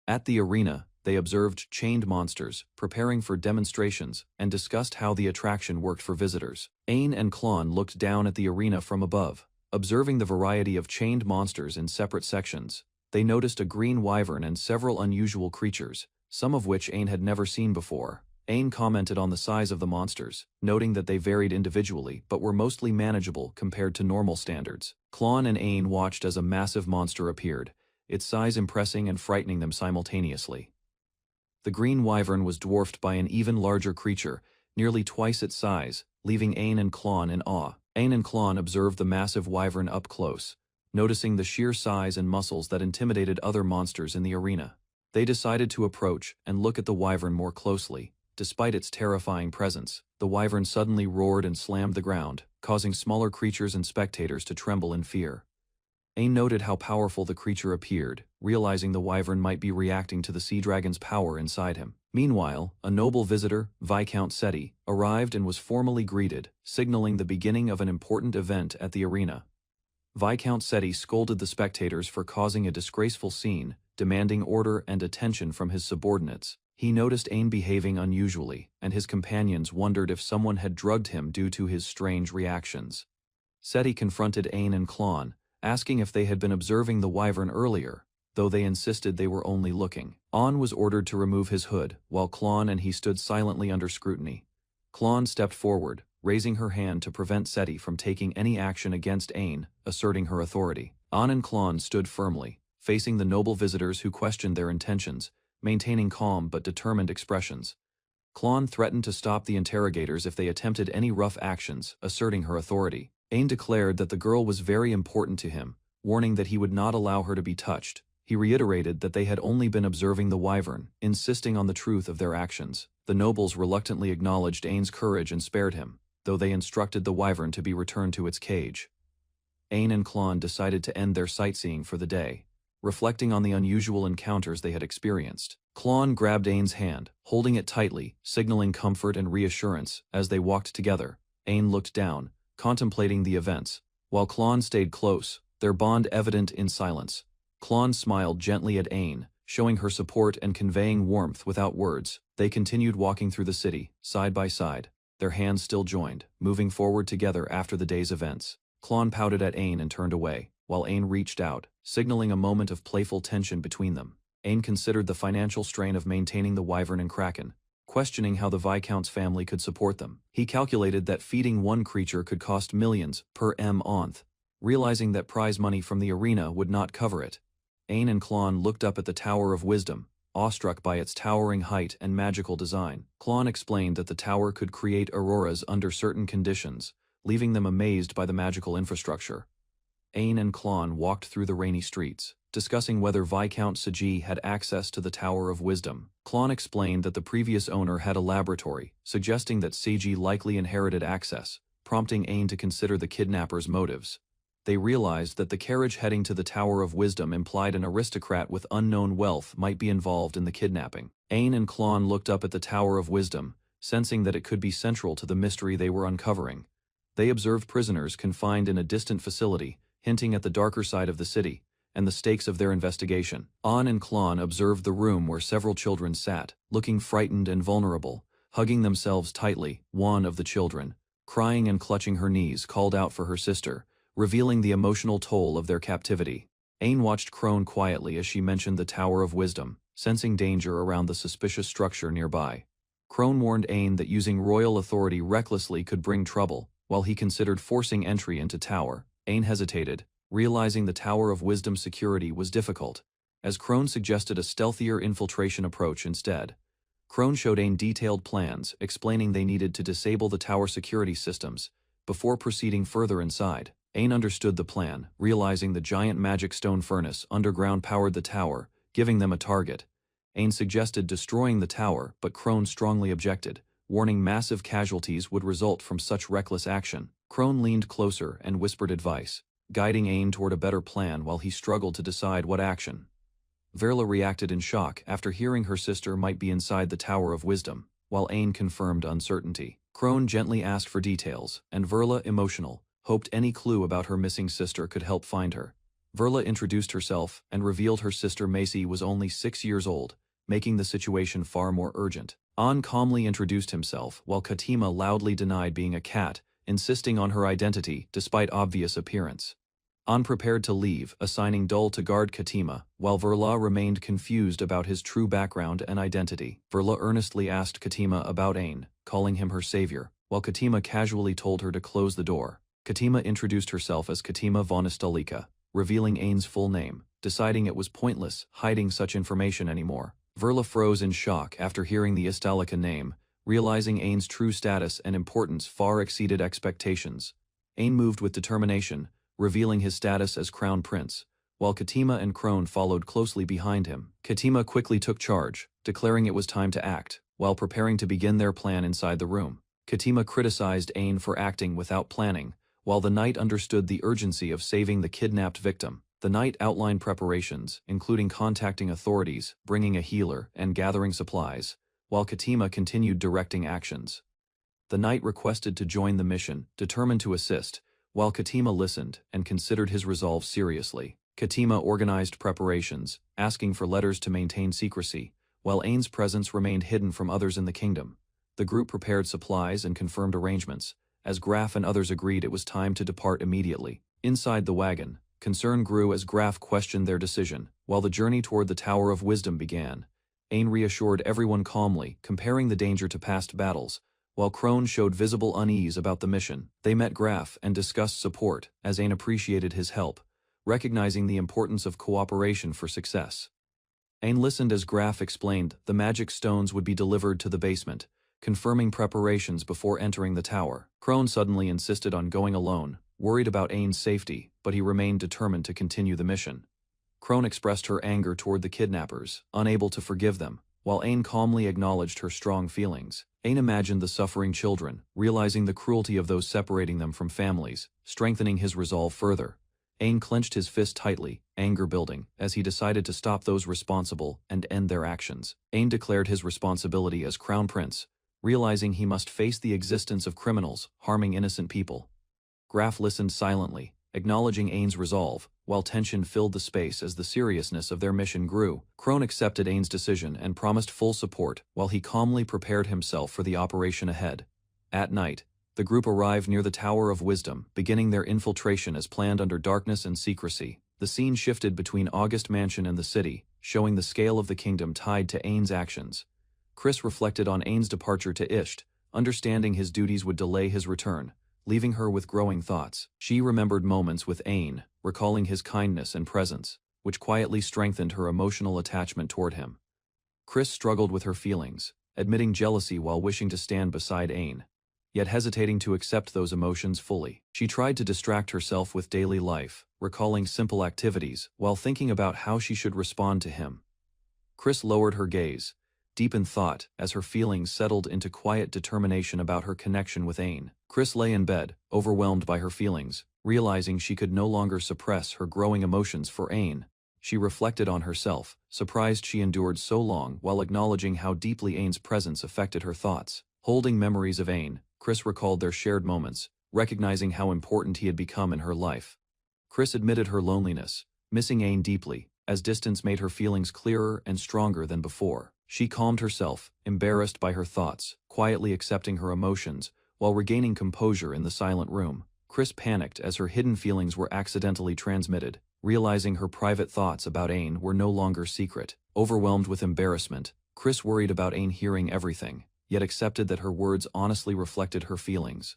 At the arena, they observed chained monsters, preparing for demonstrations, and discussed how the attraction worked for visitors. Ain and Klon looked down at the arena from above. Observing the variety of chained monsters in separate sections, they noticed a green wyvern and several unusual creatures, some of which Ain had never seen before. Ain commented on the size of the monsters, noting that they varied individually but were mostly manageable compared to normal standards. Klon and Ain watched as a massive monster appeared, its size impressing and frightening them simultaneously. The green wyvern was dwarfed by an even larger creature, nearly twice its size, leaving Ain and Klon in awe. Ain and Klon observed the massive wyvern up close, noticing the sheer size and muscles that intimidated other monsters in the arena. They decided to approach and look at the wyvern more closely. Despite its terrifying presence, the wyvern suddenly roared and slammed the ground, causing smaller creatures and spectators to tremble in fear. Ain noted how powerful the creature appeared, realizing the wyvern might be reacting to the sea dragon's power inside him. Meanwhile, a noble visitor, Viscount Seti, arrived and was formally greeted, signaling the beginning of an important event at the arena. Viscount Seti scolded the spectators for causing a disgraceful scene, demanding order and attention from his subordinates. He noticed Ain behaving unusually, and his companions wondered if someone had drugged him due to his strange reactions. Seti confronted Ain and Klon, asking if they had been observing the wyvern earlier, though they insisted they were only looking. On was ordered to remove his hood, while Klon and he stood silently under scrutiny. Klon stepped forward, raising her hand to prevent Seti from taking any action against Ain, asserting her authority. An and Klon stood firmly, facing the noble visitors who questioned their intentions, maintaining calm but determined expressions. Klon threatened to stop the interrogators if they attempted any rough actions, asserting her authority. Ain declared that the girl was very important to him, warning that he would not allow her to be touched. He reiterated that they had only been observing the wyvern, insisting on the truth of their actions. The nobles reluctantly acknowledged Ain's courage and spared him, though they instructed the wyvern to be returned to its cage. Ain and Klon decided to end their sightseeing for the day, reflecting on the unusual encounters they had experienced. Klon grabbed Ain's hand, holding it tightly, signaling comfort and reassurance. As they walked together, Ain looked down, contemplating the events, while Klon stayed close, their bond evident in silence. Klon smiled gently at Ain, showing her support and conveying warmth without words. They continued walking through the city, side by side, their hands still joined, moving forward together after the day's events. Klon pouted at Ain and turned away, while Ain reached out, signaling a moment of playful tension between them. Ain considered the financial strain of maintaining the wyvern and kraken, questioning how the Viscount's family could support them. He calculated that feeding one creature could cost millions per month, realizing that prize money from the arena would not cover it. Ain and Klon looked up at the Tower of Wisdom, awestruck by its towering height and magical design. Klon explained that the tower could create auroras under certain conditions, leaving them amazed by the magical infrastructure. Ain and Klon walked through the rainy streets, discussing whether Viscount Saji had access to the Tower of Wisdom. Klon explained that the previous owner had a laboratory, suggesting that Saji likely inherited access, prompting Ain to consider the kidnapper's motives. They realized that the carriage heading to the Tower of Wisdom implied an aristocrat with unknown wealth might be involved in the kidnapping. Ain and Klon looked up at the Tower of Wisdom, sensing that it could be central to the mystery they were uncovering. They observed prisoners confined in a distant facility, hinting at the darker side of the city and the stakes of their investigation. An and Klon observed the room where several children sat, looking frightened and vulnerable, hugging themselves tightly. One of the children, crying and clutching her knees, called out for her sister, revealing the emotional toll of their captivity. Ain watched Crone quietly as she mentioned the Tower of Wisdom, sensing danger around the suspicious structure nearby. Crone warned Ain that using royal authority recklessly could bring trouble. While he considered forcing entry into Tower, Ain hesitated, realizing the Tower of Wisdom security was difficult, as Crone suggested a stealthier infiltration approach instead. Crone showed Ain detailed plans, explaining they needed to disable the tower security systems before proceeding further inside. Ain understood the plan, realizing the giant magic stone furnace underground powered the tower, giving them a target. Ain suggested destroying the tower, but Crone strongly objected, warning massive casualties would result from such reckless action. Crone leaned closer and whispered advice, guiding Ain toward a better plan while he struggled to decide what action. Verla reacted in shock after hearing her sister might be inside the Tower of Wisdom, while Ain confirmed uncertainty. Crone gently asked for details, and Verla, emotional, hoped any clue about her missing sister could help find her. Verla introduced herself and revealed her sister Macy was only 6 years old, making the situation far more urgent. An calmly introduced himself, while Katima loudly denied being a cat, insisting on her identity despite obvious appearance. An prepared to leave, assigning Dull to guard Katima, while Verla remained confused about his true background and identity. Verla earnestly asked Katima about Ain, calling him her savior, while Katima casually told her to close the door. Katima introduced herself as Katima von Istalika, revealing Ain's full name, deciding it was pointless hiding such information anymore. Verla froze in shock after hearing the Istalika name, realizing Ain's true status and importance far exceeded expectations. Ain moved with determination, revealing his status as Crown Prince, while Katima and Crone followed closely behind him. Katima quickly took charge, declaring it was time to act, while preparing to begin their plan inside the room. Katima criticized Ain for acting without planning, while the knight understood the urgency of saving the kidnapped victim. The knight outlined preparations, including contacting authorities, bringing a healer, and gathering supplies, while Katima continued directing actions. The knight requested to join the mission, determined to assist, while Katima listened and considered his resolve seriously. Katima organized preparations, asking for letters to maintain secrecy, while Ain's presence remained hidden from others in the kingdom. The group prepared supplies and confirmed arrangements, as Graf and others agreed it was time to depart immediately. Inside the wagon, concern grew as Graf questioned their decision, while the journey toward the Tower of Wisdom began. Ain reassured everyone calmly, comparing the danger to past battles, while Crone showed visible unease about the mission. They met Graf and discussed support, as Ain appreciated his help, recognizing the importance of cooperation for success. Ain listened as Graf explained the magic stones would be delivered to the basement, confirming preparations before entering the tower. Crone suddenly insisted on going alone, worried about Ain's safety, but he remained determined to continue the mission. Crone expressed her anger toward the kidnappers, unable to forgive them, while Ain calmly acknowledged her strong feelings. Ain imagined the suffering children, realizing the cruelty of those separating them from families, strengthening his resolve further. Ain clenched his fist tightly, anger building, as he decided to stop those responsible and end their actions. Ain declared his responsibility as Crown Prince, realizing he must face the existence of criminals harming innocent people. Graf listened silently, acknowledging Ain's resolve, while tension filled the space as the seriousness of their mission grew. Crone accepted Ain's decision and promised full support, while he calmly prepared himself for the operation ahead. At night, the group arrived near the Tower of Wisdom, beginning their infiltration as planned under darkness and secrecy. The scene shifted between August Mansion and the city, showing the scale of the kingdom tied to Ain's actions. Chris reflected on Ain's departure to Isht, understanding his duties would delay his return, leaving her with growing thoughts. She remembered moments with Ain, recalling his kindness and presence, which quietly strengthened her emotional attachment toward him. Chris struggled with her feelings, admitting jealousy while wishing to stand beside Ain, yet hesitating to accept those emotions fully. She tried to distract herself with daily life, recalling simple activities, while thinking about how she should respond to him. Chris lowered her gaze, deep in thought, as her feelings settled into quiet determination about her connection with Ain. Chris lay in bed, overwhelmed by her feelings, realizing she could no longer suppress her growing emotions for Ain. She reflected on herself, surprised she endured so long while acknowledging how deeply Ain's presence affected her thoughts. Holding memories of Ain, Chris recalled their shared moments, recognizing how important he had become in her life. Chris admitted her loneliness, missing Ain deeply, as distance made her feelings clearer and stronger than before. She calmed herself, embarrassed by her thoughts, quietly accepting her emotions, while regaining composure in the silent room. Chris panicked as her hidden feelings were accidentally transmitted, realizing her private thoughts about Ain were no longer secret. Overwhelmed with embarrassment, Chris worried about Ain hearing everything, yet accepted that her words honestly reflected her feelings.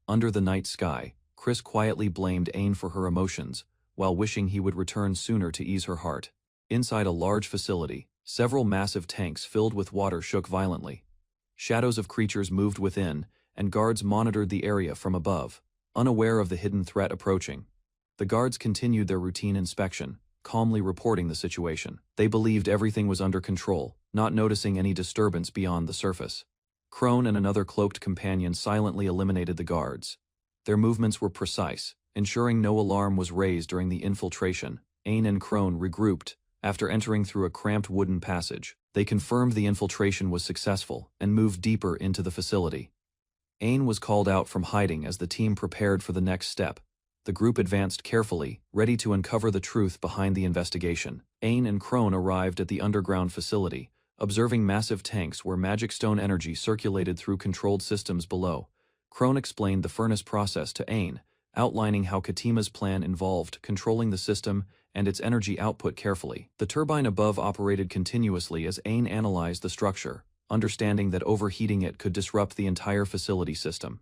Under the night sky, Chris quietly blamed Ain for her emotions, while wishing he would return sooner to ease her heart. Inside a large facility, several massive tanks filled with water shook violently. Shadows of creatures moved within, and guards monitored the area from above, unaware of the hidden threat approaching. The guards continued their routine inspection, calmly reporting the situation. They believed everything was under control, not noticing any disturbance beyond the surface. Crone and another cloaked companion silently eliminated the guards. Their movements were precise, ensuring no alarm was raised during the infiltration. Ain and Crone regrouped. After entering through a cramped wooden passage, they confirmed the infiltration was successful and moved deeper into the facility. Ain was called out from hiding as the team prepared for the next step. The group advanced carefully, ready to uncover the truth behind the investigation. Ain and Crone arrived at the underground facility, observing massive tanks where magic stone energy circulated through controlled systems below. Crone explained the furnace process to Ain, outlining how Katima's plan involved controlling the system and its energy output carefully. The turbine above operated continuously as Ain analyzed the structure, understanding that overheating it could disrupt the entire facility system.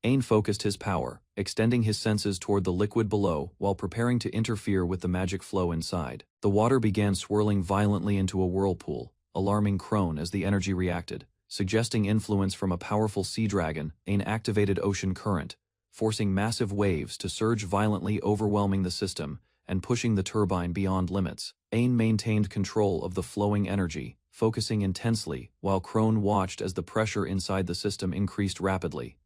Ain focused his power, extending his senses toward the liquid below while preparing to interfere with the magic flow inside. The water began swirling violently into a whirlpool, alarming Crone as the energy reacted, suggesting influence from a powerful sea dragon. Ain activated ocean current, forcing massive waves to surge violently, overwhelming the system and pushing the turbine beyond limits. Ain maintained control of the flowing energy, focusing intensely, while Crone watched as the pressure inside the system increased rapidly.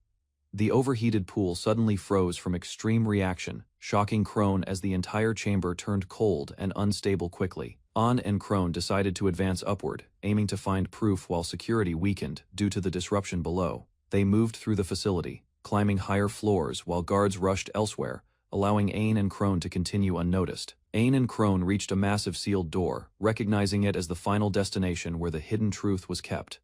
The overheated pool suddenly froze from extreme reaction, shocking Crone as the entire chamber turned cold and unstable quickly. An and Crone decided to advance upward, aiming to find proof while security weakened due to the disruption below. They moved through the facility, climbing higher floors while guards rushed elsewhere, allowing Ain and Crone to continue unnoticed. Ain and Crone reached a massive sealed door, recognizing it as the final destination where the hidden truth was kept.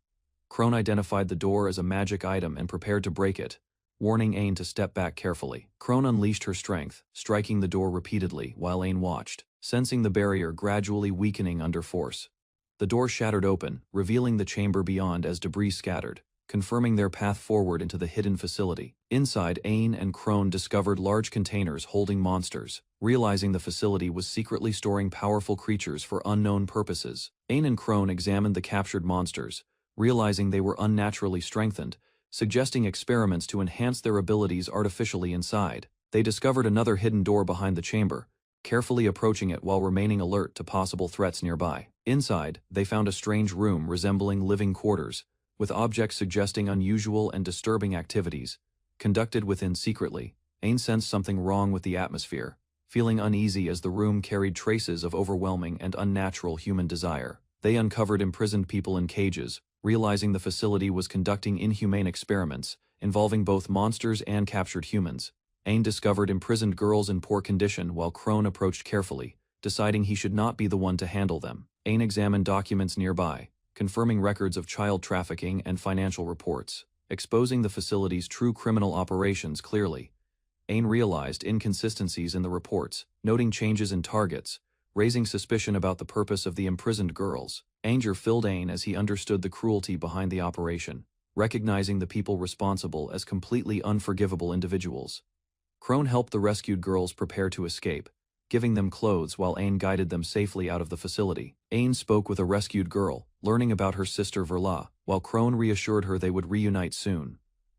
Crone identified the door as a magic item and prepared to break it, warning Ain to step back carefully. Crone unleashed her strength, striking the door repeatedly while Ain watched, sensing the barrier gradually weakening under force. The door shattered open, revealing the chamber beyond as debris scattered, confirming their path forward into the hidden facility. Inside, Ain and Crone discovered large containers holding monsters, realizing the facility was secretly storing powerful creatures for unknown purposes. Ain and Crone examined the captured monsters, realizing they were unnaturally strengthened, suggesting experiments to enhance their abilities artificially inside. They discovered another hidden door behind the chamber, carefully approaching it while remaining alert to possible threats nearby. Inside, they found a strange room resembling living quarters, with objects suggesting unusual and disturbing activities, conducted within secretly. Ain sensed something wrong with the atmosphere, feeling uneasy as the room carried traces of overwhelming and unnatural human desire. They uncovered imprisoned people in cages, realizing the facility was conducting inhumane experiments, involving both monsters and captured humans. Ain discovered imprisoned girls in poor condition while Crone approached carefully, deciding he should not be the one to handle them. Ain examined documents nearby, confirming records of child trafficking and financial reports, exposing the facility's true criminal operations clearly. Ain realized inconsistencies in the reports, noting changes in targets, raising suspicion about the purpose of the imprisoned girls. Anger filled Ain as he understood the cruelty behind the operation, recognizing the people responsible as completely unforgivable individuals. Crone helped the rescued girls prepare to escape, giving them clothes while Ain guided them safely out of the facility. Ain spoke with a rescued girl, learning about her sister Verla, while Crone reassured her they would reunite soon.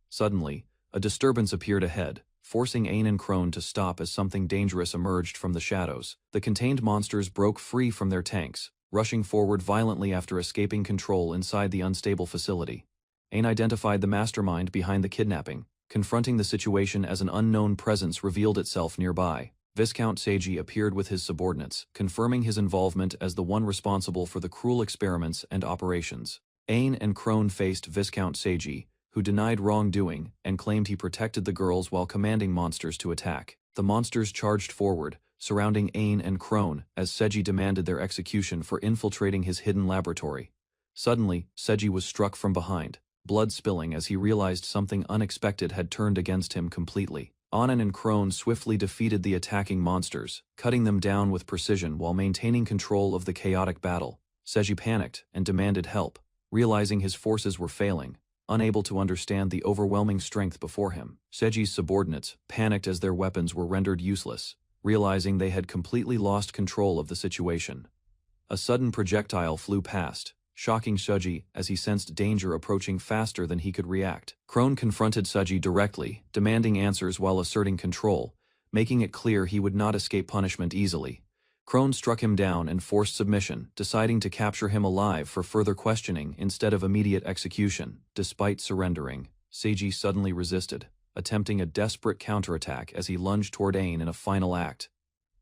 Suddenly, a disturbance appeared ahead, forcing Ain and Crone to stop as something dangerous emerged from the shadows. The contained monsters broke free from their tanks, rushing forward violently after escaping control inside the unstable facility. Ain identified the mastermind behind the kidnapping, confronting the situation as an unknown presence revealed itself nearby. Viscount Seiji appeared with his subordinates, confirming his involvement as the one responsible for the cruel experiments and operations. Ain and Crone faced Viscount Seiji, who denied wrongdoing and claimed he protected the girls while commanding monsters to attack. The monsters charged forward, surrounding Ain and Crone as Seiji demanded their execution for infiltrating his hidden laboratory. Suddenly, Seiji was struck from behind, blood spilling as he realized something unexpected had turned against him completely. Onen and Crone swiftly defeated the attacking monsters, cutting them down with precision while maintaining control of the chaotic battle. Seiji panicked and demanded help, realizing his forces were failing, unable to understand the overwhelming strength before him. Seiji's subordinates panicked as their weapons were rendered useless, realizing they had completely lost control of the situation. A sudden projectile flew past, shocking Seiji as he sensed danger approaching faster than he could react. Crone confronted Seiji directly, demanding answers while asserting control, making it clear he would not escape punishment easily. Crone struck him down and forced submission, deciding to capture him alive for further questioning instead of immediate execution. Despite surrendering, Seiji suddenly resisted, attempting a desperate counterattack as he lunged toward Ain in a final act.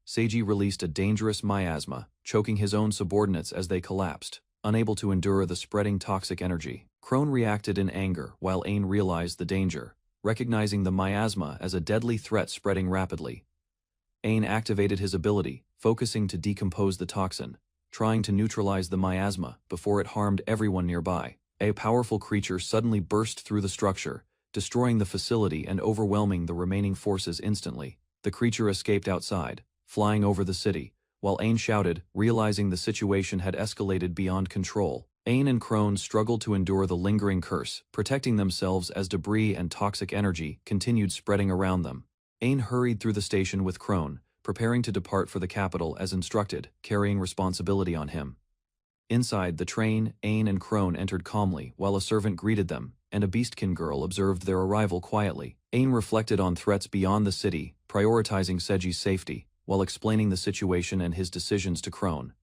Seiji released a dangerous miasma, choking his own subordinates as they collapsed, unable to endure the spreading toxic energy. Crone reacted in anger while Ain realized the danger, recognizing the miasma as a deadly threat spreading rapidly. Ain activated his ability, focusing to decompose the toxin, trying to neutralize the miasma before it harmed everyone nearby. A powerful creature suddenly burst through the structure, destroying the facility and overwhelming the remaining forces instantly. The creature escaped outside, flying over the city, while Ain shouted, realizing the situation had escalated beyond control. Ain and Crone struggled to endure the lingering curse, protecting themselves as debris and toxic energy continued spreading around them. Ain hurried through the station with Crone, preparing to depart for the capital as instructed, carrying responsibility on him. Inside the train, Ain and Crone entered calmly while a servant greeted them, and a beastkin girl observed their arrival quietly. Ain reflected on threats beyond the city, prioritizing Seiji's safety, while explaining the situation and his decisions to Crone.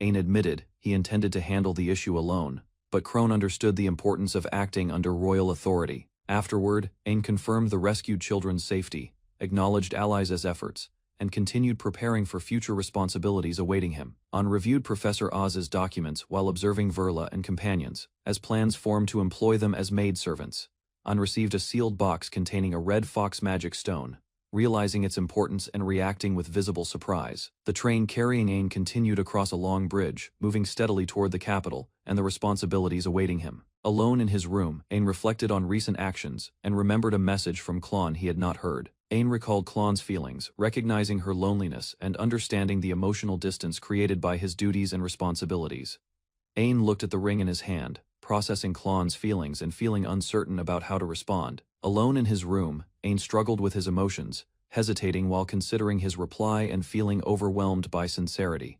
Ain admitted he intended to handle the issue alone, but Crone understood the importance of acting under royal authority. Afterward, Ain confirmed the rescued children's safety, acknowledged allies' efforts, and continued preparing for future responsibilities awaiting him. On reviewed Professor Oz's documents while observing Verla and companions, as plans formed to employ them as maidservants. An received a sealed box containing a red fox magic stone. Realizing its importance and reacting with visible surprise, the train carrying Ain continued across a long bridge, moving steadily toward the capital and the responsibilities awaiting him. Alone in his room, Ain reflected on recent actions and remembered a message from Klon he had not heard. Ain recalled Klon's feelings, recognizing her loneliness and understanding the emotional distance created by his duties and responsibilities. Ain looked at the ring in his hand, processing Klon's feelings and feeling uncertain about how to respond. Alone in his room, Ain struggled with his emotions, hesitating while considering his reply and feeling overwhelmed by sincerity.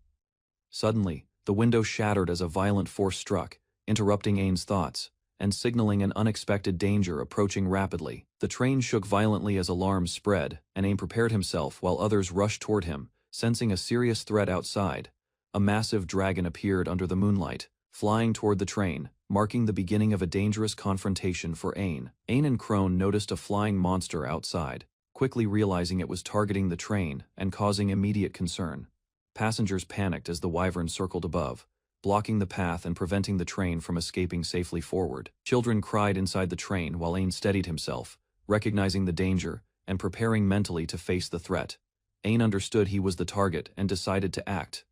Suddenly, the window shattered as a violent force struck, interrupting Ain's thoughts, and signaling an unexpected danger approaching rapidly. The train shook violently as alarms spread, and Ain prepared himself while others rushed toward him, sensing a serious threat outside. A massive dragon appeared under the moonlight, flying toward the train, marking the beginning of a dangerous confrontation for Ain. Ain and Crone noticed a flying monster outside, quickly realizing it was targeting the train and causing immediate concern. Passengers panicked as the wyvern circled above, blocking the path and preventing the train from escaping safely forward. Children cried inside the train while Ain steadied himself, recognizing the danger and preparing mentally to face the threat. Ain understood he was the target and decided to act.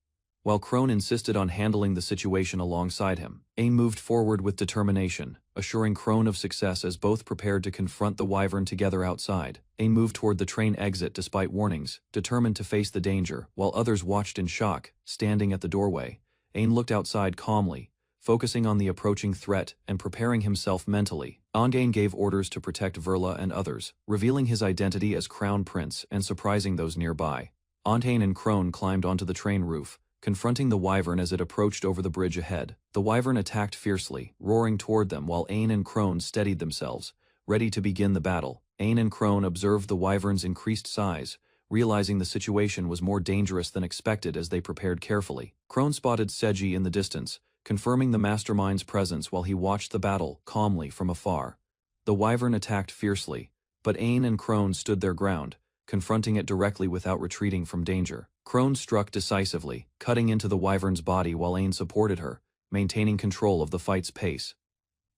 While Crone insisted on handling the situation alongside him, Ain moved forward with determination, assuring Crone of success as both prepared to confront the wyvern together outside. Ain moved toward the train exit despite warnings, determined to face the danger, while others watched in shock, standing at the doorway. Ain looked outside calmly, focusing on the approaching threat and preparing himself mentally. Ain gave orders to protect Verla and others, revealing his identity as Crown Prince and surprising those nearby. Ain and Crone climbed onto the train roof, confronting the wyvern as it approached over the bridge ahead. The wyvern attacked fiercely, roaring toward them while Ain and Crone steadied themselves, ready to begin the battle. Ain and Crone observed the wyvern's increased size, realizing the situation was more dangerous than expected as they prepared carefully. Crone spotted Seji in the distance, confirming the mastermind's presence while he watched the battle calmly from afar. The wyvern attacked fiercely, but Ain and Crone stood their ground, confronting it directly without retreating from danger. Crone struck decisively, cutting into the wyvern's body while Ain supported her, maintaining control of the fight's pace.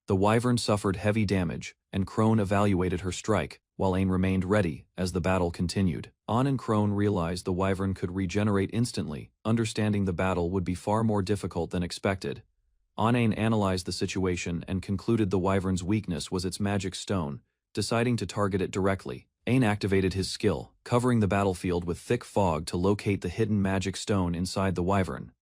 The wyvern suffered heavy damage, and Crone evaluated her strike, while Ain remained ready as the battle continued. An and Crone realized the wyvern could regenerate instantly, understanding the battle would be far more difficult than expected. Ain analyzed the situation and concluded the wyvern's weakness was its magic stone, deciding to target it directly. Ain activated his skill, covering the battlefield with thick fog to locate the hidden magic stone inside the wyvern.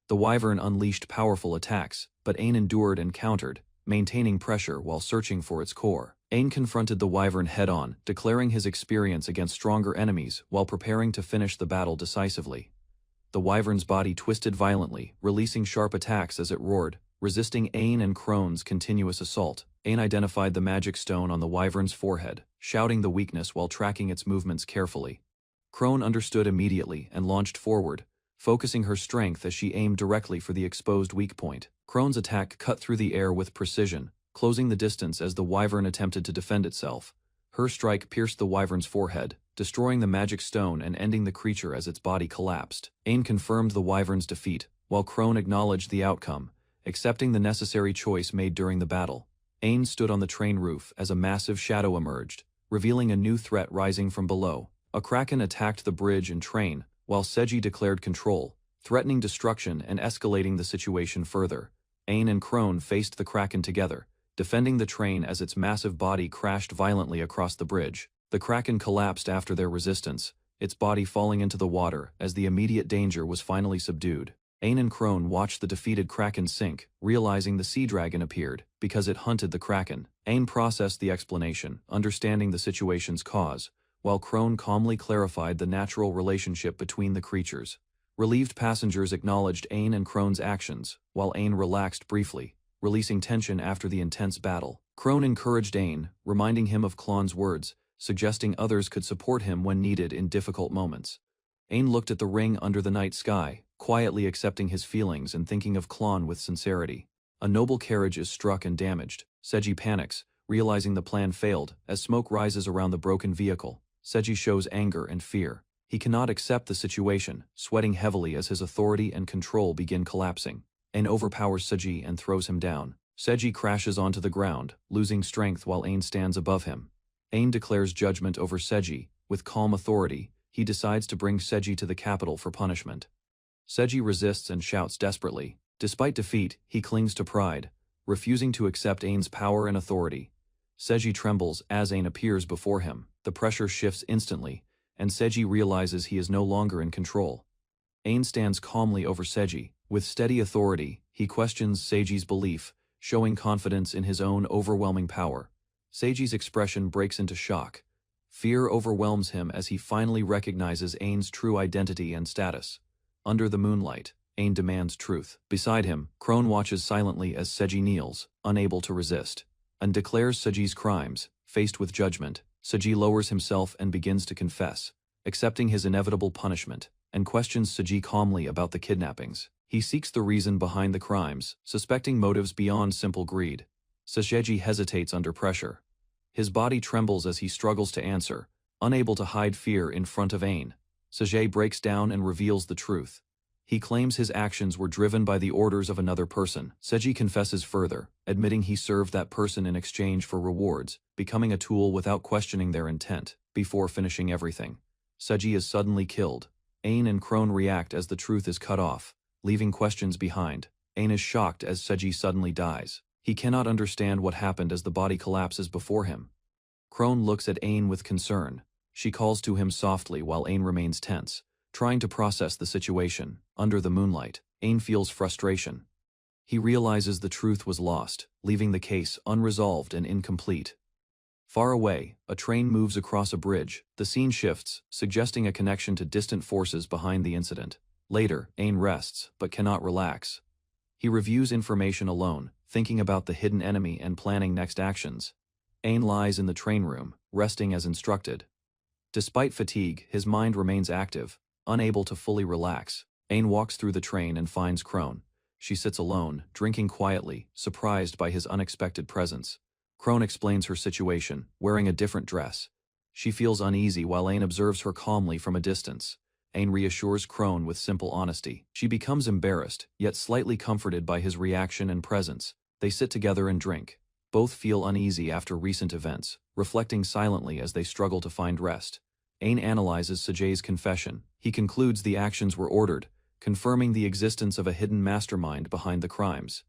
The wyvern unleashed powerful attacks, but Ain endured and countered, maintaining pressure while searching for its core. Ain confronted the wyvern head-on, declaring his experience against stronger enemies while preparing to finish the battle decisively. The wyvern's body twisted violently, releasing sharp attacks as it roared, resisting Ain and Crone's continuous assault. Ain identified the magic stone on the wyvern's forehead, shouting the weakness while tracking its movements carefully. Crone understood immediately and launched forward, focusing her strength as she aimed directly for the exposed weak point. Crone's attack cut through the air with precision, closing the distance as the wyvern attempted to defend itself. Her strike pierced the wyvern's forehead, destroying the magic stone and ending the creature as its body collapsed. Ain confirmed the wyvern's defeat, while Crone acknowledged the outcome, accepting the necessary choice made during the battle. Ain stood on the train roof as a massive shadow emerged, revealing a new threat rising from below. A kraken attacked the bridge and train, while Seji declared control, threatening destruction and escalating the situation further. Ain and Crone faced the kraken together, defending the train as its massive body crashed violently across the bridge. The kraken collapsed after their resistance, its body falling into the water as the immediate danger was finally subdued. Ain and Crone watched the defeated kraken sink, realizing the sea dragon appeared because it hunted the kraken. Ain processed the explanation, understanding the situation's cause, while Crone calmly clarified the natural relationship between the creatures. Relieved passengers acknowledged Ain and Crone's actions, while Ain relaxed briefly, releasing tension after the intense battle. Crone encouraged Ain, reminding him of Klon's words, suggesting others could support him when needed in difficult moments. Ain looked at the ring under the night sky, quietly accepting his feelings and thinking of Klon with sincerity. A noble carriage is struck and damaged. Seji panics, realizing the plan failed, as smoke rises around the broken vehicle. Seji shows anger and fear. He cannot accept the situation, sweating heavily as his authority and control begin collapsing. Ain overpowers Seji and throws him down. Seji crashes onto the ground, losing strength while Ain stands above him. Ain declares judgment over Seji. With calm authority, he decides to bring Seji to the capital for punishment. Seji resists and shouts desperately. Despite defeat, he clings to pride, refusing to accept Ain's power and authority. Seji trembles as Ain appears before him. The pressure shifts instantly, and Seji realizes he is no longer in control. Ain stands calmly over Seji. With steady authority, he questions Seji's belief, showing confidence in his own overwhelming power. Seji's expression breaks into shock. Fear overwhelms him as he finally recognizes Ain's true identity and status. Under the moonlight, Ain demands truth. Beside him, Crone watches silently as Seji kneels, unable to resist, and declares Seji's crimes. Faced with judgment, Seji lowers himself and begins to confess, accepting his inevitable punishment, and questions Seji calmly about the kidnappings. He seeks the reason behind the crimes, suspecting motives beyond simple greed. Seji hesitates under pressure. His body trembles as he struggles to answer, unable to hide fear in front of Ain. Seji breaks down and reveals the truth. He claims his actions were driven by the orders of another person. Seji confesses further, admitting he served that person in exchange for rewards, becoming a tool without questioning their intent. Before finishing everything, Seji is suddenly killed. Ain and Crone react as the truth is cut off, leaving questions behind. Ain is shocked as Seji suddenly dies. He cannot understand what happened as the body collapses before him. Crone looks at Ain with concern. She calls to him softly while Ain remains tense, trying to process the situation. Under the moonlight, Ain feels frustration. He realizes the truth was lost, leaving the case unresolved and incomplete. Far away, a train moves across a bridge. The scene shifts, suggesting a connection to distant forces behind the incident. Later, Ain rests, but cannot relax. He reviews information alone, thinking about the hidden enemy and planning next actions. Ain lies in the train room, resting as instructed. Despite fatigue, his mind remains active, unable to fully relax. Ain walks through the train and finds Crone. She sits alone, drinking quietly, surprised by his unexpected presence. Crone explains her situation, wearing a different dress. She feels uneasy while Ain observes her calmly from a distance. Ain reassures Crone with simple honesty. She becomes embarrassed, yet slightly comforted by his reaction and presence. They sit together and drink. Both feel uneasy after recent events, reflecting silently as they struggle to find rest. Ain analyzes Seji's confession. He concludes the actions were ordered, confirming the existence of a hidden mastermind behind the crimes.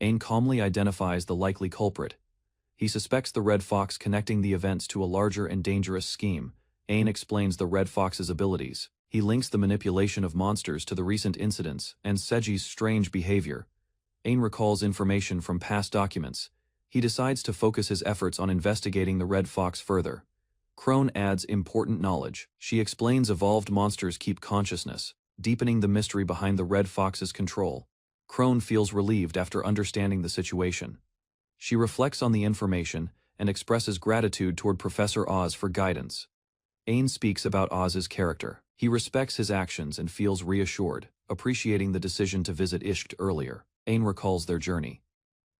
Ain calmly identifies the likely culprit. He suspects the Red Fox connecting the events to a larger and dangerous scheme. Ain explains the Red Fox's abilities. He links the manipulation of monsters to the recent incidents and Seji's strange behavior. Ain recalls information from past documents. He decides to focus his efforts on investigating the Red Fox further. Crone adds important knowledge. She explains evolved monsters keep consciousness, deepening the mystery behind the Red Fox's control. Crone feels relieved after understanding the situation. She reflects on the information and expresses gratitude toward Professor Oz for guidance. Ain speaks about Oz's character. He respects his actions and feels reassured, appreciating the decision to visit Ishkt earlier. Ain recalls their journey.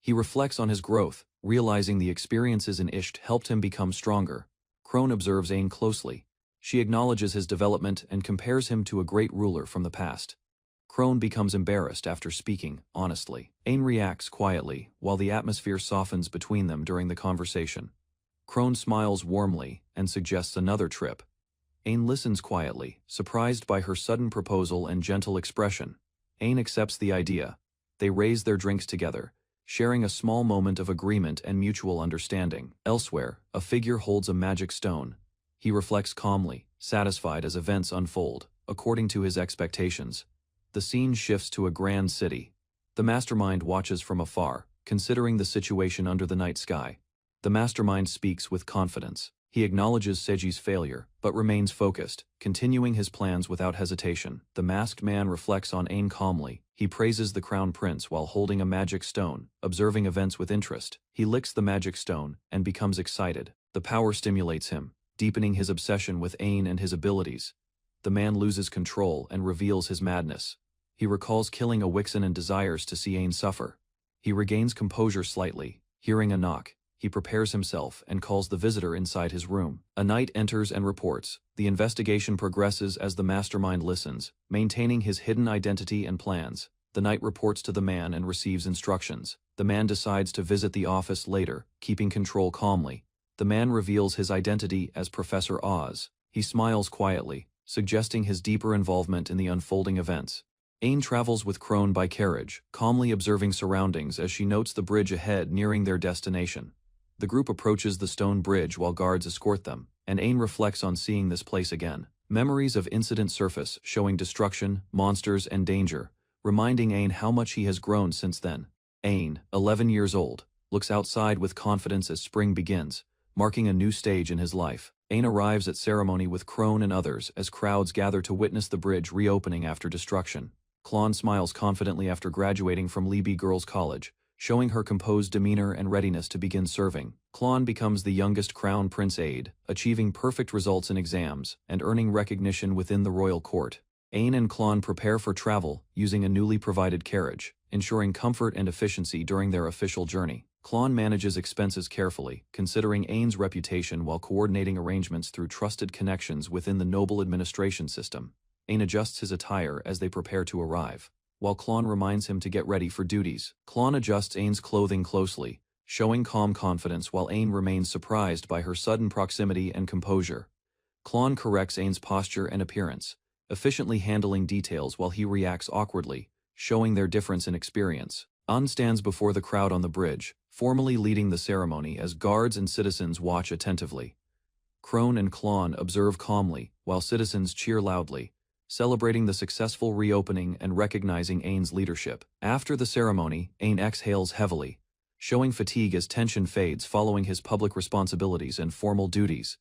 He reflects on his growth, realizing the experiences in Ishkt helped him become stronger. Crone observes Ain closely. She acknowledges his development and compares him to a great ruler from the past. Crone becomes embarrassed after speaking honestly. Ain reacts quietly, while the atmosphere softens between them during the conversation. Crone smiles warmly and suggests another trip. Ain listens quietly, surprised by her sudden proposal and gentle expression. Ain accepts the idea. They raise their drinks together, sharing a small moment of agreement and mutual understanding. Elsewhere, a figure holds a magic stone. He reflects calmly, satisfied as events unfold, according to his expectations. The scene shifts to a grand city. The mastermind watches from afar, considering the situation under the night sky. The mastermind speaks with confidence. He acknowledges Seji's failure, but remains focused, continuing his plans without hesitation. The masked man reflects on Ain calmly. He praises the crown prince while holding a magic stone, observing events with interest. He licks the magic stone and becomes excited. The power stimulates him, deepening his obsession with Ain and his abilities. The man loses control and reveals his madness. He recalls killing a Wixen and desires to see Ain suffer. He regains composure slightly, hearing a knock. He prepares himself and calls the visitor inside his room. A knight enters and reports. The investigation progresses as the mastermind listens, maintaining his hidden identity and plans. The knight reports to the man and receives instructions. The man decides to visit the office later, keeping control calmly. The man reveals his identity as Professor Oz. He smiles quietly, suggesting his deeper involvement in the unfolding events. Aang travels with Crone by carriage, calmly observing surroundings as she notes the bridge ahead nearing their destination. The group approaches the stone bridge while guards escort them, and Aang reflects on seeing this place again. Memories of incident surface, showing destruction, monsters, and danger, reminding Aang how much he has grown since then. Aang, 11 years old, looks outside with confidence as spring begins, marking a new stage in his life. Aang arrives at ceremony with Crone and others as crowds gather to witness the bridge reopening after destruction. Klon smiles confidently after graduating from Libi Girls' College, showing her composed demeanor and readiness to begin serving. Klon becomes the youngest Crown Prince aide, achieving perfect results in exams and earning recognition within the royal court. Aang and Klon prepare for travel using a newly provided carriage, ensuring comfort and efficiency during their official journey. Klon manages expenses carefully, considering Aang's reputation while coordinating arrangements through trusted connections within the noble administration system. Aang adjusts his attire as they prepare to arrive. While Klon reminds him to get ready for duties, Klon adjusts Aang's clothing closely, showing calm confidence while Aang remains surprised by her sudden proximity and composure. Klon corrects Aang's posture and appearance, efficiently handling details while he reacts awkwardly, showing their difference in experience. An stands before the crowd on the bridge, formally leading the ceremony as guards and citizens watch attentively. Crone and Klon observe calmly, while citizens cheer loudly, celebrating the successful reopening and recognizing Aang's leadership. After the ceremony, Aang exhales heavily, showing fatigue as tension fades following his public responsibilities and formal duties.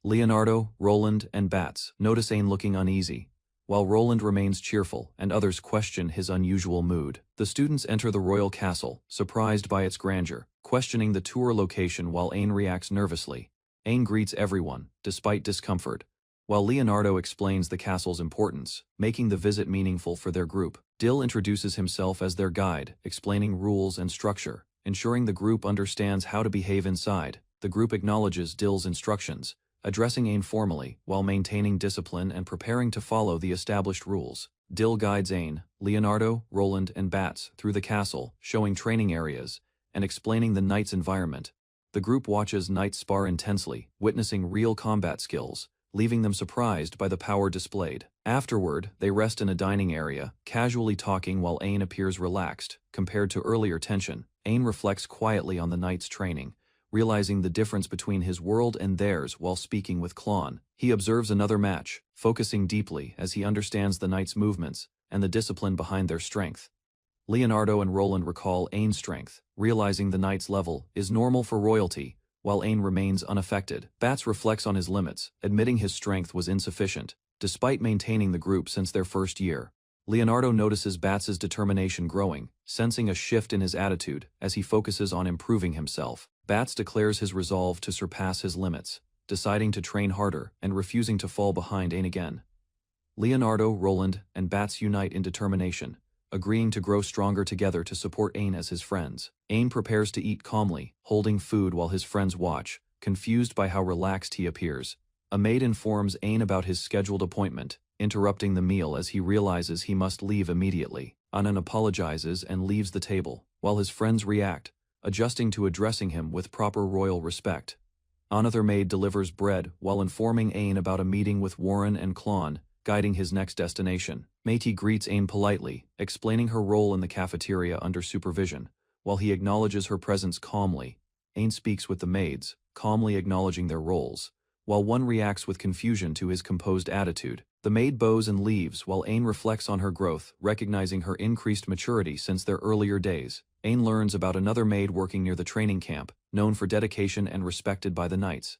Leonardo, Roland, and Bats notice Aang looking uneasy, while Roland remains cheerful and others question his unusual mood. The students enter the royal castle, surprised by its grandeur, questioning the tour location while Aang reacts nervously. Aang greets everyone, despite discomfort, while Leonardo explains the castle's importance, making the visit meaningful for their group. Dill introduces himself as their guide, explaining rules and structure, ensuring the group understands how to behave inside. The group acknowledges Dill's instructions, addressing Aang formally while maintaining discipline and preparing to follow the established rules. Dill guides Aang, Leonardo, Roland, and Bats through the castle, showing training areas and explaining the knight's environment. The group watches knights spar intensely, witnessing real combat skills, leaving them surprised by the power displayed. Afterward, they rest in a dining area, casually talking while Aang appears relaxed. Compared to earlier tension, Aang reflects quietly on the knight's training, realizing the difference between his world and theirs while speaking with Klon. He observes another match, focusing deeply as he understands the knight's movements and the discipline behind their strength. Leonardo and Roland recall Aang's strength, realizing the knight's level is normal for royalty, while Aang remains unaffected. Bats reflects on his limits, admitting his strength was insufficient, despite maintaining the group since their first year. Leonardo notices Bats' determination growing, sensing a shift in his attitude as he focuses on improving himself. Bats declares his resolve to surpass his limits, deciding to train harder and refusing to fall behind Aang again. Leonardo, Roland, and Bats unite in determination, agreeing to grow stronger together to support Aang as his friends. Aang prepares to eat calmly, holding food while his friends watch, confused by how relaxed he appears. A maid informs Aang about his scheduled appointment, interrupting the meal as he realizes he must leave immediately. Anan apologizes and leaves the table, while his friends react, adjusting to addressing him with proper royal respect. Another maid delivers bread while informing Aang about a meeting with Warren and Klon, guiding his next destination. Métis greets Aang politely, explaining her role in the cafeteria under supervision. While he acknowledges her presence calmly, Aang speaks with the maids, calmly acknowledging their roles, while one reacts with confusion to his composed attitude. The maid bows and leaves while Aang reflects on her growth, recognizing her increased maturity since their earlier days. Aang learns about another maid working near the training camp, known for dedication and respected by the knights.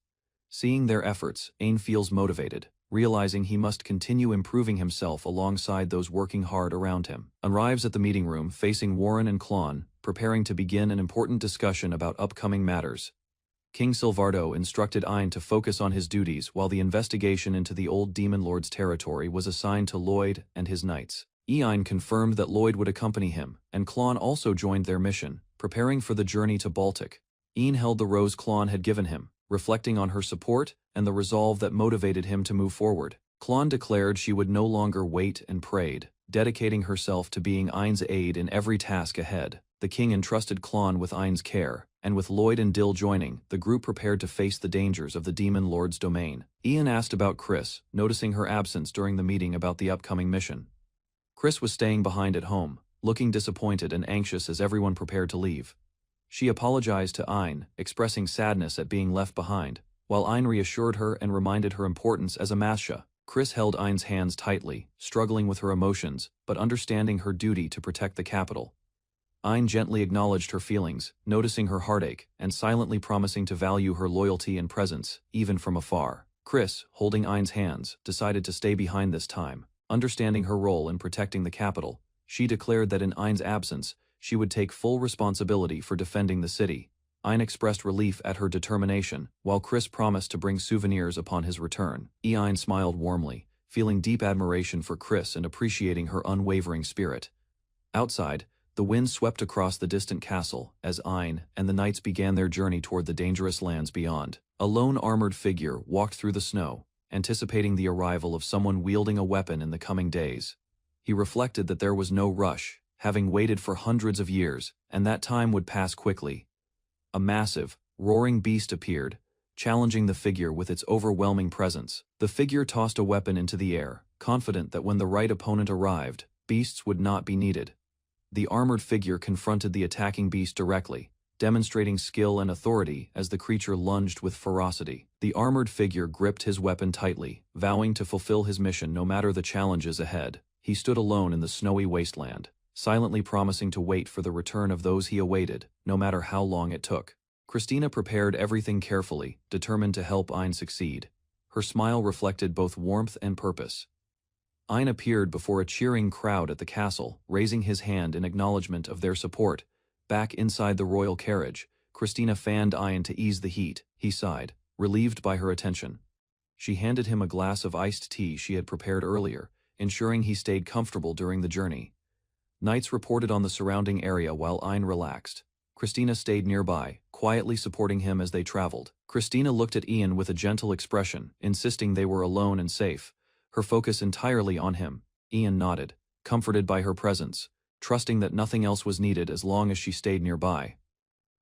Seeing their efforts, Aang feels motivated, realizing he must continue improving himself alongside those working hard around him. Arrives at the meeting room facing Warren and Klon, preparing to begin an important discussion about upcoming matters. King Silvardo instructed Aang to focus on his duties while the investigation into the old Demon Lord's territory was assigned to Lloyd and his knights. Aang confirmed that Lloyd would accompany him, and Klon also joined their mission, preparing for the journey to Baltic. Aang held the rose Klon had given him, reflecting on her support and the resolve that motivated him to move forward. Klon declared she would no longer wait and prayed, dedicating herself to being Aang's aide in every task ahead. The king entrusted Klon with Ein's care, and with Lloyd and Dill joining, the group prepared to face the dangers of the Demon Lord's domain. Ian asked about Chris, noticing her absence during the meeting about the upcoming mission. Chris was staying behind at home, looking disappointed and anxious as everyone prepared to leave. She apologized to Ein, expressing sadness at being left behind, while Ein reassured her and reminded her importance as a masha. Chris held Ein's hands tightly, struggling with her emotions, but understanding her duty to protect the capital. Ein gently acknowledged her feelings, noticing her heartache, and silently promising to value her loyalty and presence, even from afar. Chris, holding Ein's hands, decided to stay behind this time. Understanding her role in protecting the capital, she declared that in Ein's absence, she would take full responsibility for defending the city. Ein expressed relief at her determination, while Chris promised to bring souvenirs upon his return. Ein smiled warmly, feeling deep admiration for Chris and appreciating her unwavering spirit. Outside, the wind swept across the distant castle as Ein and the knights began their journey toward the dangerous lands beyond. A lone armored figure walked through the snow, anticipating the arrival of someone wielding a weapon in the coming days. He reflected that there was no rush, having waited for hundreds of years, and that time would pass quickly. A massive, roaring beast appeared, challenging the figure with its overwhelming presence. The figure tossed a weapon into the air, confident that when the right opponent arrived, beasts would not be needed. The armored figure confronted the attacking beast directly, demonstrating skill and authority as the creature lunged with ferocity. The armored figure gripped his weapon tightly, vowing to fulfill his mission no matter the challenges ahead. He stood alone in the snowy wasteland, silently promising to wait for the return of those he awaited, no matter how long it took. Christina prepared everything carefully, determined to help Ein succeed. Her smile reflected both warmth and purpose. Ein appeared before a cheering crowd at the castle, raising his hand in acknowledgement of their support. Back inside the royal carriage, Christina fanned Ein to ease the heat. He sighed, relieved by her attention. She handed him a glass of iced tea she had prepared earlier, ensuring he stayed comfortable during the journey. Knights reported on the surrounding area while Ein relaxed. Christina stayed nearby, quietly supporting him as they traveled. Christina looked at Ian with a gentle expression, insisting they were alone and safe, her focus entirely on him. Ian nodded, comforted by her presence, trusting that nothing else was needed as long as she stayed nearby.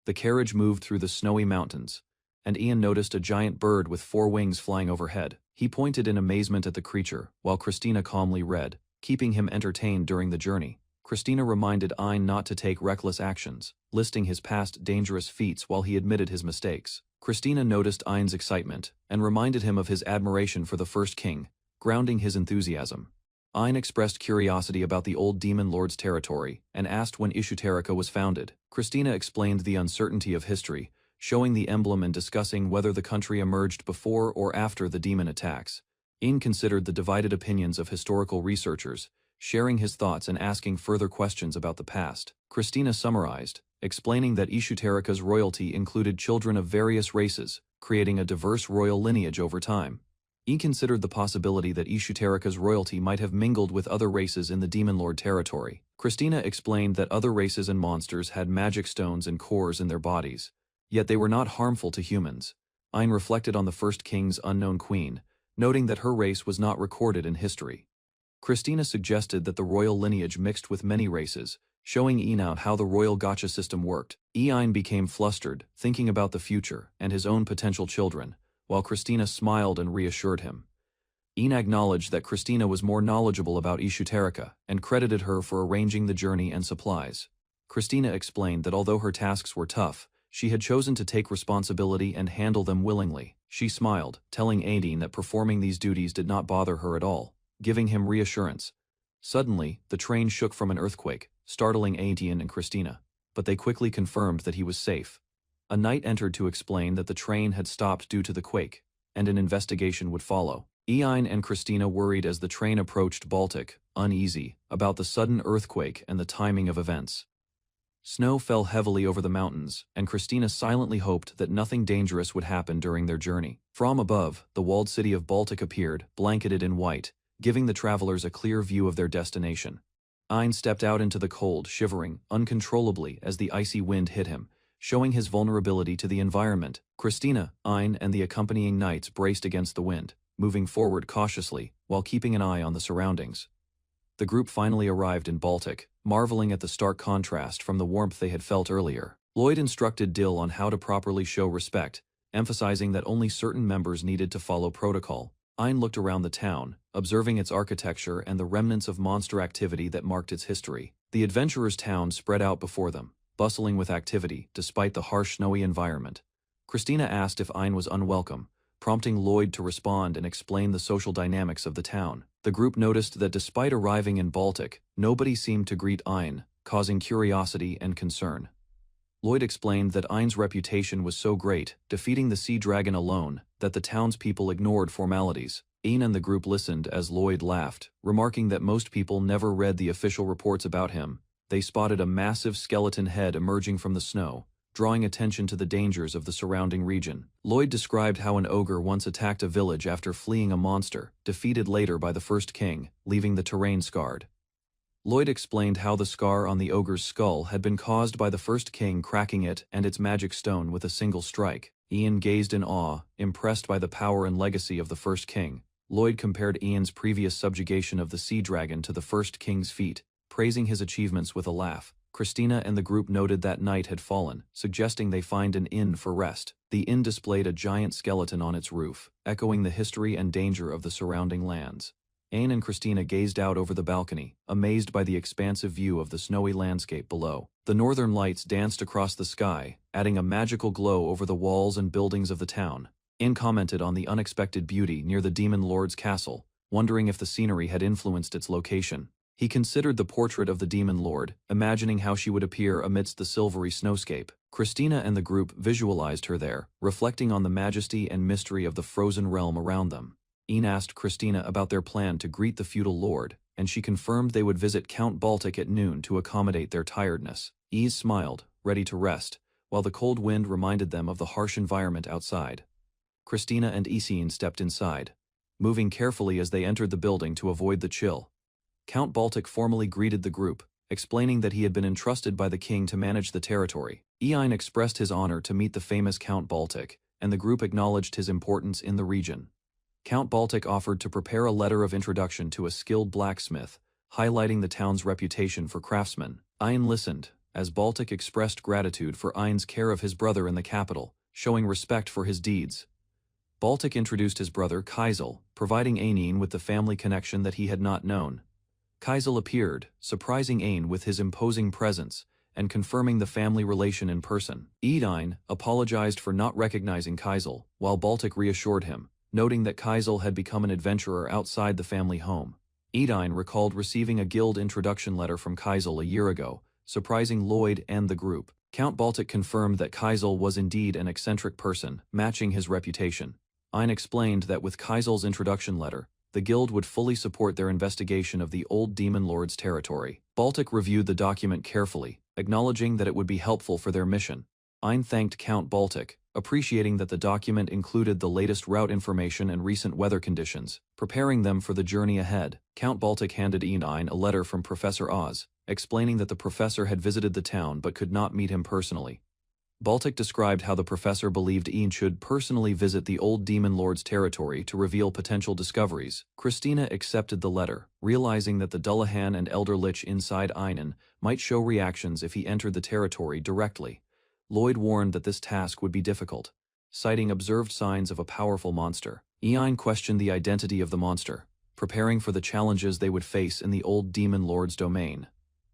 The carriage moved through the snowy mountains, and Ian noticed a giant bird with 4 wings flying overhead. He pointed in amazement at the creature, while Christina calmly read, keeping him entertained during the journey. Christina reminded Ein not to take reckless actions, listing his past dangerous feats while he admitted his mistakes. Christina noticed Ein's excitement, and reminded him of his admiration for the first king, grounding his enthusiasm. Ein expressed curiosity about the old Demon Lord's territory, and asked when Ishuterika was founded. Christina explained the uncertainty of history, showing the emblem and discussing whether the country emerged before or after the demon attacks. Ein considered the divided opinions of historical researchers, sharing his thoughts and asking further questions about the past. Christina summarized, explaining that Ishuterika's royalty included children of various races, creating a diverse royal lineage over time. He considered the possibility that Ishuterika's royalty might have mingled with other races in the Demon Lord territory. Christina explained that other races and monsters had magic stones and cores in their bodies, yet they were not harmful to humans. Ein reflected on the first king's unknown queen, noting that her race was not recorded in history. Christina suggested that the royal lineage mixed with many races, showing Ein out how the royal gacha system worked. Ein became flustered, thinking about the future and his own potential children, while Christina smiled and reassured him. Ein acknowledged that Christina was more knowledgeable about Ishuterika and credited her for arranging the journey and supplies. Christina explained that although her tasks were tough, she had chosen to take responsibility and handle them willingly. She smiled, telling Ein that performing these duties did not bother her at all, giving him reassurance. Suddenly, the train shook from an earthquake, startling Ein and Christina, but they quickly confirmed that he was safe. A knight entered to explain that the train had stopped due to the quake, and an investigation would follow. Ein and Christina worried as the train approached Baltic, uneasy about the sudden earthquake and the timing of events. Snow fell heavily over the mountains, and Christina silently hoped that nothing dangerous would happen during their journey. From above, the walled city of Baltic appeared, blanketed in white, giving the travelers a clear view of their destination. Ein stepped out into the cold, shivering uncontrollably as the icy wind hit him, showing his vulnerability to the environment. Christina, Ein, and the accompanying knights braced against the wind, moving forward cautiously while keeping an eye on the surroundings. The group finally arrived in Baltic, marveling at the stark contrast from the warmth they had felt earlier. Lloyd instructed Dill on how to properly show respect, emphasizing that only certain members needed to follow protocol. Ein looked around the town, observing its architecture and the remnants of monster activity that marked its history. The adventurers' town spread out before them, bustling with activity despite the harsh snowy environment. Christina asked if Ein was unwelcome, prompting Lloyd to respond and explain the social dynamics of the town. The group noticed that despite arriving in Baltic, nobody seemed to greet Ein, causing curiosity and concern. Lloyd explained that Ein's reputation was so great, defeating the sea dragon alone, that the townspeople ignored formalities. Ein and the group listened as Lloyd laughed, remarking that most people never read the official reports about him. They spotted a massive skeleton head emerging from the snow, drawing attention to the dangers of the surrounding region. Lloyd described how an ogre once attacked a village after fleeing a monster, defeated later by the first king, leaving the terrain scarred. Lloyd explained how the scar on the ogre's skull had been caused by the first king cracking it and its magic stone with a single strike. Ian gazed in awe, impressed by the power and legacy of the first king. Lloyd compared Ian's previous subjugation of the sea dragon to the first king's feat, praising his achievements with a laugh. Christina and the group noted that night had fallen, suggesting they find an inn for rest. The inn displayed a giant skeleton on its roof, echoing the history and danger of the surrounding lands. Ein and Christina gazed out over the balcony, amazed by the expansive view of the snowy landscape below. The northern lights danced across the sky, adding a magical glow over the walls and buildings of the town. Ein commented on the unexpected beauty near the Demon Lord's castle, wondering if the scenery had influenced its location. He considered the portrait of the Demon Lord, imagining how she would appear amidst the silvery snowscape. Christina and the group visualized her there, reflecting on the majesty and mystery of the frozen realm around them. Ein asked Christina about their plan to greet the feudal lord, and she confirmed they would visit Count Baltic at noon to accommodate their tiredness. Ein smiled, ready to rest, while the cold wind reminded them of the harsh environment outside. Christina and Ein stepped inside, moving carefully as they entered the building to avoid the chill. Count Baltic formally greeted the group, explaining that he had been entrusted by the king to manage the territory. Ein expressed his honor to meet the famous Count Baltic, and the group acknowledged his importance in the region. Count Baltic offered to prepare a letter of introduction to a skilled blacksmith, highlighting the town's reputation for craftsmen. Ein listened, as Baltic expressed gratitude for Ein's care of his brother in the capital, showing respect for his deeds. Baltic introduced his brother Kaisel, providing Ein with the family connection that he had not known. Kaisel appeared, surprising Ein with his imposing presence, and confirming the family relation in person. Ein apologized for not recognizing Kaisel, while Baltic reassured him, noting that Kaisel had become an adventurer outside the family home. Ein recalled receiving a guild introduction letter from Kaisel a year ago, surprising Lloyd and the group. Count Baltic confirmed that Kaisel was indeed an eccentric person, matching his reputation. Ein explained that with Kaisel's introduction letter, the guild would fully support their investigation of the old Demon Lord's territory. Baltic reviewed the document carefully, acknowledging that it would be helpful for their mission. Ein thanked Count Baltic, appreciating that the document included the latest route information and recent weather conditions, preparing them for the journey ahead. Count Baltic handed Ein a letter from Professor Oz, explaining that the professor had visited the town but could not meet him personally. Baltic described how the professor believed Ein should personally visit the old Demon Lord's territory to reveal potential discoveries. Christina accepted the letter, realizing that the Dullahan and Elder Lich inside Einen might show reactions if he entered the territory directly. Lloyd warned that this task would be difficult, citing observed signs of a powerful monster. Ein questioned the identity of the monster, preparing for the challenges they would face in the old Demon Lord's domain.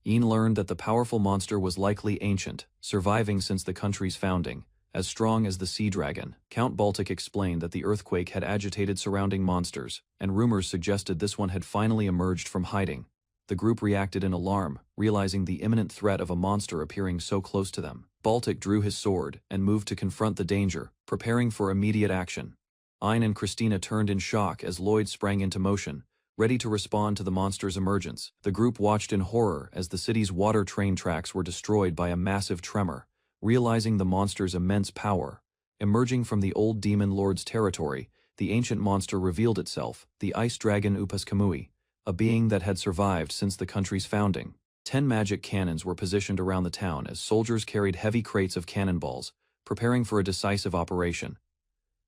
Ein learned that the powerful monster was likely ancient, surviving since the country's founding, as strong as the sea dragon. Count Baltic explained that the earthquake had agitated surrounding monsters, and rumors suggested this one had finally emerged from hiding. The group reacted in alarm, realizing the imminent threat of a monster appearing so close to them. Baltic drew his sword and moved to confront the danger, preparing for immediate action. Ein and Christina turned in shock as Lloyd sprang into motion, ready to respond to the monster's emergence. The group watched in horror as the city's water train tracks were destroyed by a massive tremor, realizing the monster's immense power. Emerging from the old Demon Lord's territory, the ancient monster revealed itself, the ice dragon Upas Kamui, a being that had survived since the country's founding. 10 magic cannons were positioned around the town as soldiers carried heavy crates of cannonballs, preparing for a decisive operation.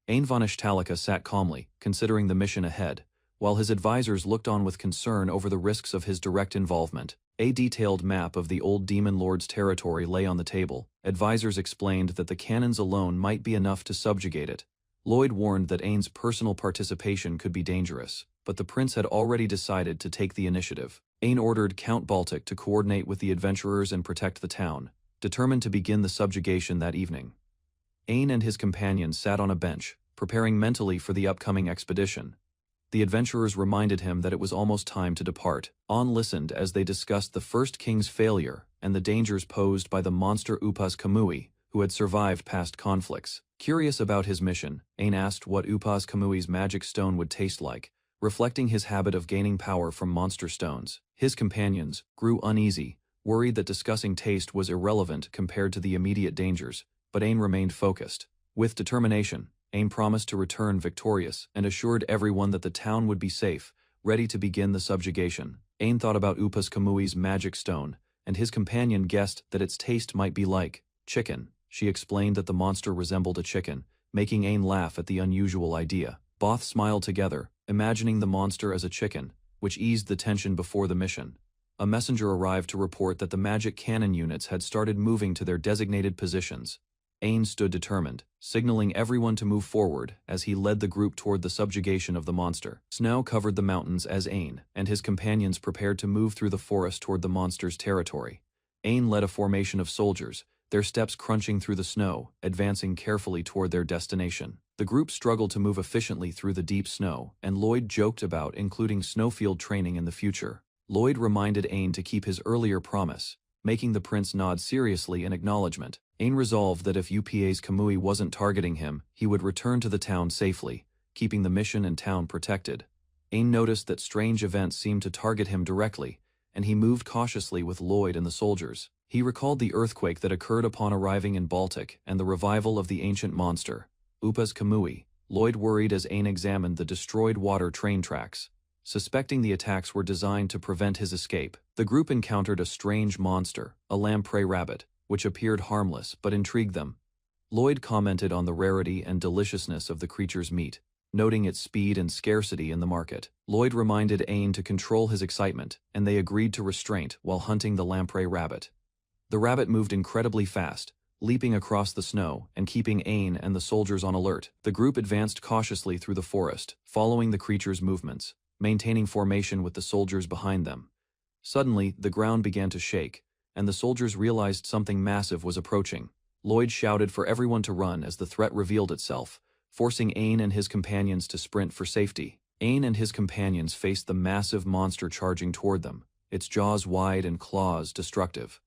Ein von Ishtalika sat calmly, considering the mission ahead, while his advisors looked on with concern over the risks of his direct involvement. A detailed map of the old Demon Lord's territory lay on the table. Advisors explained that the cannons alone might be enough to subjugate it. Lloyd warned that Ain's personal participation could be dangerous, but the prince had already decided to take the initiative. Ain ordered Count Baltic to coordinate with the adventurers and protect the town, determined to begin the subjugation that evening. Ain and his companions sat on a bench, preparing mentally for the upcoming expedition. The adventurers reminded him that it was almost time to depart. An listened as they discussed the first king's failure and the dangers posed by the monster Upas Kamui, who had survived past conflicts. Curious about his mission, Ain asked what Upas Kamui's magic stone would taste like, reflecting his habit of gaining power from monster stones. His companions grew uneasy, worried that discussing taste was irrelevant compared to the immediate dangers, but Ain remained focused. With determination, Ain promised to return victorious and assured everyone that the town would be safe, ready to begin the subjugation. Ain thought about Upas Kamui's magic stone, and his companion guessed that its taste might be like chicken. She explained that the monster resembled a chicken, making Ain laugh at the unusual idea. Both smiled together, imagining the monster as a chicken, which eased the tension before the mission. A messenger arrived to report that the magic cannon units had started moving to their designated positions. Ain stood determined, signaling everyone to move forward as he led the group toward the subjugation of the monster. Snow covered the mountains as Ain and his companions prepared to move through the forest toward the monster's territory. Ain led a formation of soldiers, their steps crunching through the snow, advancing carefully toward their destination. The group struggled to move efficiently through the deep snow, and Lloyd joked about including snowfield training in the future. Lloyd reminded Ain to keep his earlier promise, making the prince nod seriously in acknowledgement. Ain resolved that if Upas Kamui wasn't targeting him, he would return to the town safely, keeping the mission and town protected. Ain noticed that strange events seemed to target him directly, and he moved cautiously with Lloyd and the soldiers. He recalled the earthquake that occurred upon arriving in Baltic and the revival of the ancient monster, Upas Kamui. Lloyd worried as Ain examined the destroyed water train tracks. Suspecting the attacks were designed to prevent his escape, the group encountered a strange monster, a lamprey rabbit, which appeared harmless but intrigued them. Lloyd commented on the rarity and deliciousness of the creature's meat, noting its speed and scarcity in the market. Lloyd reminded Ain to control his excitement, and they agreed to restraint while hunting the lamprey rabbit. The rabbit moved incredibly fast, leaping across the snow and keeping Ain and the soldiers on alert. The group advanced cautiously through the forest, following the creature's movements, maintaining formation with the soldiers behind them. Suddenly, the ground began to shake, and the soldiers realized something massive was approaching. Lloyd shouted for everyone to run as the threat revealed itself, forcing Ain and his companions to sprint for safety. Ain and his companions faced the massive monster charging toward them, its jaws wide and claws destructive.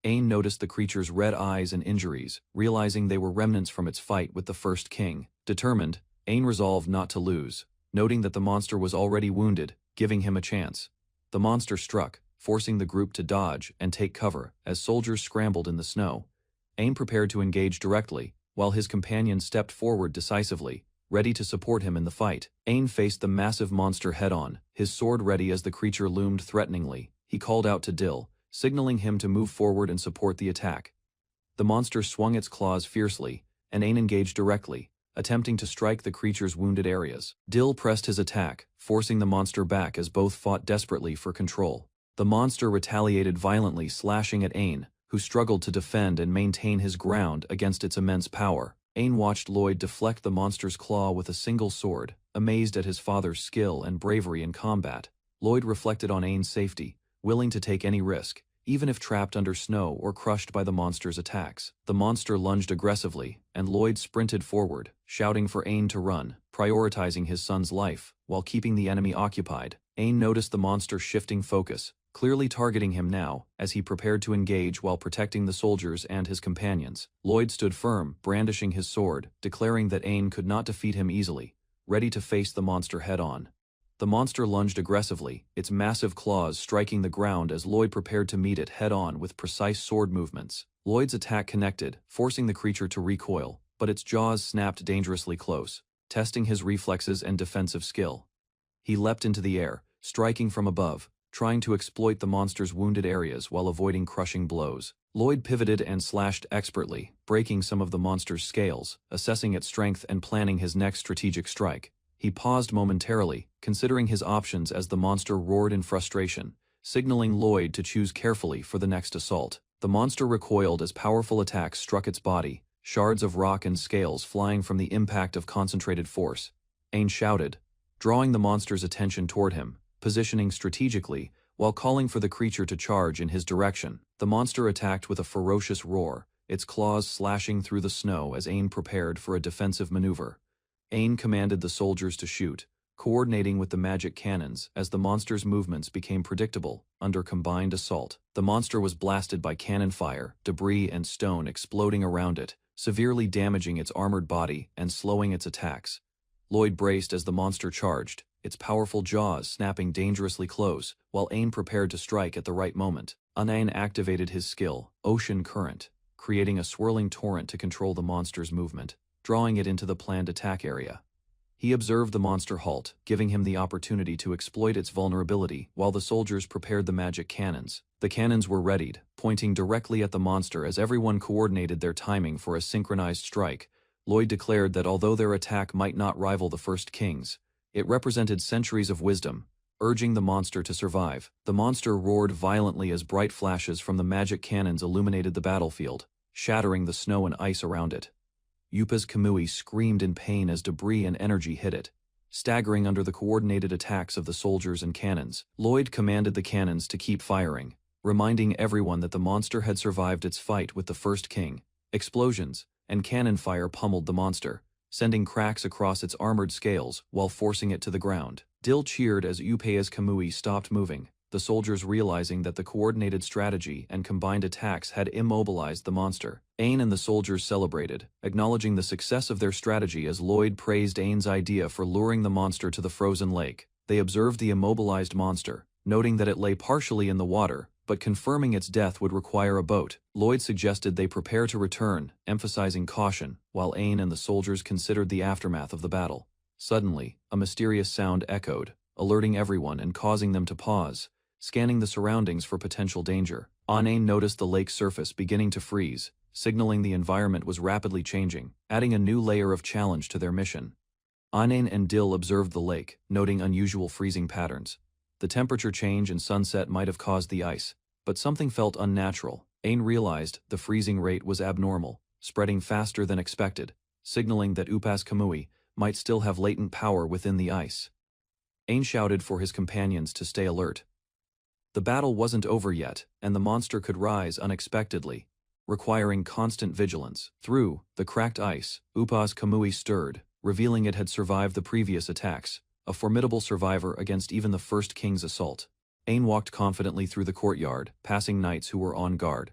Ain noticed the creature's red eyes and injuries, realizing they were remnants from its fight with the first king. Determined, Ain resolved not to lose, noting that the monster was already wounded, giving him a chance. The monster struck, forcing the group to dodge and take cover as soldiers scrambled in the snow. Ain prepared to engage directly, while his companions stepped forward decisively, ready to support him in the fight. Ain faced the massive monster head-on, his sword ready as the creature loomed threateningly. He called out to Dill, signaling him to move forward and support the attack. The monster swung its claws fiercely, and Ain engaged directly, attempting to strike the creature's wounded areas. Dill pressed his attack, forcing the monster back as both fought desperately for control. The monster retaliated violently, slashing at Ain, who struggled to defend and maintain his ground against its immense power. Ain watched Lloyd deflect the monster's claw with a single sword, amazed at his father's skill and bravery in combat. Lloyd reflected on Ain's safety, willing to take any risk, even if trapped under snow or crushed by the monster's attacks. The monster lunged aggressively, and Lloyd sprinted forward, shouting for Ain to run, prioritizing his son's life, while keeping the enemy occupied. Ain noticed the monster shifting focus, clearly targeting him now, as he prepared to engage while protecting the soldiers and his companions. Lloyd stood firm, brandishing his sword, declaring that Ain could not defeat him easily, ready to face the monster head-on. The monster lunged aggressively, its massive claws striking the ground as Lloyd prepared to meet it head-on with precise sword movements. Lloyd's attack connected, forcing the creature to recoil, but its jaws snapped dangerously close, testing his reflexes and defensive skill. He leapt into the air, striking from above, trying to exploit the monster's wounded areas while avoiding crushing blows. Lloyd pivoted and slashed expertly, breaking some of the monster's scales, assessing its strength and planning his next strategic strike. He paused momentarily, considering his options as the monster roared in frustration, signaling Lloyd to choose carefully for the next assault. The monster recoiled as powerful attacks struck its body, shards of rock and scales flying from the impact of concentrated force. Ain shouted, drawing the monster's attention toward him, positioning strategically, while calling for the creature to charge in his direction. The monster attacked with a ferocious roar, its claws slashing through the snow as Ain prepared for a defensive maneuver. Ain commanded the soldiers to shoot, coordinating with the magic cannons as the monster's movements became predictable under combined assault. The monster was blasted by cannon fire, debris and stone exploding around it, severely damaging its armored body and slowing its attacks. Lloyd braced as the monster charged, its powerful jaws snapping dangerously close, while Ain prepared to strike at the right moment. Ain activated his skill, Ocean Current, creating a swirling torrent to control the monster's movement, drawing it into the planned attack area. He observed the monster halt, giving him the opportunity to exploit its vulnerability while the soldiers prepared the magic cannons. The cannons were readied, pointing directly at the monster as everyone coordinated their timing for a synchronized strike. Lloyd declared that although their attack might not rival the First King's, it represented centuries of wisdom, urging the monster to survive. The monster roared violently as bright flashes from the magic cannons illuminated the battlefield, shattering the snow and ice around it. Yupa's Kamui screamed in pain as debris and energy hit it, staggering under the coordinated attacks of the soldiers and cannons. Lloyd commanded the cannons to keep firing, reminding everyone that the monster had survived its fight with the First King. Explosions and cannon fire pummeled the monster, sending cracks across its armored scales while forcing it to the ground. Dill cheered as Yupa's Kamui stopped moving, the soldiers realizing that the coordinated strategy and combined attacks had immobilized the monster. Ain and the soldiers celebrated, acknowledging the success of their strategy as Lloyd praised Ain's idea for luring the monster to the frozen lake. They observed the immobilized monster, noting that it lay partially in the water, but confirming its death would require a boat. Lloyd suggested they prepare to return, emphasizing caution, while Ain and the soldiers considered the aftermath of the battle. Suddenly, a mysterious sound echoed, alerting everyone and causing them to pause, scanning the surroundings for potential danger. Ain noticed the lake's surface beginning to freeze, signaling the environment was rapidly changing, adding a new layer of challenge to their mission. Ain and Dill observed the lake, noting unusual freezing patterns. The temperature change and sunset might have caused the ice, but something felt unnatural. Ain realized the freezing rate was abnormal, spreading faster than expected, signaling that Upas Kamui might still have latent power within the ice. Ain shouted for his companions to stay alert. The battle wasn't over yet, and the monster could rise unexpectedly, requiring constant vigilance. Through the cracked ice, Upas Kamui stirred, revealing it had survived the previous attacks, a formidable survivor against even the First King's assault. Ain walked confidently through the courtyard, passing knights who were on guard.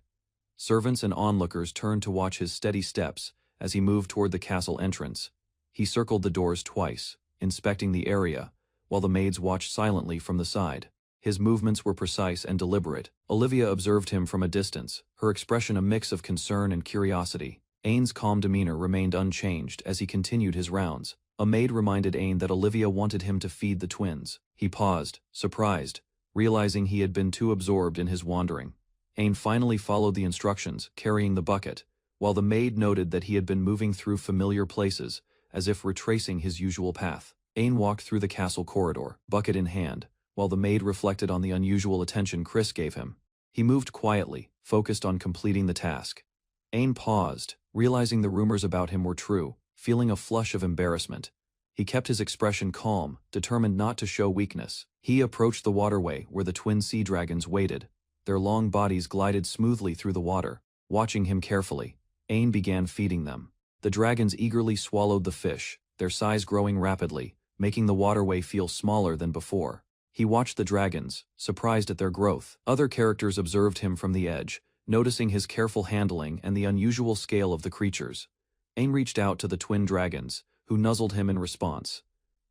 Servants and onlookers turned to watch his steady steps as he moved toward the castle entrance. He circled the doors twice, inspecting the area, while the maids watched silently from the side. His movements were precise and deliberate. Olivia observed him from a distance, her expression a mix of concern and curiosity. Ain's calm demeanor remained unchanged as he continued his rounds. A maid reminded Ain that Olivia wanted him to feed the twins. He paused, surprised, realizing he had been too absorbed in his wandering. Ain finally followed the instructions, carrying the bucket, while the maid noted that he had been moving through familiar places, as if retracing his usual path. Ain walked through the castle corridor, bucket in hand, while the maid reflected on the unusual attention Chris gave him. He moved quietly, focused on completing the task. Ain paused, realizing the rumors about him were true, feeling a flush of embarrassment. He kept his expression calm, determined not to show weakness. He approached the waterway where the twin sea dragons waited. Their long bodies glided smoothly through the water. Watching him carefully, Ain began feeding them. The dragons eagerly swallowed the fish, their size growing rapidly, making the waterway feel smaller than before. He watched the dragons, surprised at their growth. Other characters observed him from the edge, noticing his careful handling and the unusual scale of the creatures. Ain reached out to the twin dragons, who nuzzled him in response.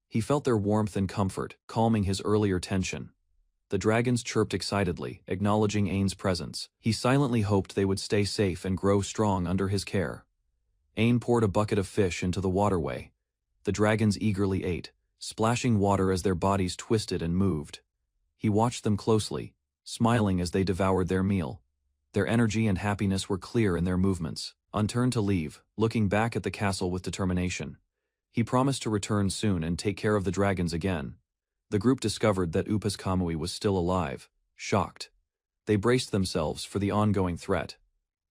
He felt their warmth and comfort, calming his earlier tension. The dragons chirped excitedly, acknowledging Ain's presence. He silently hoped they would stay safe and grow strong under his care. Ain poured a bucket of fish into the waterway. The dragons eagerly ate, splashing water as their bodies twisted and moved. He watched them closely, smiling as they devoured their meal. Their energy and happiness were clear in their movements. Unturned to leave, looking back at the castle with determination. He promised to return soon and take care of the dragons again. The group discovered that Upas Kamui was still alive, shocked. They braced themselves for the ongoing threat.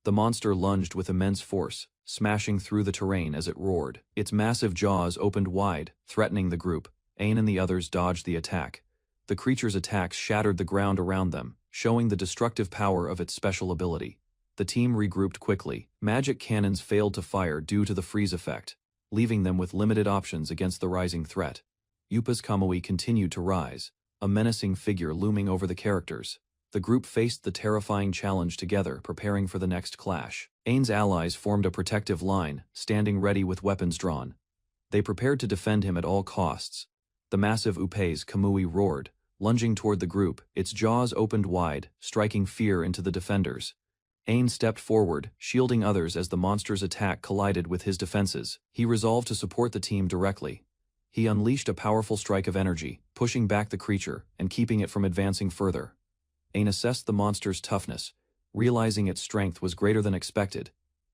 The monster lunged with immense force, smashing through the terrain as it roared. Its massive jaws opened wide, threatening the group. Ain and the others dodged the attack. The creature's attacks shattered the ground around them, showing the destructive power of its special ability. The team regrouped quickly. Magic cannons failed to fire due to the freeze effect, leaving them with limited options against the rising threat. Upas Kamui continued to rise, a menacing figure looming over the characters. The group faced the terrifying challenge together, preparing for the next clash. Ain's allies formed a protective line, standing ready with weapons drawn. They prepared to defend him at all costs. The massive Upas Kamui roared, lunging toward the group, its jaws opened wide, striking fear into the defenders. Ain stepped forward, shielding others as the monster's attack collided with his defenses. He resolved to support the team directly. He unleashed a powerful strike of energy, pushing back the creature and keeping it from advancing further. Ain assessed the monster's toughness, realizing its strength was greater than expected.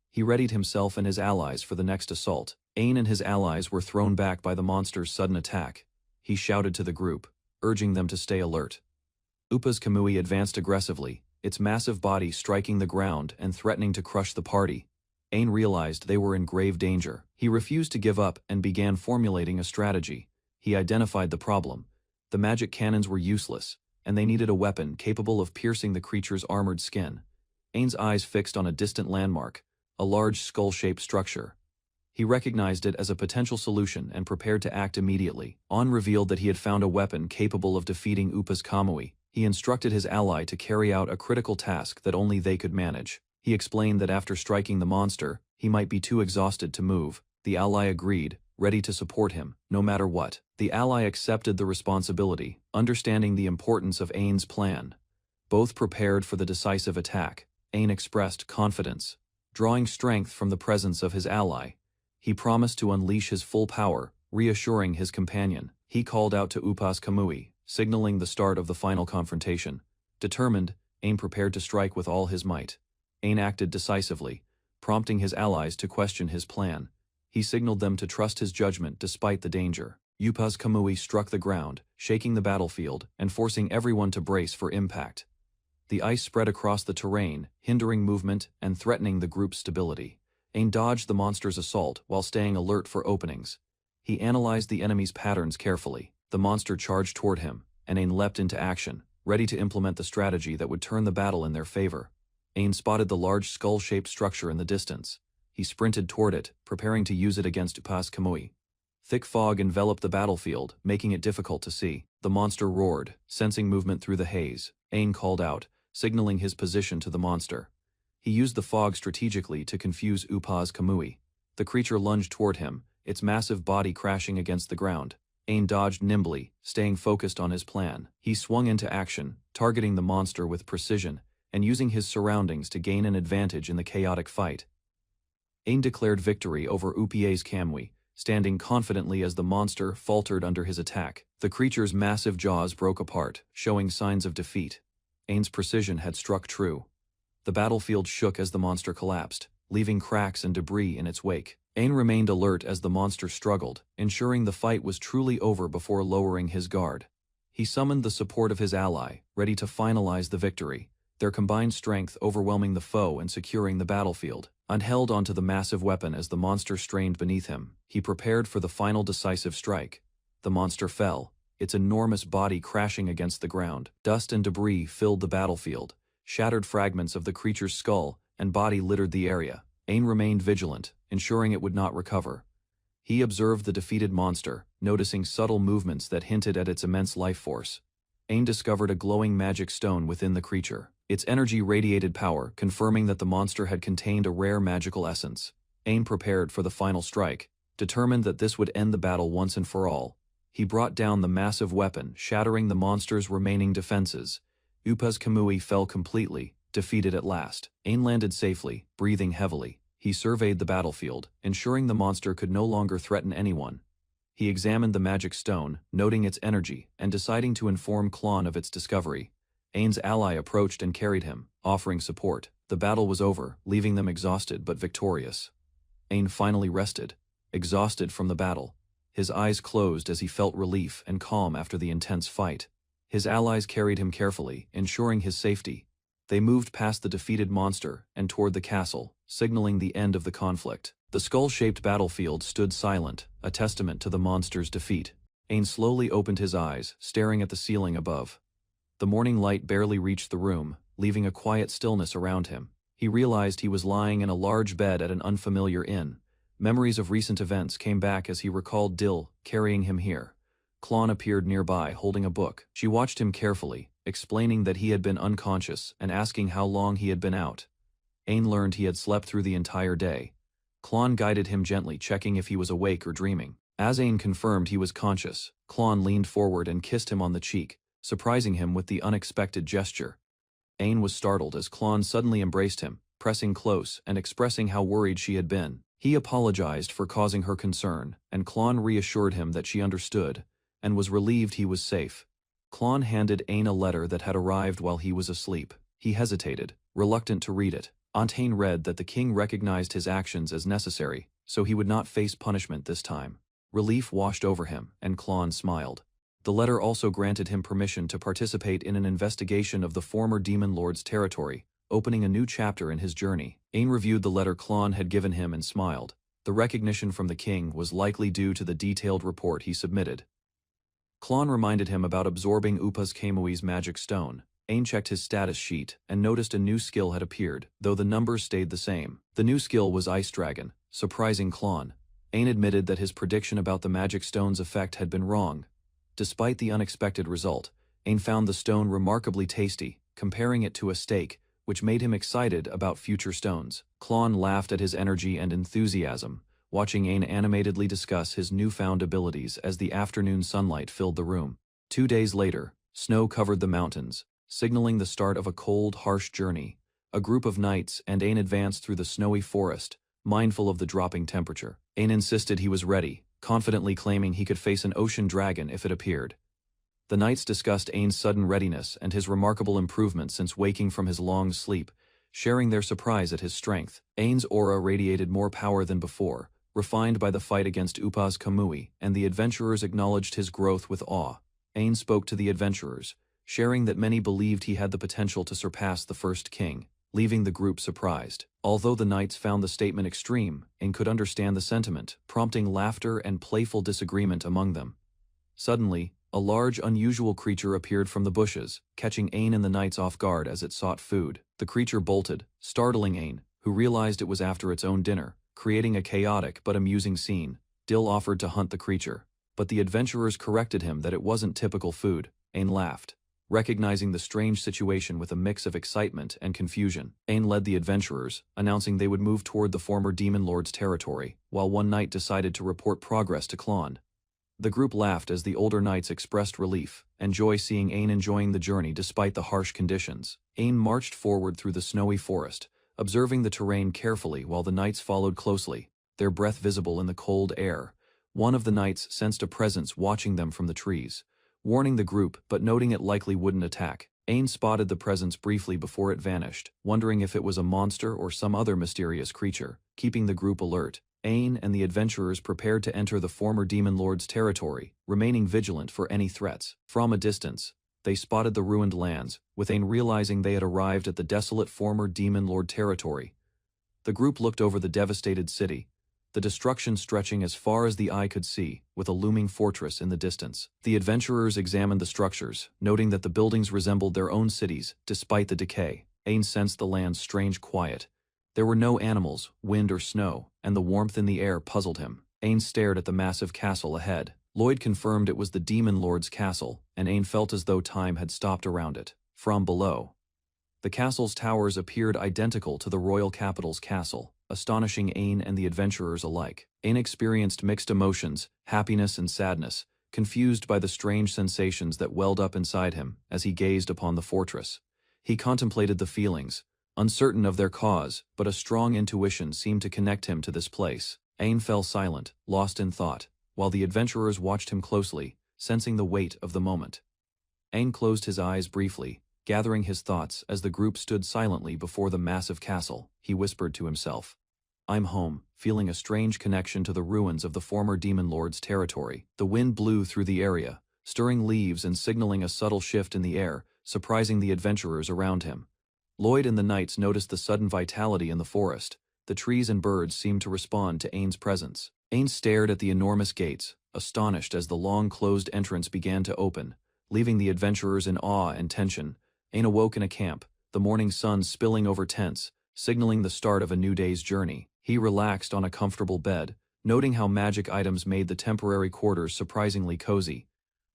He readied himself and his allies for the next assault. Ain and his allies were thrown back by the monster's sudden attack. He shouted to the group, urging them to stay alert. Upas Kamui advanced aggressively, its massive body striking the ground and threatening to crush the party. Ain realized they were in grave danger. He refused to give up and began formulating a strategy. He identified the problem. The magic cannons were useless, and they needed a weapon capable of piercing the creature's armored skin. Ain's eyes fixed on a distant landmark, a large skull-shaped structure. He recognized it as a potential solution and prepared to act immediately. On revealed that he had found a weapon capable of defeating Upas Kamui. He instructed his ally to carry out a critical task that only they could manage. He explained that after striking the monster, he might be too exhausted to move. The ally agreed, ready to support him, no matter what. The ally accepted the responsibility, understanding the importance of Ain's plan. Both prepared for the decisive attack. Ain expressed confidence, drawing strength from the presence of his ally. He promised to unleash his full power, reassuring his companion. He called out to Upas Kamui, signaling the start of the final confrontation. Determined, Ain prepared to strike with all his might. Ain acted decisively, prompting his allies to question his plan. He signaled them to trust his judgment despite the danger. Upas Kamui struck the ground, shaking the battlefield and forcing everyone to brace for impact. The ice spread across the terrain, hindering movement and threatening the group's stability. Ain dodged the monster's assault while staying alert for openings. He analyzed the enemy's patterns carefully. The monster charged toward him, and Ain leapt into action, ready to implement the strategy that would turn the battle in their favor. Ain spotted the large skull-shaped structure in the distance. He sprinted toward it, preparing to use it against Upas Kamui. Thick fog enveloped the battlefield, making it difficult to see. The monster roared, sensing movement through the haze. Ain called out, signaling his position to the monster. He used the fog strategically to confuse Upas Kamui. The creature lunged toward him, its massive body crashing against the ground. Ain dodged nimbly, staying focused on his plan. He swung into action, targeting the monster with precision, and using his surroundings to gain an advantage in the chaotic fight. Ain declared victory over Upas Kamui, standing confidently as the monster faltered under his attack. The creature's massive jaws broke apart, showing signs of defeat. Ain's precision had struck true. The battlefield shook as the monster collapsed, leaving cracks and debris in its wake. Ain remained alert as the monster struggled, ensuring the fight was truly over before lowering his guard. He summoned the support of his ally, ready to finalize the victory, their combined strength overwhelming the foe and securing the battlefield. Ain held onto the massive weapon as the monster strained beneath him. He prepared for the final decisive strike. The monster fell, its enormous body crashing against the ground. Dust and debris filled the battlefield. Shattered fragments of the creature's skull and body littered the area. Ain remained vigilant, ensuring it would not recover. He observed the defeated monster, noticing subtle movements that hinted at its immense life force. Ain discovered a glowing magic stone within the creature. Its energy radiated power, confirming that the monster had contained a rare magical essence. Ain prepared for the final strike, determined that this would end the battle once and for all. He brought down the massive weapon, shattering the monster's remaining defenses. Upas Kamui fell completely, defeated at last. Ain landed safely, breathing heavily. He surveyed the battlefield, ensuring the monster could no longer threaten anyone. He examined the magic stone, noting its energy, and deciding to inform Klon of its discovery. Ain's ally approached and carried him, offering support. The battle was over, leaving them exhausted but victorious. Ain finally rested, exhausted from the battle. His eyes closed as he felt relief and calm after the intense fight. His allies carried him carefully, ensuring his safety. They moved past the defeated monster and toward the castle, signaling the end of the conflict. The skull-shaped battlefield stood silent, a testament to the monster's defeat. Ain slowly opened his eyes, staring at the ceiling above. The morning light barely reached the room, leaving a quiet stillness around him. He realized he was lying in a large bed at an unfamiliar inn. Memories of recent events came back as he recalled Dill carrying him here. Klon appeared nearby, holding a book. She watched him carefully, explaining that he had been unconscious and asking how long he had been out. Ain learned he had slept through the entire day. Klon guided him gently, checking if he was awake or dreaming. As Ain confirmed he was conscious, Klon leaned forward and kissed him on the cheek, surprising him with the unexpected gesture. Ain was startled as Klon suddenly embraced him, pressing close and expressing how worried she had been. He apologized for causing her concern, and Klon reassured him that she understood, and was relieved he was safe. Klon handed Ain a letter that had arrived while he was asleep. He hesitated, reluctant to read it. Ain read that the king recognized his actions as necessary, so he would not face punishment this time. Relief washed over him, and Klon smiled. The letter also granted him permission to participate in an investigation of the former Demon Lord's territory, opening a new chapter in his journey. Ain reviewed the letter Klon had given him and smiled. The recognition from the king was likely due to the detailed report he submitted. Klon reminded him about absorbing Upa's Kamui's magic stone. Ain checked his status sheet and noticed a new skill had appeared, though the numbers stayed the same. The new skill was Ice Dragon, surprising Klon. Ain admitted that his prediction about the magic stone's effect had been wrong. Despite the unexpected result, Ain found the stone remarkably tasty, comparing it to a steak, which made him excited about future stones. Klon laughed at his energy and enthusiasm, watching Ain animatedly discuss his newfound abilities as the afternoon sunlight filled the room. 2 days later, snow covered the mountains, signaling the start of a cold, harsh journey. A group of knights and Ain advanced through the snowy forest, mindful of the dropping temperature. Ain insisted he was ready, confidently claiming he could face an ocean dragon if it appeared. The knights discussed Ain's sudden readiness and his remarkable improvement since waking from his long sleep, sharing their surprise at his strength. Ain's aura radiated more power than before, refined by the fight against Upa's Kamui, and the adventurers acknowledged his growth with awe. Ain spoke to the adventurers, sharing that many believed he had the potential to surpass the first king, leaving the group surprised. Although the knights found the statement extreme, Ain could understand the sentiment, prompting laughter and playful disagreement among them. Suddenly, a large, unusual creature appeared from the bushes, catching Ain and the knights off guard as it sought food. The creature bolted, startling Ain, who realized it was after its own dinner, creating a chaotic but amusing scene. Dill offered to hunt the creature, but the adventurers corrected him that it wasn't typical food. Ain laughed, recognizing the strange situation with a mix of excitement and confusion. Ain led the adventurers, announcing they would move toward the former Demon Lord's territory, while one knight decided to report progress to Klon. The group laughed as the older knights expressed relief and joy seeing Ain enjoying the journey despite the harsh conditions. Ain marched forward through the snowy forest, observing the terrain carefully while the knights followed closely, their breath visible in the cold air. One of the knights sensed a presence watching them from the trees, warning the group but noting it likely wouldn't attack. Ain spotted the presence briefly before it vanished, wondering if it was a monster or some other mysterious creature, keeping the group alert. Ain and the adventurers prepared to enter the former Demon Lord's territory, remaining vigilant for any threats. From a distance, they spotted the ruined lands, with Ain realizing they had arrived at the desolate former Demon Lord territory. The group looked over the devastated city, the destruction stretching as far as the eye could see, with a looming fortress in the distance. The adventurers examined the structures, noting that the buildings resembled their own cities, despite the decay. Ain sensed the land's strange quiet. There were no animals, wind or snow, and the warmth in the air puzzled him. Ain stared at the massive castle ahead. Lloyd confirmed it was the Demon Lord's castle, and Ain felt as though time had stopped around it. From below, the castle's towers appeared identical to the royal capital's castle, astonishing Ain and the adventurers alike. Ain experienced mixed emotions, happiness and sadness, confused by the strange sensations that welled up inside him as he gazed upon the fortress. He contemplated the feelings, uncertain of their cause, but a strong intuition seemed to connect him to this place. Ain fell silent, lost in thought, while the adventurers watched him closely, sensing the weight of the moment. Ain closed his eyes briefly, gathering his thoughts as the group stood silently before the massive castle. He whispered to himself, I'm home, feeling a strange connection to the ruins of the former Demon Lord's territory. The wind blew through the area, stirring leaves and signaling a subtle shift in the air, surprising the adventurers around him. Lloyd and the knights noticed the sudden vitality in the forest. The trees and birds seemed to respond to Ain's presence. Ain stared at the enormous gates, astonished as the long-closed entrance began to open, leaving the adventurers in awe and tension. Ain awoke in a camp, the morning sun spilling over tents, signaling the start of a new day's journey. He relaxed on a comfortable bed, noting how magic items made the temporary quarters surprisingly cozy.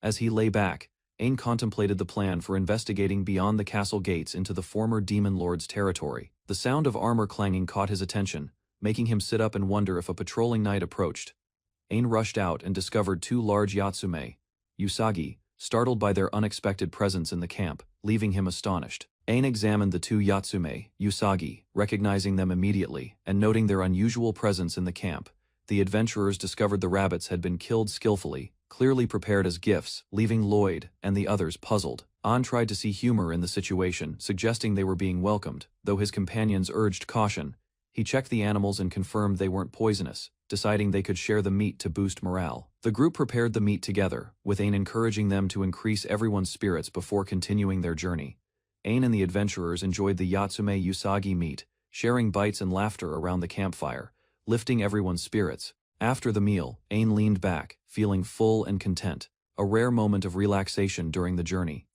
As he lay back, Ain contemplated the plan for investigating beyond the castle gates into the former Demon Lord's territory. The sound of armor clanging caught his attention, making him sit up and wonder if a patrolling knight approached. Ain rushed out and discovered two large Yatsume, Usagi, startled by their unexpected presence in the camp, leaving him astonished. Ain examined the two Yatsume, Usagi, recognizing them immediately, and noting their unusual presence in the camp. The adventurers discovered the rabbits had been killed skillfully, clearly prepared as gifts, leaving Lloyd and the others puzzled. An tried to see humor in the situation, suggesting they were being welcomed, though his companions urged caution. He checked the animals and confirmed they weren't poisonous, deciding they could share the meat to boost morale. The group prepared the meat together, with Ain encouraging them to increase everyone's spirits before continuing their journey. Ain and the adventurers enjoyed the Yatsume Usagi meat, sharing bites and laughter around the campfire, lifting everyone's spirits. After the meal, Ain leaned back, feeling full and content, a rare moment of relaxation during the journey.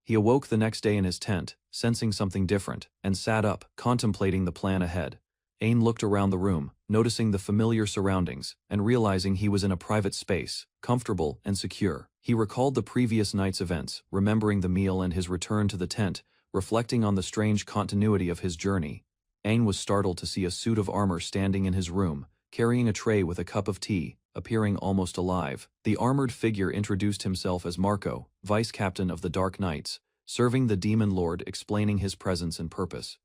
He awoke the next day in his tent, sensing something different, and sat up, contemplating the plan ahead. Ain looked around the room, noticing the familiar surroundings, and realizing he was in a private space, comfortable and secure. He recalled the previous night's events, remembering the meal and his return to the tent, reflecting on the strange continuity of his journey. Ain was startled to see a suit of armor standing in his room, carrying a tray with a cup of tea, appearing almost alive. The armored figure introduced himself as Marco, vice captain of the Dark Knights, serving the Demon Lord, explaining his presence and purpose.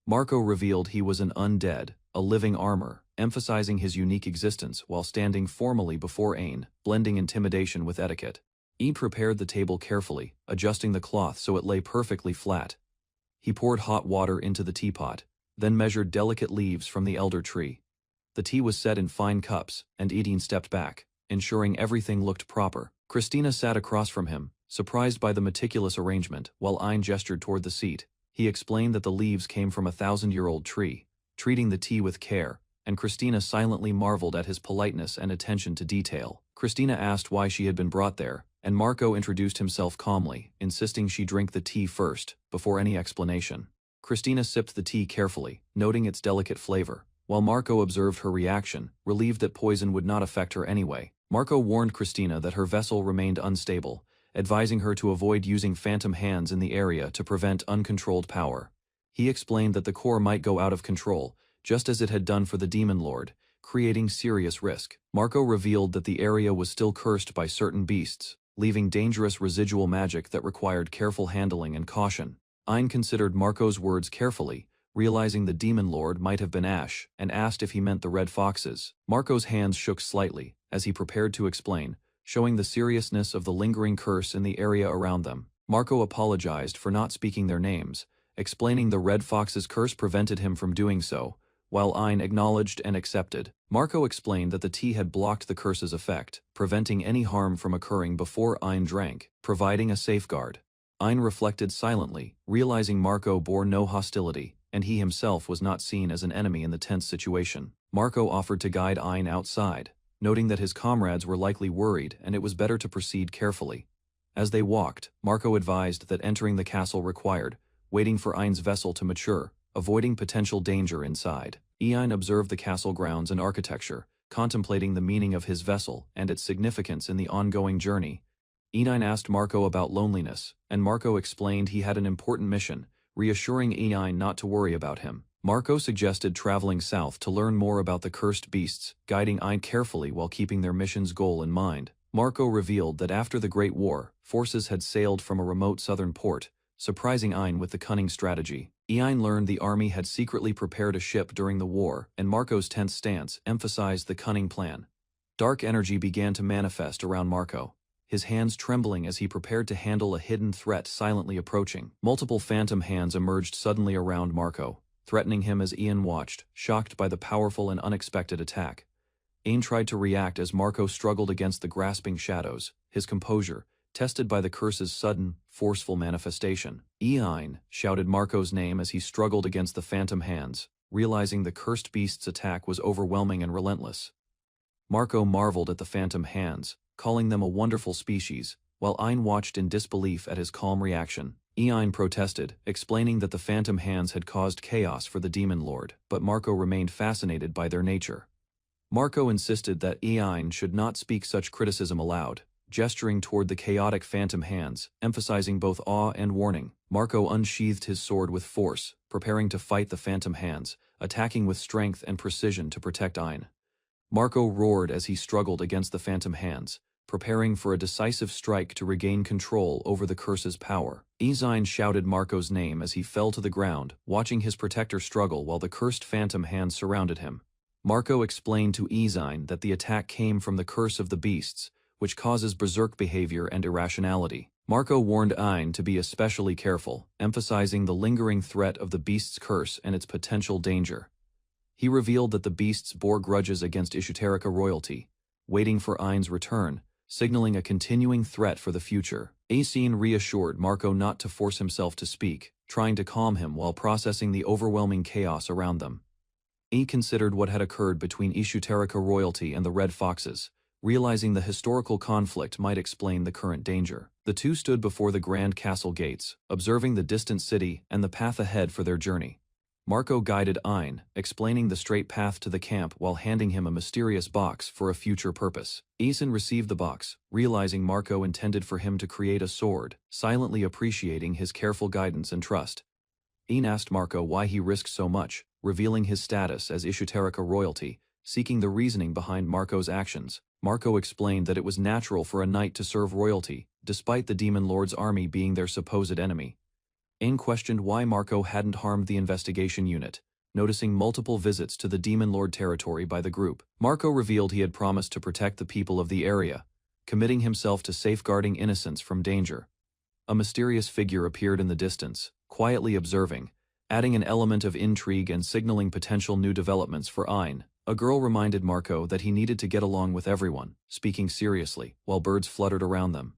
Marco revealed he was an undead, a living armor, emphasizing his unique existence while standing formally before Ain, blending intimidation with etiquette. Ain prepared the table carefully, adjusting the cloth so it lay perfectly flat. He poured hot water into the teapot, then measured delicate leaves from the elder tree. The tea was set in fine cups, and Ain stepped back, ensuring everything looked proper. Christina sat across from him, surprised by the meticulous arrangement, while Ain gestured toward the seat. He explained that the leaves came from a 1,000-year-old tree, treating the tea with care, and Christina silently marveled at his politeness and attention to detail. Christina asked why she had been brought there, and Marco introduced himself calmly, insisting she drink the tea first, before any explanation. Christina sipped the tea carefully, noting its delicate flavor, while Marco observed her reaction, relieved that poison would not affect her anyway. Marco warned Christina that her vessel remained unstable, advising her to avoid using phantom hands in the area to prevent uncontrolled power. He explained that the core might go out of control, just as it had done for the Demon Lord, creating serious risk. Marco revealed that the area was still cursed by certain beasts, leaving dangerous residual magic that required careful handling and caution. Ain considered Marco's words carefully, realizing the Demon Lord might have been Ash, and asked if he meant the Red Foxes. Marco's hands shook slightly, as he prepared to explain, showing the seriousness of the lingering curse in the area around them. Marco apologized for not speaking their names, explaining the Red Fox's curse prevented him from doing so, while Ain acknowledged and accepted. Marco explained that the tea had blocked the curse's effect, preventing any harm from occurring before Ain drank, providing a safeguard. Ain reflected silently, realizing Marco bore no hostility, and he himself was not seen as an enemy in the tense situation. Marco offered to guide Ain outside, noting that his comrades were likely worried and it was better to proceed carefully. As they walked, Marco advised that entering the castle required waiting for Ain's vessel to mature, avoiding potential danger inside. Ain observed the castle grounds and architecture, contemplating the meaning of his vessel and its significance in the ongoing journey. Ain asked Marco about loneliness, and Marco explained he had an important mission, reassuring Ain not to worry about him. Marco suggested traveling south to learn more about the cursed beasts, guiding Ain carefully while keeping their mission's goal in mind. Marco revealed that after the Great War, forces had sailed from a remote southern port, surprising Ain with the cunning strategy. Ain learned the army had secretly prepared a ship during the war, and Marco's tense stance emphasized the cunning plan. Dark energy began to manifest around Marco, his hands trembling as he prepared to handle a hidden threat silently approaching. Multiple phantom hands emerged suddenly around Marco, threatening him as Ian watched, shocked by the powerful and unexpected attack. Ain tried to react as Marco struggled against the grasping shadows, his composure, tested by the curse's sudden, forceful manifestation. Ian shouted Marco's name as he struggled against the phantom hands, realizing the cursed beast's attack was overwhelming and relentless. Marco marveled at the phantom hands, calling them a wonderful species, while Ein watched in disbelief at his calm reaction. Ein protested, explaining that the phantom hands had caused chaos for the demon lord, but Marco remained fascinated by their nature. Marco insisted that Ein should not speak such criticism aloud, gesturing toward the chaotic phantom hands, emphasizing both awe and warning. Marco unsheathed his sword with force, preparing to fight the phantom hands, attacking with strength and precision to protect Ein. Marco roared as he struggled against the phantom hands, preparing for a decisive strike to regain control over the curse's power. Ein shouted Marco's name as he fell to the ground, watching his protector struggle while the cursed phantom hands surrounded him. Marco explained to Ein that the attack came from the curse of the beasts, which causes berserk behavior and irrationality. Marco warned Ein to be especially careful, emphasizing the lingering threat of the beast's curse and its potential danger. He revealed that the beasts bore grudges against Esoterica royalty, waiting for Ein's return, signaling a continuing threat for the future. Ein reassured Marco not to force himself to speak, trying to calm him while processing the overwhelming chaos around them. He considered what had occurred between Esoterica royalty and the Red Foxes, realizing the historical conflict might explain the current danger. The two stood before the grand castle gates, observing the distant city and the path ahead for their journey. Marco guided Ein, explaining the straight path to the camp while handing him a mysterious box for a future purpose. Ein received the box, realizing Marco intended for him to create a sword, silently appreciating his careful guidance and trust. Ein asked Marco why he risked so much, revealing his status as Esoterica royalty, seeking the reasoning behind Marco's actions. Marco explained that it was natural for a knight to serve royalty, despite the demon lord's army being their supposed enemy. Ein questioned why Marco hadn't harmed the investigation unit, noticing multiple visits to the demon lord territory by the group. Marco revealed he had promised to protect the people of the area, committing himself to safeguarding innocents from danger. A mysterious figure appeared in the distance, quietly observing, adding an element of intrigue and signaling potential new developments for Ein. A girl reminded Marco that he needed to get along with everyone, speaking seriously, while birds fluttered around them.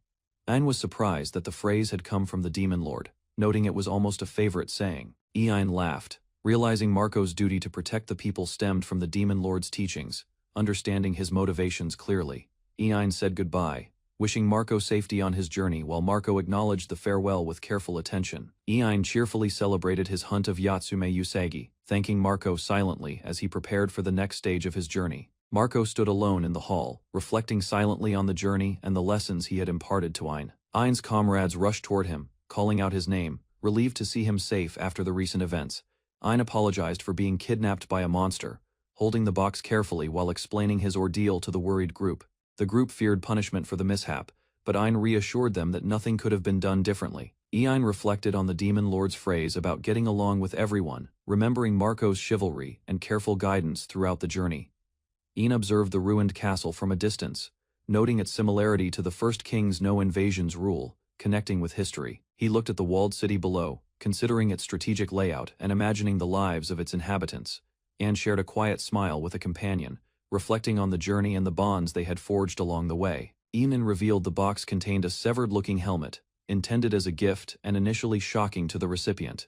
Ein was surprised that the phrase had come from the demon lord, noting it was almost a favorite saying. Ein laughed, realizing Marco's duty to protect the people stemmed from the demon lord's teachings. Understanding his motivations clearly, Ein said goodbye, wishing Marco safety on his journey while Marco acknowledged the farewell with careful attention. Ein cheerfully celebrated his hunt of Yatsume Usagi, thanking Marco silently as he prepared for the next stage of his journey. Marco stood alone in the hall, reflecting silently on the journey and the lessons he had imparted to Ein. Ein's comrades rushed toward him, calling out his name, relieved to see him safe after the recent events. Ein apologized for being kidnapped by a monster, holding the box carefully while explaining his ordeal to the worried group. The group feared punishment for the mishap, but Ein reassured them that nothing could have been done differently. Ein reflected on the demon lord's phrase about getting along with everyone, remembering Marco's chivalry and careful guidance throughout the journey. Ein observed the ruined castle from a distance, noting its similarity to the first king's no invasions rule, connecting with history. He looked at the walled city below, considering its strategic layout and imagining the lives of its inhabitants, and shared a quiet smile with a companion, reflecting on the journey and the bonds they had forged along the way. Ein revealed the box contained a severed-looking helmet, intended as a gift and initially shocking to the recipient.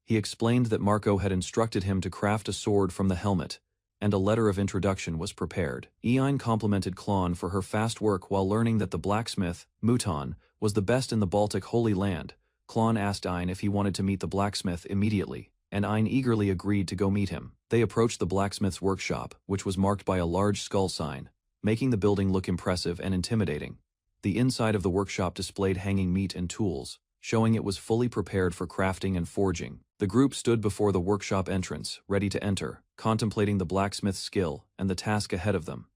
He explained that Marco had instructed him to craft a sword from the helmet, and a letter of introduction was prepared. Ein complimented Klon for her fast work while learning that the blacksmith, Muton, was the best in the Baltic Holy Land. Klon asked Ein if he wanted to meet the blacksmith immediately, and Ein eagerly agreed to go meet him. They approached the blacksmith's workshop, which was marked by a large skull sign, making the building look impressive and intimidating. The inside of the workshop displayed hanging meat and tools, showing it was fully prepared for crafting and forging. The group stood before the workshop entrance, ready to enter, contemplating the blacksmith's skill and the task ahead of them.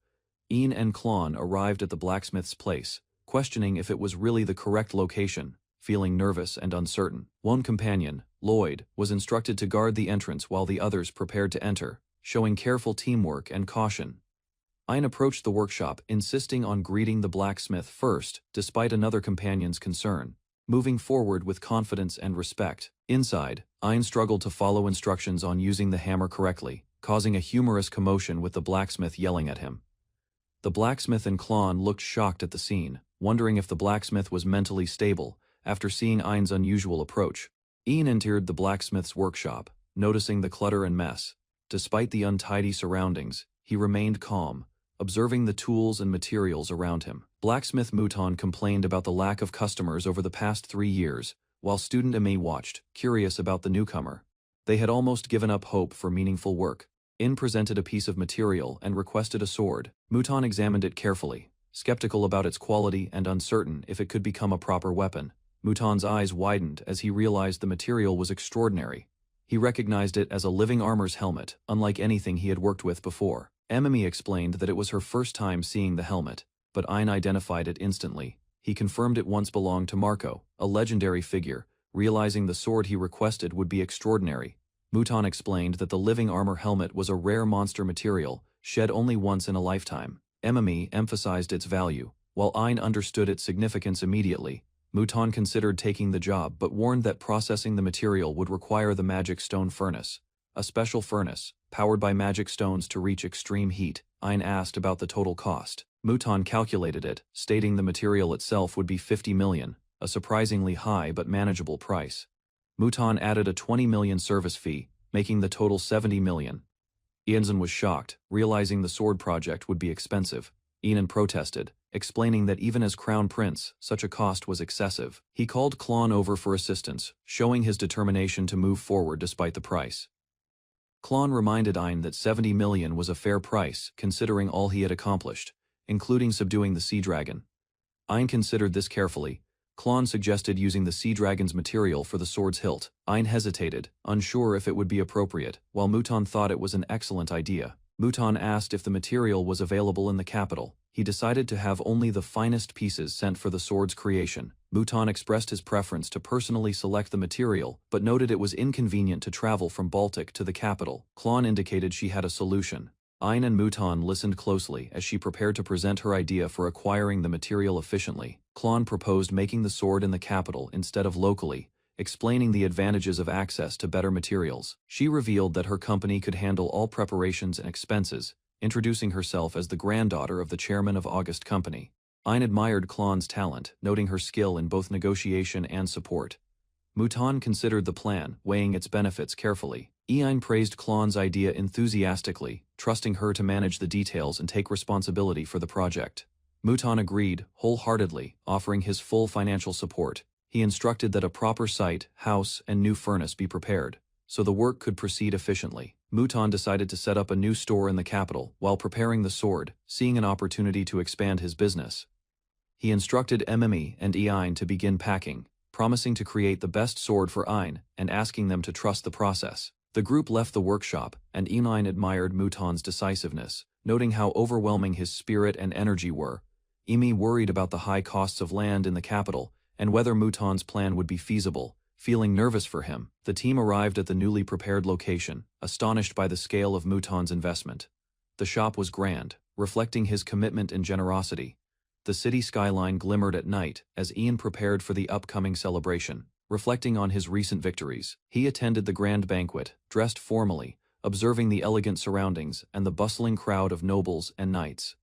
Ein and Klon arrived at the blacksmith's place, questioning if it was really the correct location, feeling nervous and uncertain. One companion, Lloyd, was instructed to guard the entrance while the others prepared to enter, showing careful teamwork and caution. Ein approached the workshop, insisting on greeting the blacksmith first, despite another companion's concern. moving forward with confidence and respect. Inside, Ein struggled to follow instructions on using the hammer correctly, causing a humorous commotion with the blacksmith yelling at him. The blacksmith and Klon looked shocked at the scene, wondering if the blacksmith was mentally stable after seeing Ein's unusual approach. Ein entered the blacksmith's workshop, noticing the clutter and mess. Despite the untidy surroundings, he remained calm, observing the tools and materials around him. Blacksmith Mouton complained about the lack of customers over the past 3 years, while student Amy watched, curious about the newcomer. They had almost given up hope for meaningful work. In presented a piece of material and requested a sword. Mouton examined it carefully, skeptical about its quality and uncertain if it could become a proper weapon. Mouton's eyes widened as he realized the material was extraordinary. He recognized it as a living armor's helmet, unlike anything he had worked with before. Emily explained that it was her first time seeing the helmet, but Ein identified it instantly. He confirmed it once belonged to Marco, a legendary figure, realizing the sword he requested would be extraordinary. Mouton explained that the living armor helmet was a rare monster material, shed only once in a lifetime. Emily emphasized its value, while Ein understood its significance immediately. Mouton considered taking the job but warned that processing the material would require the magic stone furnace, a special furnace, powered by magic stones to reach extreme heat. Ein asked about the total cost. Mouton calculated it, stating the material itself would be 50 million, a surprisingly high but manageable price. Mouton added a 20 million service fee, making the total 70 million. Ianzen was shocked, realizing the sword project would be expensive. Ian protested, explaining that even as crown prince, such a cost was excessive. He called Klon over for assistance, showing his determination to move forward despite the price. Klon reminded Ein that 70 million was a fair price, considering all he had accomplished, including subduing the sea dragon. Ein considered this carefully. Klon suggested using the sea dragon's material for the sword's hilt. Ein hesitated, unsure if it would be appropriate, while Mouton thought it was an excellent idea. Mouton asked if the material was available in the capital. He decided to have only the finest pieces sent for the sword's creation. Mouton expressed his preference to personally select the material, but noted it was inconvenient to travel from Baltic to the capital. Klon indicated she had a solution. Ein and Mouton listened closely as she prepared to present her idea for acquiring the material efficiently. Klon proposed making the sword in the capital instead of locally, explaining the advantages of access to better materials. She revealed that her company could handle all preparations and expenses, introducing herself as the granddaughter of the chairman of August Company. Ein admired Klon's talent, noting her skill in both negotiation and support. Mouton considered the plan, weighing its benefits carefully. Ein praised Klon's idea enthusiastically, trusting her to manage the details and take responsibility for the project. Mouton agreed, wholeheartedly, offering his full financial support. He instructed that a proper site, house, and new furnace be prepared, so the work could proceed efficiently. Mouton decided to set up a new store in the capital while preparing the sword, seeing an opportunity to expand his business. He instructed Emily and Ein to begin packing, promising to create the best sword for Ein and asking them to trust the process. The group left the workshop, and Ein admired Mouton's decisiveness, noting how overwhelming his spirit and energy were. Emi worried about the high costs of land in the capital and whether Mouton's plan would be feasible. Feeling nervous for him, the team arrived at the newly prepared location, astonished by the scale of Mouton's investment. The shop was grand, reflecting his commitment and generosity. The city skyline glimmered at night as Ian prepared for the upcoming celebration, reflecting on his recent victories. He attended the grand banquet, dressed formally, observing the elegant surroundings and the bustling crowd of nobles and knights.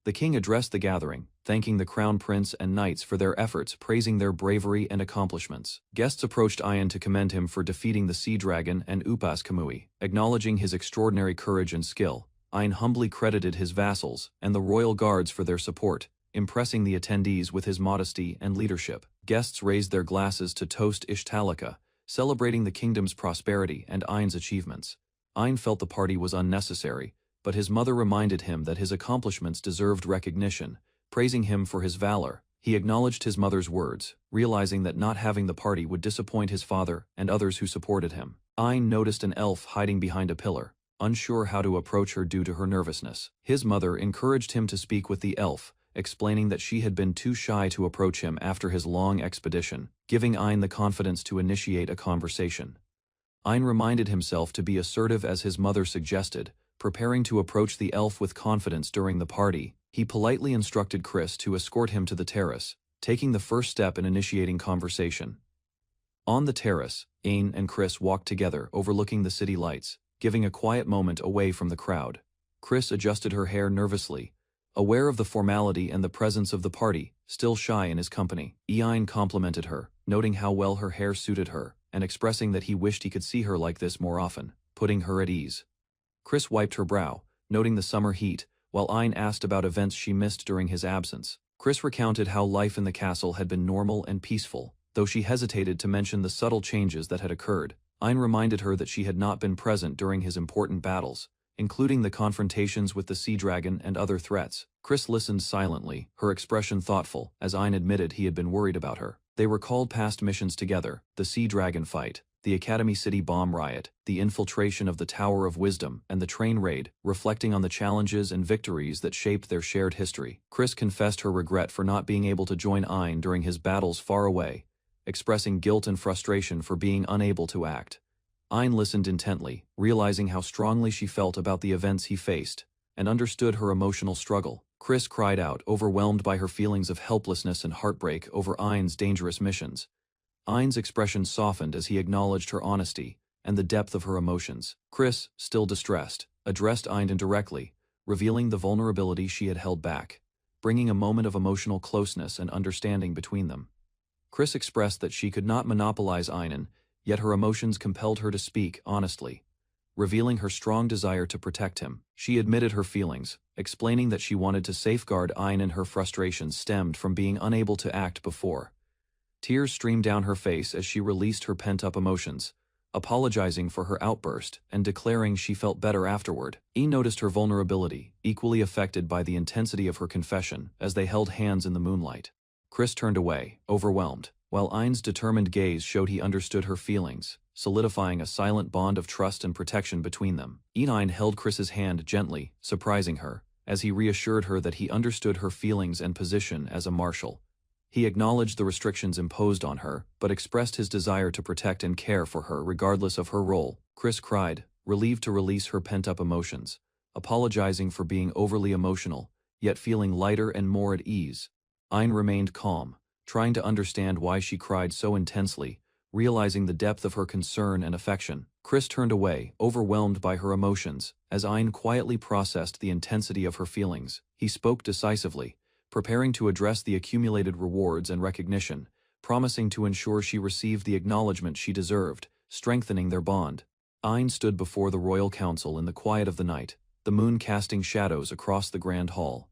The king addressed the gathering, thanking the crown prince and knights for their efforts, praising their bravery and accomplishments. Guests approached Ian to commend him for defeating the sea dragon and Upas Kamui, acknowledging his extraordinary courage and skill. Ian humbly credited his vassals and the royal guards for their support, impressing the attendees with his modesty and leadership. Guests raised their glasses to toast Ishtalika, celebrating the kingdom's prosperity and Ian's achievements. Ian felt the party was unnecessary, but his mother reminded him that his accomplishments deserved recognition, praising him for his valor. He acknowledged his mother's words, realizing that not having the party would disappoint his father and others who supported him. Ian noticed an elf hiding behind a pillar, unsure how to approach her due to her nervousness. His mother encouraged him to speak with the elf, explaining that she had been too shy to approach him after his long expedition, giving Ian the confidence to initiate a conversation. Ian reminded himself to be assertive as his mother suggested, preparing to approach the elf with confidence during the party. He politely instructed Chris to escort him to the terrace, taking the first step in initiating conversation. On the terrace, Ain and Chris walked together overlooking the city lights, giving a quiet moment away from the crowd. Chris adjusted her hair nervously, aware of the formality and the presence of the party, still shy in his company. Ain complimented her, noting how well her hair suited her, and expressing that he wished he could see her like this more often, putting her at ease. Chris wiped her brow, noting the summer heat, while Ain asked about events she missed during his absence. Chris recounted how life in the castle had been normal and peaceful, though she hesitated to mention the subtle changes that had occurred. Ain reminded her that she had not been present during his important battles, including the confrontations with the sea dragon and other threats. Chris listened silently, her expression thoughtful, as Ain admitted he had been worried about her. They recalled past missions together, the sea dragon fight, the Academy City bomb riot, the infiltration of the Tower of Wisdom, and the train raid, reflecting on the challenges and victories that shaped their shared history. Chris confessed her regret for not being able to join Ain during his battles far away, expressing guilt and frustration for being unable to act. Ain listened intently, realizing how strongly she felt about the events he faced, and understood her emotional struggle. Chris cried out, overwhelmed by her feelings of helplessness and heartbreak over Ain's dangerous missions. Ain's expression softened as he acknowledged her honesty and the depth of her emotions. Chris, still distressed, addressed Ain indirectly, revealing the vulnerability she had held back, bringing a moment of emotional closeness and understanding between them. Chris expressed that she could not monopolize Ain, yet her emotions compelled her to speak honestly, revealing her strong desire to protect him. She admitted her feelings, explaining that she wanted to safeguard Ain and her frustrations stemmed from being unable to act before. Tears streamed down her face as she released her pent-up emotions, apologizing for her outburst and declaring she felt better afterward. Ain noticed her vulnerability, equally affected by the intensity of her confession, as they held hands in the moonlight. Chris turned away, overwhelmed, while Ain's determined gaze showed he understood her feelings, solidifying a silent bond of trust and protection between them. Ain held Chris's hand gently, surprising her, as he reassured her that he understood her feelings and position as a marshal. He acknowledged the restrictions imposed on her, but expressed his desire to protect and care for her regardless of her role. Chris cried, relieved to release her pent-up emotions, apologizing for being overly emotional, yet feeling lighter and more at ease. Ain remained calm, trying to understand why she cried so intensely, realizing the depth of her concern and affection. Chris turned away, overwhelmed by her emotions, as Ain quietly processed the intensity of her feelings. He spoke decisively, preparing to address the accumulated rewards and recognition, promising to ensure she received the acknowledgement she deserved, strengthening their bond. Ain stood before the royal council in the quiet of the night, the moon casting shadows across the grand hall.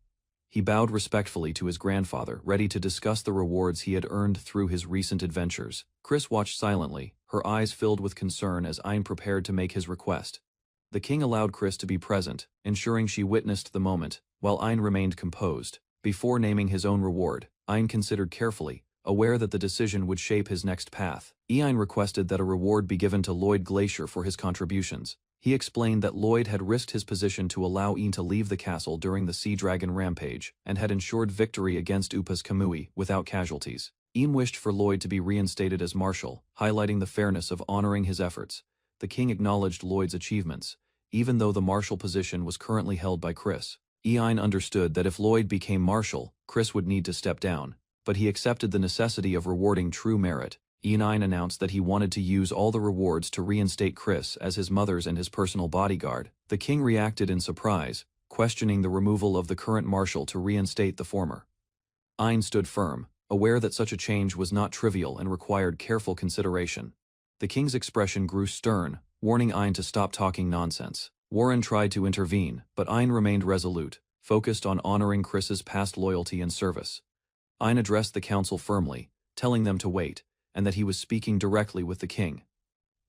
He bowed respectfully to his grandfather, ready to discuss the rewards he had earned through his recent adventures. Chris watched silently, her eyes filled with concern as Ain prepared to make his request. The king allowed Chris to be present, ensuring she witnessed the moment, while Ain remained composed. Before naming his own reward, Ain considered carefully, aware that the decision would shape his next path. Ain requested that a reward be given to Lloyd Glacier for his contributions. He explained that Lloyd had risked his position to allow Ain to leave the castle during the Sea Dragon rampage, and had ensured victory against Upa's Kamui without casualties. Ain wished for Lloyd to be reinstated as marshal, highlighting the fairness of honoring his efforts. The king acknowledged Lloyd's achievements, even though the marshal position was currently held by Chris. Ain understood that if Lloyd became marshal, Chris would need to step down, but he accepted the necessity of rewarding true merit. Ain announced that he wanted to use all the rewards to reinstate Chris as his mother's and his personal bodyguard. The king reacted in surprise, questioning the removal of the current marshal to reinstate the former. Ain stood firm, aware that such a change was not trivial and required careful consideration. The king's expression grew stern, warning Ain to stop talking nonsense. Warren tried to intervene, but Ain remained resolute, focused on honoring Chris's past loyalty and service. Ain addressed the council firmly, telling them to wait, and that he was speaking directly with the king.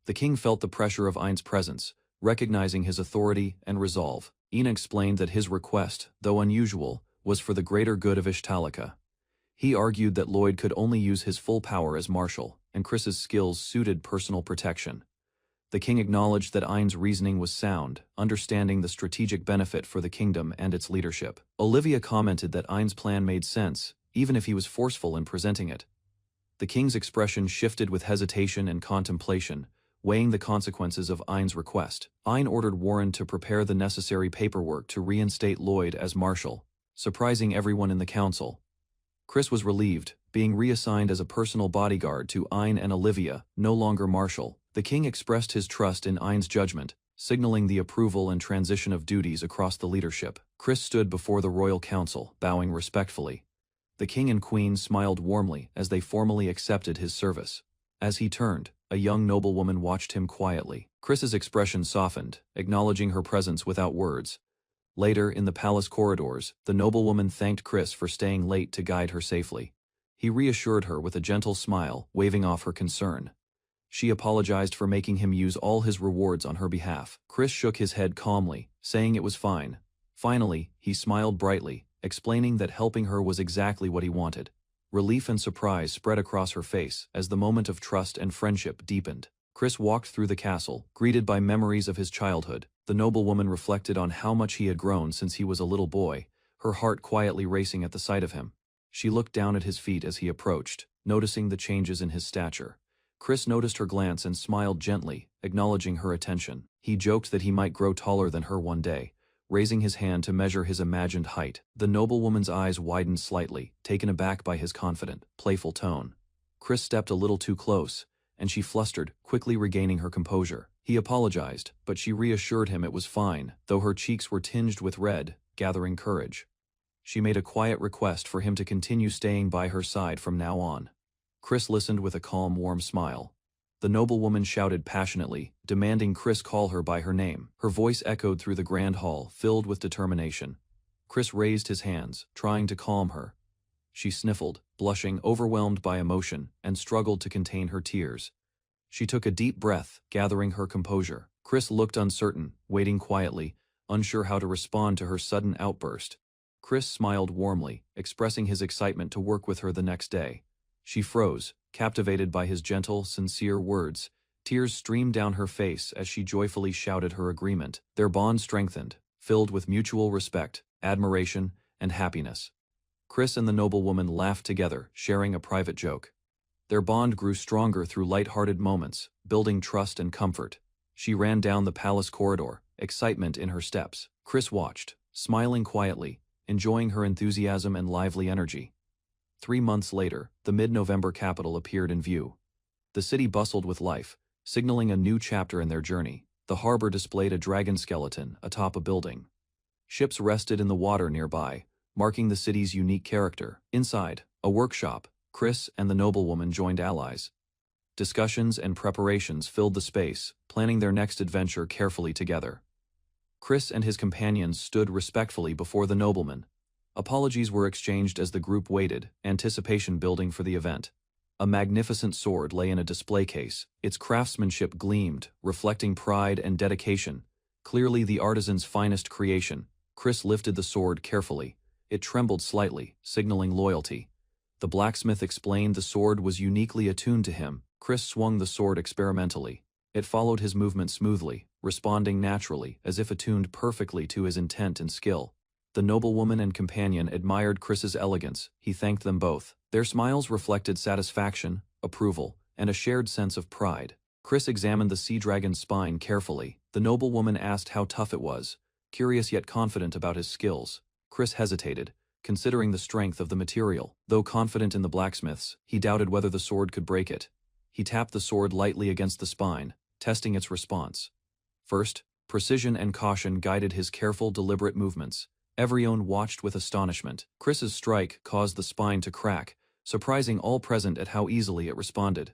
The king felt the pressure of Ain's presence, recognizing his authority and resolve. Ain explained that his request, though unusual, was for the greater good of Ishtalika. He argued that Lloyd could only use his full power as marshal, and Chris's skills suited personal protection. The king acknowledged that Ain's reasoning was sound, understanding the strategic benefit for the kingdom and its leadership. Olivia commented that Ain's plan made sense, even if he was forceful in presenting it. The king's expression shifted with hesitation and contemplation, weighing the consequences of Ain's request. Ain ordered Warren to prepare the necessary paperwork to reinstate Lloyd as marshal, surprising everyone in the council. Chris was relieved, being reassigned as a personal bodyguard to Ein and Olivia, no longer martial. The king expressed his trust in Ein's judgment, signaling the approval and transition of duties across the leadership. Chris stood before the royal council, bowing respectfully. The king and queen smiled warmly as they formally accepted his service. As he turned, a young noblewoman watched him quietly. Chris's expression softened, acknowledging her presence without words. Later, in the palace corridors, the noblewoman thanked Chris for staying late to guide her safely. He reassured her with a gentle smile, waving off her concern. She apologized for making him use all his rewards on her behalf. Chris shook his head calmly, saying it was fine. Finally, he smiled brightly, explaining that helping her was exactly what he wanted. Relief and surprise spread across her face as the moment of trust and friendship deepened. Chris walked through the castle, greeted by memories of his childhood. The noblewoman reflected on how much he had grown since he was a little boy, her heart quietly racing at the sight of him. She looked down at his feet as he approached, noticing the changes in his stature. Chris noticed her glance and smiled gently, acknowledging her attention. He joked that he might grow taller than her one day, raising his hand to measure his imagined height. The noblewoman's eyes widened slightly, taken aback by his confident, playful tone. Chris stepped a little too close, and she flustered, quickly regaining her composure. He apologized, but she reassured him it was fine, though her cheeks were tinged with red, gathering courage. She made a quiet request for him to continue staying by her side from now on. Chris listened with a calm, warm smile. The noblewoman shouted passionately, demanding Chris call her by her name. Her voice echoed through the grand hall, filled with determination. Chris raised his hands, trying to calm her. She sniffled, blushing, overwhelmed by emotion, and struggled to contain her tears. She took a deep breath, gathering her composure. Chris looked uncertain, waiting quietly, unsure how to respond to her sudden outburst. Chris smiled warmly, expressing his excitement to work with her the next day. She froze, captivated by his gentle, sincere words. Tears streamed down her face as she joyfully shouted her agreement. Their bond strengthened, filled with mutual respect, admiration, and happiness. Chris and the noblewoman laughed together, sharing a private joke. Their bond grew stronger through light-hearted moments, building trust and comfort. She ran down the palace corridor, excitement in her steps. Chris watched, smiling quietly, enjoying her enthusiasm and lively energy. 3 months later, the mid-November capital appeared in view. The city bustled with life, signaling a new chapter in their journey. The harbor displayed a dragon skeleton atop a building. Ships rested in the water nearby, marking the city's unique character. Inside, a workshop, Chris and the noblewoman joined allies. Discussions and preparations filled the space, planning their next adventure carefully together. Chris and his companions stood respectfully before the nobleman. Apologies were exchanged as the group waited, anticipation building for the event. A magnificent sword lay in a display case. Its craftsmanship gleamed, reflecting pride and dedication. Clearly the artisan's finest creation. Chris lifted the sword carefully. It trembled slightly, signaling loyalty. The blacksmith explained the sword was uniquely attuned to him. Chris swung the sword experimentally. It followed his movement smoothly, responding naturally, as if attuned perfectly to his intent and skill. The noblewoman and companion admired Chris's elegance. He thanked them both. Their smiles reflected satisfaction, approval, and a shared sense of pride. Chris examined the sea dragon's spine carefully. The noblewoman asked how tough it was, curious yet confident about his skills. Chris hesitated, considering the strength of the material. Though confident in the blacksmiths, he doubted whether the sword could break it. He tapped the sword lightly against the spine, testing its response. First, precision and caution guided his careful, deliberate movements. Everyone watched with astonishment. Chris's strike caused the spine to crack, surprising all present at how easily it responded.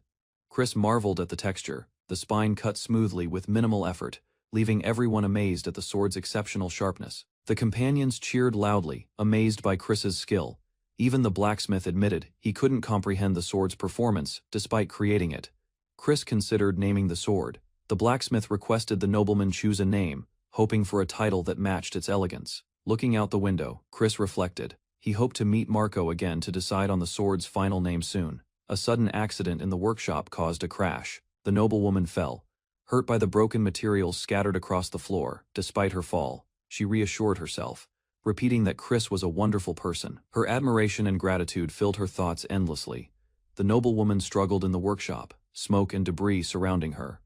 Chris marveled at the texture. The spine cut smoothly with minimal effort, leaving everyone amazed at the sword's exceptional sharpness. The companions cheered loudly, amazed by Chris's skill. Even the blacksmith admitted he couldn't comprehend the sword's performance, despite creating it. Chris considered naming the sword. The blacksmith requested the nobleman choose a name, hoping for a title that matched its elegance. Looking out the window, Chris reflected. He hoped to meet Marco again to decide on the sword's final name soon. A sudden accident in the workshop caused a crash. The noblewoman fell, hurt by the broken materials scattered across the floor. Despite her fall, she reassured herself, repeating that Chris was a wonderful person. Her admiration and gratitude filled her thoughts endlessly. The noblewoman struggled in the workshop, smoke and debris surrounding her.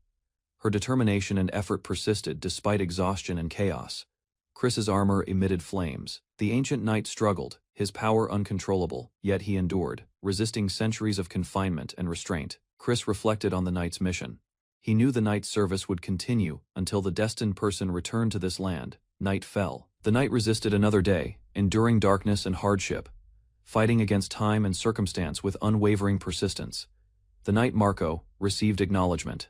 Her determination and effort persisted despite exhaustion and chaos. Chris's armor emitted flames. The ancient knight struggled, his power uncontrollable, yet he endured, resisting centuries of confinement and restraint. Chris reflected on the knight's mission. He knew the knight's service would continue until the destined person returned to this land. Night fell. The knight resisted another day, enduring darkness and hardship, fighting against time and circumstance with unwavering persistence. The knight Marco received acknowledgement.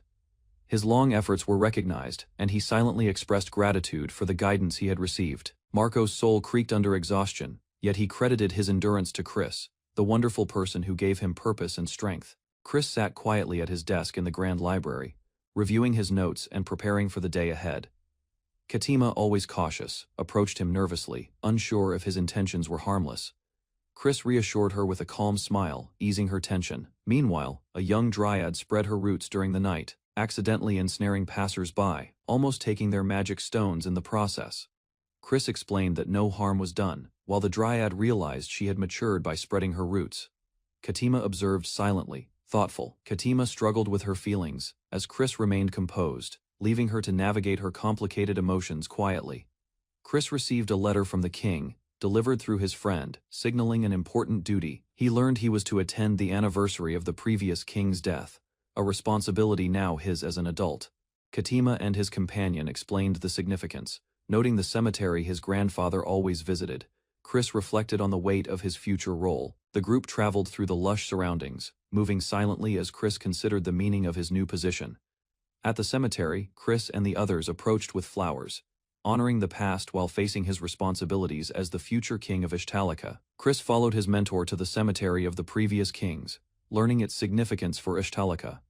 His long efforts were recognized, and he silently expressed gratitude for the guidance he had received. Marco's soul creaked under exhaustion, yet he credited his endurance to Chris, the wonderful person who gave him purpose and strength. Chris sat quietly at his desk in the Grand Library, reviewing his notes and preparing for the day ahead. Katima, always cautious, approached him nervously, unsure if his intentions were harmless. Chris reassured her with a calm smile, easing her tension. Meanwhile, a young dryad spread her roots during the night, accidentally ensnaring passers-by, almost taking their magic stones in the process. Chris explained that no harm was done, while the dryad realized she had matured by spreading her roots. Katima observed silently, thoughtful. Katima struggled with her feelings, as Chris remained composed, leaving her to navigate her complicated emotions quietly. Chris received a letter from the king, delivered through his friend, signaling an important duty. He learned he was to attend the anniversary of the previous king's death, a responsibility now his as an adult. Katima and his companion explained the significance, noting the cemetery his grandfather always visited. Chris reflected on the weight of his future role. The group traveled through the lush surroundings, moving silently as Chris considered the meaning of his new position. At the cemetery, Chris and the others approached with flowers, honoring the past while facing his responsibilities as the future king of Ishtalica. Chris followed his mentor to the cemetery of the previous kings, learning its significance for Ishtalica.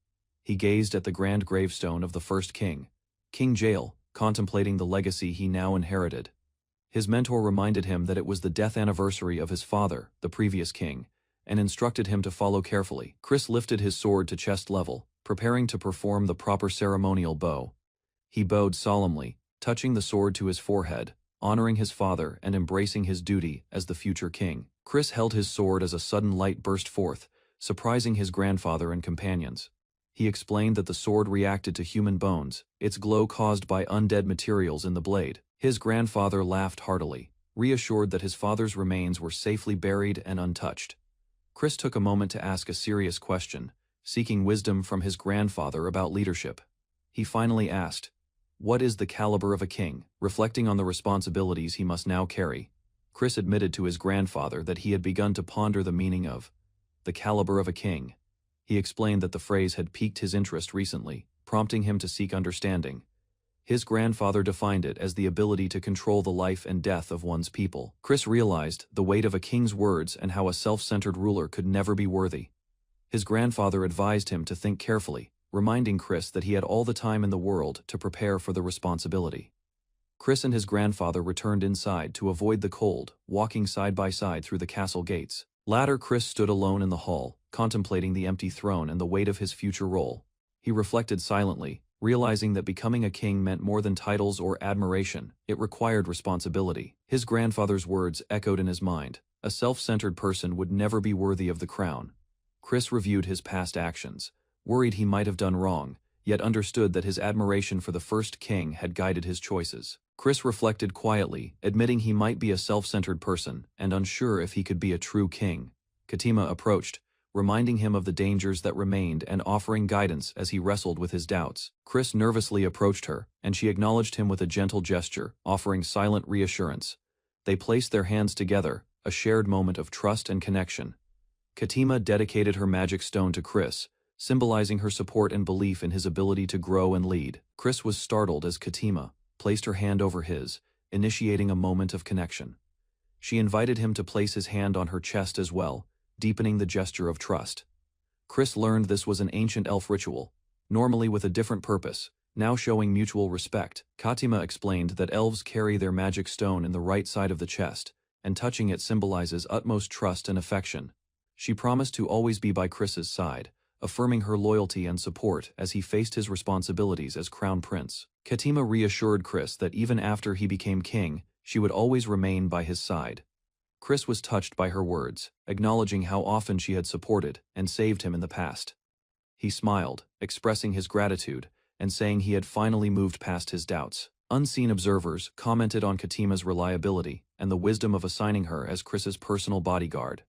He gazed at the grand gravestone of the first king, King Jael, contemplating the legacy he now inherited. His mentor reminded him that it was the death anniversary of his father, the previous king, and instructed him to follow carefully. Chris lifted his sword to chest level, preparing to perform the proper ceremonial bow. He bowed solemnly, touching the sword to his forehead, honoring his father and embracing his duty as the future king. Chris held his sword as a sudden light burst forth, surprising his grandfather and companions. He explained that the sword reacted to human bones, its glow caused by undead materials in the blade. His grandfather laughed heartily, reassured that his father's remains were safely buried and untouched. Chris took a moment to ask a serious question, seeking wisdom from his grandfather about leadership. He finally asked, "What is the caliber of a king?" Reflecting on the responsibilities he must now carry, Chris admitted to his grandfather that he had begun to ponder the meaning of the caliber of a king. He explained that the phrase had piqued his interest recently, prompting him to seek understanding. His grandfather defined it as the ability to control the life and death of one's people. Chris realized the weight of a king's words and how a self-centered ruler could never be worthy. His grandfather advised him to think carefully, reminding Chris that he had all the time in the world to prepare for the responsibility. Chris and his grandfather returned inside to avoid the cold, walking side by side through the castle gates. Later, Chris stood alone in the hall, contemplating the empty throne and the weight of his future role. He reflected silently, realizing that becoming a king meant more than titles or admiration. It required responsibility. His grandfather's words echoed in his mind. A self-centered person would never be worthy of the crown. Chris reviewed his past actions, worried he might have done wrong, yet understood that his admiration for the first king had guided his choices. Chris reflected quietly, admitting he might be a self-centered person and unsure if he could be a true king. Katima approached, reminding him of the dangers that remained and offering guidance as he wrestled with his doubts. Chris nervously approached her, and she acknowledged him with a gentle gesture, offering silent reassurance. They placed their hands together, a shared moment of trust and connection. Katima dedicated her magic stone to Chris, symbolizing her support and belief in his ability to grow and lead. Chris was startled as Katima placed her hand over his, initiating a moment of connection. She invited him to place his hand on her chest as well, deepening the gesture of trust. Chris learned this was an ancient elf ritual, normally with a different purpose, now showing mutual respect. Katima explained that elves carry their magic stone in the right side of the chest, and touching it symbolizes utmost trust and affection. She promised to always be by Chris's side, affirming her loyalty and support as he faced his responsibilities as crown prince. Katima reassured Chris that even after he became king, she would always remain by his side. Chris was touched by her words, acknowledging how often she had supported and saved him in the past. He smiled, expressing his gratitude, and saying he had finally moved past his doubts. Unseen observers commented on Katima's reliability and the wisdom of assigning her as Chris's personal bodyguard.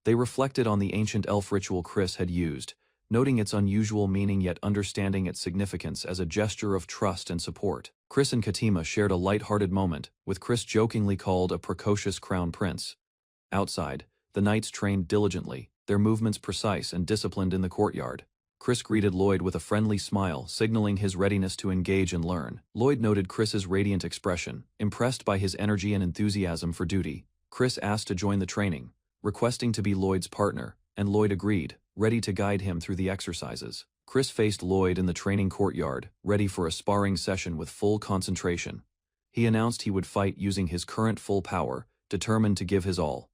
They reflected on the ancient elf ritual Chris had used, noting its unusual meaning yet understanding its significance as a gesture of trust and support. Chris and Katima shared a light-hearted moment, with Chris jokingly called a precocious crown prince. Outside, the knights trained diligently, their movements precise and disciplined in the courtyard. Chris greeted Lloyd with a friendly smile, signaling his readiness to engage and learn. Lloyd noted Chris's radiant expression, impressed by his energy and enthusiasm for duty. Chris asked to join the training, requesting to be Lloyd's partner, and Lloyd agreed, ready to guide him through the exercises. Chris faced Lloyd in the training courtyard, ready for a sparring session with full concentration. He announced he would fight using his current full power, determined to give his all.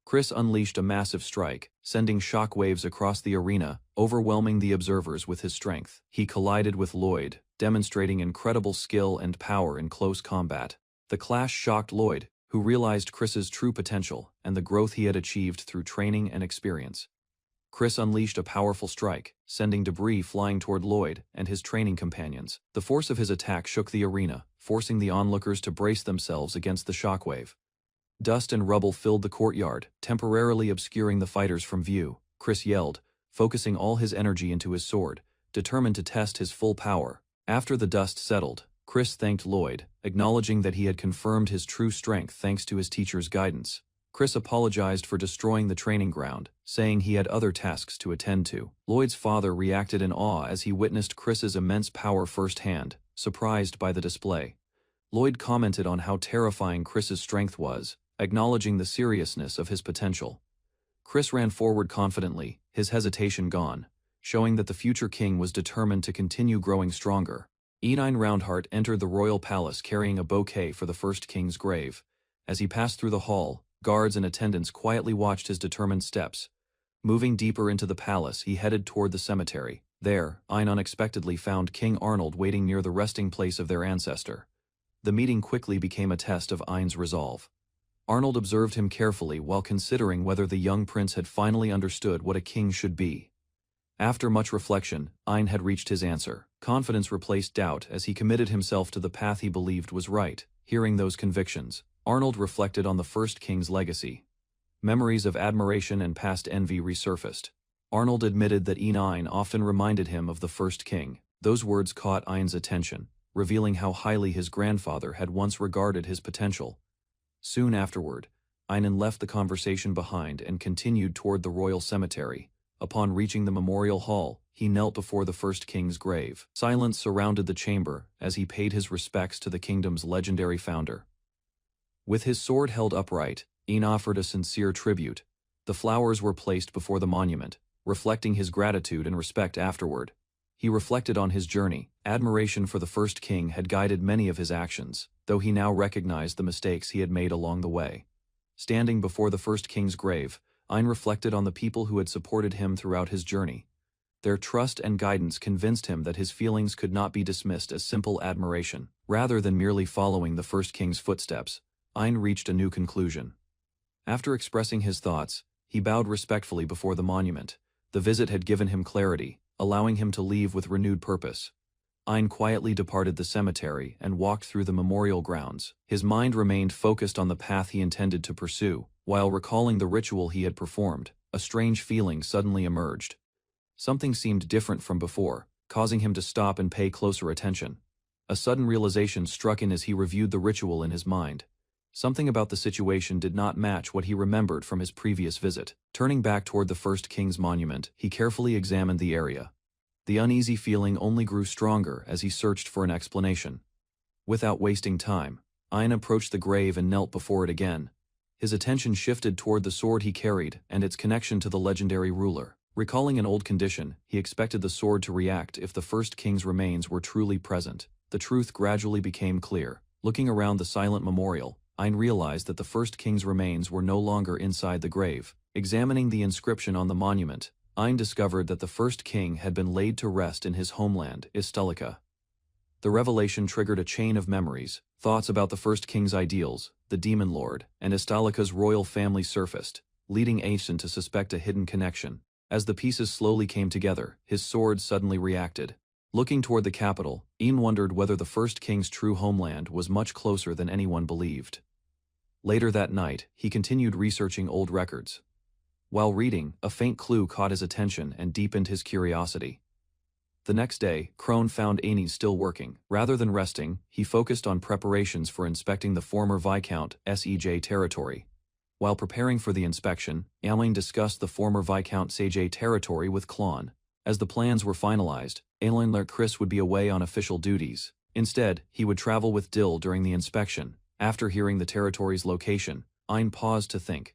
Chris unleashed a massive strike, sending shockwaves across the arena, overwhelming the observers with his strength. He collided with Lloyd, demonstrating incredible skill and power in close combat. The clash shocked Lloyd, who realized Chris's true potential and the growth he had achieved through training and experience. Chris unleashed a powerful strike, sending debris flying toward Lloyd and his training companions. The force of his attack shook the arena, forcing the onlookers to brace themselves against the shockwave. Dust and rubble filled the courtyard, temporarily obscuring the fighters from view. Chris yelled, focusing all his energy into his sword, determined to test his full power. After the dust settled, Chris thanked Lloyd, acknowledging that he had confirmed his true strength thanks to his teacher's guidance. Chris apologized for destroying the training ground, saying he had other tasks to attend to. Lloyd's father reacted in awe as he witnessed Chris's immense power firsthand, surprised by the display. Lloyd commented on how terrifying Chris's strength was, acknowledging the seriousness of his potential. Chris ran forward confidently, his hesitation gone, showing that the future king was determined to continue growing stronger. Enine Roundheart entered the royal palace carrying a bouquet for the first king's grave. As he passed through the hall, guards and attendants quietly watched his determined steps. Moving deeper into the palace, he headed toward the cemetery. There, Ein unexpectedly found King Arnold waiting near the resting place of their ancestor. The meeting quickly became a test of Ein's resolve. Arnold observed him carefully while considering whether the young prince had finally understood what a king should be. After much reflection, Ein had reached his answer. Confidence replaced doubt as he committed himself to the path he believed was right. Hearing those convictions, Arnold reflected on the first king's legacy. Memories of admiration and past envy resurfaced. Arnold admitted that Ein often reminded him of the first king. Those words caught Ein's attention, revealing how highly his grandfather had once regarded his potential. Soon afterward, Einen left the conversation behind and continued toward the royal cemetery. Upon reaching the memorial hall, he knelt before the first king's grave. Silence surrounded the chamber as he paid his respects to the kingdom's legendary founder. With his sword held upright, Ein offered a sincere tribute. The flowers were placed before the monument, reflecting his gratitude and respect afterward. He reflected on his journey. Admiration for the first king had guided many of his actions, though he now recognized the mistakes he had made along the way. Standing before the first king's grave, Ein reflected on the people who had supported him throughout his journey. Their trust and guidance convinced him that his feelings could not be dismissed as simple admiration. Rather than merely following the first king's footsteps, Ein reached a new conclusion. After expressing his thoughts, he bowed respectfully before the monument. The visit had given him clarity, allowing him to leave with renewed purpose. Ein quietly departed the cemetery and walked through the memorial grounds. His mind remained focused on the path he intended to pursue. While recalling the ritual he had performed, a strange feeling suddenly emerged. Something seemed different from before, causing him to stop and pay closer attention. A sudden realization struck in as he reviewed the ritual in his mind. Something about the situation did not match what he remembered from his previous visit. Turning back toward the first king's monument, he carefully examined the area. The uneasy feeling only grew stronger as he searched for an explanation. Without wasting time, Ein approached the grave and knelt before it again. His attention shifted toward the sword he carried and its connection to the legendary ruler. Recalling an old condition, he expected the sword to react if the first king's remains were truly present. The truth gradually became clear. Looking around the silent memorial, Ein realized that the first king's remains were no longer inside the grave. Examining the inscription on the monument, Ein discovered that the first king had been laid to rest in his homeland, Istalica. The revelation triggered a chain of memories. Thoughts about the first king's ideals, the demon lord, and Istalica's royal family surfaced, leading Asen to suspect a hidden connection. As the pieces slowly came together, his sword suddenly reacted. Looking toward the capital, Ein wondered whether the first king's true homeland was much closer than anyone believed. Later that night, he continued researching old records. While reading, a faint clue caught his attention and deepened his curiosity. The next day, Krone found Ein still working. Rather than resting, he focused on preparations for inspecting the former Viscount Sej territory. While preparing for the inspection, Ein discussed the former Viscount Sej territory with Klon. As the plans were finalized, Ein learned Chris would be away on official duties. Instead, he would travel with Dill during the inspection. After hearing the territory's location, Ein paused to think.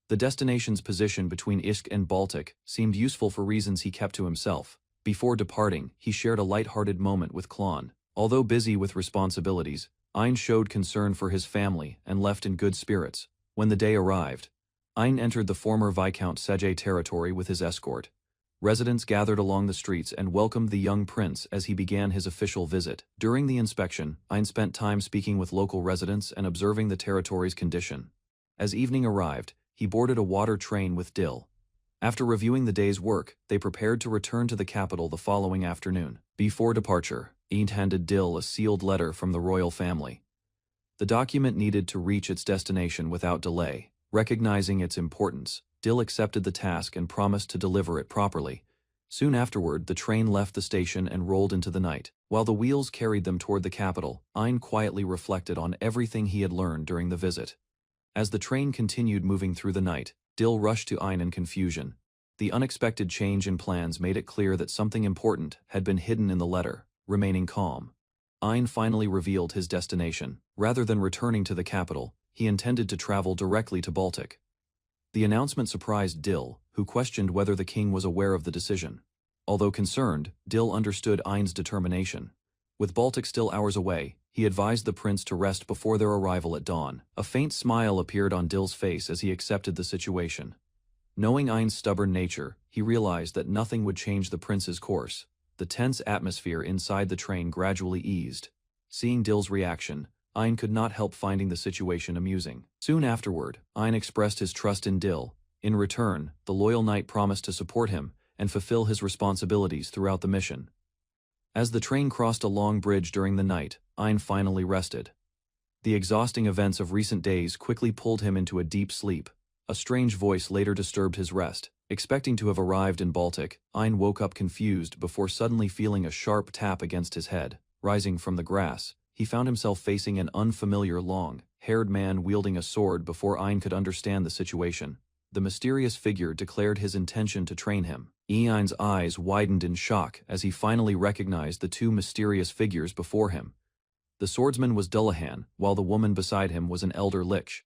The destination's position between Ishk and Baltic seemed useful for reasons he kept to himself. Before departing, he shared a light-hearted moment with Klon. Although busy with responsibilities, Ein showed concern for his family and left in good spirits. When the day arrived, Ein entered the former Viscount Sej territory with his escort. Residents gathered along the streets and welcomed the young prince as he began his official visit. During the inspection, Ein spent time speaking with local residents and observing the territory's condition. As evening arrived, he boarded a water train with Dill. After reviewing the day's work, they prepared to return to the capital the following afternoon. Before departure, Ein handed Dill a sealed letter from the royal family. The document needed to reach its destination without delay. Recognizing its importance, Dill accepted the task and promised to deliver it properly. Soon afterward, the train left the station and rolled into the night. While the wheels carried them toward the capital, Ein quietly reflected on everything he had learned during the visit. As the train continued moving through the night, Dill rushed to Ein in confusion. The unexpected change in plans made it clear that something important had been hidden in the letter. Remaining calm, Ein finally revealed his destination. Rather than returning to the capital, he intended to travel directly to Baltic. The announcement surprised Dill, who questioned whether the king was aware of the decision. Although concerned, Dill understood Ein's determination. With Baltic still hours away, he advised the prince to rest before their arrival at dawn. A faint smile appeared on Dill's face as he accepted the situation. Knowing Ein's stubborn nature, he realized that nothing would change the prince's course. The tense atmosphere inside the train gradually eased. Seeing Dill's reaction, Ein could not help finding the situation amusing. Soon afterward, Ein expressed his trust in Dill. In return, the loyal knight promised to support him and fulfill his responsibilities throughout the mission. As the train crossed a long bridge during the night, Ein finally rested. The exhausting events of recent days quickly pulled him into a deep sleep. A strange voice later disturbed his rest. Expecting to have arrived in Baltic, Ein woke up confused before suddenly feeling a sharp tap against his head. Rising from the grass, he found himself facing an unfamiliar long-haired man wielding a sword before Ein could understand the situation. The mysterious figure declared his intention to train him. Ein's eyes widened in shock as he finally recognized the two mysterious figures before him. The swordsman was Dullahan, while the woman beside him was an elder lich.